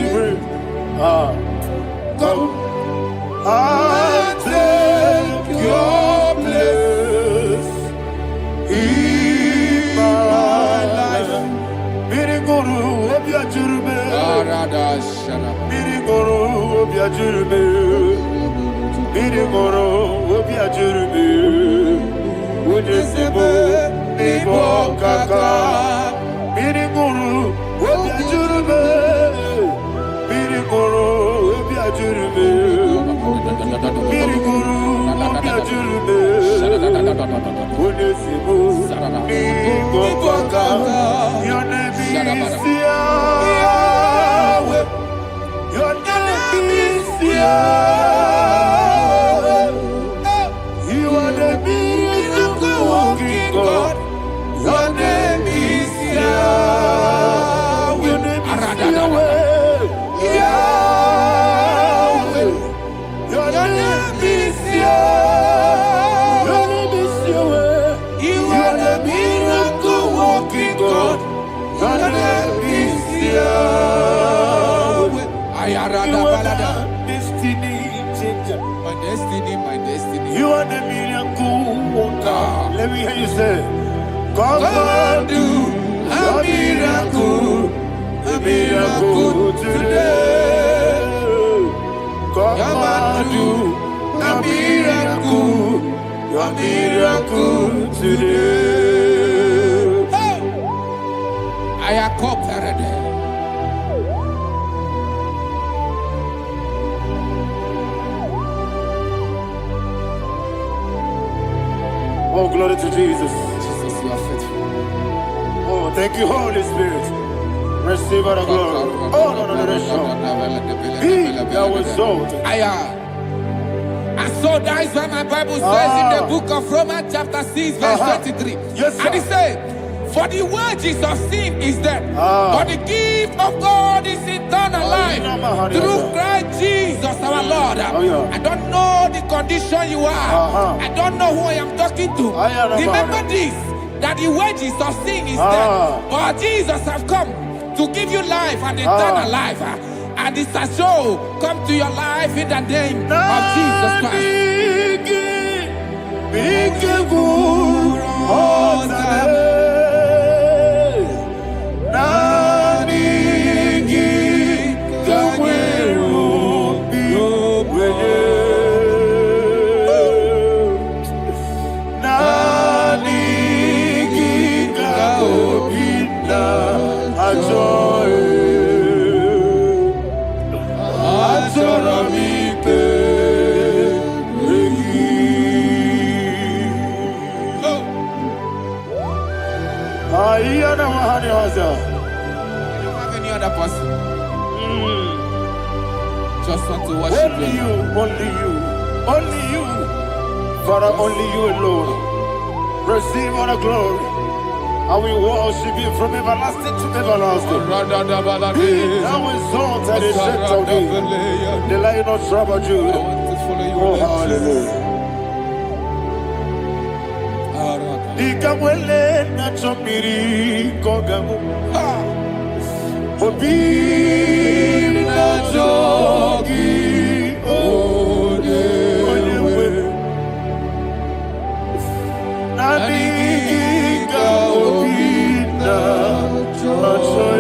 Speaker 1: Spirit, come and take your place in my life. Miriguru obiajurube, miriguru obiajurube, miriguru obiajurube. ajurumi. Ujesibo ibo kaka. Miriguru obi ajurumi. Miriguru obi ajurumi. Miriguru obi ajurumi. Ujesibo ibo kaka. Your name is Yahweh. Your name is Yahweh. You are the miracle working God. Your name is Yahweh. Your name is Yahweh. Yahweh. Your name is Yahweh. Your name is Yahweh. You are the miracle working God. Your name is Yahweh. You are the destiny changer.
Speaker 2: My destiny, my destiny.
Speaker 1: You are the miracle worker. Let me hear you say, come and do a miracle today. Come and do a miracle today.
Speaker 2: I am cooperated.
Speaker 1: Oh, glory to Jesus.
Speaker 2: Jesus, you are faithful.
Speaker 1: Oh, thank you, Holy Spirit. Receive all the glory. Oh, no, that's sure. Be thou exalted.
Speaker 2: And so that is why my Bible says in the book of Romans chapter 6 verse 23.
Speaker 1: Yes, sir.
Speaker 2: And it says, for the wages of sin is death, but the gift of God is eternal life through Christ Jesus our Lord. I don't know the condition you are. I don't know who I am talking to. Remember this, that the wages of sin is death, but Jesus have come to give you life and eternal life. And this has so come to your life in the name of Jesus Christ.
Speaker 1: I don't
Speaker 2: have any other person. Just want to worship
Speaker 1: only you, only you, only you. Father, only you alone. Receive all the glory. I will worship you from everlasting to everlasting. Be thou exalted and set of thee. The Lion of Tribe of Judah. Oh, hallelujah. Ikamwele na chomiri kogamu. Obi na jogi onewe. Naniga obi na jogi.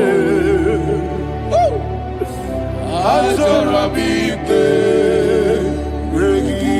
Speaker 1: Azorabike regi.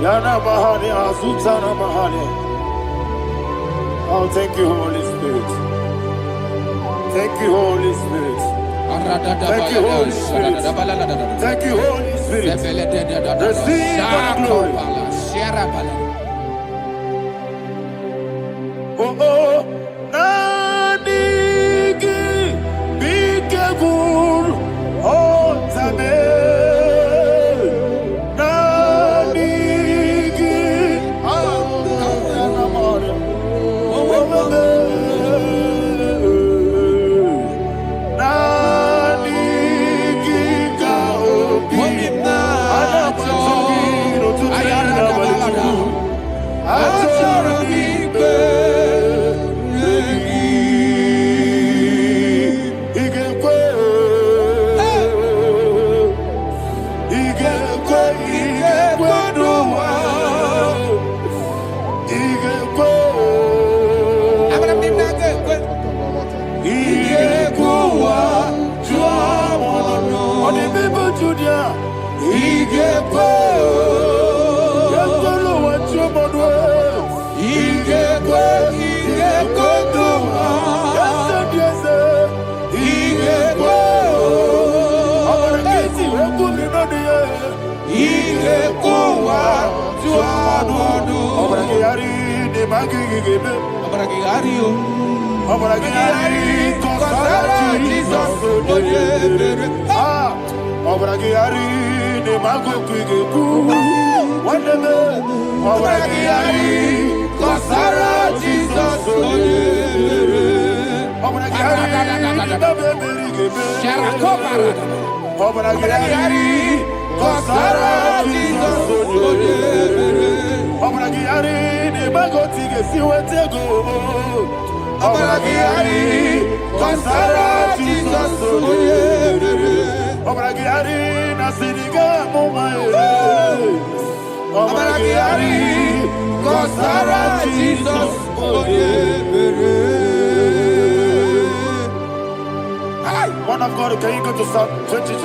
Speaker 1: Yana Mahani, Azutana Mahani. Oh, thank you, Holy Spirit. Thank you, Holy Spirit. Thank you, Holy Spirit. Thank you, Holy Spirit. Receive my glory. Oh, oh, Nanigi, Bikagul, oh, Tabe, Nanigi, One of God, can you go to Psalm 23?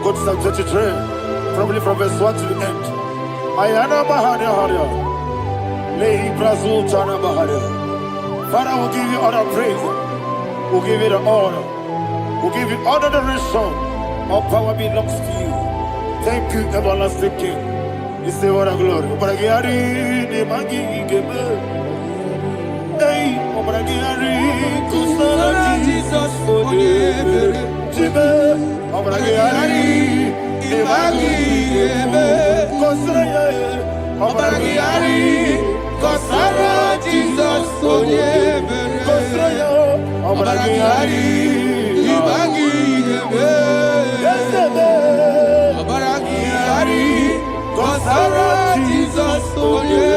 Speaker 1: Go to Psalm 23, probably from verse 1 to the end. Ayana Mahania Haria. Lei Brazil Chana Maharia. Father, we'll give you all the praise. We'll give you the honor. We'll give you all the adoration. All power belongs to you. Thank you, everlasting King. You say what a glory. Obragiari, the Magi, Gebe. Hey, Obragiari, Kusara, Jesus, for you. Jibe, Obragiari, the Magi, Gebe. Kusara, Obragiari, Kusara, Jesus, for you. Kusara, Obragiari, the Magi, Gebe. Kusara, Jesus, for you.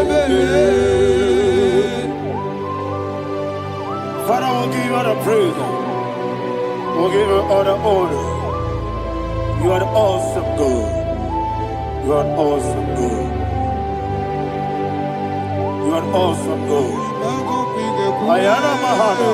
Speaker 1: Father, we'll give you all the praise. We'll give you all the honor. You are the awesome God. You are an awesome God. You are an awesome God. Ayana Mahana.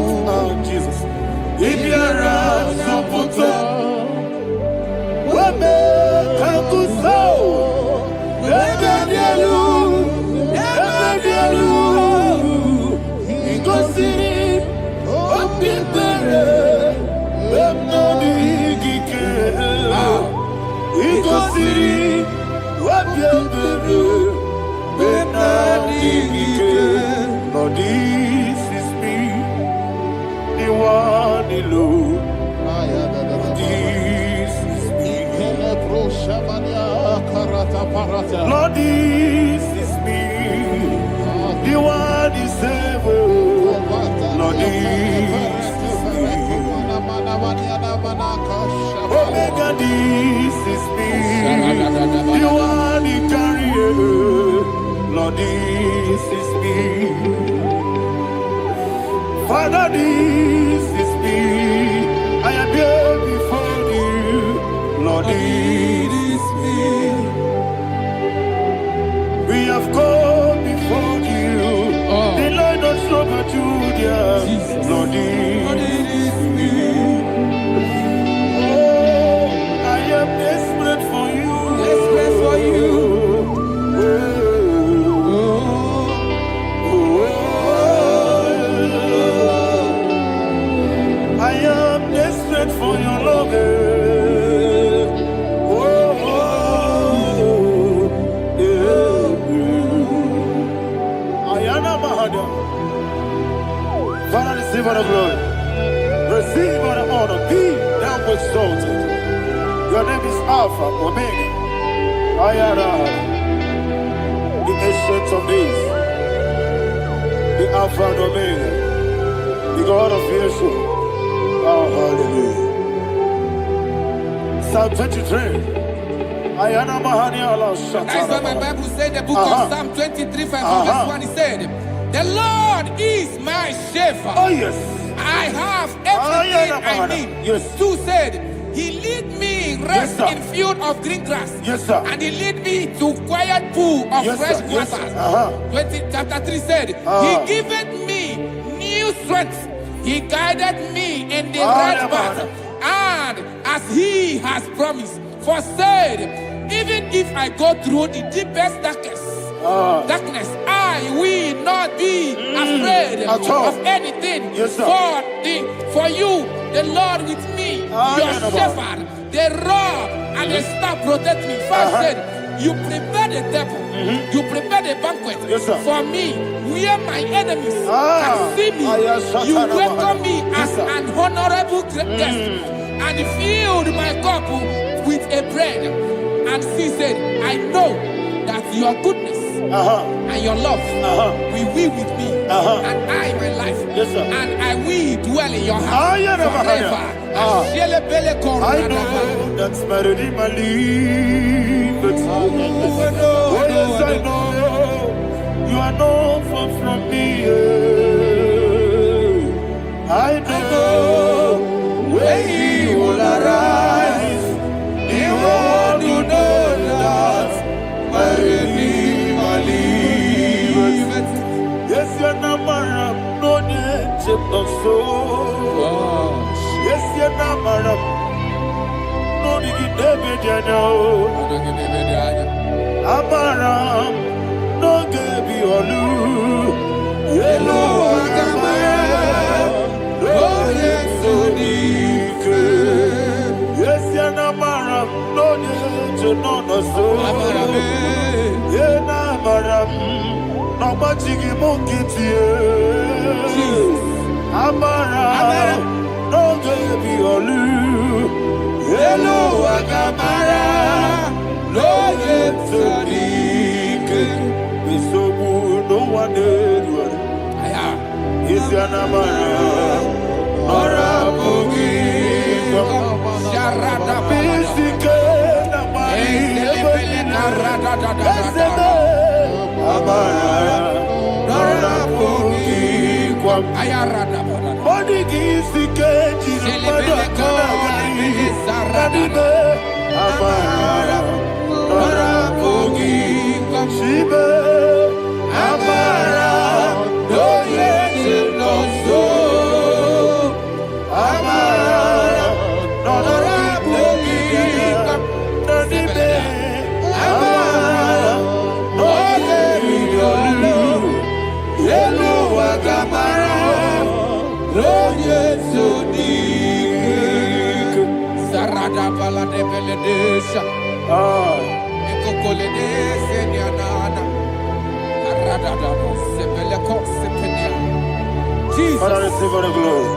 Speaker 2: Jesus,
Speaker 1: Jesus. Ibiara Soputo. Wame Kakuso. Ebedielu. Igosiri. Opipere. Bemnani Gike. Igosiri. Opipere. Bemnani Gike. Lord, this is me. The one alone. This is me. Lord, this is me. The one is able. Lord, this Lord, this is me. Father, this is me. I am here before you. Lord, this is me. We have come before you. The Lord not so much you, dear. Lord, this is me. Oh, I am desperate for you.
Speaker 2: Desperate for you.
Speaker 1: I am desperate for your love. Father, receive all the glory. Receive all the honor. Be thou exalted. Your name is Alpha, Omega. Ayara. The ancient of days. The Alpha and Omega. The God of Yeshua. Oh, hallelujah. Psalm 23. Ayana Mahani Allah Shatana.
Speaker 2: That's why my Bible said the book of Psalm 23, verse 1, it said, the Lord is my shepherd.
Speaker 1: Oh, yes.
Speaker 2: I have everything I need.
Speaker 1: Yes.
Speaker 2: 2 said, he lead me rest
Speaker 1: Yes,
Speaker 2: in field of green grass.
Speaker 1: Yes, sir.
Speaker 2: And he lead me to quiet pool of
Speaker 1: Yes,
Speaker 2: fresh
Speaker 1: sir. Yes,
Speaker 2: waters.
Speaker 1: sir.
Speaker 2: Chapter 3 said, he giveth me new strength. He guided me in the right path. And as he has promised, for said, even if I go through the deepest darkness, I will not be afraid of anything.
Speaker 1: Yes, sir.
Speaker 2: For you, the Lord with me, your shepherd, the rod and the staff protect me. First said, you prepare the table, you prepare the banquet for me, where my enemies can see me. You welcome me as an honorable guest, and filled my cup with a bread. And she said, I know that your goodness and your love will be with me, and I, my life, and I will dwell in your house forever.
Speaker 1: I know that's better than my life. Oh, yes, I know you are not far from me. I know when he will arise, he will do that. Yes, you're not married, no need to so. Yes, you're not married, no need to David, you know. Amaram, no gaby or loo. Hello, Amaram, no yet so deep. Yes, you're not married, no need to know the soul. Yeah, Amaram. Nobody monkey Amara, no baby olu. Hello, Agamara, no yet sadiq. We so good, no one did. Is your Namara, Nora Bogi,
Speaker 2: Sharada
Speaker 1: Bisike, Namari, Amara, Nora Bogi,
Speaker 2: Ayarada
Speaker 1: Body gives the cage in the Amara, Nora Bogi, Shibe, Amara, no yet no so. Amara, Nora Bogi, Nadibe, Amara, no yet no. Hello, Agamara, no yet so deep.
Speaker 2: Sarada Bala de Beledesha, Ecocole de Seniana, Arada Sebeleco Sepenia. Jesus,
Speaker 1: Father, receive all the glory.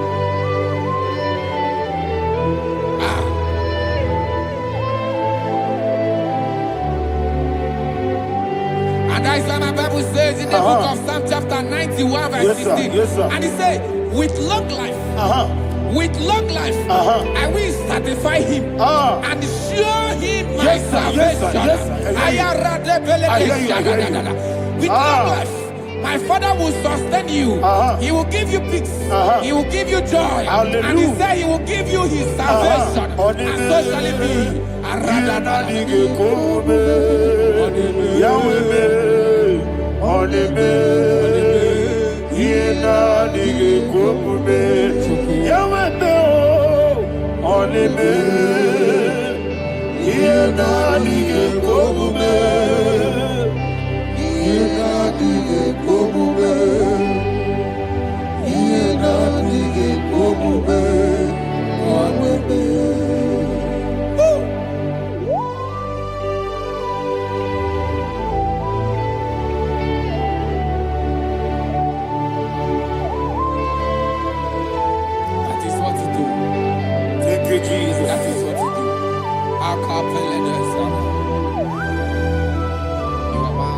Speaker 2: And that's why my Bible says in the book of Psalm chapter 91 verse 16.
Speaker 1: Yes, sir.
Speaker 2: And it says, with long life, I will satisfy him and show him my salvation.
Speaker 1: I hear you.
Speaker 2: with long life. My Father will sustain you. He will give you peace. He will give you joy.
Speaker 1: Hallelujah.
Speaker 2: And He said He will give you His salvation. And so shall it be.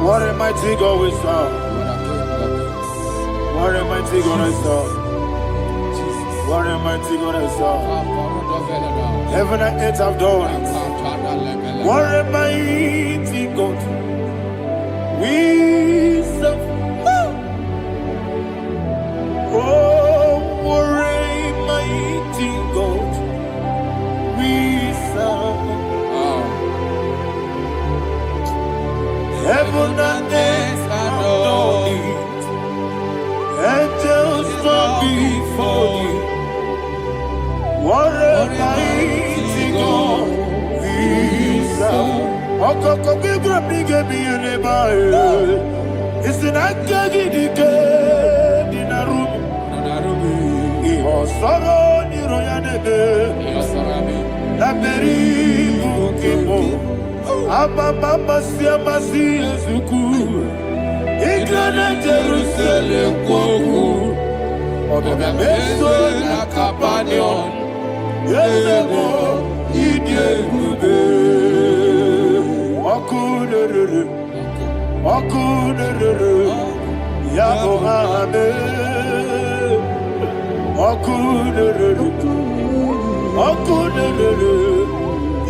Speaker 1: What a mighty God we serve. What a mighty God I serve. What a mighty God I serve. Heaven and earth have done it. What a mighty God we serve. Oh, what a mighty God we serve. Heaven and earth adore it. Angels bow before you. What a mighty God we serve. Okoko bibra bige biene bae. Isina kagi dike dinarum. Iho soro ni royane de. La beri bukimo. Ababa siamasi ezuku. Igrana Jerusalem koku. Odoga beso na kapanion. Yesebo idye gube. Okuderere. Okuderere. Yabo hame. Okuderere. Okuderere.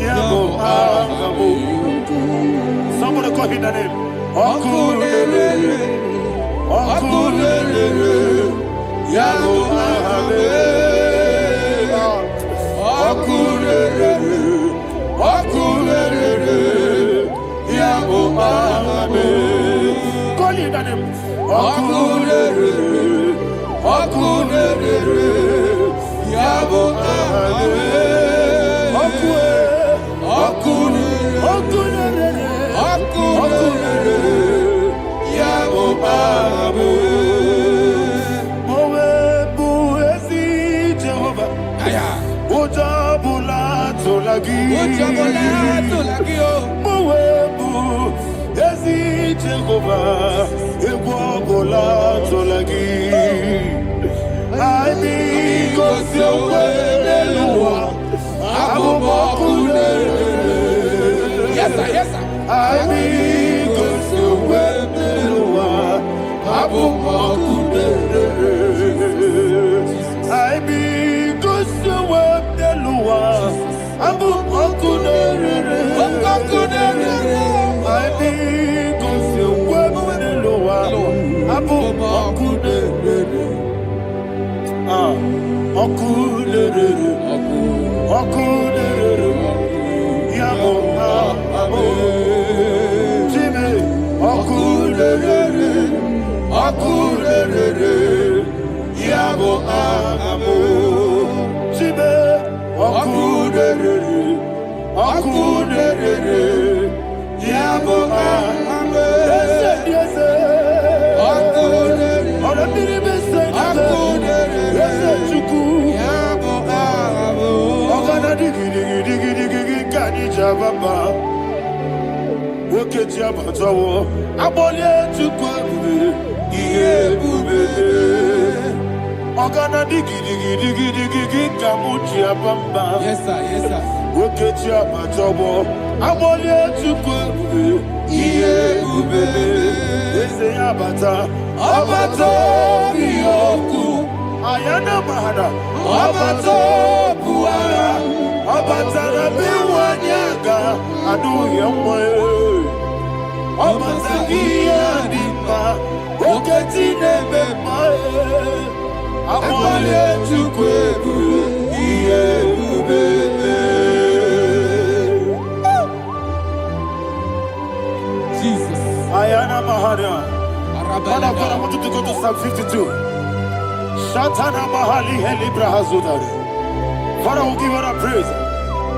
Speaker 1: Yabo hame. Somebody call him the name. Okulele, Okulele, Yabo Ahame. Okulele, Okulele, Yabo Ahame. Call him the name. Okulele, Okulele, Yabo Ahame. Okulele, Okulele. Yabo Babu Mowebu Ezi Jehovah Ujabula Tolagi Mowebu Ezi Jehovah Ewabula Tolagi I need God's way Abu Bakule. Yes sir, yes sir. I need God's way Abu Bakule. I need God's way Abu Bakule. I need God's way Abu Bakule. Okulele, Yabo Abo, Jimmy, Okulele, Yabo Abo, Jimmy, Okulele, Yabo Abo, yes, Baba, Woketia Batawo, Abolia to Kwabu, Bube, Ogana Digi, Kamutia Bamba.
Speaker 2: Yes, sir, yes, sir.
Speaker 1: Woketia Batawo, Abolia to Kwabu, Bube, Ese Abata, Abato, Yoku, Ayana Mahada, Abato, Buara. Abatana biwanyaga adu yamwe Obatagia di
Speaker 2: Jesus.
Speaker 1: Ayana Mahana. Father, I want you to go to Psalm 52. Shatana Mahali Helibra Hazudari. Father, we'll give you all the praise.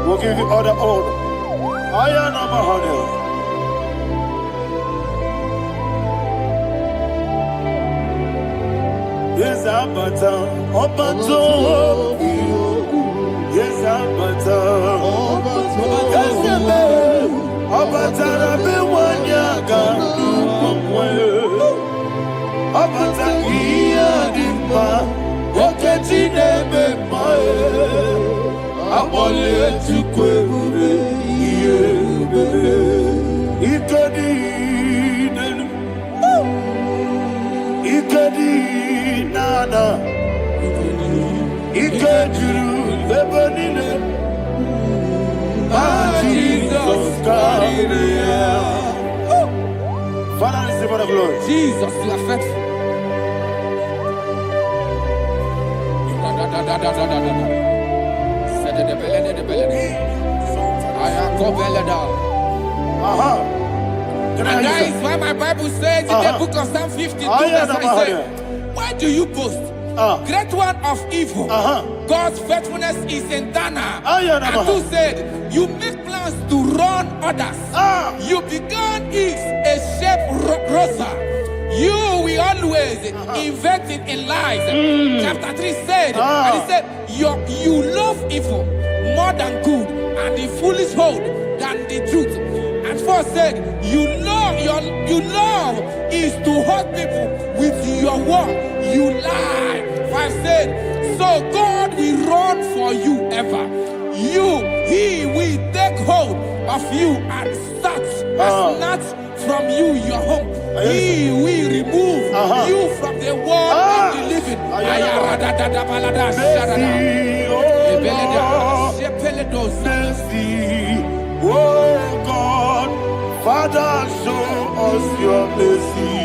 Speaker 1: We'll give you all the honor. Ayana Mahana. Yes, Abata. Obato. Yes, Abata. Yes, Abata. Abata. Abata iya dimba, oketi nebe mae, abole tukwe ure iye bebe, ikadi nenu, ikadi nana, ikadiru bebanine, Jesus Christ. Father, receive all the glory.
Speaker 2: Jesus, you are faithful. And that is why my Bible says in the book of Psalm 52, verse 5, why do you boast? Great one of evil. God's faithfulness is eternal. And who said, you make plans to run others. You began is a shape rosa. You will always invent it in lies. Chapter 3 said, and he said, you love evil more than good, and the foolish hold than the truth. And 4 said, you love is to hurt people with your word. You lie. 5 said, so God will run for you ever. He will take hold of you and snatch from you your home. He will remove you from the world of the living.
Speaker 1: Oh God, Father, show us your mercy.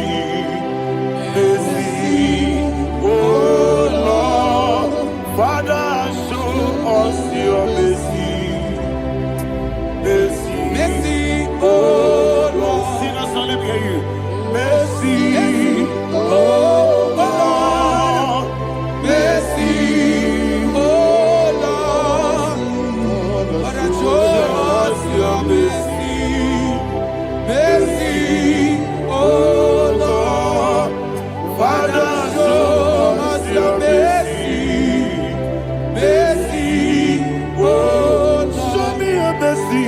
Speaker 1: Oh Lord, Father, show us your mercy. Oh Lord, sinners only hear you. Mercy. Oh Lord, mercy. Oh Lord, Father, show us your mercy. Oh Lord, Father, show us your mercy. Oh Lord, show me your mercy.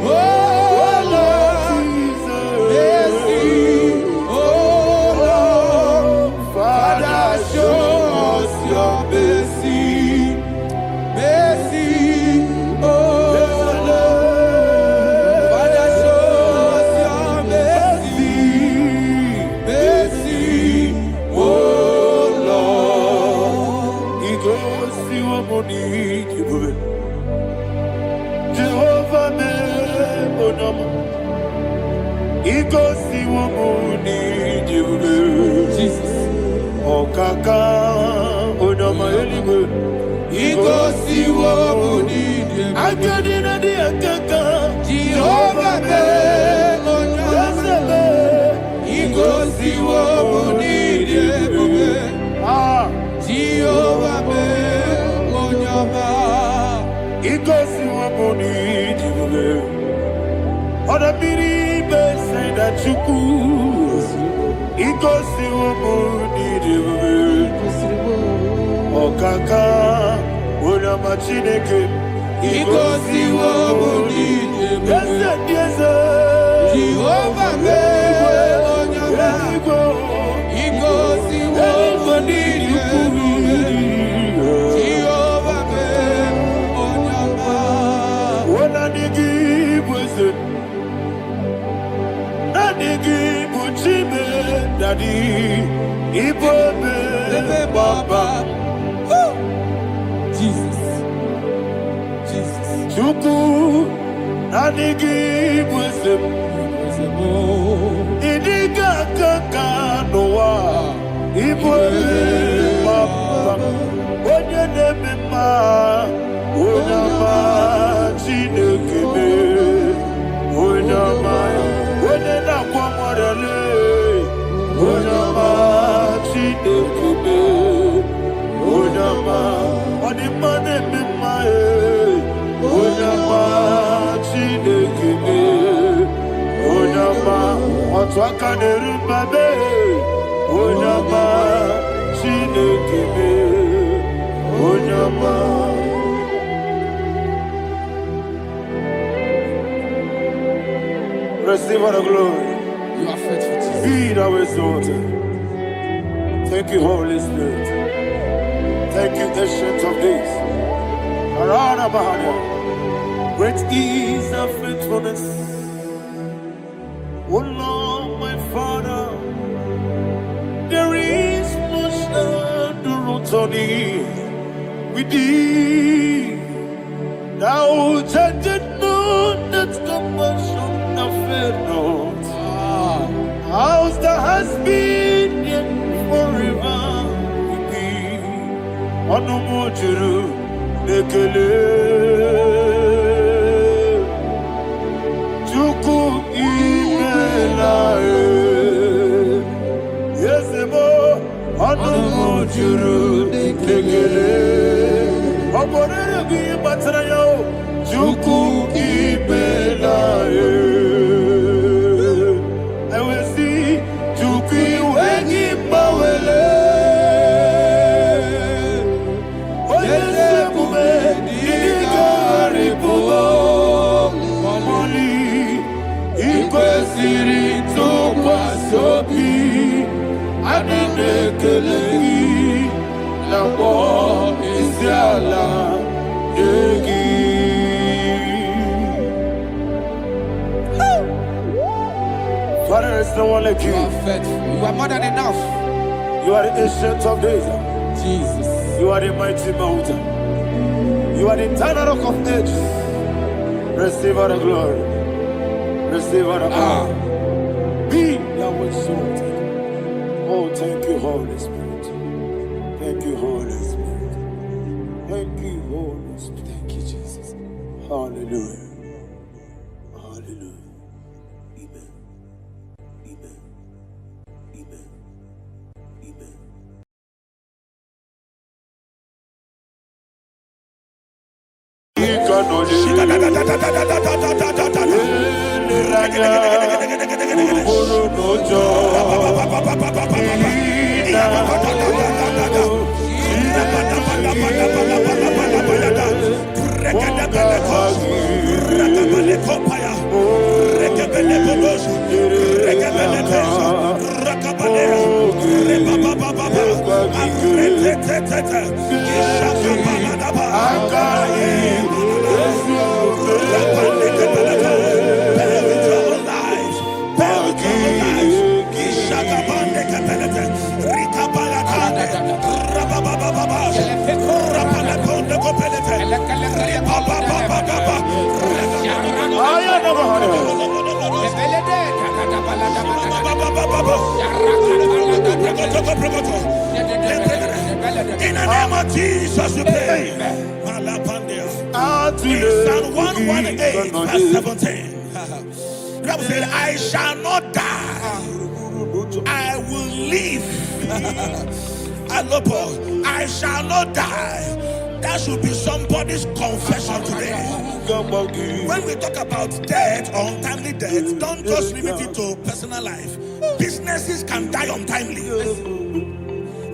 Speaker 1: Oh Lord, Jesus. Oh Lord, Father, show us your mercy. Oh Lord, Father, show us your mercy. Oh Lord, He goes to your money. Jehovah me onama, He goes to your money. Jesus, Okaka onama eliwe. He goes to your money. Akadina di akaka. Jehovah me onama, He goes to your money. Jehovah me onama, He goes to your money. Other people say that you could. He goes to your money. Okaka onama chineke. He goes to your money. Yes, Jehovah me onama, He goes to your money. Jehovah me onama. When I give was it, Daddy, Baba.
Speaker 2: Jesus.
Speaker 1: Chuku, Nanigi was it, Idiga Kaka Noah, Onyama Chineke, Onyama Onimane Mimae, Onyama Chineke, Onyama Otwakane Babe, Onyama Chineke, Onyama. Receive all the glory.
Speaker 2: You are faithful, Jesus.
Speaker 1: Be thou exalted. Thank you, Holy Spirit. Thank you, Ancient of Days. Great is thy faithfulness. O Lord, my Father, there is much endurance on thee. With thee, thou judgest not that compassion of faith not. How's the has been yet forever with thee? Onomojuru nekele Chuku imelae Yesemo Onomojuru nekele Oborere bi batrayo Chuku imelae Father, there's no one like you.
Speaker 2: You are faithful. You are more than enough.
Speaker 1: You are the Ancient of Days.
Speaker 2: Jesus.
Speaker 1: You are the mighty mountain. You are the eternal rock of ages. Receive all the glory. Receive all the honor. Be thou exalted. Oh, thank you, Holy Spirit. Thank you, Holy Spirit. Thank you, Holy Spirit.
Speaker 2: Thank you, Jesus.
Speaker 1: Hallelujah. Hallelujah. Amen. Amen. Amen. Amen.
Speaker 3: In the name of Jesus, we pray. In Psalm 118, verse 17, the Bible said, I shall not die, I will live. I shall not die. That should be somebody's confession today. When we talk about death or untimely death, don't just limit it to personal life. Businesses can die untimely.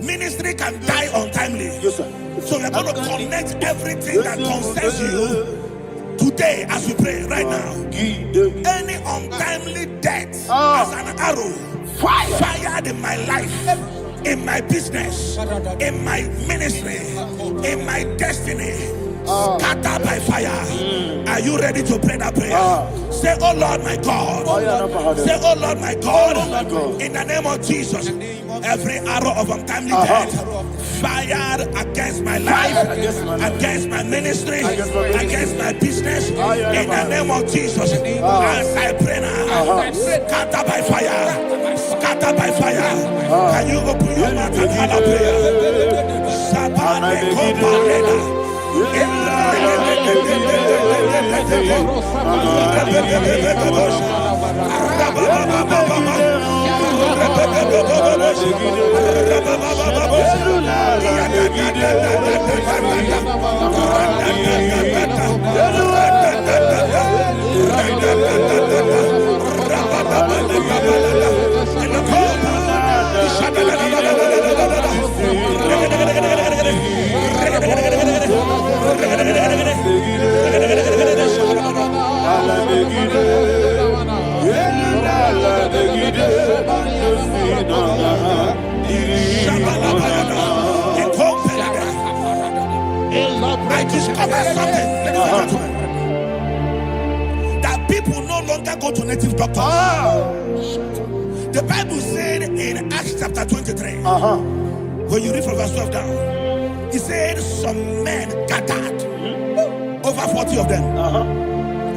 Speaker 3: Ministry can die untimely.
Speaker 1: Yes, sir.
Speaker 3: So we're going to connect everything that concerns you today as we pray right now. Any untimely death as an arrow fired in my life, in my business, in my ministry, in my destiny, scattered by fire. Are you ready to pray that prayer? Say, oh Lord my God. Say, oh Lord my God. In the name of Jesus, every arrow of untimely death fired against my life, against my ministry, against my business, in the name of Jesus, as I pray now, scattered by fire, scattered by fire. Can you open your mouth and have a prayer? I discovered something, ladies and gentlemen, that people no longer go to native doctors. The Bible said in Acts chapter 23, when you read from verse 12 down, it said some men gathered, over 40 of them,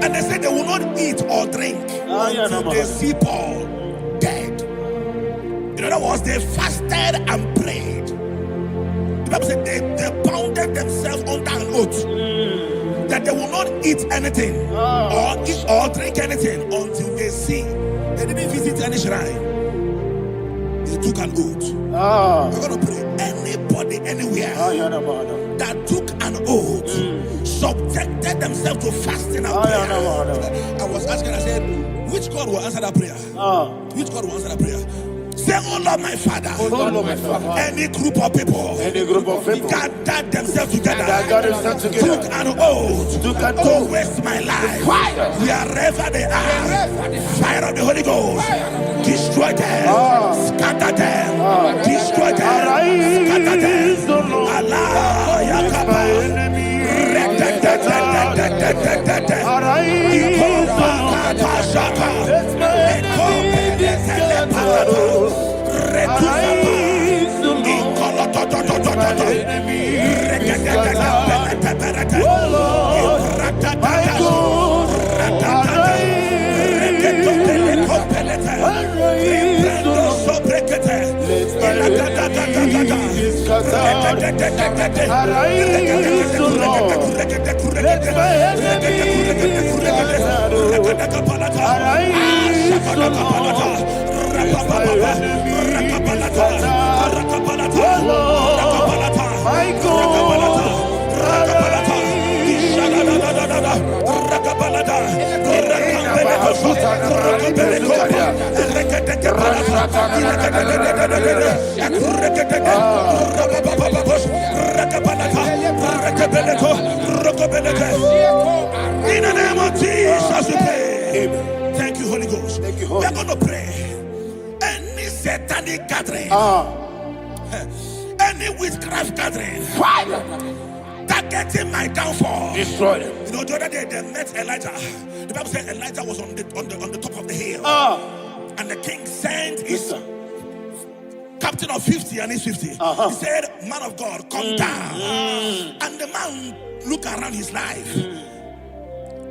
Speaker 3: and they said they will not eat or drink until they see Paul dead. In other words, they fasted and prayed. The Bible said they bounded themselves under an oath that they will not eat anything or eat or drink anything until they see. They didn't visit any shrine. They took an oath. We're going to pray. Anybody, anywhere that took an oath, subjected themselves to fasting and prayer. I was asking, I said, which God will answer that prayer? Which God will answer that prayer? Say, oh Lord, my Father.
Speaker 1: Oh Lord, my Father.
Speaker 3: Any group of people gathered themselves together, took an oath to waste my life. Wherever they are, fire of the Holy Ghost, destroy them, scatter them, destroy them, scatter them. Allah, Yakaba, in the name of Jesus, we pray. Thank you, Holy Ghost. Thank you, Holy. We're going to pray. Any satanic gathering, any witchcraft gathering, targeting my downfall, destroy them. You know, the other day they met Elijah. The Bible said Elijah was on the top of the hill, and the king sent his captain of 50 and his 50. He said, man of God, come down. And the man looked around his life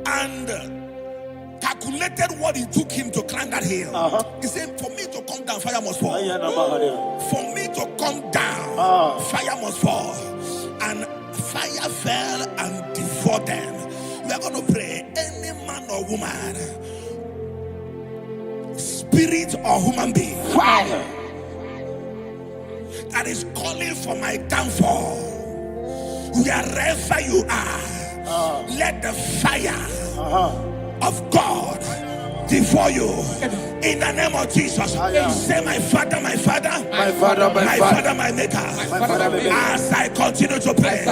Speaker 3: and calculated what it took him to climb that hill. He said, for me to come down, fire must fall. For me to come down, fire must fall. And fire fell and devoured them. We are going to pray. Any man or woman, spirit or human being, that is calling for my downfall, wherever you are, let the fire of God devour you in the name of Jesus. Say, my Father, my Father, my Father, my Father, my Maker. As I continue to pray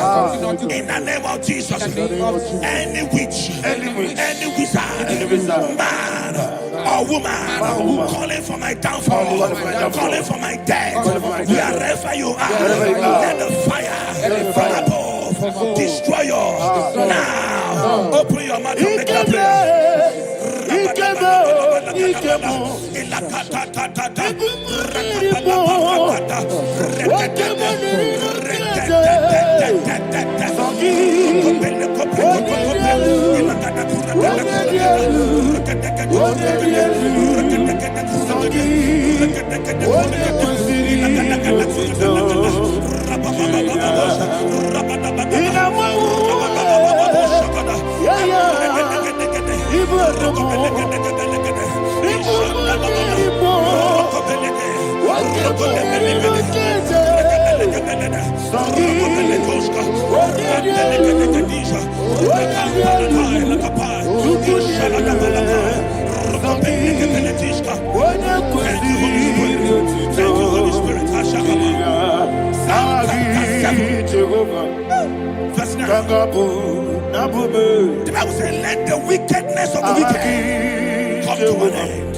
Speaker 3: in the name of Jesus, any witch, any wizard, man or woman calling for my downfall, calling for my death, wherever you are, let the fire from above destroy you now. Open your mouth and make a prayer. Holy Spirit. Verse 9. The Bible says, let the wickedness of the wicked come to an end.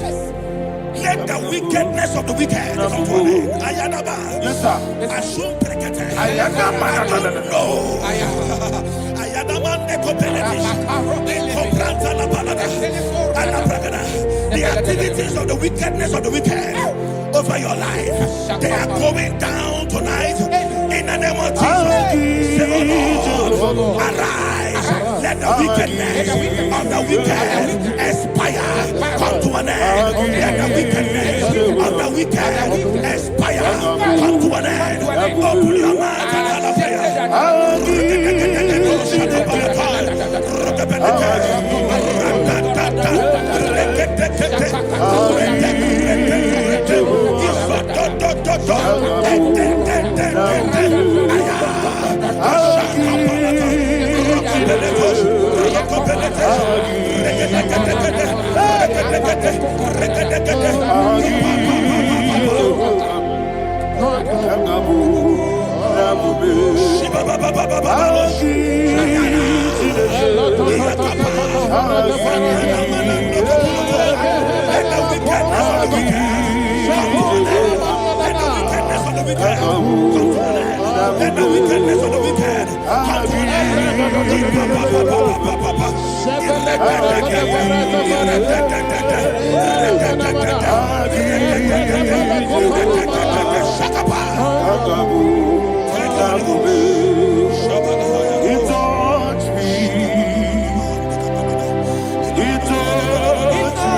Speaker 3: Let the wickedness of the wicked come to an end. Ayadaba.
Speaker 1: Yes, sir.
Speaker 3: Assume prekete.
Speaker 1: Ayadaba.
Speaker 3: I don't know. Ayadaba nekopeletis. Kopranta la balada. Ala pragada. The activities of the wickedness of the wicked over your life, they are going down tonight in the name of Jesus. Say, oh Lord, arise. Let the wickedness of the wicked expire. Come to an end. Let the wickedness of the wicked expire. Come to an end. Open your mouth and let the wickedness of the wicked come to an end.
Speaker 1: He touched me. He touched me.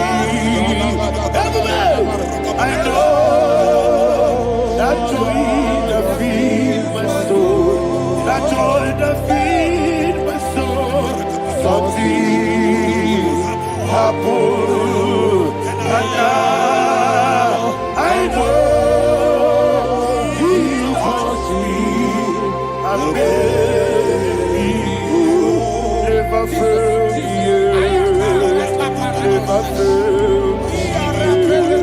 Speaker 1: I know that joy that feeds my soul. That joy that feeds my soul. Something happened, and now I know He touched me. And baby, never failed me yet. Never failed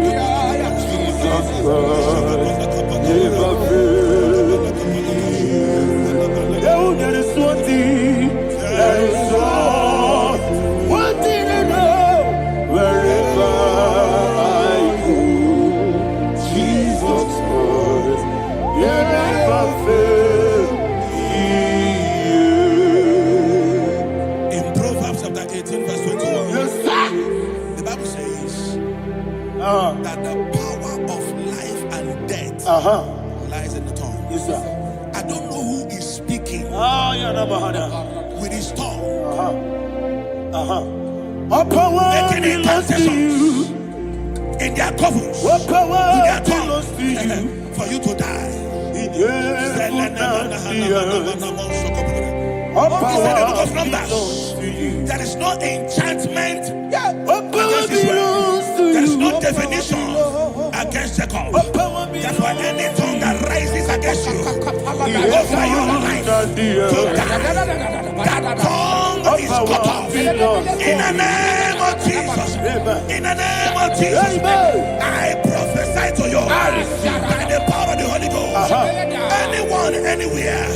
Speaker 1: me yet. Jesus Christ, never failed me yet. There is one thing, there is one thing I know. Wherever I go, Jesus Christ, you never fail me yet.
Speaker 3: In Proverbs chapter 18, verse 21,
Speaker 1: Yes, sir.
Speaker 3: the Bible says that the power of life and death lies in the tongue.
Speaker 1: Yes, sir.
Speaker 3: I don't know who is speaking with his tongue,
Speaker 1: All power
Speaker 3: making
Speaker 1: belongs to you.
Speaker 3: incantations in their covens
Speaker 1: All
Speaker 3: with
Speaker 1: power
Speaker 3: their
Speaker 1: belongs to you.
Speaker 3: tongue for you to die.
Speaker 1: All
Speaker 3: He said in the book
Speaker 1: power
Speaker 3: of Numbers,
Speaker 1: belongs to you.
Speaker 3: there is no enchantment
Speaker 1: All power
Speaker 3: against Israel.
Speaker 1: belongs to you.
Speaker 3: There is no definition against Jacob.
Speaker 1: All power
Speaker 3: Therefore,
Speaker 1: belongs
Speaker 3: any tongue that rises against you over your life
Speaker 1: to
Speaker 3: to
Speaker 1: you.
Speaker 3: die, that tongue
Speaker 1: All
Speaker 3: is cut
Speaker 1: power
Speaker 3: off.
Speaker 1: belongs to
Speaker 3: In the name of Jesus. In the name of Jesus. I prophesy to you by the power of the Holy Ghost. Anyone, anywhere,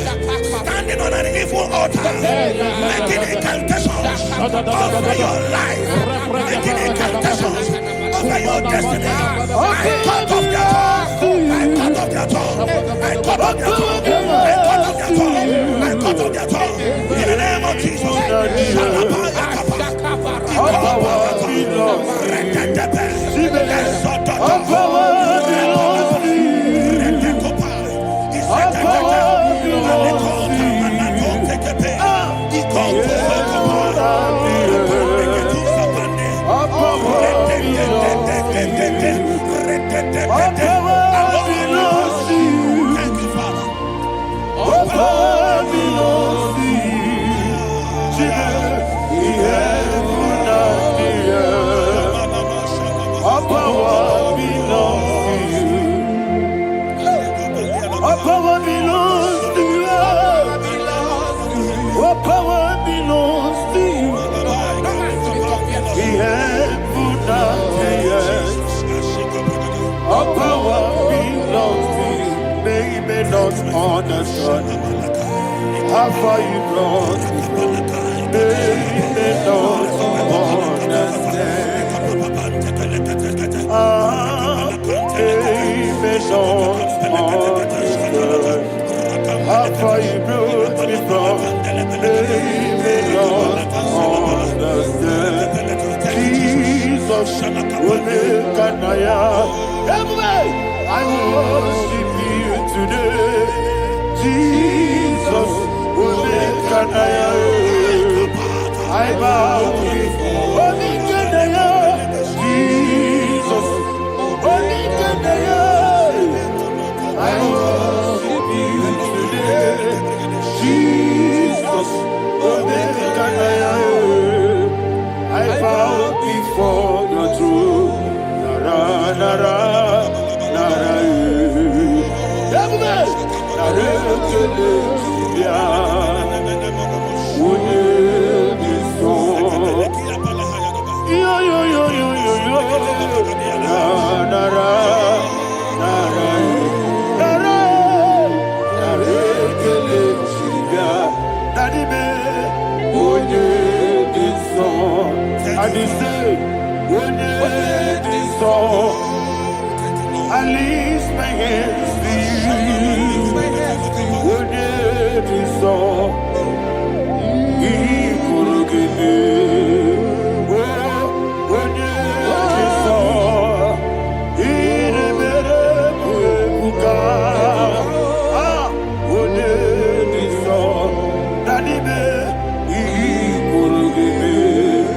Speaker 3: standing on an evil altar, making incantations over your life, making incantations over your destiny. I cut off their tongue. I cut off their tongue. I cut off their tongue. I cut off their tongue. I cut off their tongue. In the name of Jesus.
Speaker 1: All power belongs to you. All power belongs to you. All power belongs to you. All power belongs to you.
Speaker 3: Thank you, Father.
Speaker 1: All power belongs to you. Jesus, the heaven and the earth. All power belongs to you. All power belongs to you. not understand how far you brought me from. They may not understand. They may not understand how far you brought me from. They may not understand. Jesus, I worship you today. Jesus, I bow before Jesus, I worship you today. Jesus, I bow before your throne. Nara, nara, nara, I lift my hands to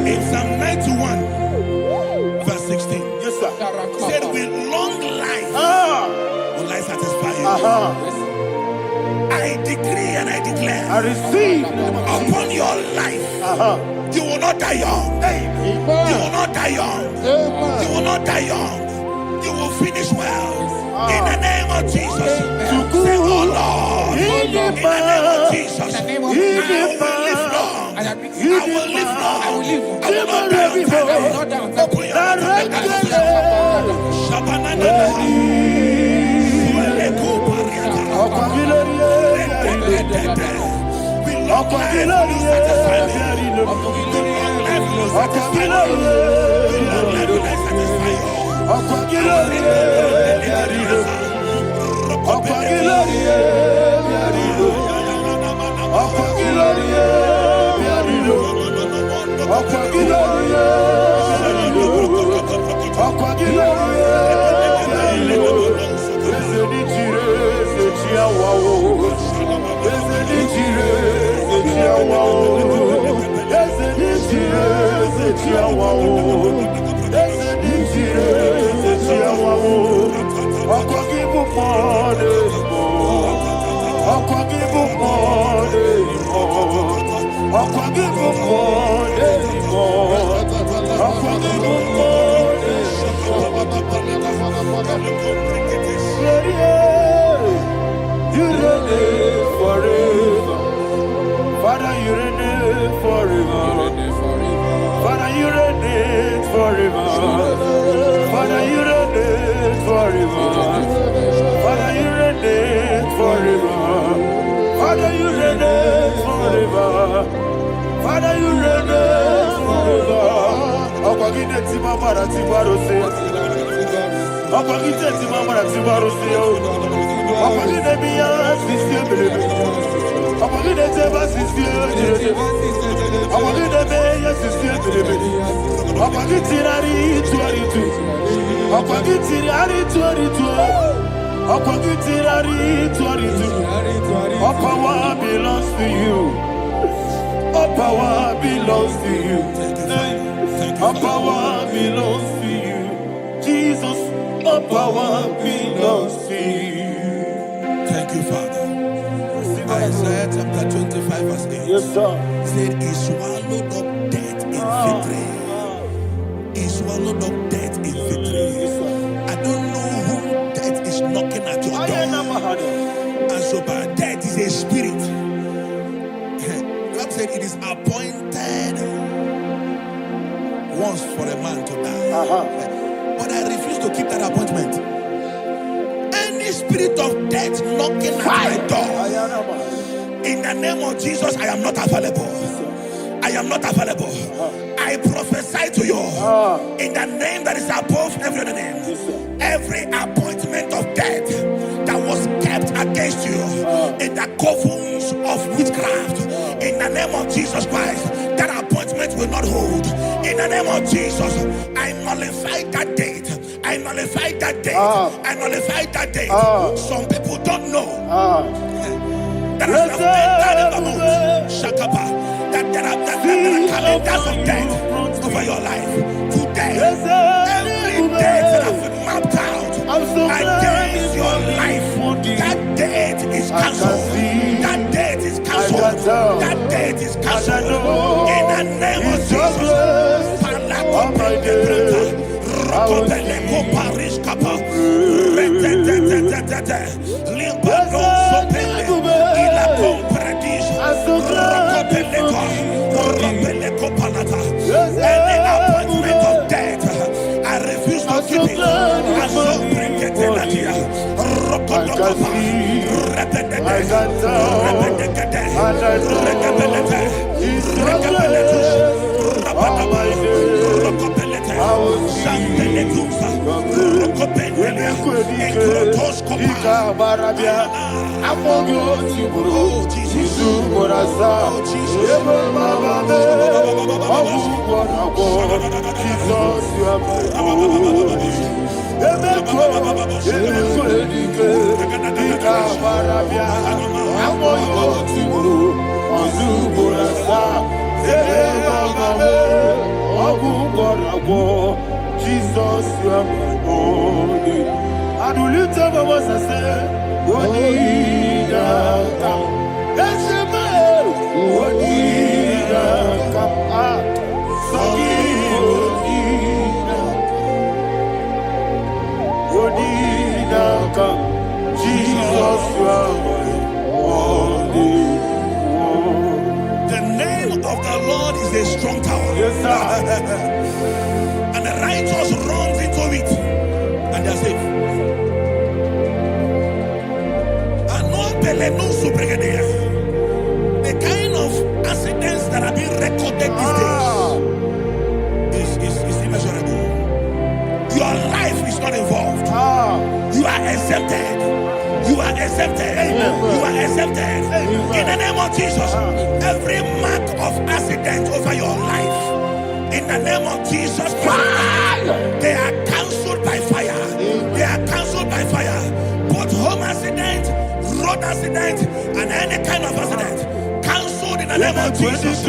Speaker 1: in Psalm 91, verse 16. Yes, sir. Said with long life will I satisfy you. I decree and I declare, I receive upon your life. You will not die young. You will not die young. You will not die young. You will finish well. In the name of Jesus. Say, oh Lord, in the name of Jesus, I will live long. I will live long. I will not die on time. Open your You reign forever. Father, you reign forever. Father, you reign forever. Father, you reign forever. Father, you reign forever. Father, you reign forever. Father, you reign forever. Opagite timamara tibarose. Opagite timamara tibarose. Opagite biya sistemele. Opagite teba sistemele. Opagite biya sistemele. Opagite rari tuaritu. Opagite rari tuaritu. Opagite rari tuaritu. All power belongs to you. All power belongs to you. All power belongs to you. Jesus, all power belongs to you. Thank you, Father. Isaiah chapter 25, verse 8. Yes, sir. Said, He swallowed up death in victory. He swallowed up death in victory. Yes, sir. I don't know who death is knocking at your door. And so, but death is a spirit. God said it is appointed once for a man to die. But I refuse to keep that appointment. Any spirit
Speaker 3: spirit of death knocking at my door, in the name of Jesus, I am not available. I am not available. I prophesy to you in the name that is above every other name. Every appointment of death that was kept against you in the covens of witchcraft, in the name of Jesus Christ, that appointment will not hold. In the name of Jesus, I nullify that date. I nullify that date. I nullify that date. Some people don't know that as of Shakapa, that there are calendars of death over your life. Today, every date that has been mapped out against your life, that date is cancelled. That date is cancelled. That date is cancelled. In the name of Jesus. Rokopeleko Paris Kappa, Limbado Sopele, Ila Compradis, Rokopeleko Palata. Any appointment of death, I refuse to keep it. Azopreketelatia, Rokodokapa,
Speaker 1: Jesus, you are my holy. I do lift up my voice and say, Odinaka. That's a man. Odinaka. Odinaka. Jesus, you are my holy.
Speaker 3: The name of the Lord is a strong tower.
Speaker 1: Yes, sir.
Speaker 3: And the righteous runs into it and they are safe. The kind of accidents that are being recorded these days is immeasurable. Your life is not involved. You are exempted. You are exempted. You are exempted. In the name of Jesus, every mark of accident over your life, in the name of Jesus Christ, they are cancelled by fire. They are cancelled by fire. Both home accident, road accident, and any kind of accident, cancelled in the name of Jesus.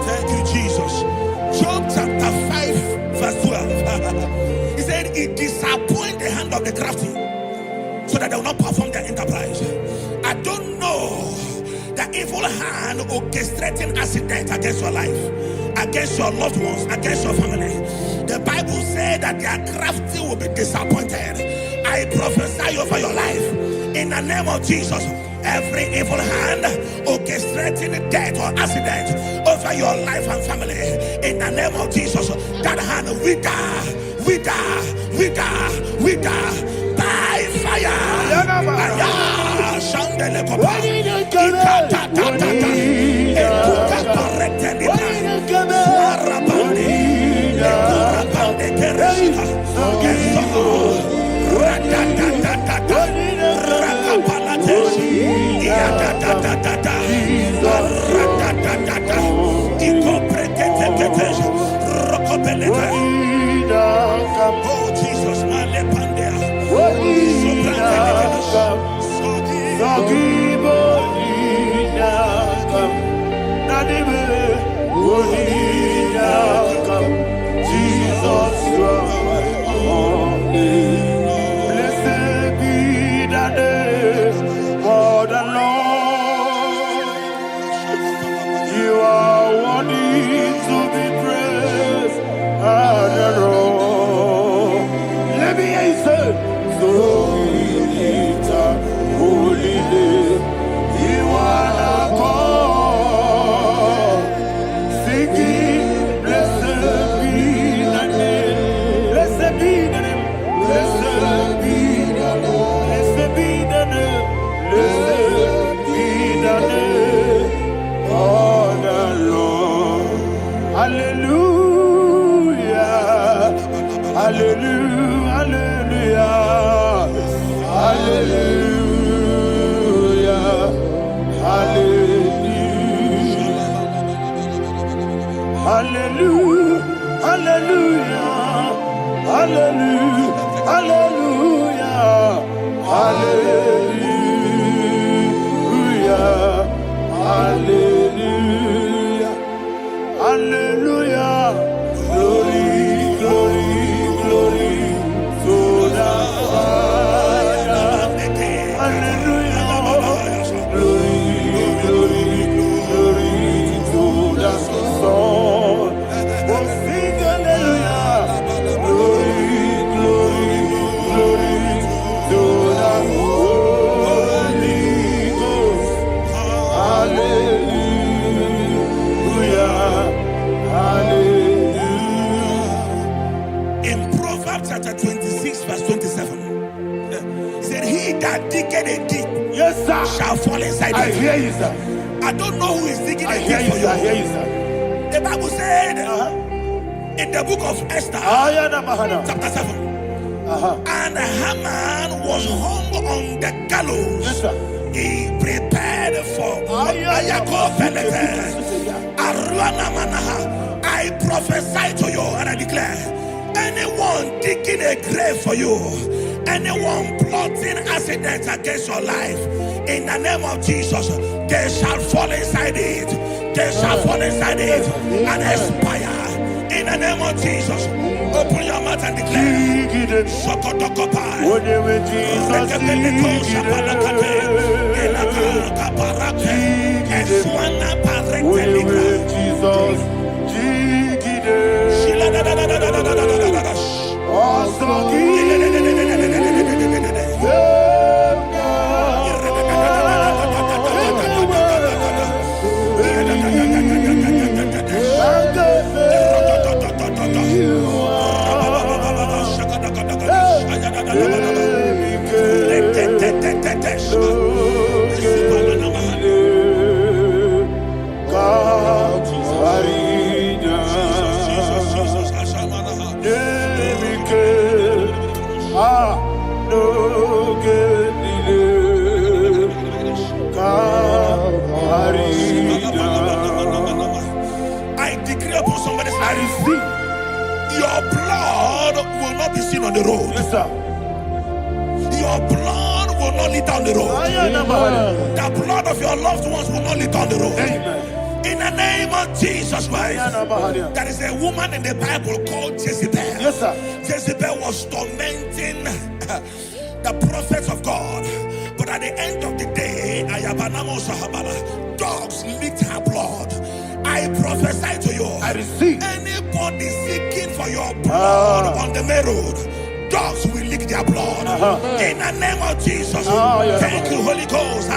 Speaker 3: Thank you, Jesus. Job chapter 5, verse 12. He said, it disappoints the hand of the crafty, so that they will not perform their enterprise. I don't know the evil hand orchestrating accident against your life, against your loved ones, against your family. The Bible said that their crafty will be disappointed. I prophesy over your life in the name of Jesus. Every evil hand orchestrating death or accident over your life and family, in the name of Jesus, that hand wither by fire.
Speaker 1: Jesus, you are holy. Blessed be the name of the Lord. You are worthy to be praised and adored. Let me hear you say, so we lift up holy name. You are the God. Singing, blessed be the name. Blessed be the name. Blessed be the name. Blessed be the name. Blessed be the name of the Lord. Hallelujah. Hallelujah. Hallelujah. Hallelujah. Hallelujah. Hallelujah. Hallelujah. Hallelujah. Hallelujah. Hallelujah. Glory, glory, glory to the Father. Hallelujah. Glory, glory, glory to the Son. Oh, sing hallelujah. Glory, glory, glory to the Holy Ghost. Hallelujah. Hallelujah.
Speaker 3: In Proverbs chapter 26, verse 27, said, he that diggeth a deep,
Speaker 1: Yes, sir,
Speaker 3: shall fall inside
Speaker 1: I
Speaker 3: it.
Speaker 1: hear you, sir.
Speaker 3: I don't know who is digging
Speaker 1: I
Speaker 3: a
Speaker 1: hear
Speaker 3: deep
Speaker 1: you,
Speaker 3: for
Speaker 1: sir. I
Speaker 3: you.
Speaker 1: hear you, sir.
Speaker 3: The Bible said in the book of Esther, chapter 7, and Haman was hung on the gallows.
Speaker 1: Yes, sir.
Speaker 3: He prepared for I prophesy to you and I declare, anyone digging a grave for you, anyone plotting accidents against your life, in the name of Jesus, they shall fall inside it. They shall fall inside it and expire. In the name of Jesus, open your mouth and declare. I decree upon somebody's life, your blood will not be seen on the road.
Speaker 1: Yes, sir.
Speaker 3: Your blood will not lead down the road. The blood of your loved ones will not lead down the road.
Speaker 1: Amen.
Speaker 3: In the name of Jesus Christ. There is a woman in the Bible called Jezebel.
Speaker 1: Yes, sir.
Speaker 3: Jezebel was tormenting the prophets of God. But at the end of the day, dogs licked her blood. I prophesy to you.
Speaker 1: I receive.
Speaker 3: Anybody seeking for your blood on the main road, dogs will lick their blood. In the name of Jesus. Thank you, Holy Ghost.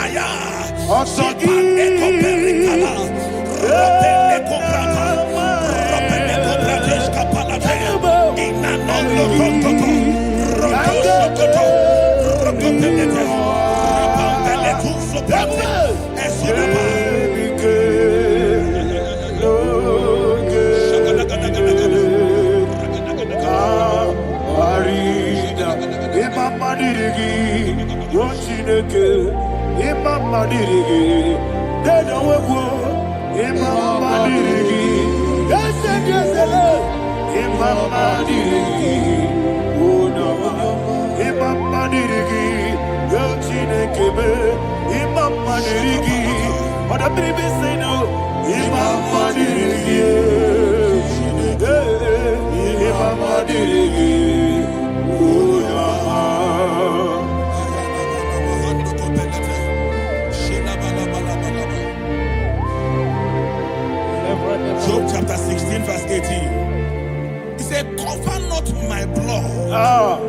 Speaker 3: Job chapter 16 verse 18. He said, cover not my blood.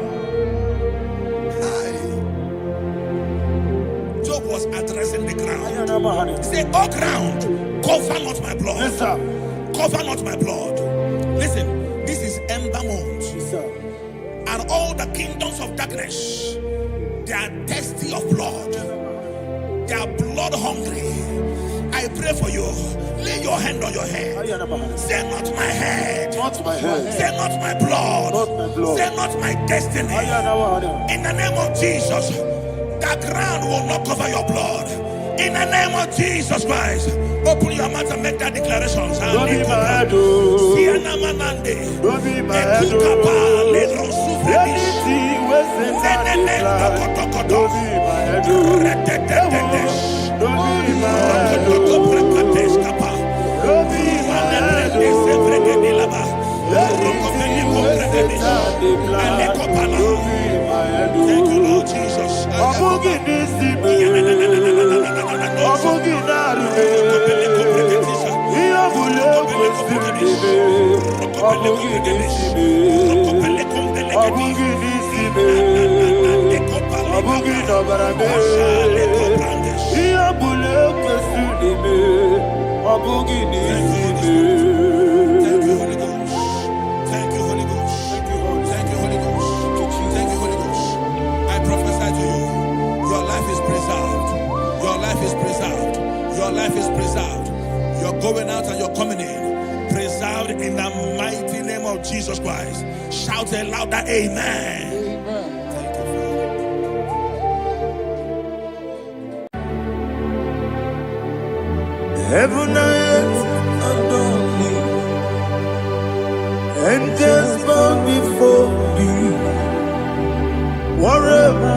Speaker 3: Job was addressing the ground. He said, oh ground, cover not my blood.
Speaker 1: Yes, sir.
Speaker 3: Cover not my blood. Listen, this is ember month.
Speaker 1: Yes, sir.
Speaker 3: And all the kingdoms of darkness, they are thirsty of blood. They are blood hungry. I pray for you. Lay your hand on your head. Say not my head.
Speaker 1: Not my head.
Speaker 3: Say not my blood.
Speaker 1: Not my blood.
Speaker 3: Say not my destiny. In the name of Jesus, the ground will not cover your blood. In the name of Jesus Christ, open your mouth and make that declaration.
Speaker 1: Don't be mad. Don't be mad. Anything was in that blood. Don't be mad. Don't be mad. Don't be mad.
Speaker 3: Thank you, Lord Jesus. Your life is preserved. You're going out and you're coming in. Preserved in the mighty name of Jesus Christ. Shout a louder amen.
Speaker 2: Amen.
Speaker 3: Thank you, Father.
Speaker 1: Heaven and earth adore me, angels bow before thee. What a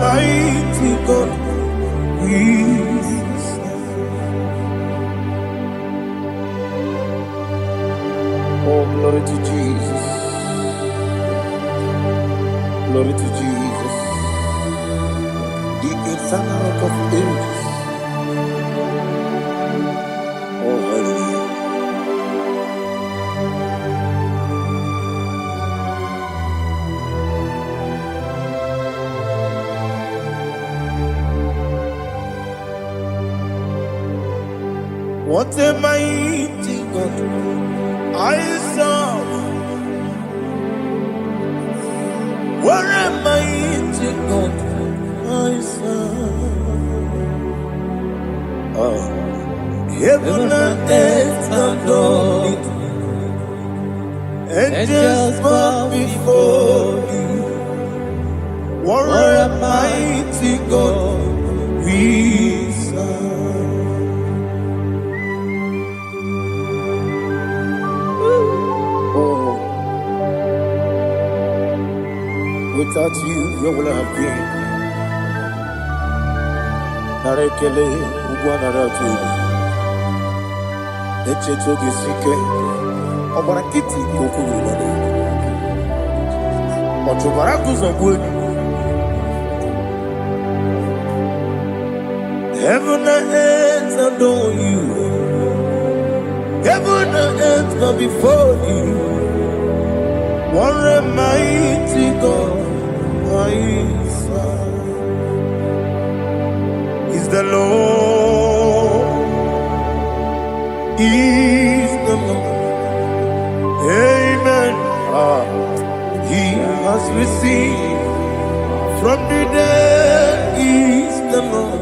Speaker 1: mighty God we serve. Oh, glory to Jesus. Glory to Jesus. The eternal rock of ages. Oh, hallelujah. What a mighty God I serve. What a mighty God I serve. Oh. Heaven and earth adore it. Angels bow before you. What a mighty God we serve. Oh, without you, where would I have been? Narekele, Ugwanaratu. Echetoge sike, Obarakiti kokuru lade. Otobaraku zongwe. Heaven and earth adore you. Heaven and earth bow before you. What a mighty God I serve. Is the Lord. Is the Lord. Amen. He has received from the dead. Is the Lord.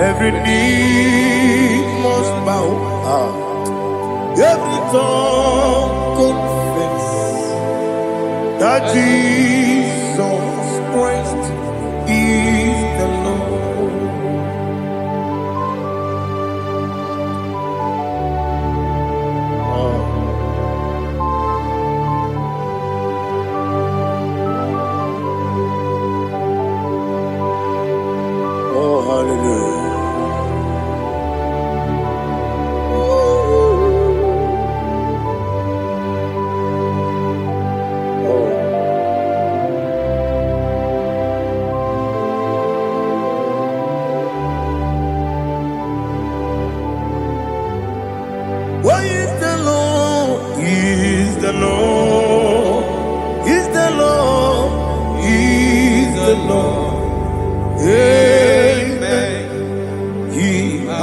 Speaker 1: Every knee must bow. Every tongue confess that Jesus Christ is the Lord. Oh, hallelujah.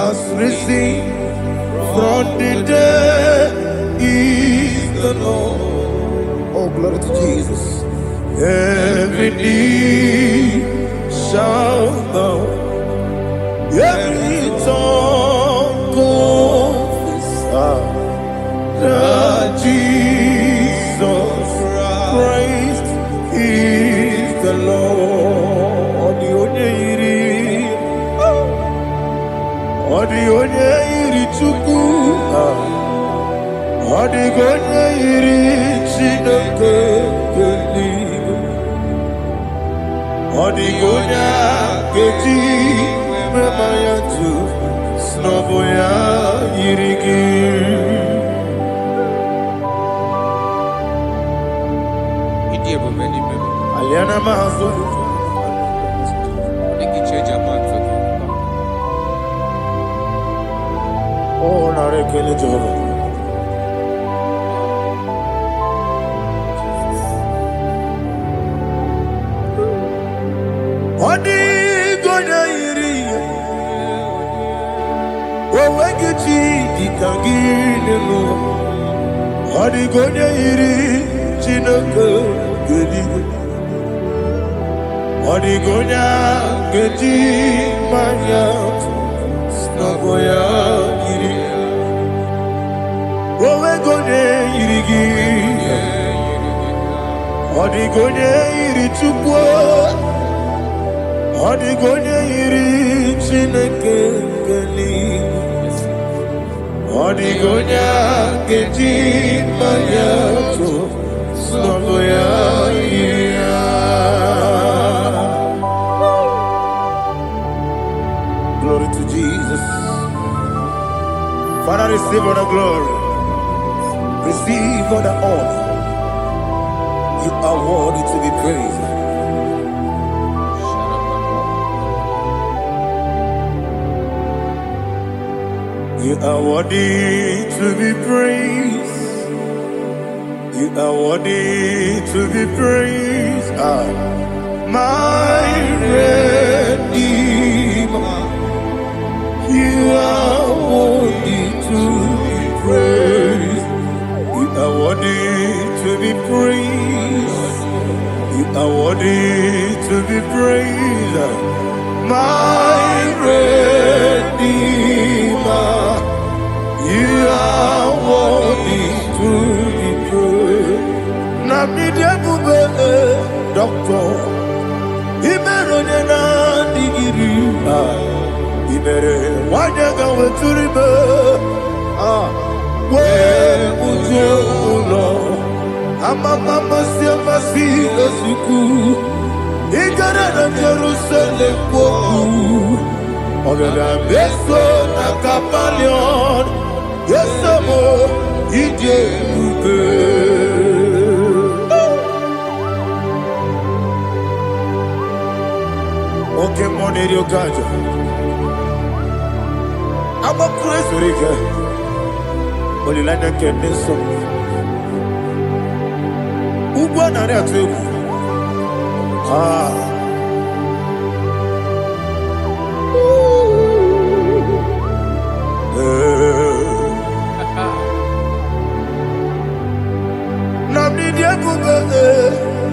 Speaker 1: has risen from the dead is the Lord. Oh, glory to Jesus. Every knee shall bow, every tongue confess that Jesus Christ is the Lord. Onye iri Chukwu, onye iri Chineke eluigwe, onye keji mema ya tu snobo ya iri gị. Aliana mazo. Oh, na rekele Jehovah. Odi gonya iri, owegichi dikangine no. Odi gonya iri, Chineke geligo. Odi gonya geji manya, snagoya iri. Owegonya iri gi, odi gonya iri chukwu. Odigonye iri Chineke eluigwe, odigonye keji manya to snogo ya iri ya. Glory to Jesus. Father, receive all the glory, receive all the honor. You are worthy to be praised. You are worthy to be praised. You are worthy to be praised. My Redeemer. You are worthy to be praised. You are worthy to be praised. You are worthy to be praised. My Redeemer. You are worthy to be praised. Namidebube, Doctor. Imerone na digiri. Imere wanyaga weturibe. We ujo ulo. Amama siamasi esiku. Igara na Jerusalem woku. Ogada beso na kapalion. Yes, amo ije ube. Okay, money rio kaja. I'm a crazy rika. Only like that can be so. Uba na rea tegu.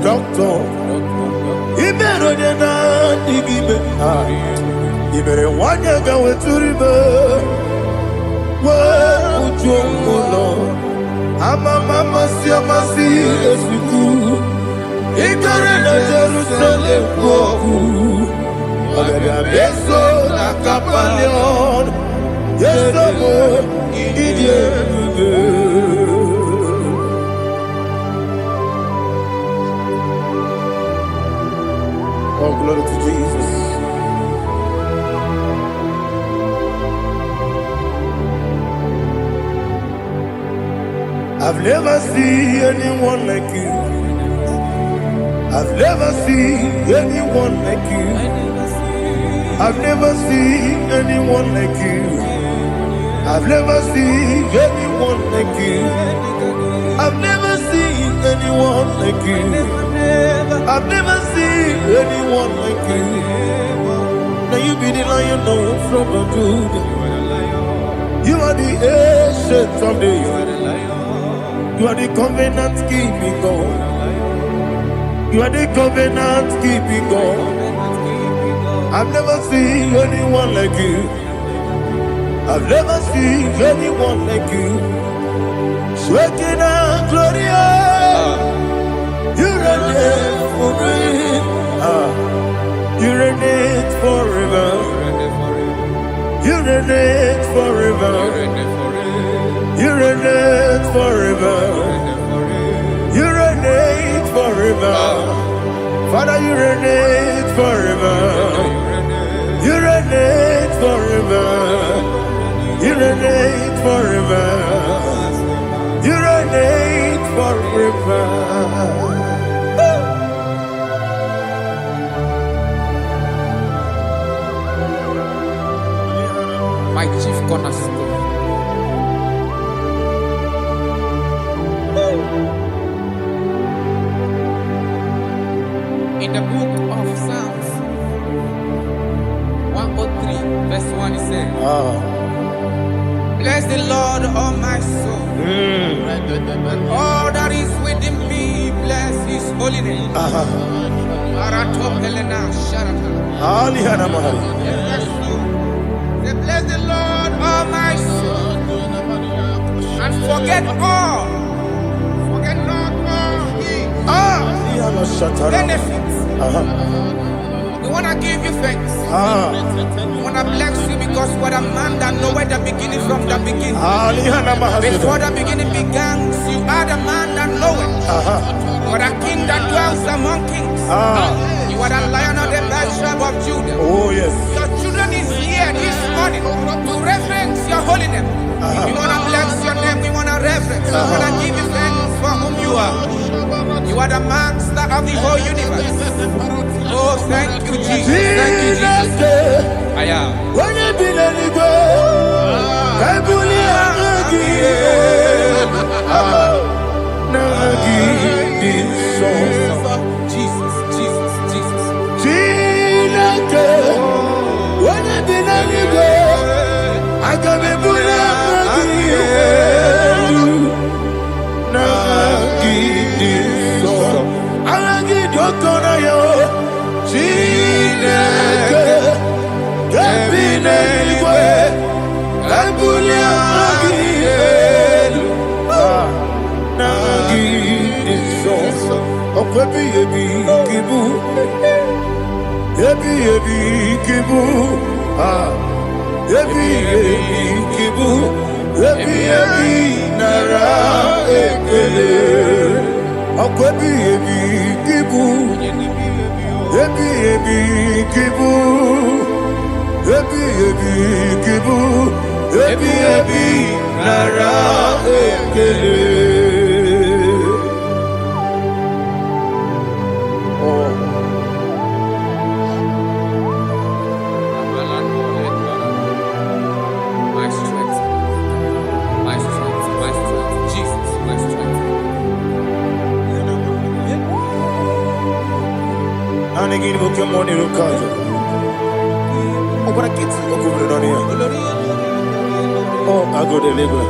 Speaker 1: Doctor, Iberone na digibe. Ibere wanyaga weturibe. We ujongulo. Mama siamasi esiku. Igare na Jerusalem woku. Ogada beso na kapalion. Yes, amo ije ube. Oh, glory to Jesus. I've never seen anyone like you. I've never seen anyone like you. I've never seen anyone like you. I've never seen anyone like you. I've never seen anyone like you. I've never seen anyone like you. Now you be the lion of from the good. You are the ancient of days. You are the covenant keeping God. You are the covenant keeping God. I've never seen anyone like you. I've never seen anyone like you. Shekinah Gloria, you reign forever. You reign forever. You reign forever. You reign forever. You reign forever. Father, you reign forever. You reign forever. You reign forever. You reign forever.
Speaker 2: My chief cornerstone. In the book of Psalms 103, verse 1, it says, bless the Lord, all my soul, and all that is within me, bless his holy name. Bless the Lord, all my soul, and forget not all his benefits. We want to give you thanks. We want to bless you because what a man that knoweth the beginning from the beginning. Before the beginning began, you are the man that knoweth. You are the king that dwells among kings. You are the lion of the tribe of Judah.
Speaker 1: Oh yes.
Speaker 2: Your children is here this morning to reverence your holy name. We want to bless your name. We want to reverence. We want to give you thanks for whom you are. You are the master of the whole universe. Oh, thank you, Jesus. Thank you, Jesus. I am. Jesus, Jesus, Jesus.
Speaker 1: I can be Oh, I go deliver.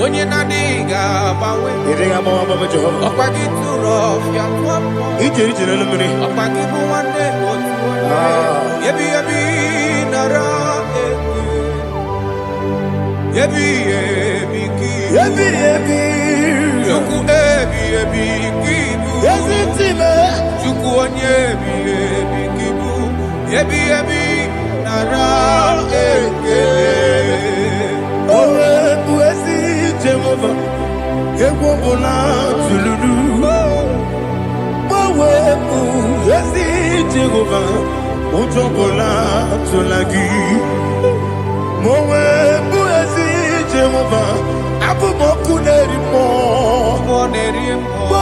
Speaker 2: Onye na diga bawe.
Speaker 1: Ire ama baba Jehovah.
Speaker 2: Okpagi turo fia tuapo.
Speaker 1: Ije na lumini.
Speaker 2: Okpagi bu wande otu. Yebi nara eke. Yebi ki. Juku ebi kibu.
Speaker 1: Yazitime.
Speaker 2: Juku onye ebi kibu. Yebi nara eke.
Speaker 1: Owe buesi Jehovah, Ewobola tululu. Owe buesi Jehovah, Ujobola tulagi. Owe buesi Jehovah, Abumoku nerimo.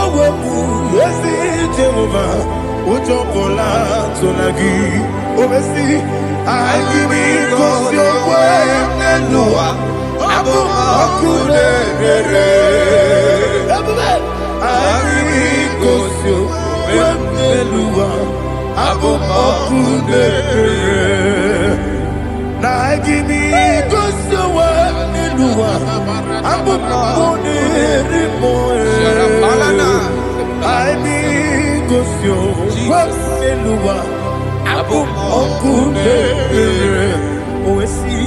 Speaker 1: Owe buesi Jehovah, Ujobola tulagi. Obesi, I give it cause your way Nelua Abu Makune I give it cause your way Nelua Abu Makune eluwa okunere oesi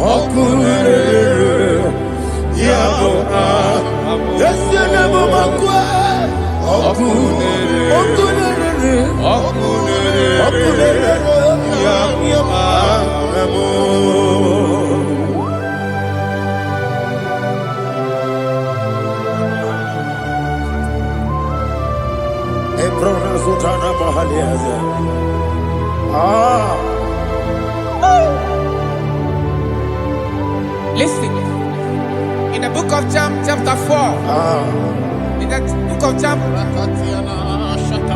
Speaker 1: okunere yabo esiene bomakwa okunere yabo
Speaker 2: Listen, in the book of John, chapter 4, in the book of John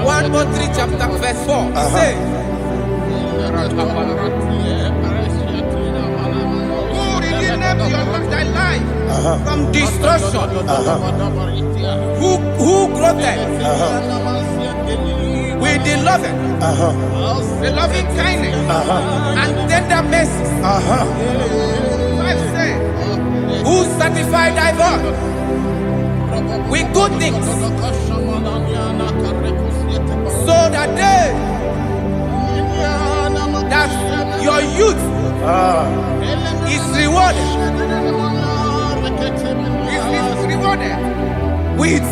Speaker 2: 1:3, chapter verse 4, it says, who redeemed thy life from destruction, who groweth with the loving kindness and tender mercy. Who satisfy thy body with good things, so that your youth is rewarded. Is rewarded with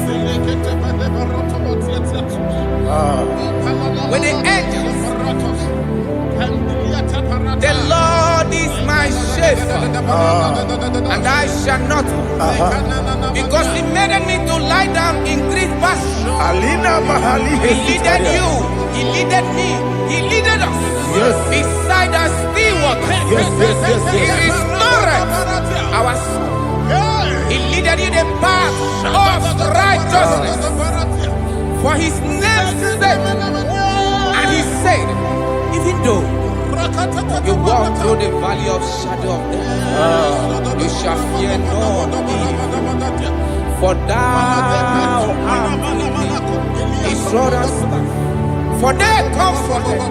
Speaker 2: the angels. The Lord is my shepherd, and I shall not, because He made me to lie down in green pastures. He leaded you, He leaded me, He leaded us beside the still waters. He restored our soul. He leaded you the path of righteousness for His name's sake. And He said, even though you walk through the valley of shadow of death, you shall fear no evil, for thou art with me. His rod and staff, for they comforted.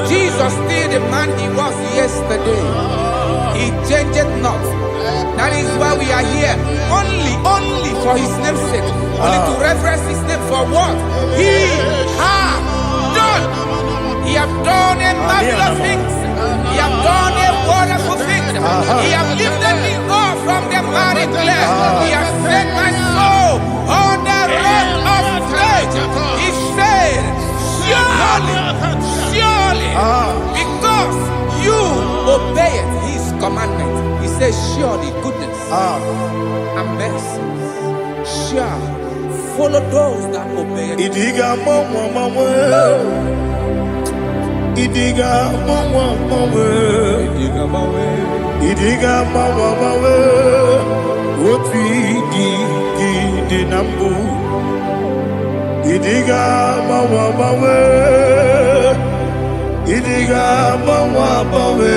Speaker 2: Jesus still the man He was yesterday. He changed not. That is why we are here. Only for His name's sake. Only to reverence His name for what He has done. He have done a marvelous things. He have done a wonderful thing. He have lifted me up from the miry clay. He has set my soul on the rock of faith. He said, surely, because you obeyed His commandment. He says, surely goodness and mercy shall follow those that obey it.
Speaker 1: Idiga mawe Woti di nambu Idiga mawe Idiga mawe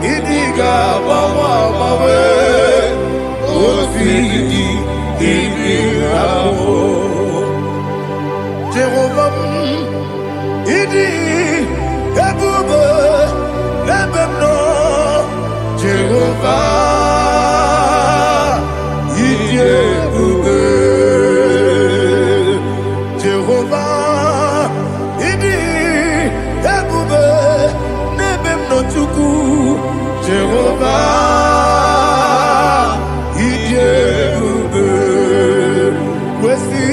Speaker 1: Idiga mawe Woti di nambu Jehovah Idi ebube lebemno Jehovah Idi ebube Jehovah Idi ebube lebemno chuku Jehovah Idi ebube wesi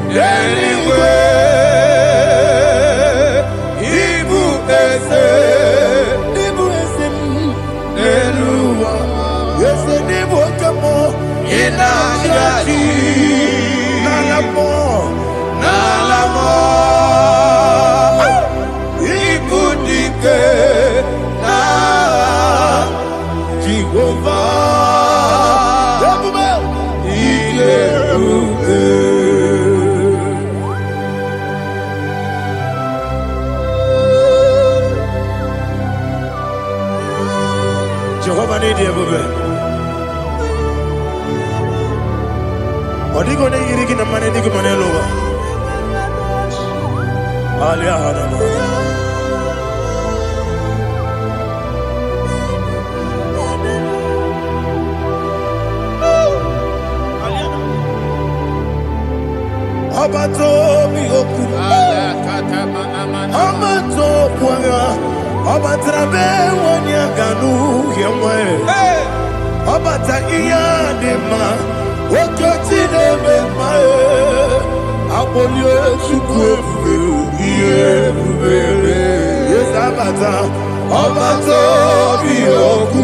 Speaker 1: anyway Jehovah need you, baby. Odigo ne yirigi na mane digo mane loba. Alia hadama. Obato Bioku, Obato Pwaga, Obatrabe, Wanyaganu, Yamwe, Obata Iyadema, Wakatine Mae, Abolio Chukwu, yes, Abata, Obato Bioku,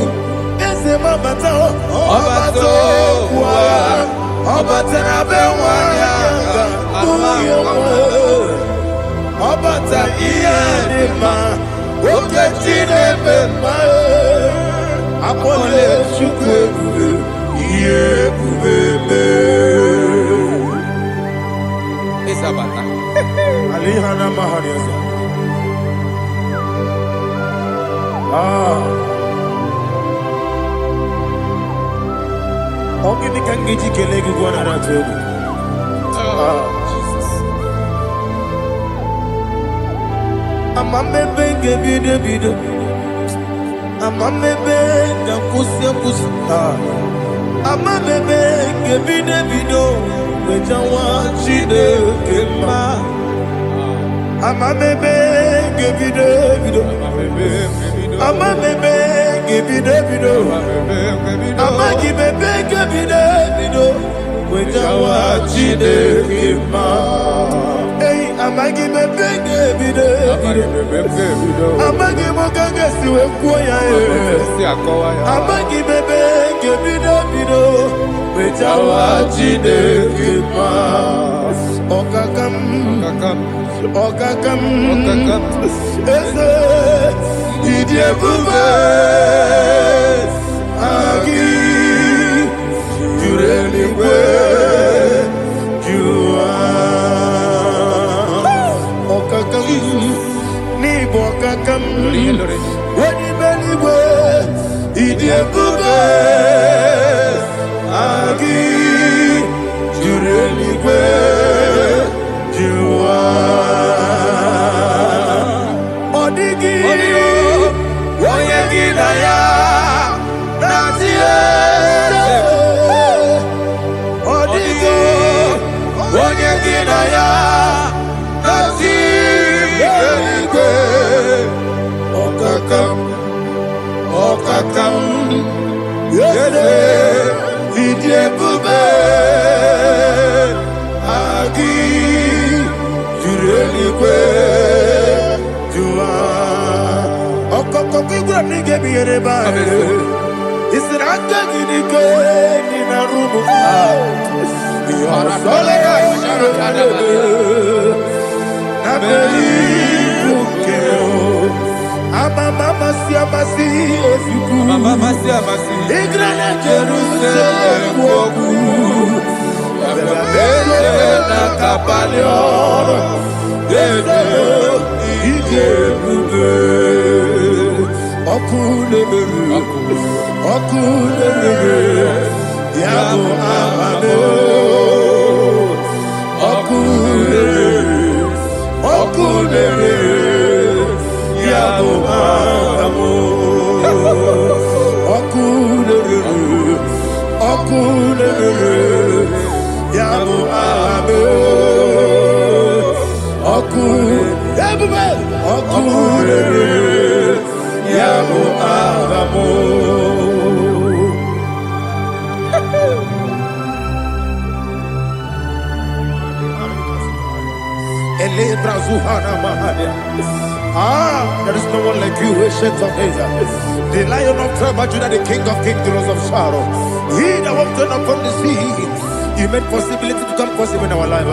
Speaker 1: yes, Mabata, Obato Pwaga, Obatrabe, Obata Iyadema, Wakatine Mae, Apole Chukwu,
Speaker 2: Isabata.
Speaker 1: Alihana Mahariasa. Ogini Kangiji Kelegu Guanara Tobu.
Speaker 2: Jesus.
Speaker 1: Amamebe Gebide Bido. Amamebe Gakusia Kusa. Amamebe Gebide Bido. Wejawa Chide Kema. Amamebe Gebide Bido. Amamebe Gebide Bido. Amagibebe Gebide Bido. Wejawa Chide Kema. Hey, Amagibebe Gebide Bido. Amagimoga Siwe Kuya. Amagibebe Gebide Bido. Wejawa Chide Kema. Okakam, Eze, Idiebube, Agi, Jureligwe, Jua, Okakam, Nibo Okakam, Wanibeligwe, Idiebube, Agi, Jureligwe, Jua, Odigi, Oyegi Naya, Natie, Odigi, Oyegi Naya, Natie, Okakam, Yede, Idiebube, Agi, Jureligwe, Jua, Okokokigura nige biyereba. Isiraka ginike nina rumu. Yosole Nabeli Bukeo. Mama siamasi ofiku.
Speaker 2: Mama siamasi.
Speaker 1: Igrana Jerusalem wogu. Bebe na kapalion. Bebe Ijebuge. Okunere. Yago amame. Okunere. Yago amamo. Okunere. Yago amamo. Okunere. Yago amamo. There is no one like you, ancient of days. The Lion of tribe of Judah, the King of kings, the Rose of Sharon. He that walked upon the sea. You made possibility to come possible in our life.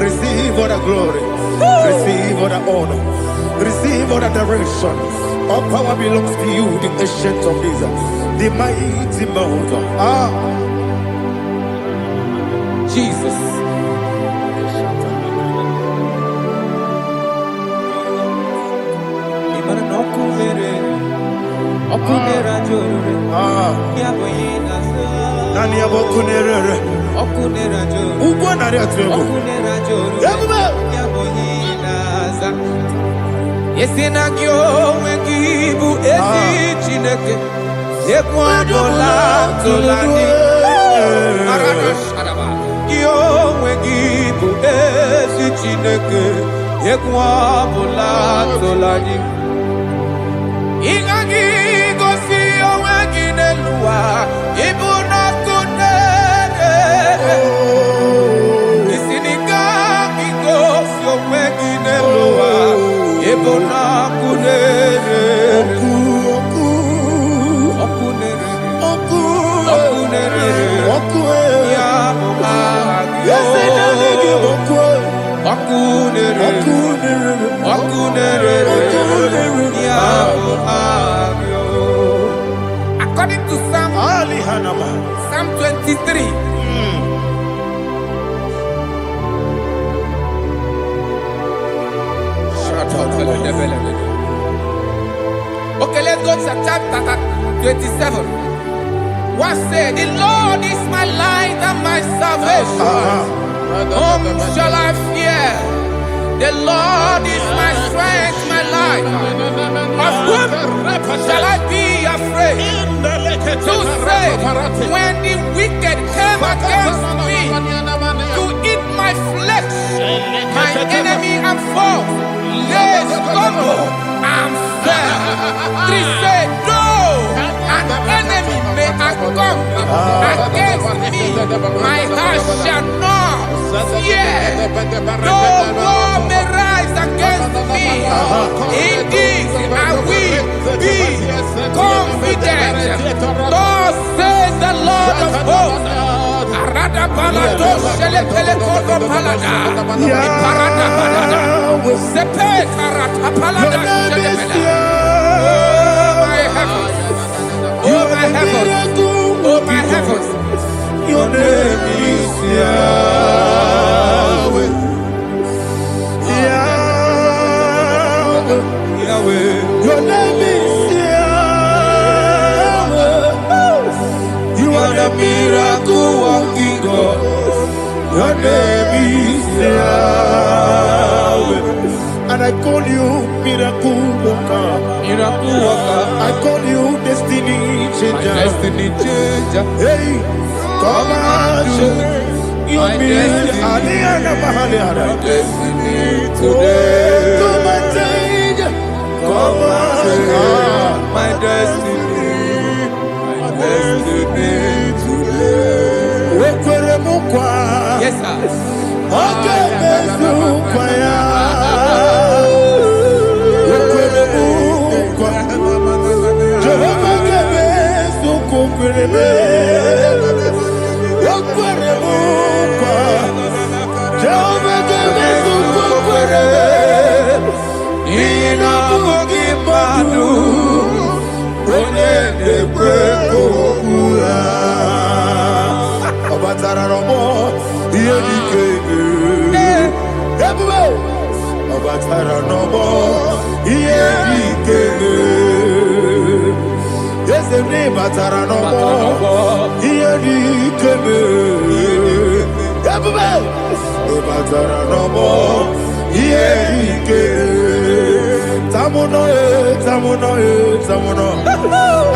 Speaker 1: Receive all the glory. Receive all the honor. Receive all the direction. All power belongs to you, the ancient of days, the mighty mountain.
Speaker 2: Jesus.
Speaker 1: Nani abokunere.
Speaker 2: Okunera joro.
Speaker 1: Ugbo nari atego.
Speaker 2: Okunera joro.
Speaker 1: Yabuba.
Speaker 2: Yaboyinaza. Yesina kyo wengibu esi chineke. Ekwadola tolani. Arana sharaba. Kyo wengibu Chineke Egwa bula tolani Ingagi gosi owegi nelua Ibuna kunere Isinika gosi owegi nelua Ibuna kunere According to Psalm 23. Okay, let's go to chapter 27. What said? The Lord is my light and my salvation. Whom shall I fear? The Lord is my strength, my life. Of whom shall I be afraid? To say, when the wicked came against me to eat my flesh, my enemy and foe, they stumble and fell. 3 say, though an enemy may have come against me, my heart shall not fear. Though war may rise against me, in this I will be confident. Thus says the Lord of hosts. Arada balado shele pele kodo palada. Iparada balada. Sepe karata palada shele pele. Oh my heavens. Oh my heavens. Your name is Yahweh. Yahweh. Yahweh. Your name is Yahweh. You are the miracle working God. Your name is Yahweh. And I call you miracle worker. Miracle worker. I call you destiny changer. Destiny changer. Hey, come on, you mean Aliana Mahaliana. Destiny today. Come and change. Come on, my destiny. My destiny today. Yes, sir. Okay,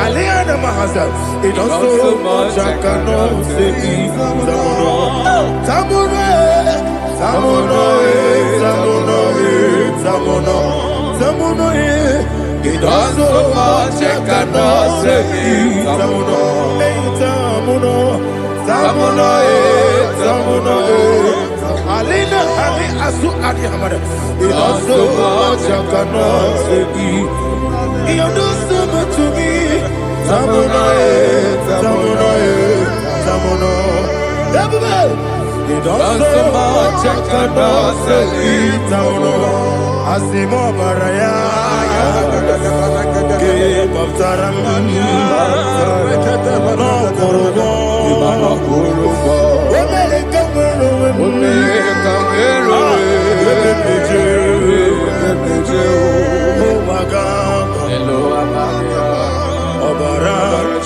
Speaker 2: Aliana Mahasa, it also much I cannot say. Tamuno, it also much I cannot say. Tamuno, Alina, Ali Asu Adi Hamada, it also much I cannot say. You do so much to me. Tamuno. You do so much I cannot say. Tamuno. Asimo Baraya. Keep up Taram. No Kurubo.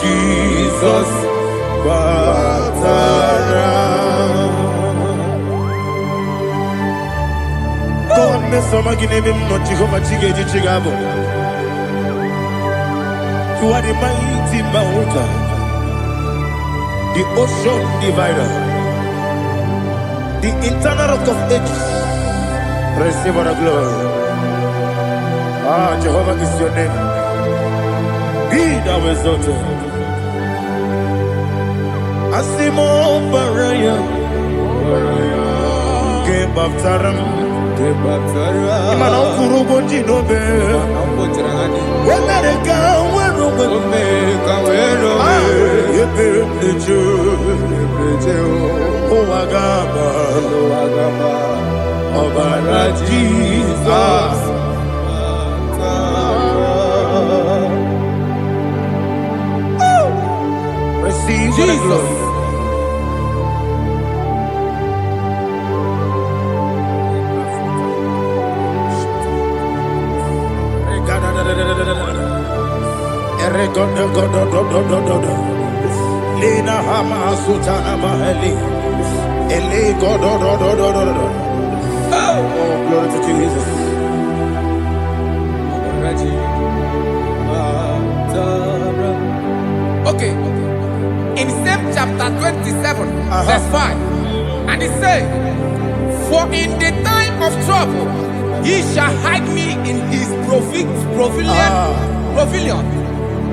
Speaker 2: Jesus, God, me some give him no Jehovah Chigabo. You are the mighty mountain, the ocean divider, the internal rock of ages.
Speaker 1: Receive all the glory. Jehovah is your name. Be thou exalted. Asimo Baraya. Gebaptaram. Imana Kurubo Jinobe. America, where oh, Agaba. Obara Jesus. Receive Jesus. Lina Hama Sutana Mahali. Oh, glory to Jesus.
Speaker 2: Okay. In same chapter 27, verse 5, and it says, "For in the time of trouble, he shall hide me in his pavilion.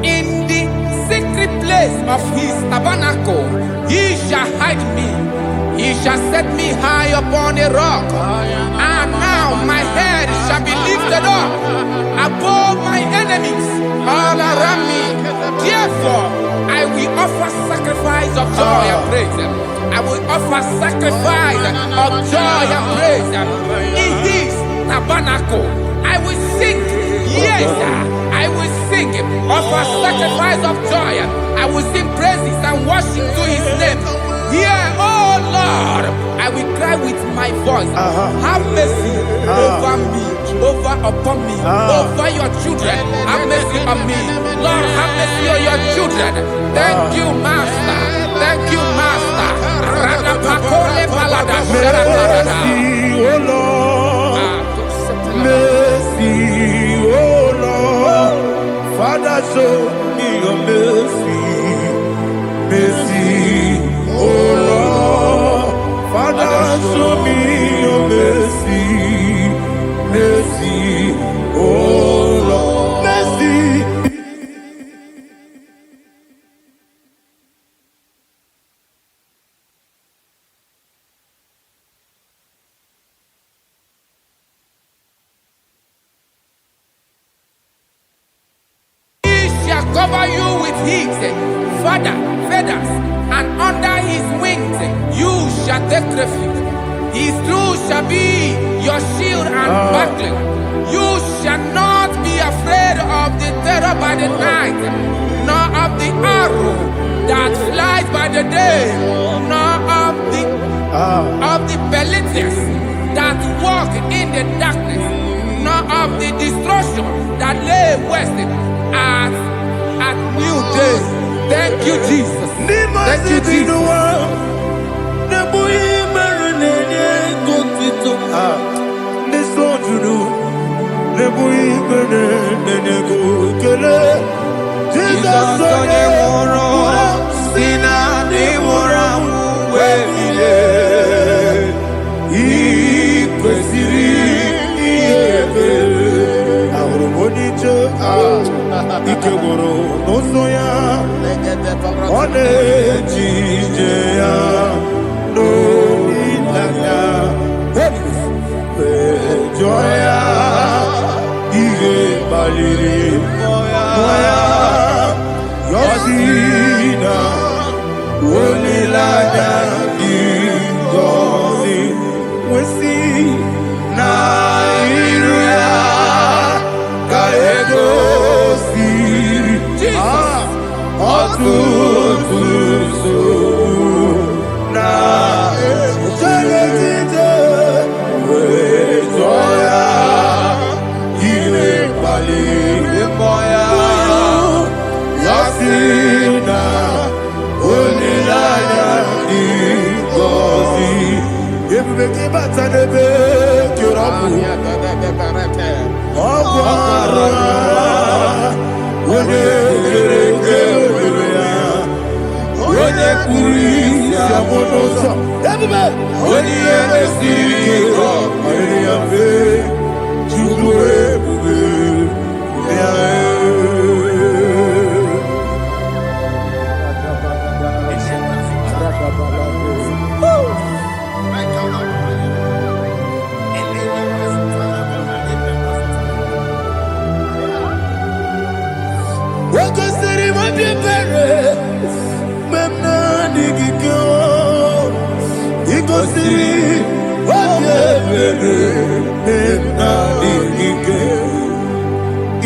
Speaker 2: In the secret place of his tabernacle, he shall hide me. He shall set me high upon a rock, and now my head shall be lifted up above my enemies all around me. Therefore, I will offer sacrifice of joy and praise. I will offer sacrifice of joy and praise in his tabernacle. I will sing, yes, I will sing, offer sacrifice of joy. I will sing praises and worship to his name. Here, oh Lord, I will cry with my voice. Have mercy over me, upon me, over your children. Have mercy on me. Lord, have mercy on your children. Thank you, Master. Thank you, Master.
Speaker 1: Mercy, oh Lord. Mercy, oh Lord. Father, show me your mercy. Mercy, oh Lord. Father, show me your mercy. Mercy, oh Lord. Mercy.
Speaker 2: Cover you with his feathers, and under his wings you shall take refuge. His truth shall be your shield and buckler. You shall not be afraid of the terror by the night, nor of the arrow that flies by the day, nor of the pestilence that walk in the darkness, nor of the destruction that lay waste at new day. Thank you, Jesus. Thank you, Jesus.
Speaker 1: Ikegoro n'ụzọ one ejije ya n'olilanya mejọ ya ihe kpaliri mmụọ ya yọsi na olilanya dị ngọzi nwesi na iru ya ka ego ọtụtụ na ejije wee jụọ ya ire kpaliri mmụọ ya ya si na olileanya dị ngọzi ebube gị bata n'ebe kere ọgwụ arụ onye kere eke obere ya onye kpụrụ isi abụ n'ụzọ ebube onye ihe na-esiri ike ọ ya mfe igosiri obi ebere na ikike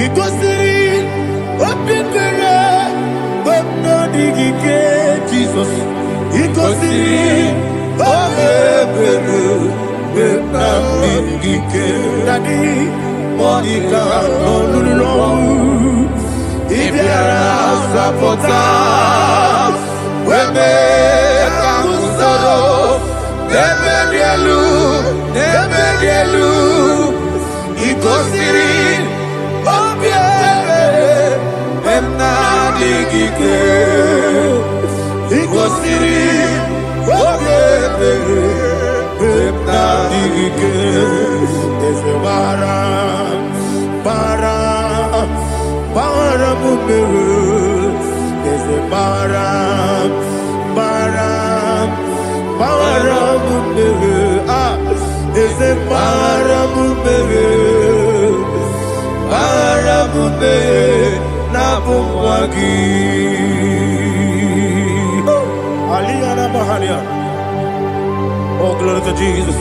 Speaker 1: igosiri obi ebere na ikike Jesus igosiri obi ebere na ikike Daddy Monica Olulu Ibiara Sapota Weme Kakusoro Nebedielu Igosiri Obiebe Emna Digike Igosiri Obiebe Emna Digike Ezebara Bara Mumere Ezebara Mumere Ezebara Mumere Nabumwagi Aliyana Mahalia. Oh, glory to Jesus.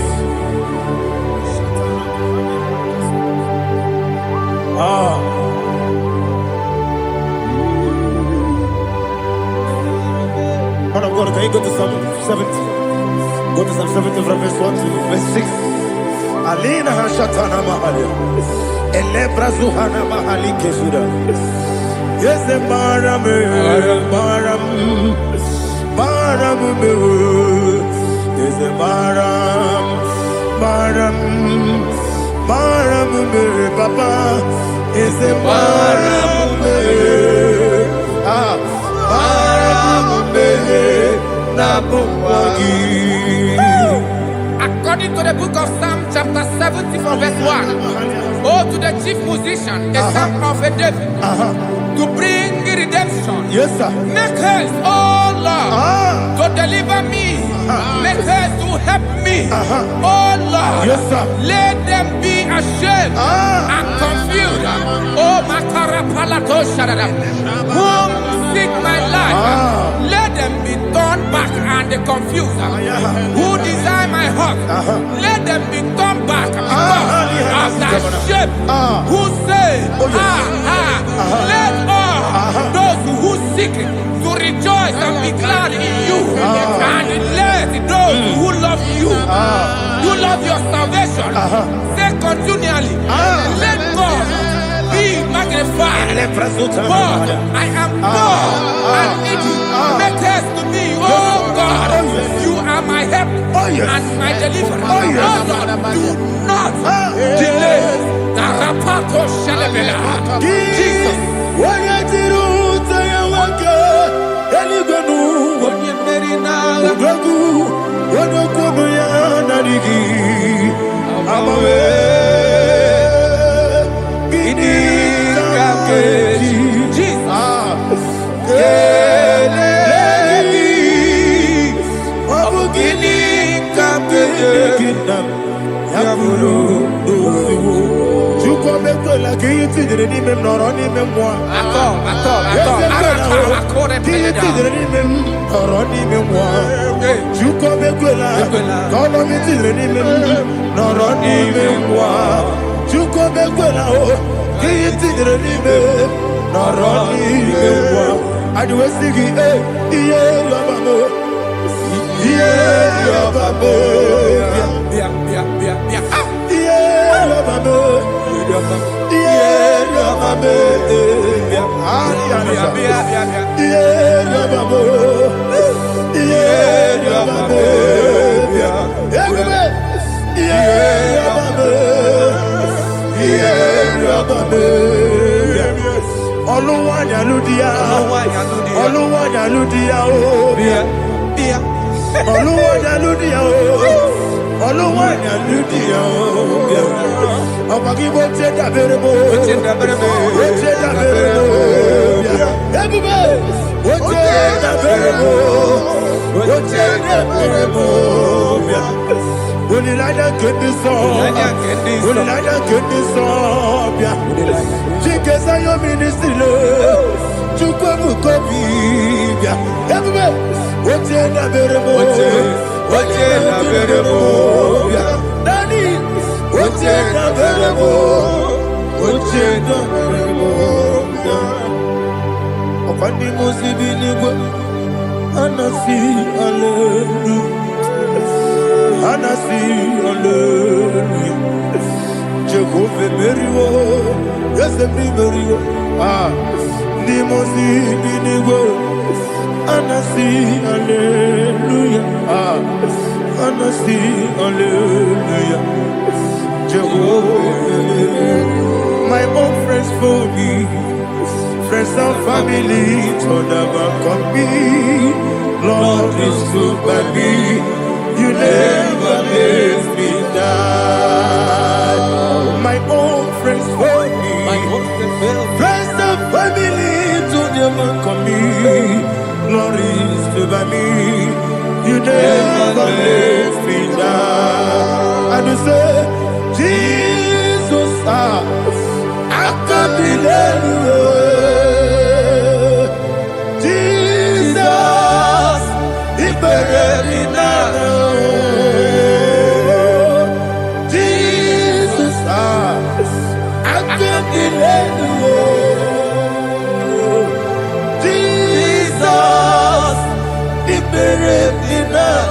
Speaker 1: Man of God, can you go to Psalm 70? Go to Psalm 70 from verse 1 to verse 6. Alina Hashatana Mahalia. Elebra Zuhana Mahali Kesuda. Yes, the Baram. Yes, the Baram. Papa. Yes, the Baram.
Speaker 2: According to the book of Psalm chapter 70 from verse 1, oh, to the chief musician, a son of a David, to bring redemption.
Speaker 1: Yes, sir.
Speaker 2: Make haste, oh Lord, to deliver me. Make haste to help me. Oh Lord,
Speaker 1: yes, sir.
Speaker 2: Let them be ashamed and confused. Oh, Makarapalato Shadada, whom seek my life, let them be turned back and confused. Who desire my heart, let them be turned back because of that shape. Who say, let all those who seek to rejoice and be glad in you, and let those who love you, you love your salvation, say continually, let God be magnified. God, I am poor and needy. Make haste to me, oh God. You are my help and my deliverer. Oh Lord, do not delay. Tarapato Shalabela. Jesus.
Speaker 1: Ochena verebo. Daddy, Ochena verebo. Ochena verebo. Opandi musibini go. Anasi hallelujah. Anasi hallelujah. Jehovah Meriwo. Yes, Meriwo. Ah, Nimosi binigo. Anasi hallelujah. Ah, Anasi hallelujah. Jehovah, my own friends for me, friends and family turn back on me. Lord is good by me. You never let me die. My own friends for me, friends and family turn back on me. Lord is good by me. You never let me die. And you say, Jesus, I can't believe you. Jesus, He buried me now. Jesus, I can't believe you. Jesus, He buried me now.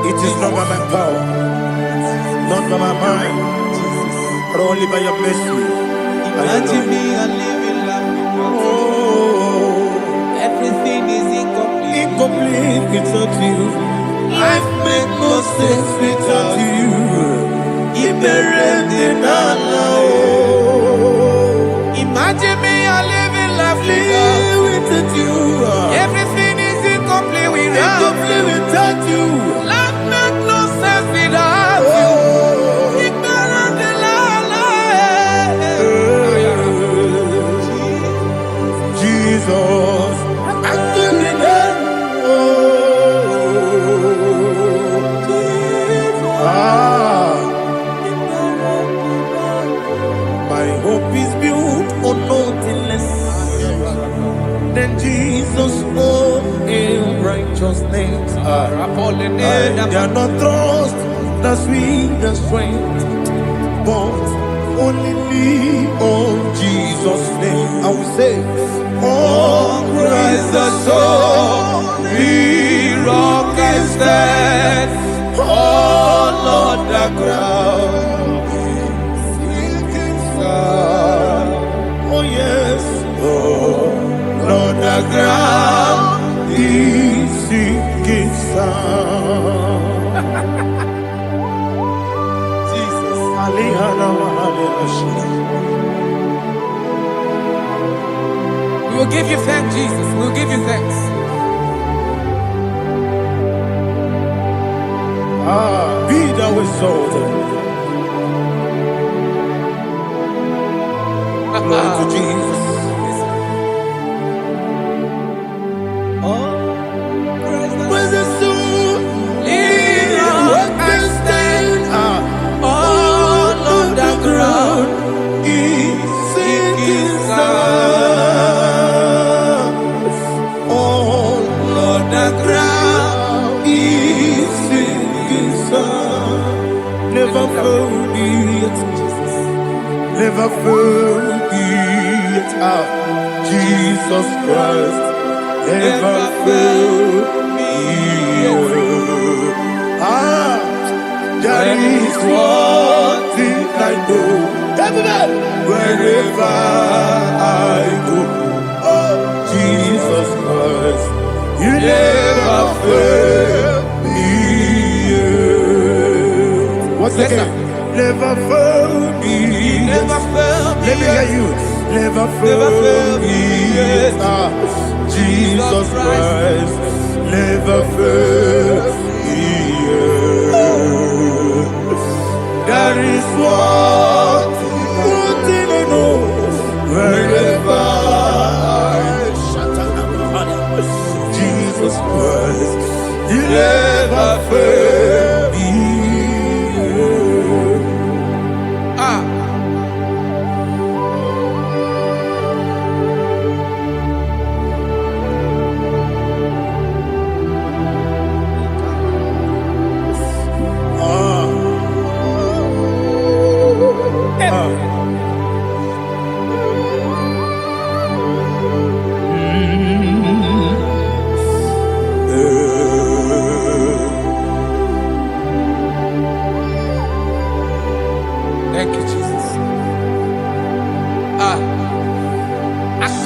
Speaker 1: It is not by my power, not by my mind, but only by your mercy.
Speaker 2: Imagine me and living life.
Speaker 1: Oh,
Speaker 2: Everything is incomplete.
Speaker 1: incomplete without you. Life makes no sense without you.
Speaker 2: Imagine me and living life
Speaker 1: without you.
Speaker 2: Everything is incomplete without
Speaker 1: you.
Speaker 2: Life makes no sense without you. Ignorant the
Speaker 1: Jesus, I couldn't my hope is built on nothing less than Jesus' own righteousness. They are not trust the sweetest strength, but only lean on Jesus' name. I will say, oh, Christ the solid rock and stand. Oh, Lord, the ground sinking sun. Oh, yes, oh, Lord, the ground is sinking sun. Jesus,
Speaker 2: We will give you thanks, Jesus. We will give you thanks.
Speaker 1: Be thou exalted. Glory to Jesus. Where's the soul? What can stand? All on the ground is sinking sun. All on the ground is sinking sun. Never forget, never forget Jesus Christ. Never fail me. There is one thing I know. Wherever I go, oh, Jesus Christ, you never fail me. What's the name? Never fail me.
Speaker 2: Never fail me.
Speaker 1: Let me hear you. Never fail me. Jesus Christ, never fail me. There is one thing I know. Wherever Jesus Christ, you never fail me.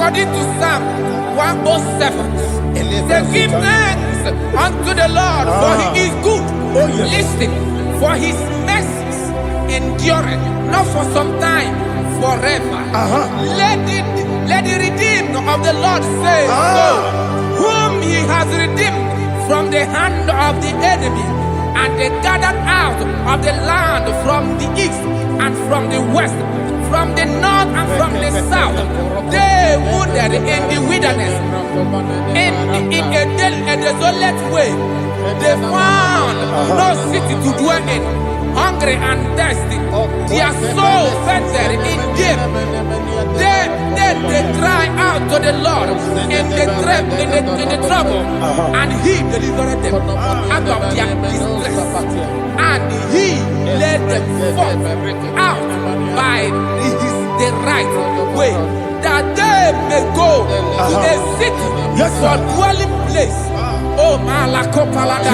Speaker 2: According to Psalm 107, they give thanks unto the Lord, for he is good. Listen, for his mercies endureth, not for some time, forever. Let the redeemed of the Lord say so, whom he has redeemed from the hand of the enemy, and they gathered out of the land from the east and from the west, from the north and from the south. They wandered in the wilderness, in a desolate way. They found no city to dwell in, hungry and thirsty. Their soul fainted in deep. They cry out to the Lord in the trouble, and he delivered them out of their distress, and he led them forth out by the right way, that they may go to a city for dwelling place. Oh, Malakopalada,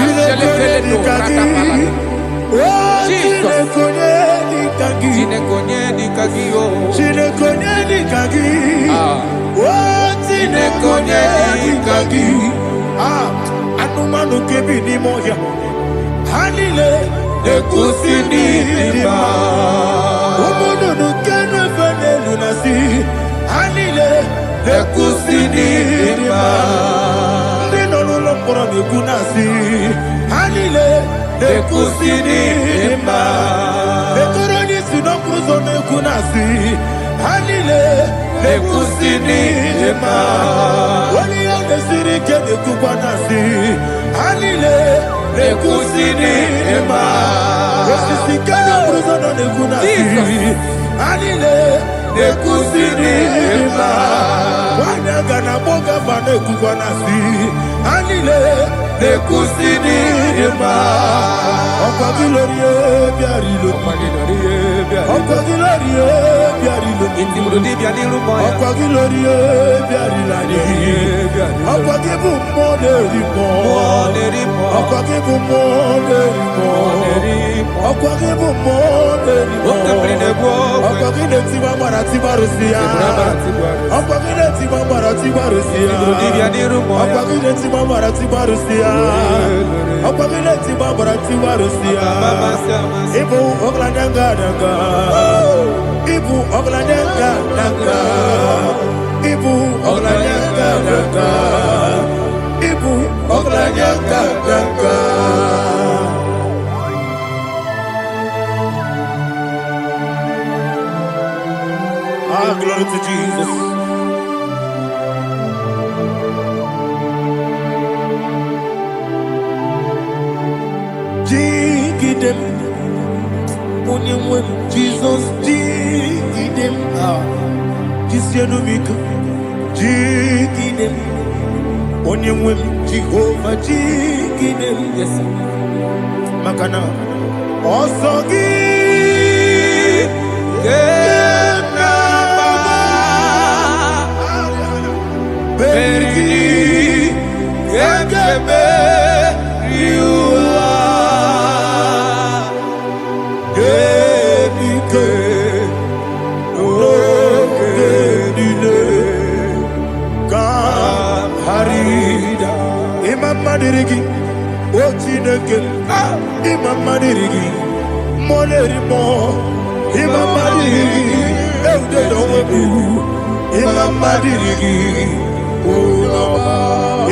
Speaker 1: Anumanu kebi ni moya, hanile ekusini lima. Omono no kene fene lunasi, hanile ekusini lima. Ndino no pora mekunasi, hanile ekusini lima. Ekoroni sino kruzo mekunasi, hanile ekusini lima. Wali ande siri kene kubanasi, hanile ekusini lima. Esisi kene kruzo no mekunasi, hanile ekusini lima. Wanaga na boga bane kubanasi, hanile ekusini lima. Ọkwa gilorie biarilo, ọkwa gilorie biarilo, ọkwa gilorie biarilani, ọkwa gibu moderimo, ọkwa gibu moderimo, ọkwa gibu moderimo, ọkwa gile tiwa mara tiwa rusia, ọkwa gile tiwa mara tiwa rusia, ọkwa gile tiwa mara tiwa rusia, ọkwa gile tiwa mara tiwa rusia. Ibu ogladanga danga, Ibu ogladanga danga, Ibu ogladanga danga, Ibu ogladanga danga. Ah, glory to Jesus. Jigidem, Onyemwem, Jesus, Jigidem, Jisianumika, Jigidem, Onyemwem, Jehovah, Jigidem, yes, Makana, Osogi, Berigi, Gekebe, Madirigi, Ochineke, Imam Madirigi, Monerimo, Imam Madirigi, Eudedobu, Imam Madirigi,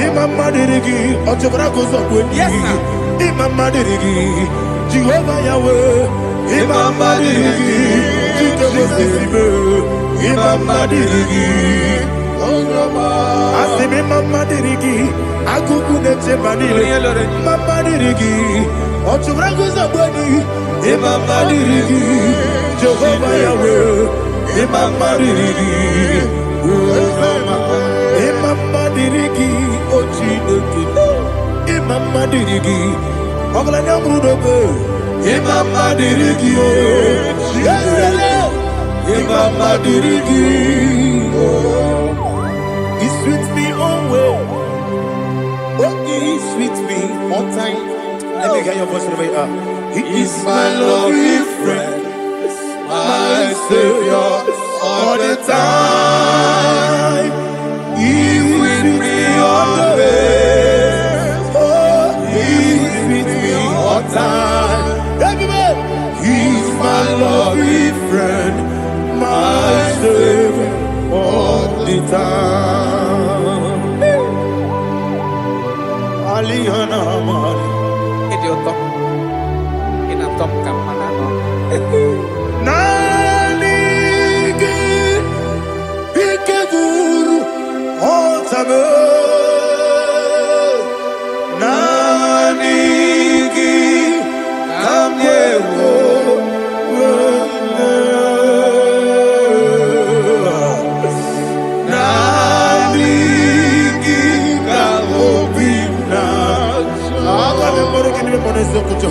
Speaker 1: Imam Madirigi, Ochobrako Zokweni, Imam Madirigi, Jehovah Yahweh, Imam Madirigi, Jitobosibe, Imam Madirigi, Asimi Mama Dirigi, Akuku Nete Manile, Mama Dirigi, Ochurango Zabani, Mama Dirigi, Jehovah Yahweh, Mama Dirigi, Mama Dirigi, Ochineke, Mama Dirigi, Oglanya Mudobe, Mama Dirigi, Mama Dirigi, He sweet me always. Oh, he sweet me on time. Let me hear your voice in the way. He is my loving friend, my Savior all the time. Ita Alihana Mari
Speaker 2: Idiot. In a top campanano.
Speaker 1: Nanigi Ikeguru Otabe Nanigi Kamyewo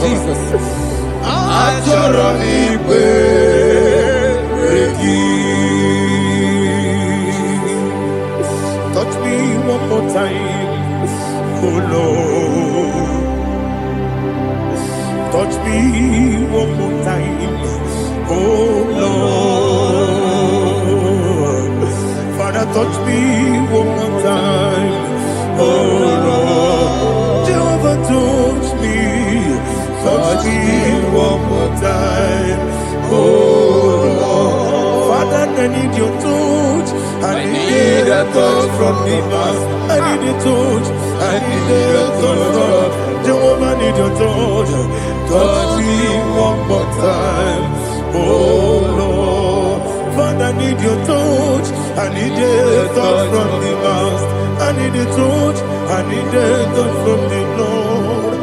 Speaker 2: Jesus.
Speaker 1: Touch me one more time, oh Lord. Touch me one more time, oh Lord. Father, touch me one more time, oh Lord. Jehovah, touch me. Touch me one more time, oh Lord. Father, I need your touch. I need a touch from the past. I need a touch. I need a touch from Jehovah. I need your touch. Touch me one more time, oh Lord. Father, I need your touch. I need a touch from the past. I need a touch. I need a touch from the Lord.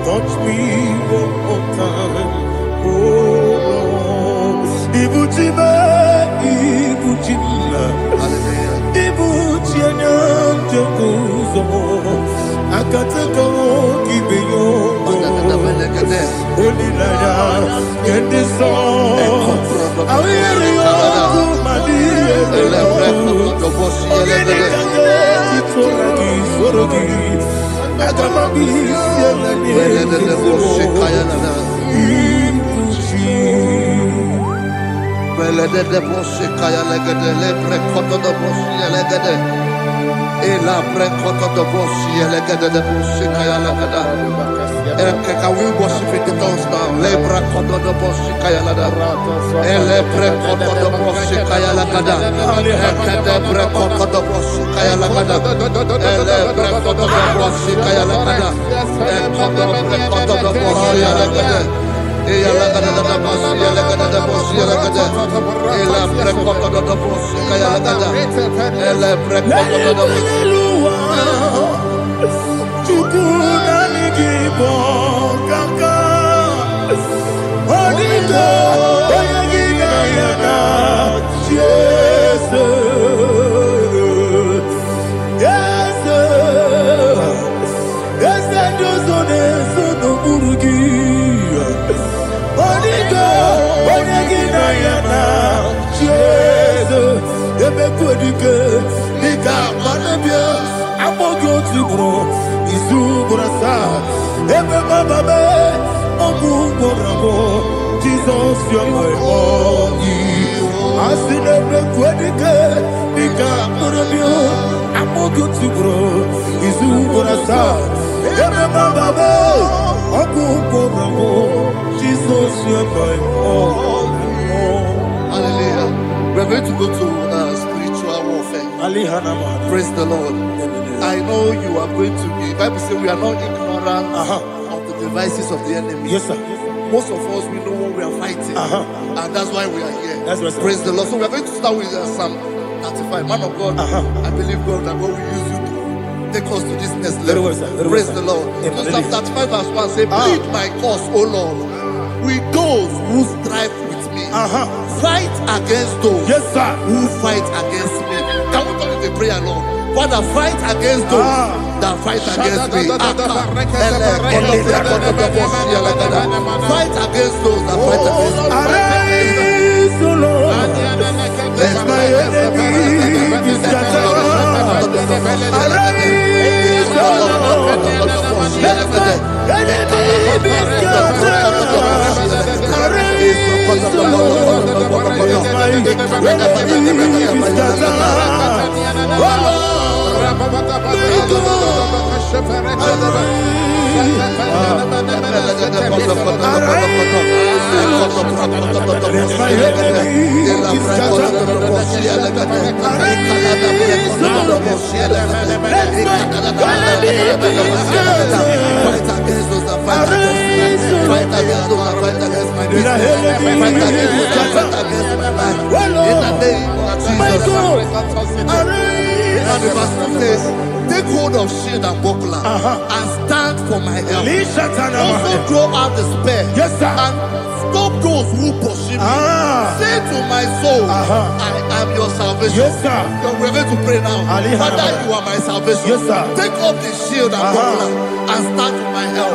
Speaker 1: Touch me one more time, oh Lord. Ibuchima, Ibuchima, Ibuchina, Jacuzo, Akatako, Gibeyo, Olilaya, get this song. I hear you, Madia,
Speaker 4: Ela precoto do bossi, elegada de bossi, kaya lagada. Can we worship in the tongues now? Lebra koto do bossi, kaya lagada. Ele precoto do bossi, kaya lagada. Ekede precoto do bossi, kaya lagada. Ele precoto do bossi, kaya lagada. Ekodo precoto do bossi, lagada. Eya lagada da bossi, lagada da bossi, lagada. Ela precoto do bossi, kaya lagada. Ele precoto do bossi.
Speaker 1: Jesus, you're my all. I see the Quedica, Nika, Murabio, I'm more good to grow. Is who I saw. Jesus, you're my all.
Speaker 4: Hallelujah. We're going to go to spiritual warfare. Praise the Lord. I know you are going to be. Bible says we are not ignorant of the devices of the enemy.
Speaker 1: Yes, sir.
Speaker 4: Most of us, we know what we are fighting. And that's why we are here.
Speaker 1: That's right, sir.
Speaker 4: Praise the Lord. So we are going to start with Psalm 35. Man of God, I believe God that God will use you to take us to this next level.
Speaker 1: Very well, sir. Very
Speaker 4: Praise
Speaker 1: well,
Speaker 4: the Lord.
Speaker 1: Amen.
Speaker 4: So Psalm 35 verse 1 say, plead my cause, O Lord, with those who strive with me. Fight against those who fight against me. Can we come with a prayer, Lord? Father, fight against those that fight against me. Fight against those that fight against me.
Speaker 1: Arise, O Lord. Let my enemy be scattered. Arise, O Lord. Let my enemy be scattered. Arise, O Lord. Let my enemy be scattered. Oh Lord. my enemies be scattered.
Speaker 4: Take hold of shield and buckler and stand for my help. Also throw out despair.
Speaker 1: Yes, sir.
Speaker 4: And stop those who pursue me. Say to my soul, I am your salvation.
Speaker 1: Yes, sir.
Speaker 4: We're going to pray now. Father, you are my salvation.
Speaker 1: Yes, sir.
Speaker 4: Take off the shield and buckler and stand for my help.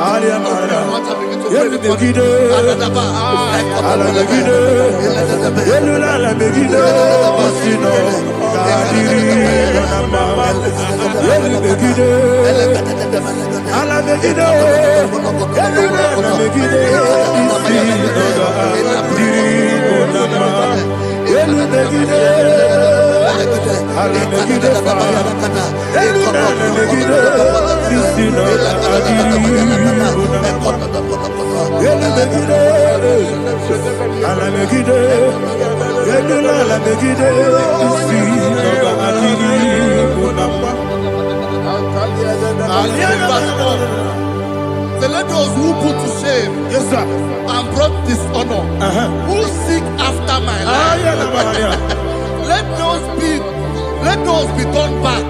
Speaker 4: So let those who put to shame,
Speaker 1: Yes, sir.
Speaker 4: and brought dishonor, who seek after my life, let those be turned back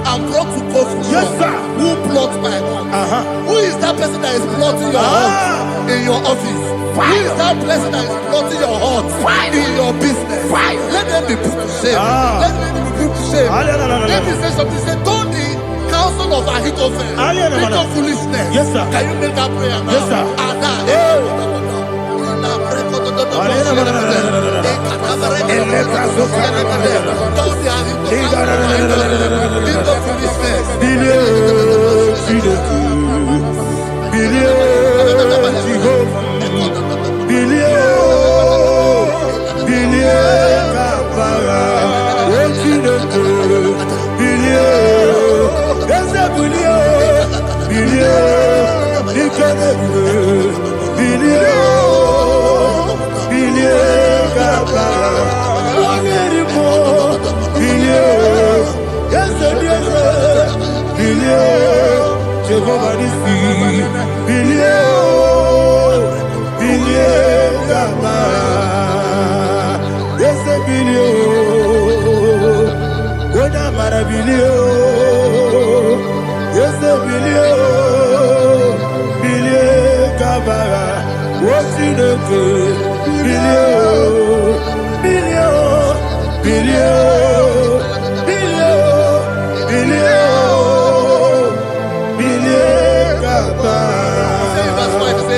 Speaker 4: and brought to confusion.
Speaker 1: Yes, sir.
Speaker 4: Who plot my hurt? Who is that person that is plotting your hurt in your office? Who is that person that is plotting your hurt in your business? Let them be put to shame. Let them be put to shame. Let me say something. Say, don't the counsel of Ahithophel become foolishness.
Speaker 1: Yes, sir.
Speaker 4: Can you make that prayer now?
Speaker 1: Yes, sir.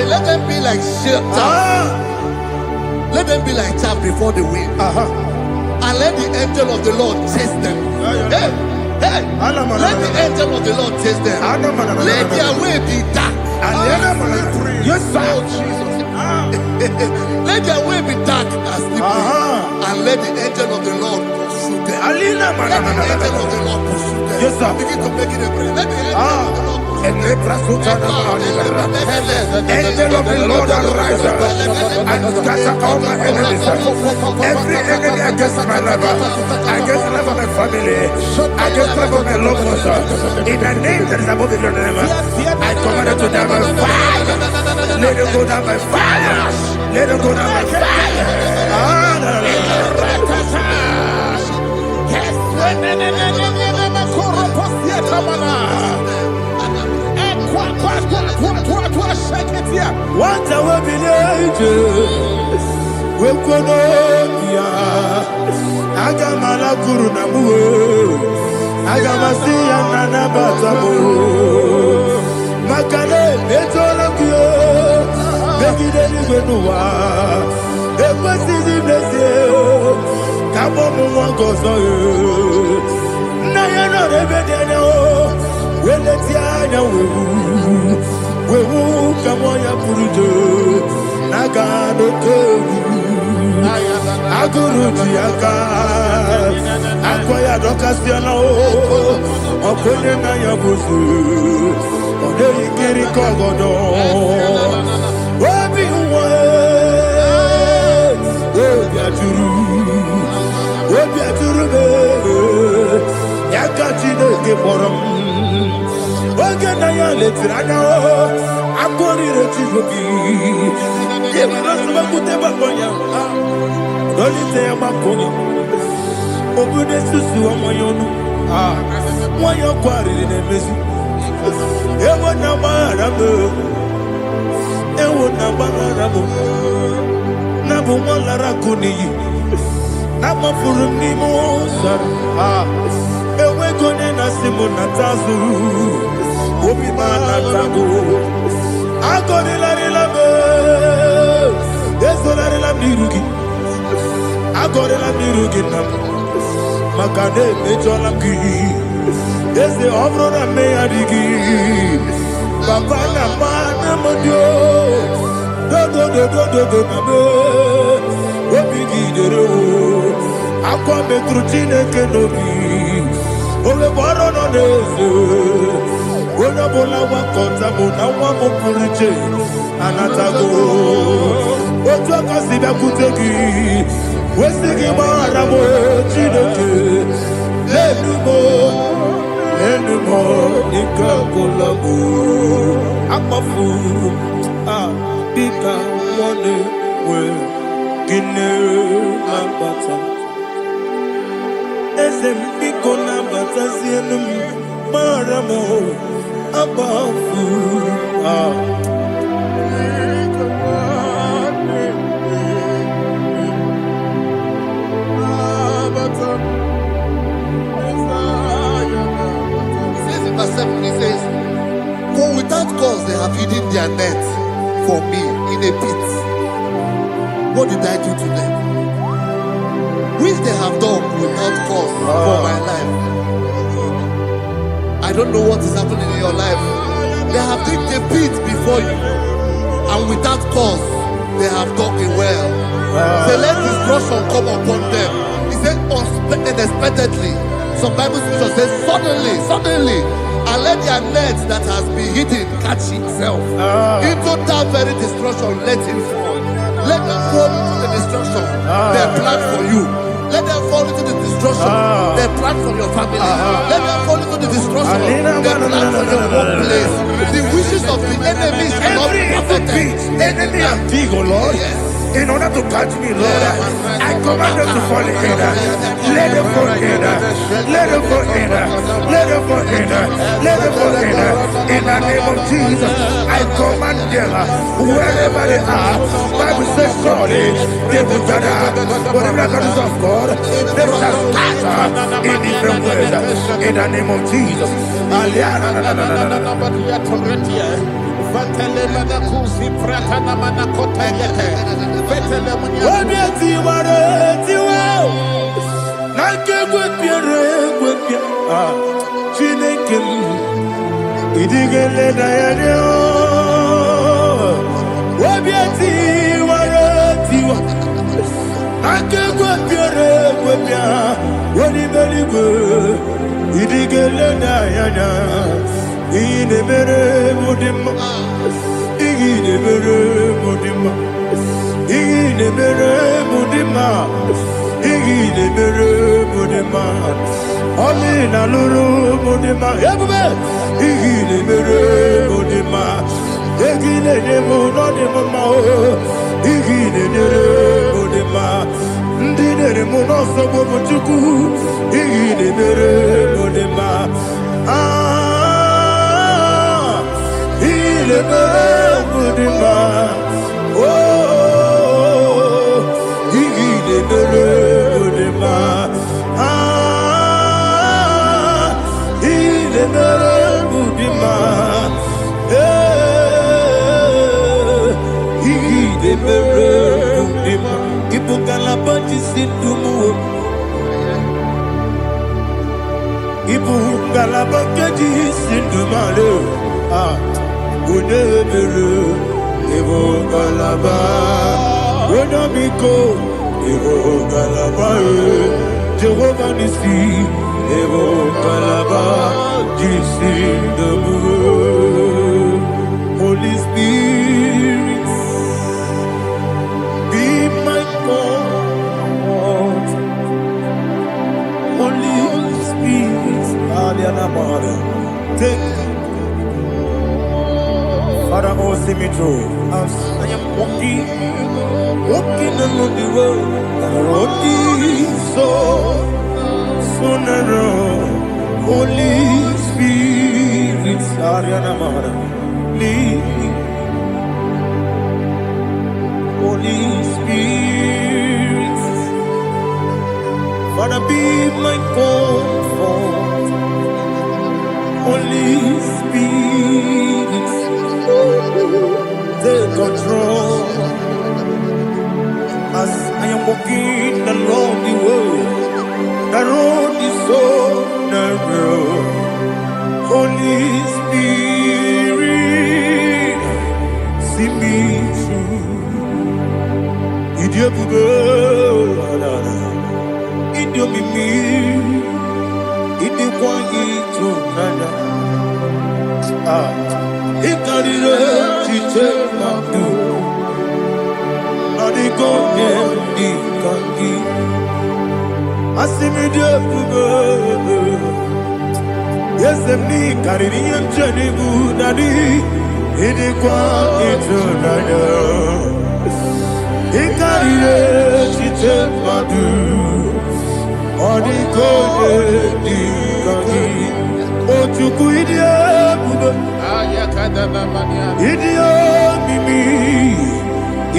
Speaker 1: Let them be like chaff. Let them be like chaff before the wind. And let the angel of the Lord chase them. Hey, hey. Let the angel of the Lord chase them. Let their way be dark. Yes, sir. Let their way be dark and slippery. And let the angel of the Lord pursue them. Let the angel of the Lord pursue them. Yes, sir.
Speaker 4: Begin to make it a prayer. Let the angel of the Lord
Speaker 1: Angel of the Lord arise and scatter all my enemies. Every enemy against my life, against the life of my family, against the life of my loved ones. In the name that is above your name, I command it to die by fire. Let it go down by fire. Let it go down by fire. What I will be ages, we could Agamala Guru Namu, Agamasia Nana Batamu, Makane, Etolakio, Begideni Benua, the West in the Kabomu Wangozo, Nayana Rebedeno, Weletiana. We will come on your Purujo, Nagano Togu, Aguru Tiaka, Aquaya Docasiano, Oponema Yabuzu, Odei Kiri Kogodo, Wabi Uwe, ke borom oge na ya letiri anya akọrire Chizobi ịmara sọba kute bakonya dolite ya bakonya obude susu ọmọyọnu nwanyọ kwariri na-emezu ewo na gbara m na bụ nwa lara akụ n'iyi na gbafuru m n'ime ụzara enweghị onye na-asị m nata azụ obi m anatago agọrịlarịla m ezorarịla m n'iru gị agọrịla m n'iru gị na m maka na emejọla m gị eze ọ bụrụ na mmegharị gị papa na mma na modio do na me obi gị dere akwa metụrụ Chineke n'obi oge gbọrọ nọ n'eze onye ọbụla gwakọta mụ na nwa m pụrụ iche anatago otu aka si bịakwute gị wesị gị gbaghara m Chineke Enumo ike gwụla m akpafuru dịka nwanne nwe gị na-abata eze m biko na-abatazienu m mara m akpafuru
Speaker 4: He says, for without cause they have hidden their net for me in a pit. What did I do to them? Which they have done without cause for my life. I don't know what is happening in your life. They have digged a pit before you, and without cause they have dug it well. Say, let destruction come upon them. He said, unexpectedly. Some Bible scripture says, suddenly, and let their net that has been hidden catch itself. Into that very destruction, let it fall. Let them fall into the destruction they plan for you. Let them fall into the destruction they plan for your family. Let them fall into the destruction they plan for your workplace. The wishes of the enemies are not perfected.
Speaker 1: Enemy and dig, oh Lord. Yes. In order to catch me, Lord, I command them to fall in. Let them fall in. Let them fall in. Let them fall in. Let them fall in. In the name of Jesus, I command them wherever they are. Bible says, surely they will gather. But the miracles of God, they shall scatter in different ways. In the name of Jesus. Jehovah Nissi, Evo Kalaba, Holy Spirit, be my God. Holy Spirit, Take Father, oh, see me through. As I am walking along the road, and the road is so narrow. Holy Spirit, Ariana Mara, lead me. Holy Spirit, Father, be my comfort. Holy Spirit, take control as I am walking along the road. The road is so narrow. Holy Spirit, see me through. Idiabugo, Idiomimi, Idikwangito, Nana. Ikarire, Chichemadu, Adigone, Ikangi. Asimidiabugo. Yes, me carrying Jenny Budadi, Idikwa into Nana. He carried it, Madu, or the code, to Kuidia, Idia, Mimi,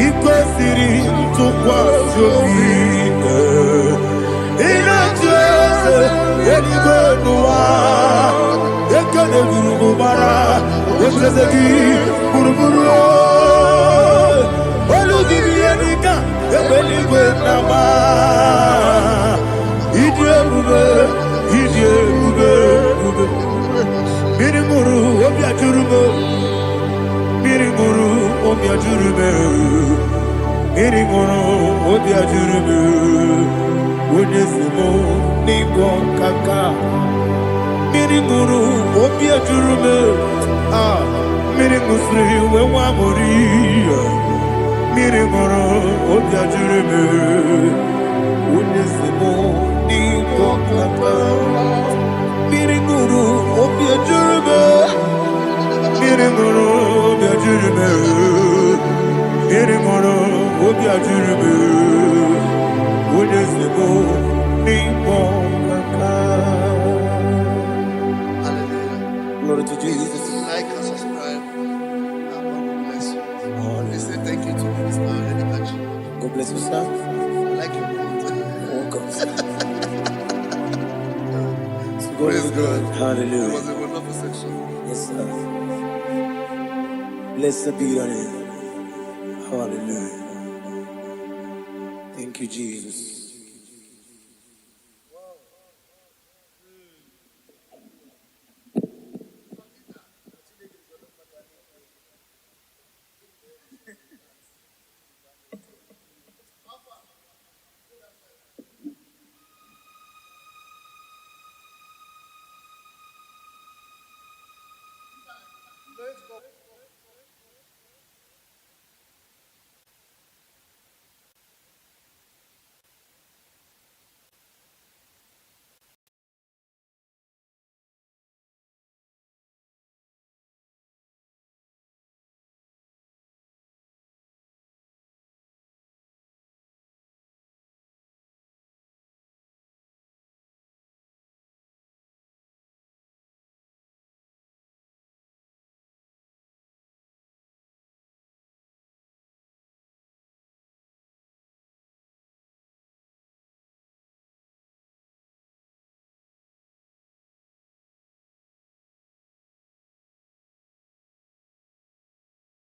Speaker 1: Equasiri, to Quashobi, in a church, any good noir, the Kanaguru Bara, what was the Guru. Mirimuru, Obia Jurume, Mirimuru, Obia Jurume, Mirimuru, Obia Jurume, Udesimo, Nigo Kaka, Mirimuru, Obia Jurume, Mirimusri, Wamuri. Mirimoro, Obia Jurume, Unesimo, Nigo Kaka, Mirimuru, Obia Jurume, Mirimoro, Obia Jurume, Mirimoro, Obia Jurume, Unesimo, Nigo Kaka. Hallelujah. Glory to Jesus.
Speaker 4: Like and subscribe. God bless you. They say thank you to Minister Lady Machi.
Speaker 1: God bless you, sir.
Speaker 4: I like you.
Speaker 1: Welcome.
Speaker 4: Praise God.
Speaker 1: Hallelujah.
Speaker 4: It was a wonderful section.
Speaker 1: Yes, sir. Blessed be your name. Hallelujah. Thank you, Jesus.